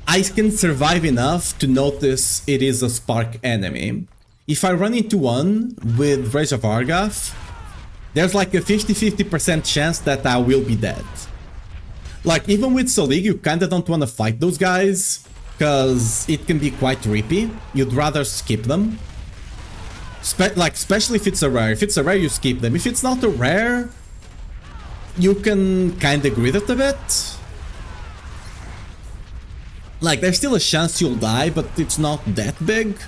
I can survive enough to notice it is a spark enemy. If I run into one with Rage of Argath, there's like a 50-50% chance that I will be dead. Like, even with Selig, you kinda don't want to fight those guys, because it can be quite reapy. You'd rather skip them. Especially if it's a rare. If it's a rare, you skip them. If it's not a rare, you can kinda grid it a bit. Like, there's still a chance you'll die, but it's not that big.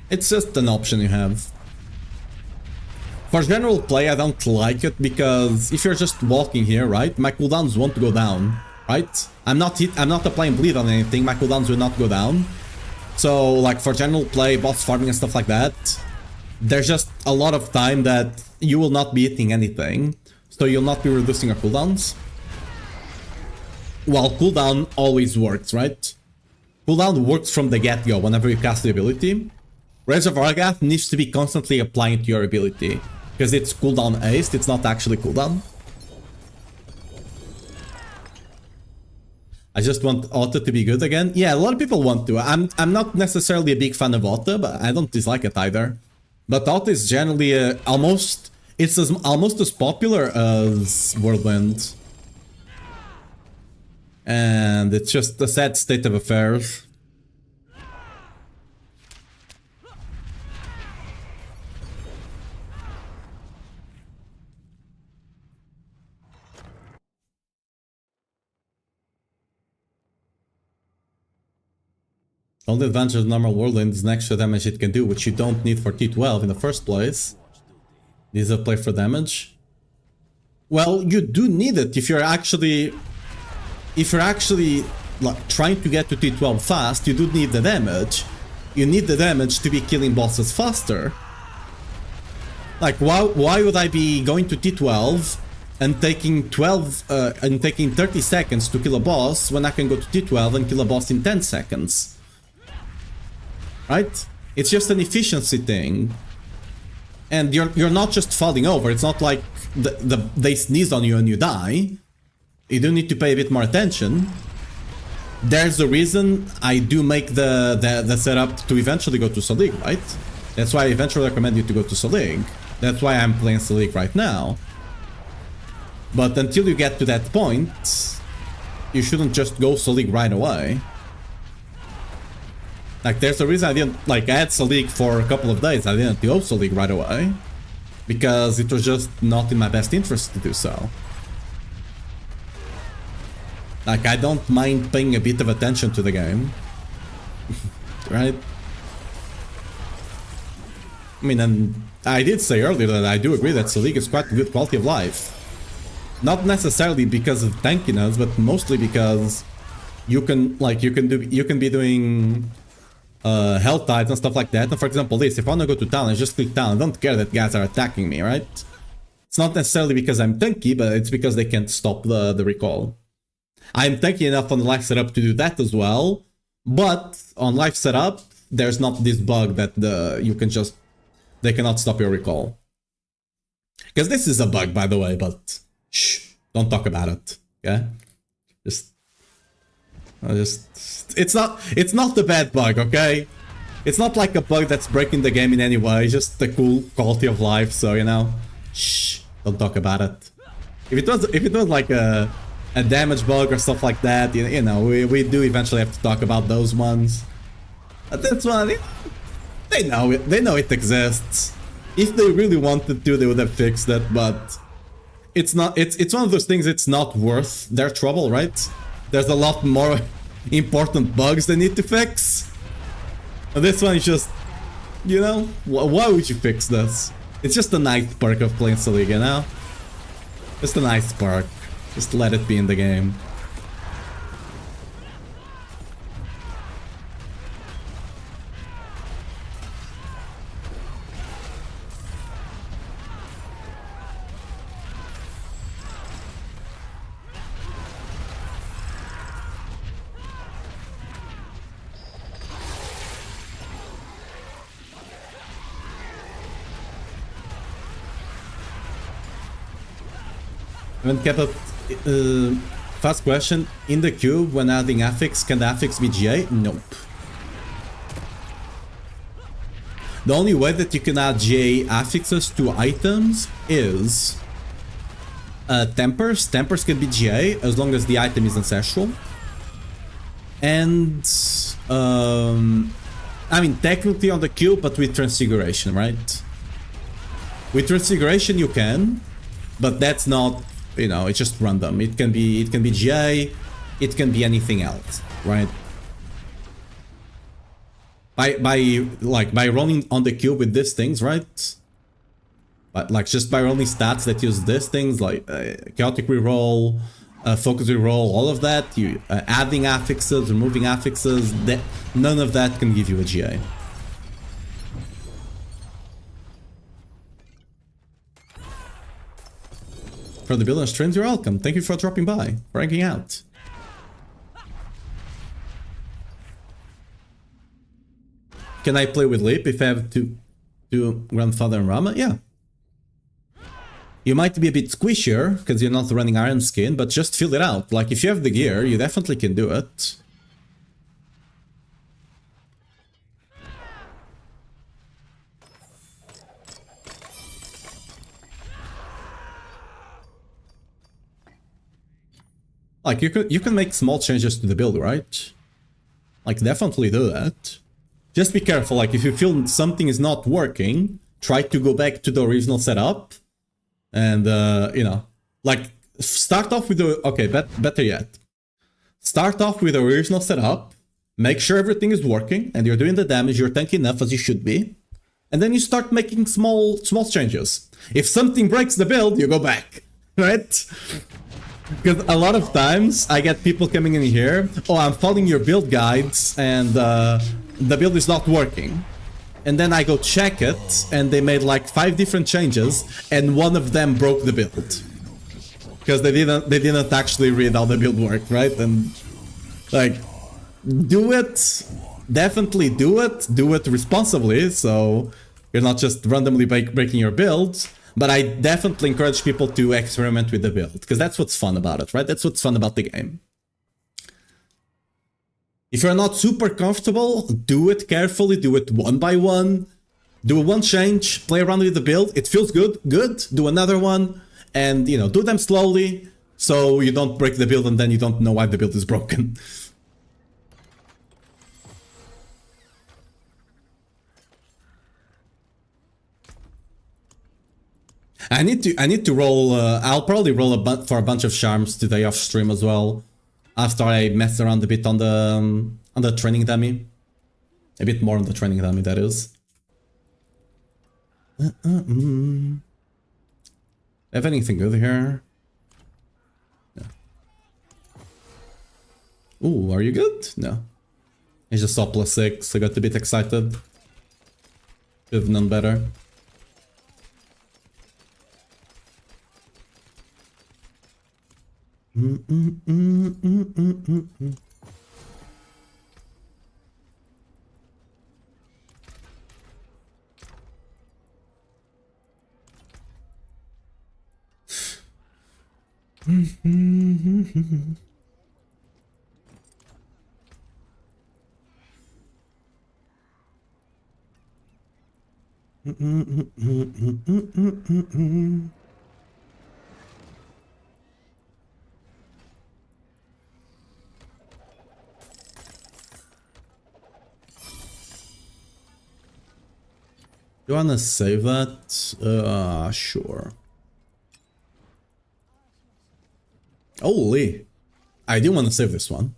It's just an option you have. For general play, I don't like it because if you're just walking here, right, my cooldowns won't go down, right? I'm not applying bleed on anything, my cooldowns will not go down. So, like, for general play, boss farming and stuff like that, there's just a lot of time that you will not be hitting anything, so you'll not be reducing your cooldowns. While cooldown always works, right? Cooldown works from the get-go whenever you cast the ability. Rage of Argath needs to be constantly applying to your ability, because it's cooldown aced, it's not actually cooldown. I just want auto to be good again. Yeah, a lot of people want to. I'm not necessarily a big fan of auto, but I don't dislike it either. But auto is generally almost as popular as Whirlwind. And it's just a sad state of affairs. Only advantage of normal Whirlwind is the extra damage it can do, which you don't need for T12 in the first place. Needs a play for damage. Well, you do need it if you're actually like, trying to get to T12 fast. You do need the damage. You need the damage to be killing bosses faster. Like, why would I be going to T12 and taking 30 seconds to kill a boss when I can go to T12 and kill a boss in 10 seconds? Right? It's just an efficiency thing. And you're not just falling over. It's not like they sneeze on you and you die. You do need to pay a bit more attention. There's a reason I do make the setup to eventually go to Selig, right? That's why I eventually recommend you to go to Selig. That's why I'm playing Selig right now. But until you get to that point, you shouldn't just go Selig right away. Like, there's a reason I didn't, like, I had Selig for a couple of days. I didn't go Selig right away. Because it was just not in my best interest to do so. Like, I don't mind paying a bit of attention to the game. Right? I mean, and I did say earlier that I do agree that Selig is quite a good quality of life. Not necessarily because of tankiness, but mostly because you can, like, you can be doing health tides and stuff like that. And for example, this, if I want to go to town, I just click town. I don't care that guys are attacking me, right? It's not necessarily because I'm tanky, but it's because they can't stop the recall. I'm tanky enough on the life setup to do that as well, but on life setup, there's not this bug that they cannot stop your recall. Because this is a bug, by the way, but shh, don't talk about it. Yeah, it's not a bad bug, okay? It's not like a bug that's breaking the game in any way, it's just a cool quality of life, so, you know, shh, don't talk about it. If it was like a damage bug or stuff like that, you know, we do eventually have to talk about those ones. But this one, they know it exists. If they really wanted to, they would have fixed it, but it's not. It's one of those things. It's not worth their trouble, right? There's a lot more important bugs they need to fix. And this one is just, you know, why would you fix this? It's just a nice perk of playing Selig, you know? Just a nice perk. Just let it be in the game. When kept up, fast question. In the cube, when adding affix, can the affix be GA? Nope. The only way that you can add GA affixes to items is tempers. Tempers can be GA as long as the item is ancestral. And I mean, technically on the cube, but with transfiguration, right? With transfiguration you can, but that's not, you know, it's just random. It can be GA, it can be anything else, right? By rolling on the cube with these things, right? But like just by rolling stats that use these things like chaotic reroll, focus reroll, all of that, you adding affixes, removing affixes, that none of that can give you a GA. For the build and streams, you're welcome. Thank you for dropping by, for hanging out. Can I play with Leap if I have to do Grandfather and Rama? Yeah. You might be a bit squishier because you're not running Iron Skin, but just fill it out. Like if you have the gear, you definitely can do it. Like you can make small changes to the build, right? Like definitely do that. Just be careful, like if you feel something is not working, try to go back to the original setup. And, you know, like start off with the, okay, better yet. Start off with the original setup, make sure everything is working and you're doing the damage, you're tanky enough as you should be. And then you start making small changes. If something breaks the build, you go back, right? Because a lot of times I get people coming in here, oh, I'm following your build guides and the build is not working. And then I go check it and they made like 5 different changes and one of them broke the build. Because they didn't actually read how the build worked, right? And like, do it, definitely do it responsibly, so you're not just randomly breaking your builds. But I definitely encourage people to experiment with the build, because that's what's fun about it, right? That's what's fun about the game. If you're not super comfortable, do it carefully, do it one by one. Do one change, play around with the build, it feels good, do another one, and you know, do them slowly, so you don't break the build and then you don't know why the build is broken. I need to roll, I'll probably roll for a bunch of charms today off stream as well. After I mess around a bit on the training dummy. A bit more on the training dummy, that is. Have anything good here? No. Ooh, are you good? No. I just saw +6, I got a bit excited. Could have known better. You wanna save that? Sure. Holy! I do want to save this one.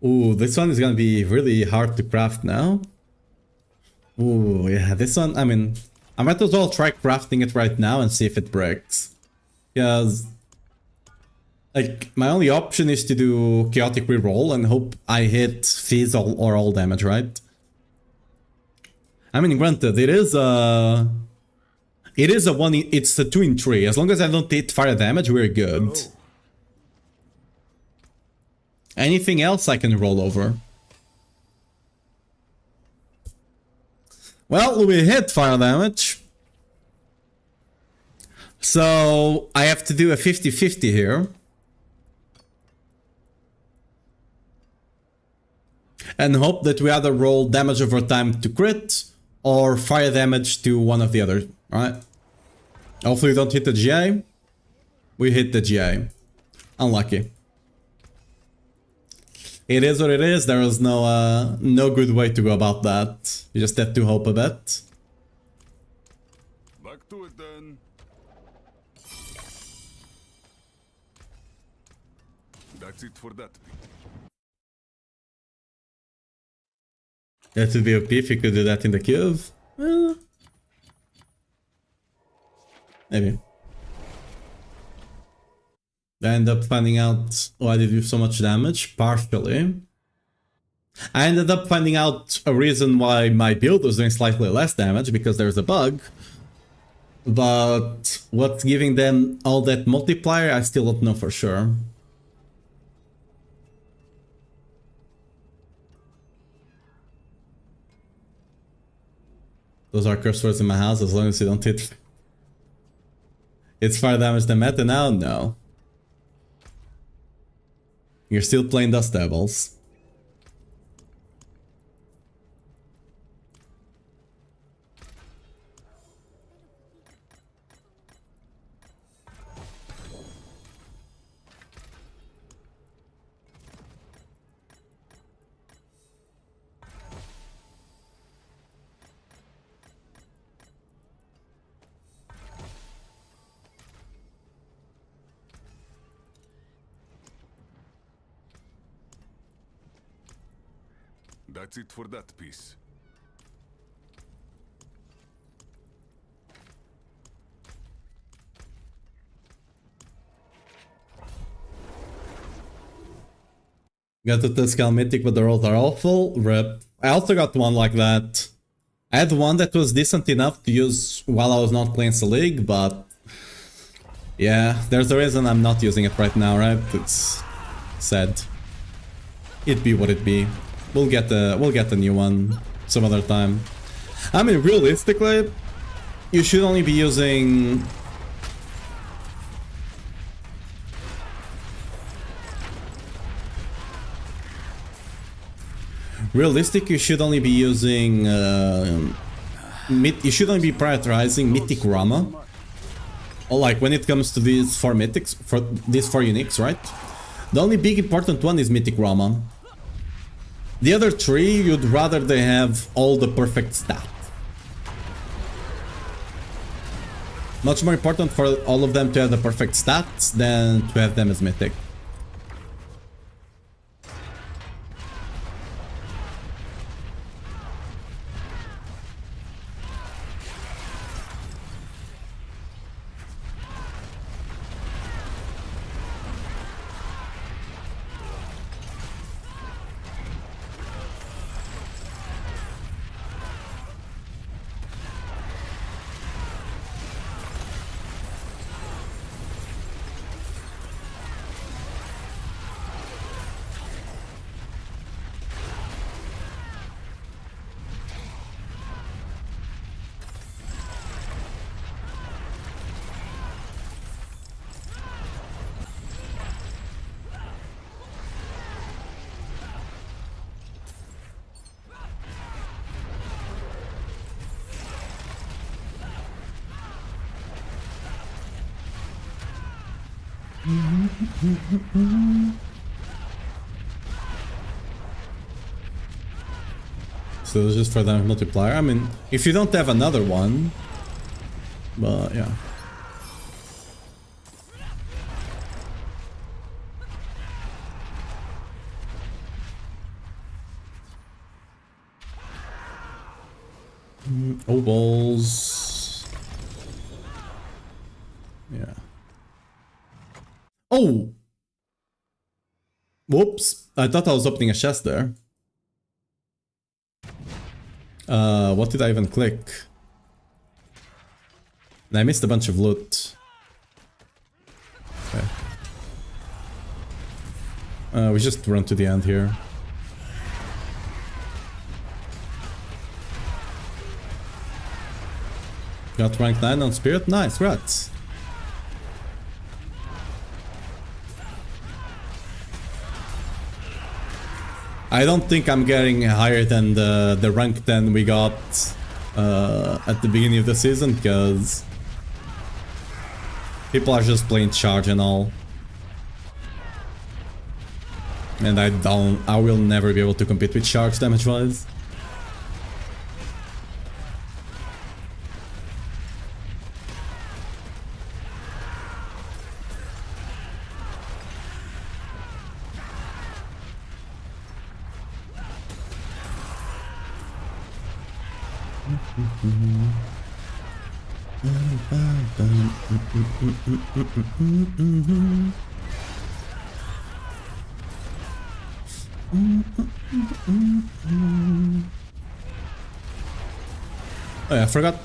Ooh, this one is gonna be really hard to craft now. Ooh, yeah, this one, I mean, I might as well try crafting it right now and see if it breaks. Because, like, my only option is to do chaotic reroll and hope I hit fizz or all damage, right? I mean, granted, it is a 1 in, it's a 2 in 3. As long as I don't hit fire damage, we're good. Oh. Anything else I can roll over. Well, we hit fire damage. So I have to do a 50-50 here. And hope that we either roll damage over time to crit or fire damage to one of the other, right? Hopefully we don't hit the GA. We hit the GA. Unlucky. It is what it is. There is no good way to go about that. You just have to hope a bit. Back to it then. That's it for that. That would be OP if you could do that in the cube. Maybe. I end up finding out why they do so much damage, partially. I ended up finding out a reason why my build was doing slightly less damage, because there's a bug. But what's giving them all that multiplier, I still don't know for sure. Those are curse words in my house, as long as you don't hit... It's fire damage than meta now? No. You're still playing Dust Devils. That's it for that piece. Got the Tuscal Mythic, but the rolls are awful. Rip. I also got one like that. I had one that was decent enough to use while I was not playing the league, but... Yeah, there's a reason I'm not using it right now, right? It's sad. It be what it be. We'll get the new one some other time. I mean, realistically, you should only be using... Realistic, you should only be using... you should only be prioritizing Mythic Rama. Or like when it comes to these 4 mythics, for these 4 uniques, right? The only big important one is Mythic Rama. The other 3, you'd rather they have all the perfect stat. Much more important for all of them to have the perfect stats than to have them as mythic. So it's just for the multiplier. I mean, if you don't have another one, but yeah. Balls. Yeah. Oh! Whoops. I thought I was opening a chest there. What did I even click? I missed a bunch of loot. Okay. We just run to the end here. Got rank 9 on Spirit? Nice, rats. I don't think I'm getting higher than the rank 10 we got at the beginning of the season, because people are just playing charge and all. And I will never be able to compete with charge damage wise. Oh yeah, I forgot.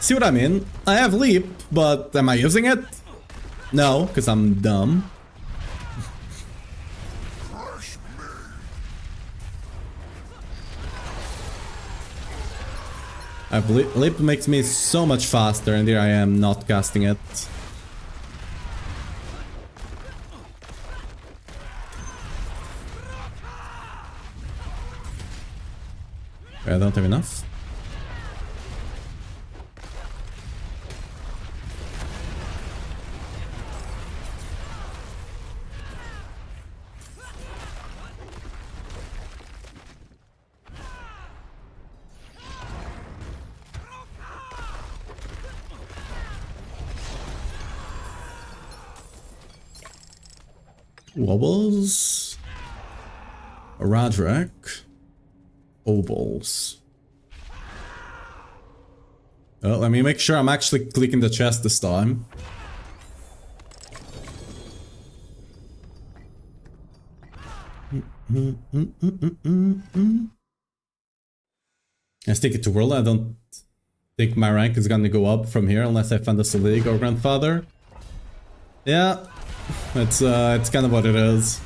See what I mean? I have leap, but am I using it? No, because I'm dumb. Leap makes me so much faster, and here I am not casting it. I don't have enough. Wobbles, Radrak, Obols. Well, let me make sure I'm actually clicking the chest this time. I stick it to World. I don't think my rank is gonna go up from here unless I find a Selig or Grandfather. Yeah. It's kind of what it is.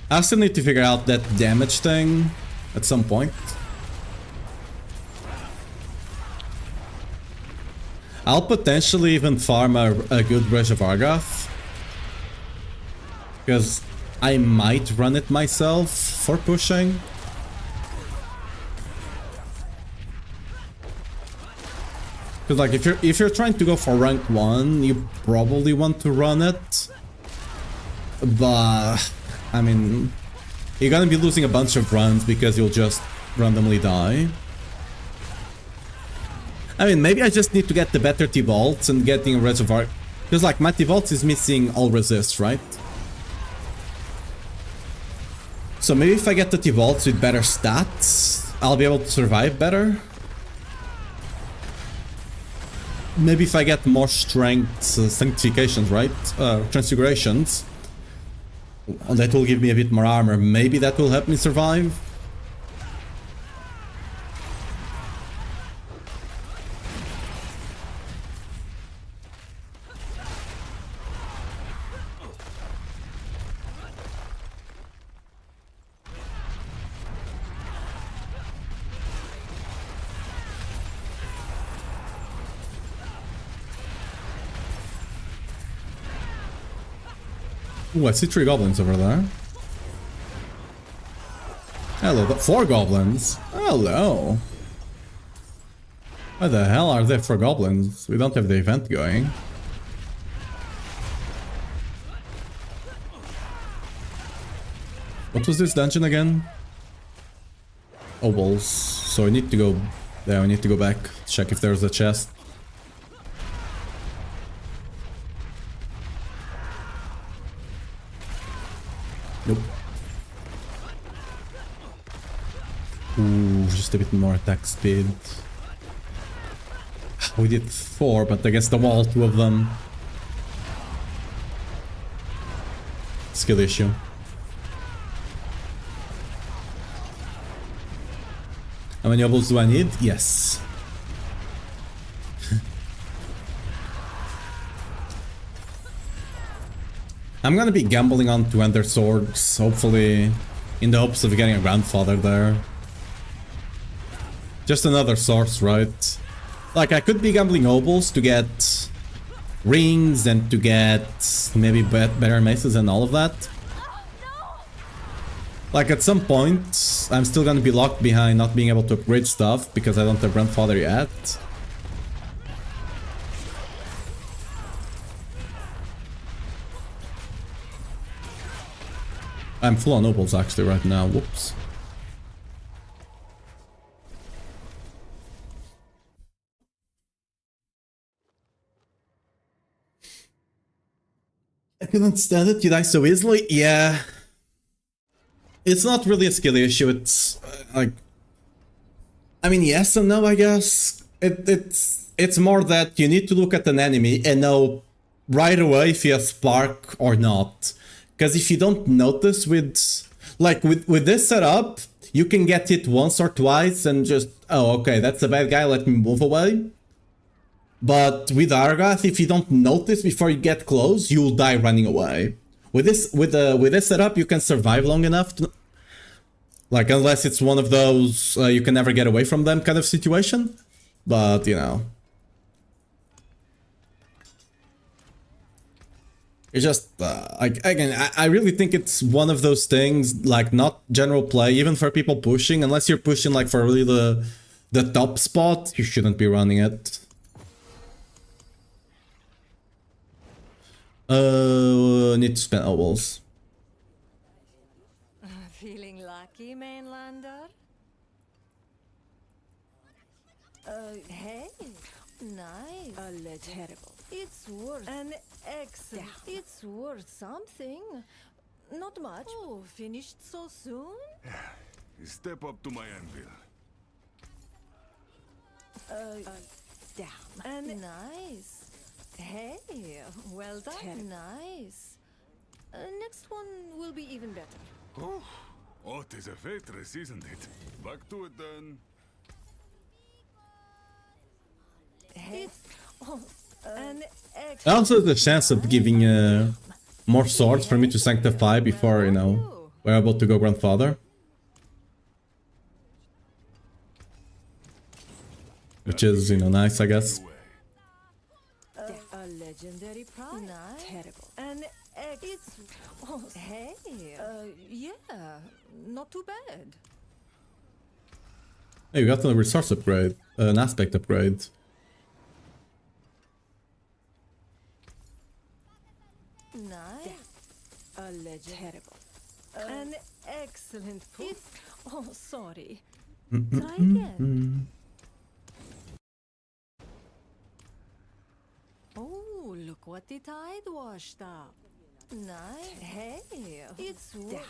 I still need to figure out that damage thing at some point. I'll potentially even farm a good Bridge of Argoth, because I might run it myself for pushing. Because like if you're trying to go for rank 1, you probably want to run it. But I mean, you're gonna be losing a bunch of runs because you'll just randomly die. I mean, maybe I just need to get the better T-Vaults and getting a Reservoir. Because like my T-Vaults is missing all resists, right? So maybe if I get the T-Vaults with better stats, I'll be able to survive better. Maybe if I get more strength sanctifications, right? Transfigurations. That will give me a bit more armor. Maybe that will help me survive. Ooh, I see 3 goblins over there. Hello, 4 goblins. Hello. Why the hell are there 4 goblins? We don't have the event going. What was this dungeon again? Obols. So I need to go... Yeah, I need to go back, check if there's a chest. Nope. Ooh, just a bit more attack speed. We did 4, but against the wall, 2 of them. Skill issue. How many obels do I need? Yes. I'm gonna be gambling on 2 Ender Swords, hopefully, in the hopes of getting a Grandfather there. Just another source, right? Like, I could be gambling Obols to get rings and to get maybe better maces and all of that. Like at some point, I'm still gonna be locked behind not being able to upgrade stuff because I don't have grandfather yet. I'm full on nobles actually right now, whoops. I couldn't stand it, you die so easily? Yeah. It's not really a skill issue, it's like... I mean, yes and no, I guess. It's more that you need to look at an enemy and know right away if he has spark or not. Because if you don't notice with... Like, with this setup, you can get hit once or twice and just... Oh, okay, that's a bad guy, let me move away. But with Argath, if you don't notice before you get close, you'll die running away. With this setup, you can survive long enough to... Like, unless it's one of those you can never get away from them kind of situation. But, you know... It's just, like, again, I really think it's one of those things, like, not general play, even for people pushing. Unless you're pushing, like, for really the top spot, you shouldn't be running it. Need to spend ovals. Feeling lucky, mainlander? Hey, nice. Terrible. It's worth an excellent. It's worth something. Not much. Oh, finished so soon? Step up to my anvil. Damn. And nice. Hey, well done. Nice. Next one will be even better. Oh, it is a waitress, isn't it? Back to it then. Hey. An I also have the chance of giving more swords for me to sanctify before, you know, we're able to go grandfather. Which is, you know, nice, I guess. A legendary prize. Nice. Terrible. And it's... Oh, hey. Yeah, not too bad. Hey, we got a resource upgrade, an aspect upgrade. Nice. A legend. Terrible. An excellent push. Oh, sorry. Try again. Oh, look what the tide washed up. Nice. Hey, it's damn.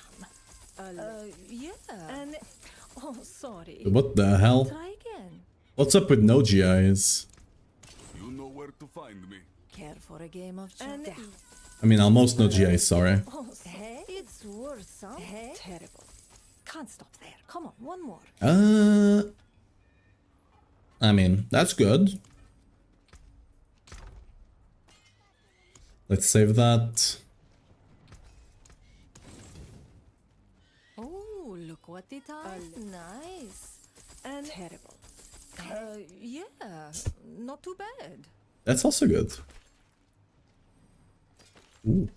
Yeah. And oh, sorry. What the hell? Try again. What's up with no GIs? You know where to find me. Care for a game of chess? I mean, almost no GIs, sorry. Oh, hey, it's worth some. Hey, terrible. Can't stop there. Come on, one more. I mean, that's good. Let's save that. Oh, look what the time. Nice. And terrible. Yeah, not too bad. That's also good. Ooh.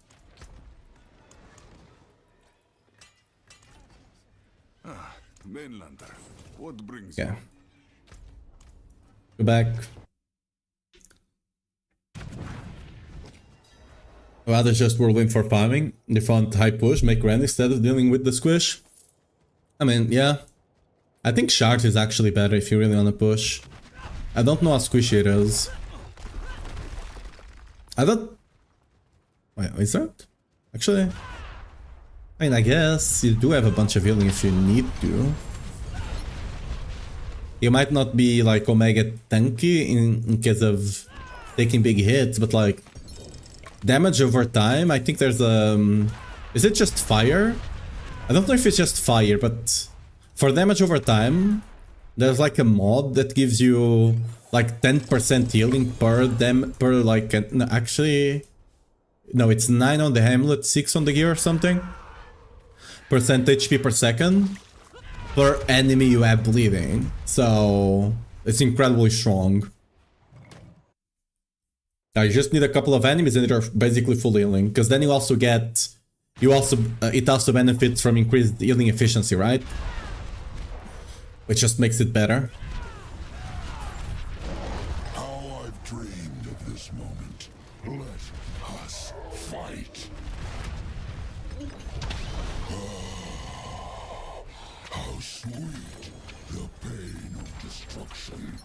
Mainlander, what brings Yeah. you? Go back. Rather just Whirlwind for farming. They found high push, make rend instead of dealing with the squish. I mean, yeah. I think Shards is actually better if you really want to push. I don't know how squishy it is. I don't... Wait, is that? Actually... I mean, I guess you do have a bunch of healing if you need to. You might not be like Omega tanky in case of taking big hits, but like... Damage over time, I think there's a... Is it just fire? I don't know if it's just fire, but... For damage over time, there's like a mod that gives you like 10% healing per like... No, actually... No, it's 9 on the Hamlet, 6 on the gear or something. Percent HP per second. Per enemy you have bleeding. So... It's incredibly strong. You just need a couple of enemies and they're basically full healing, because then you also get, it also benefits from increased healing efficiency, right? Which just makes it better. How I've dreamed of this moment. Let us fight. How sweet the pain of destruction.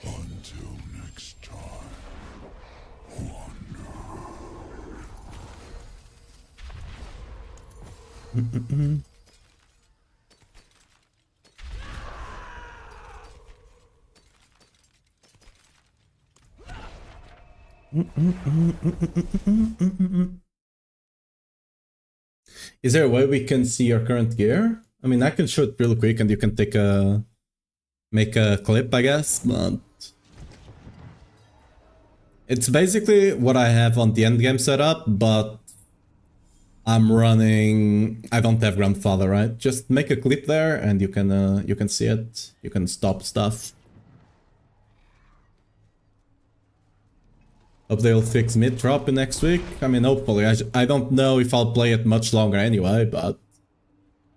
Until next time. Is there a way we can see your current gear? I mean, I can show it real quick and you can make a clip, I guess, but it's basically what I have on the endgame setup, but I don't have grandfather, right? Just make a clip there and you can see it. You can stop stuff. Hope they'll fix mid drop in next week. I mean, hopefully. I don't know if I'll play it much longer anyway, but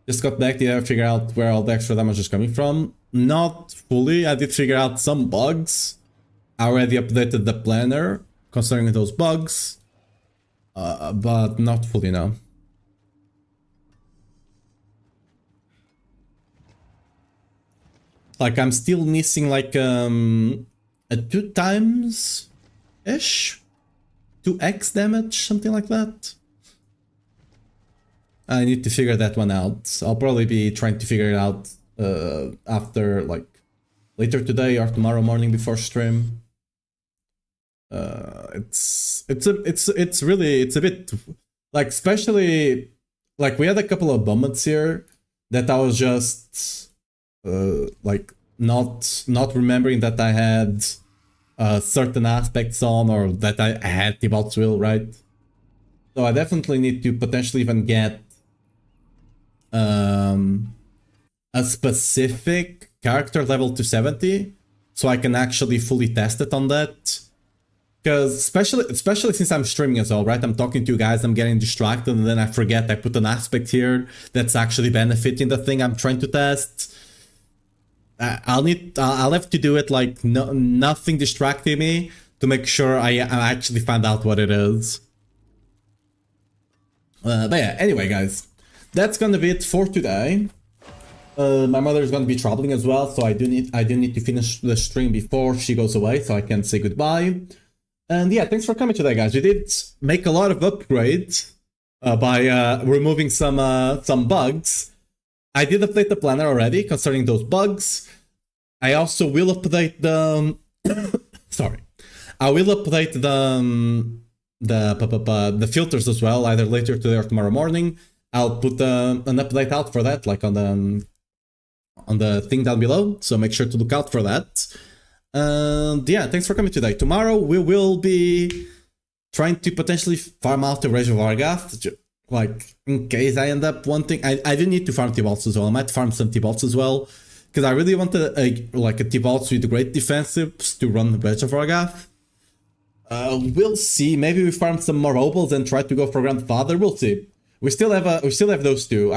just got back to figure out where all the extra damage is coming from. Not fully. I did figure out some bugs. I already updated the planner concerning those bugs, but not fully now. Like, I'm still missing like a 2 times ish, 2x damage, something like that. I need to figure that one out. I'll probably be trying to figure it out after, like, later today or tomorrow morning before stream. It's a bit like, especially like we had a couple of moments here that I was just like not remembering that I had certain aspects on, or that I had Thibault's Will, right? So I definitely need to potentially even get a specific character level to 70 so I can actually fully test it on that. Because especially since I'm streaming as well, right? I'm talking to you guys, I'm getting distracted, and then I forget I put an aspect here that's actually benefiting the thing I'm trying to test. I'll have to do it like nothing distracting me to make sure I actually find out what it is. But yeah, anyway, guys, that's gonna be it for today. My mother is gonna be traveling as well, so I do need to finish the stream before she goes away, so I can say goodbye. And yeah, thanks for coming today, guys. We did make a lot of upgrades by removing some bugs. I did update the planner already concerning those bugs. I also will update the sorry. I will update the filters as well, either later today or tomorrow morning. I'll put an update out for that, like on the thing down below. So make sure to look out for that. And yeah, thanks for coming today. Tomorrow we will be trying to potentially farm out the Reservoir Gath, like in case I end up wanting. I do need to farm T-Bolts as well. I might farm some T-Bolts as well, because I really want like a T-Bolts with great defensives to run the Reservoir Gath. We'll see. Maybe we farm some more Opals and try to go for Grandfather. We'll see. We still have those two.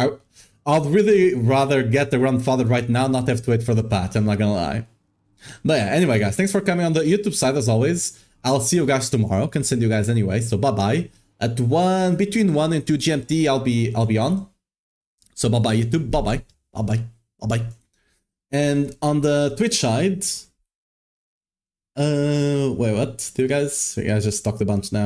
I'd really rather get the Grandfather right now, not have to wait for the patch. I'm not gonna lie. But yeah, anyway, guys, thanks for coming on the YouTube side as always. I'll see you guys tomorrow. Can send you guys anyway. So bye bye. At between 1 and 2 GMT, I'll be on. So bye bye YouTube. Bye bye. Bye bye. Bye bye. And on the Twitch side, wait, what? Do you guys just talked a bunch now?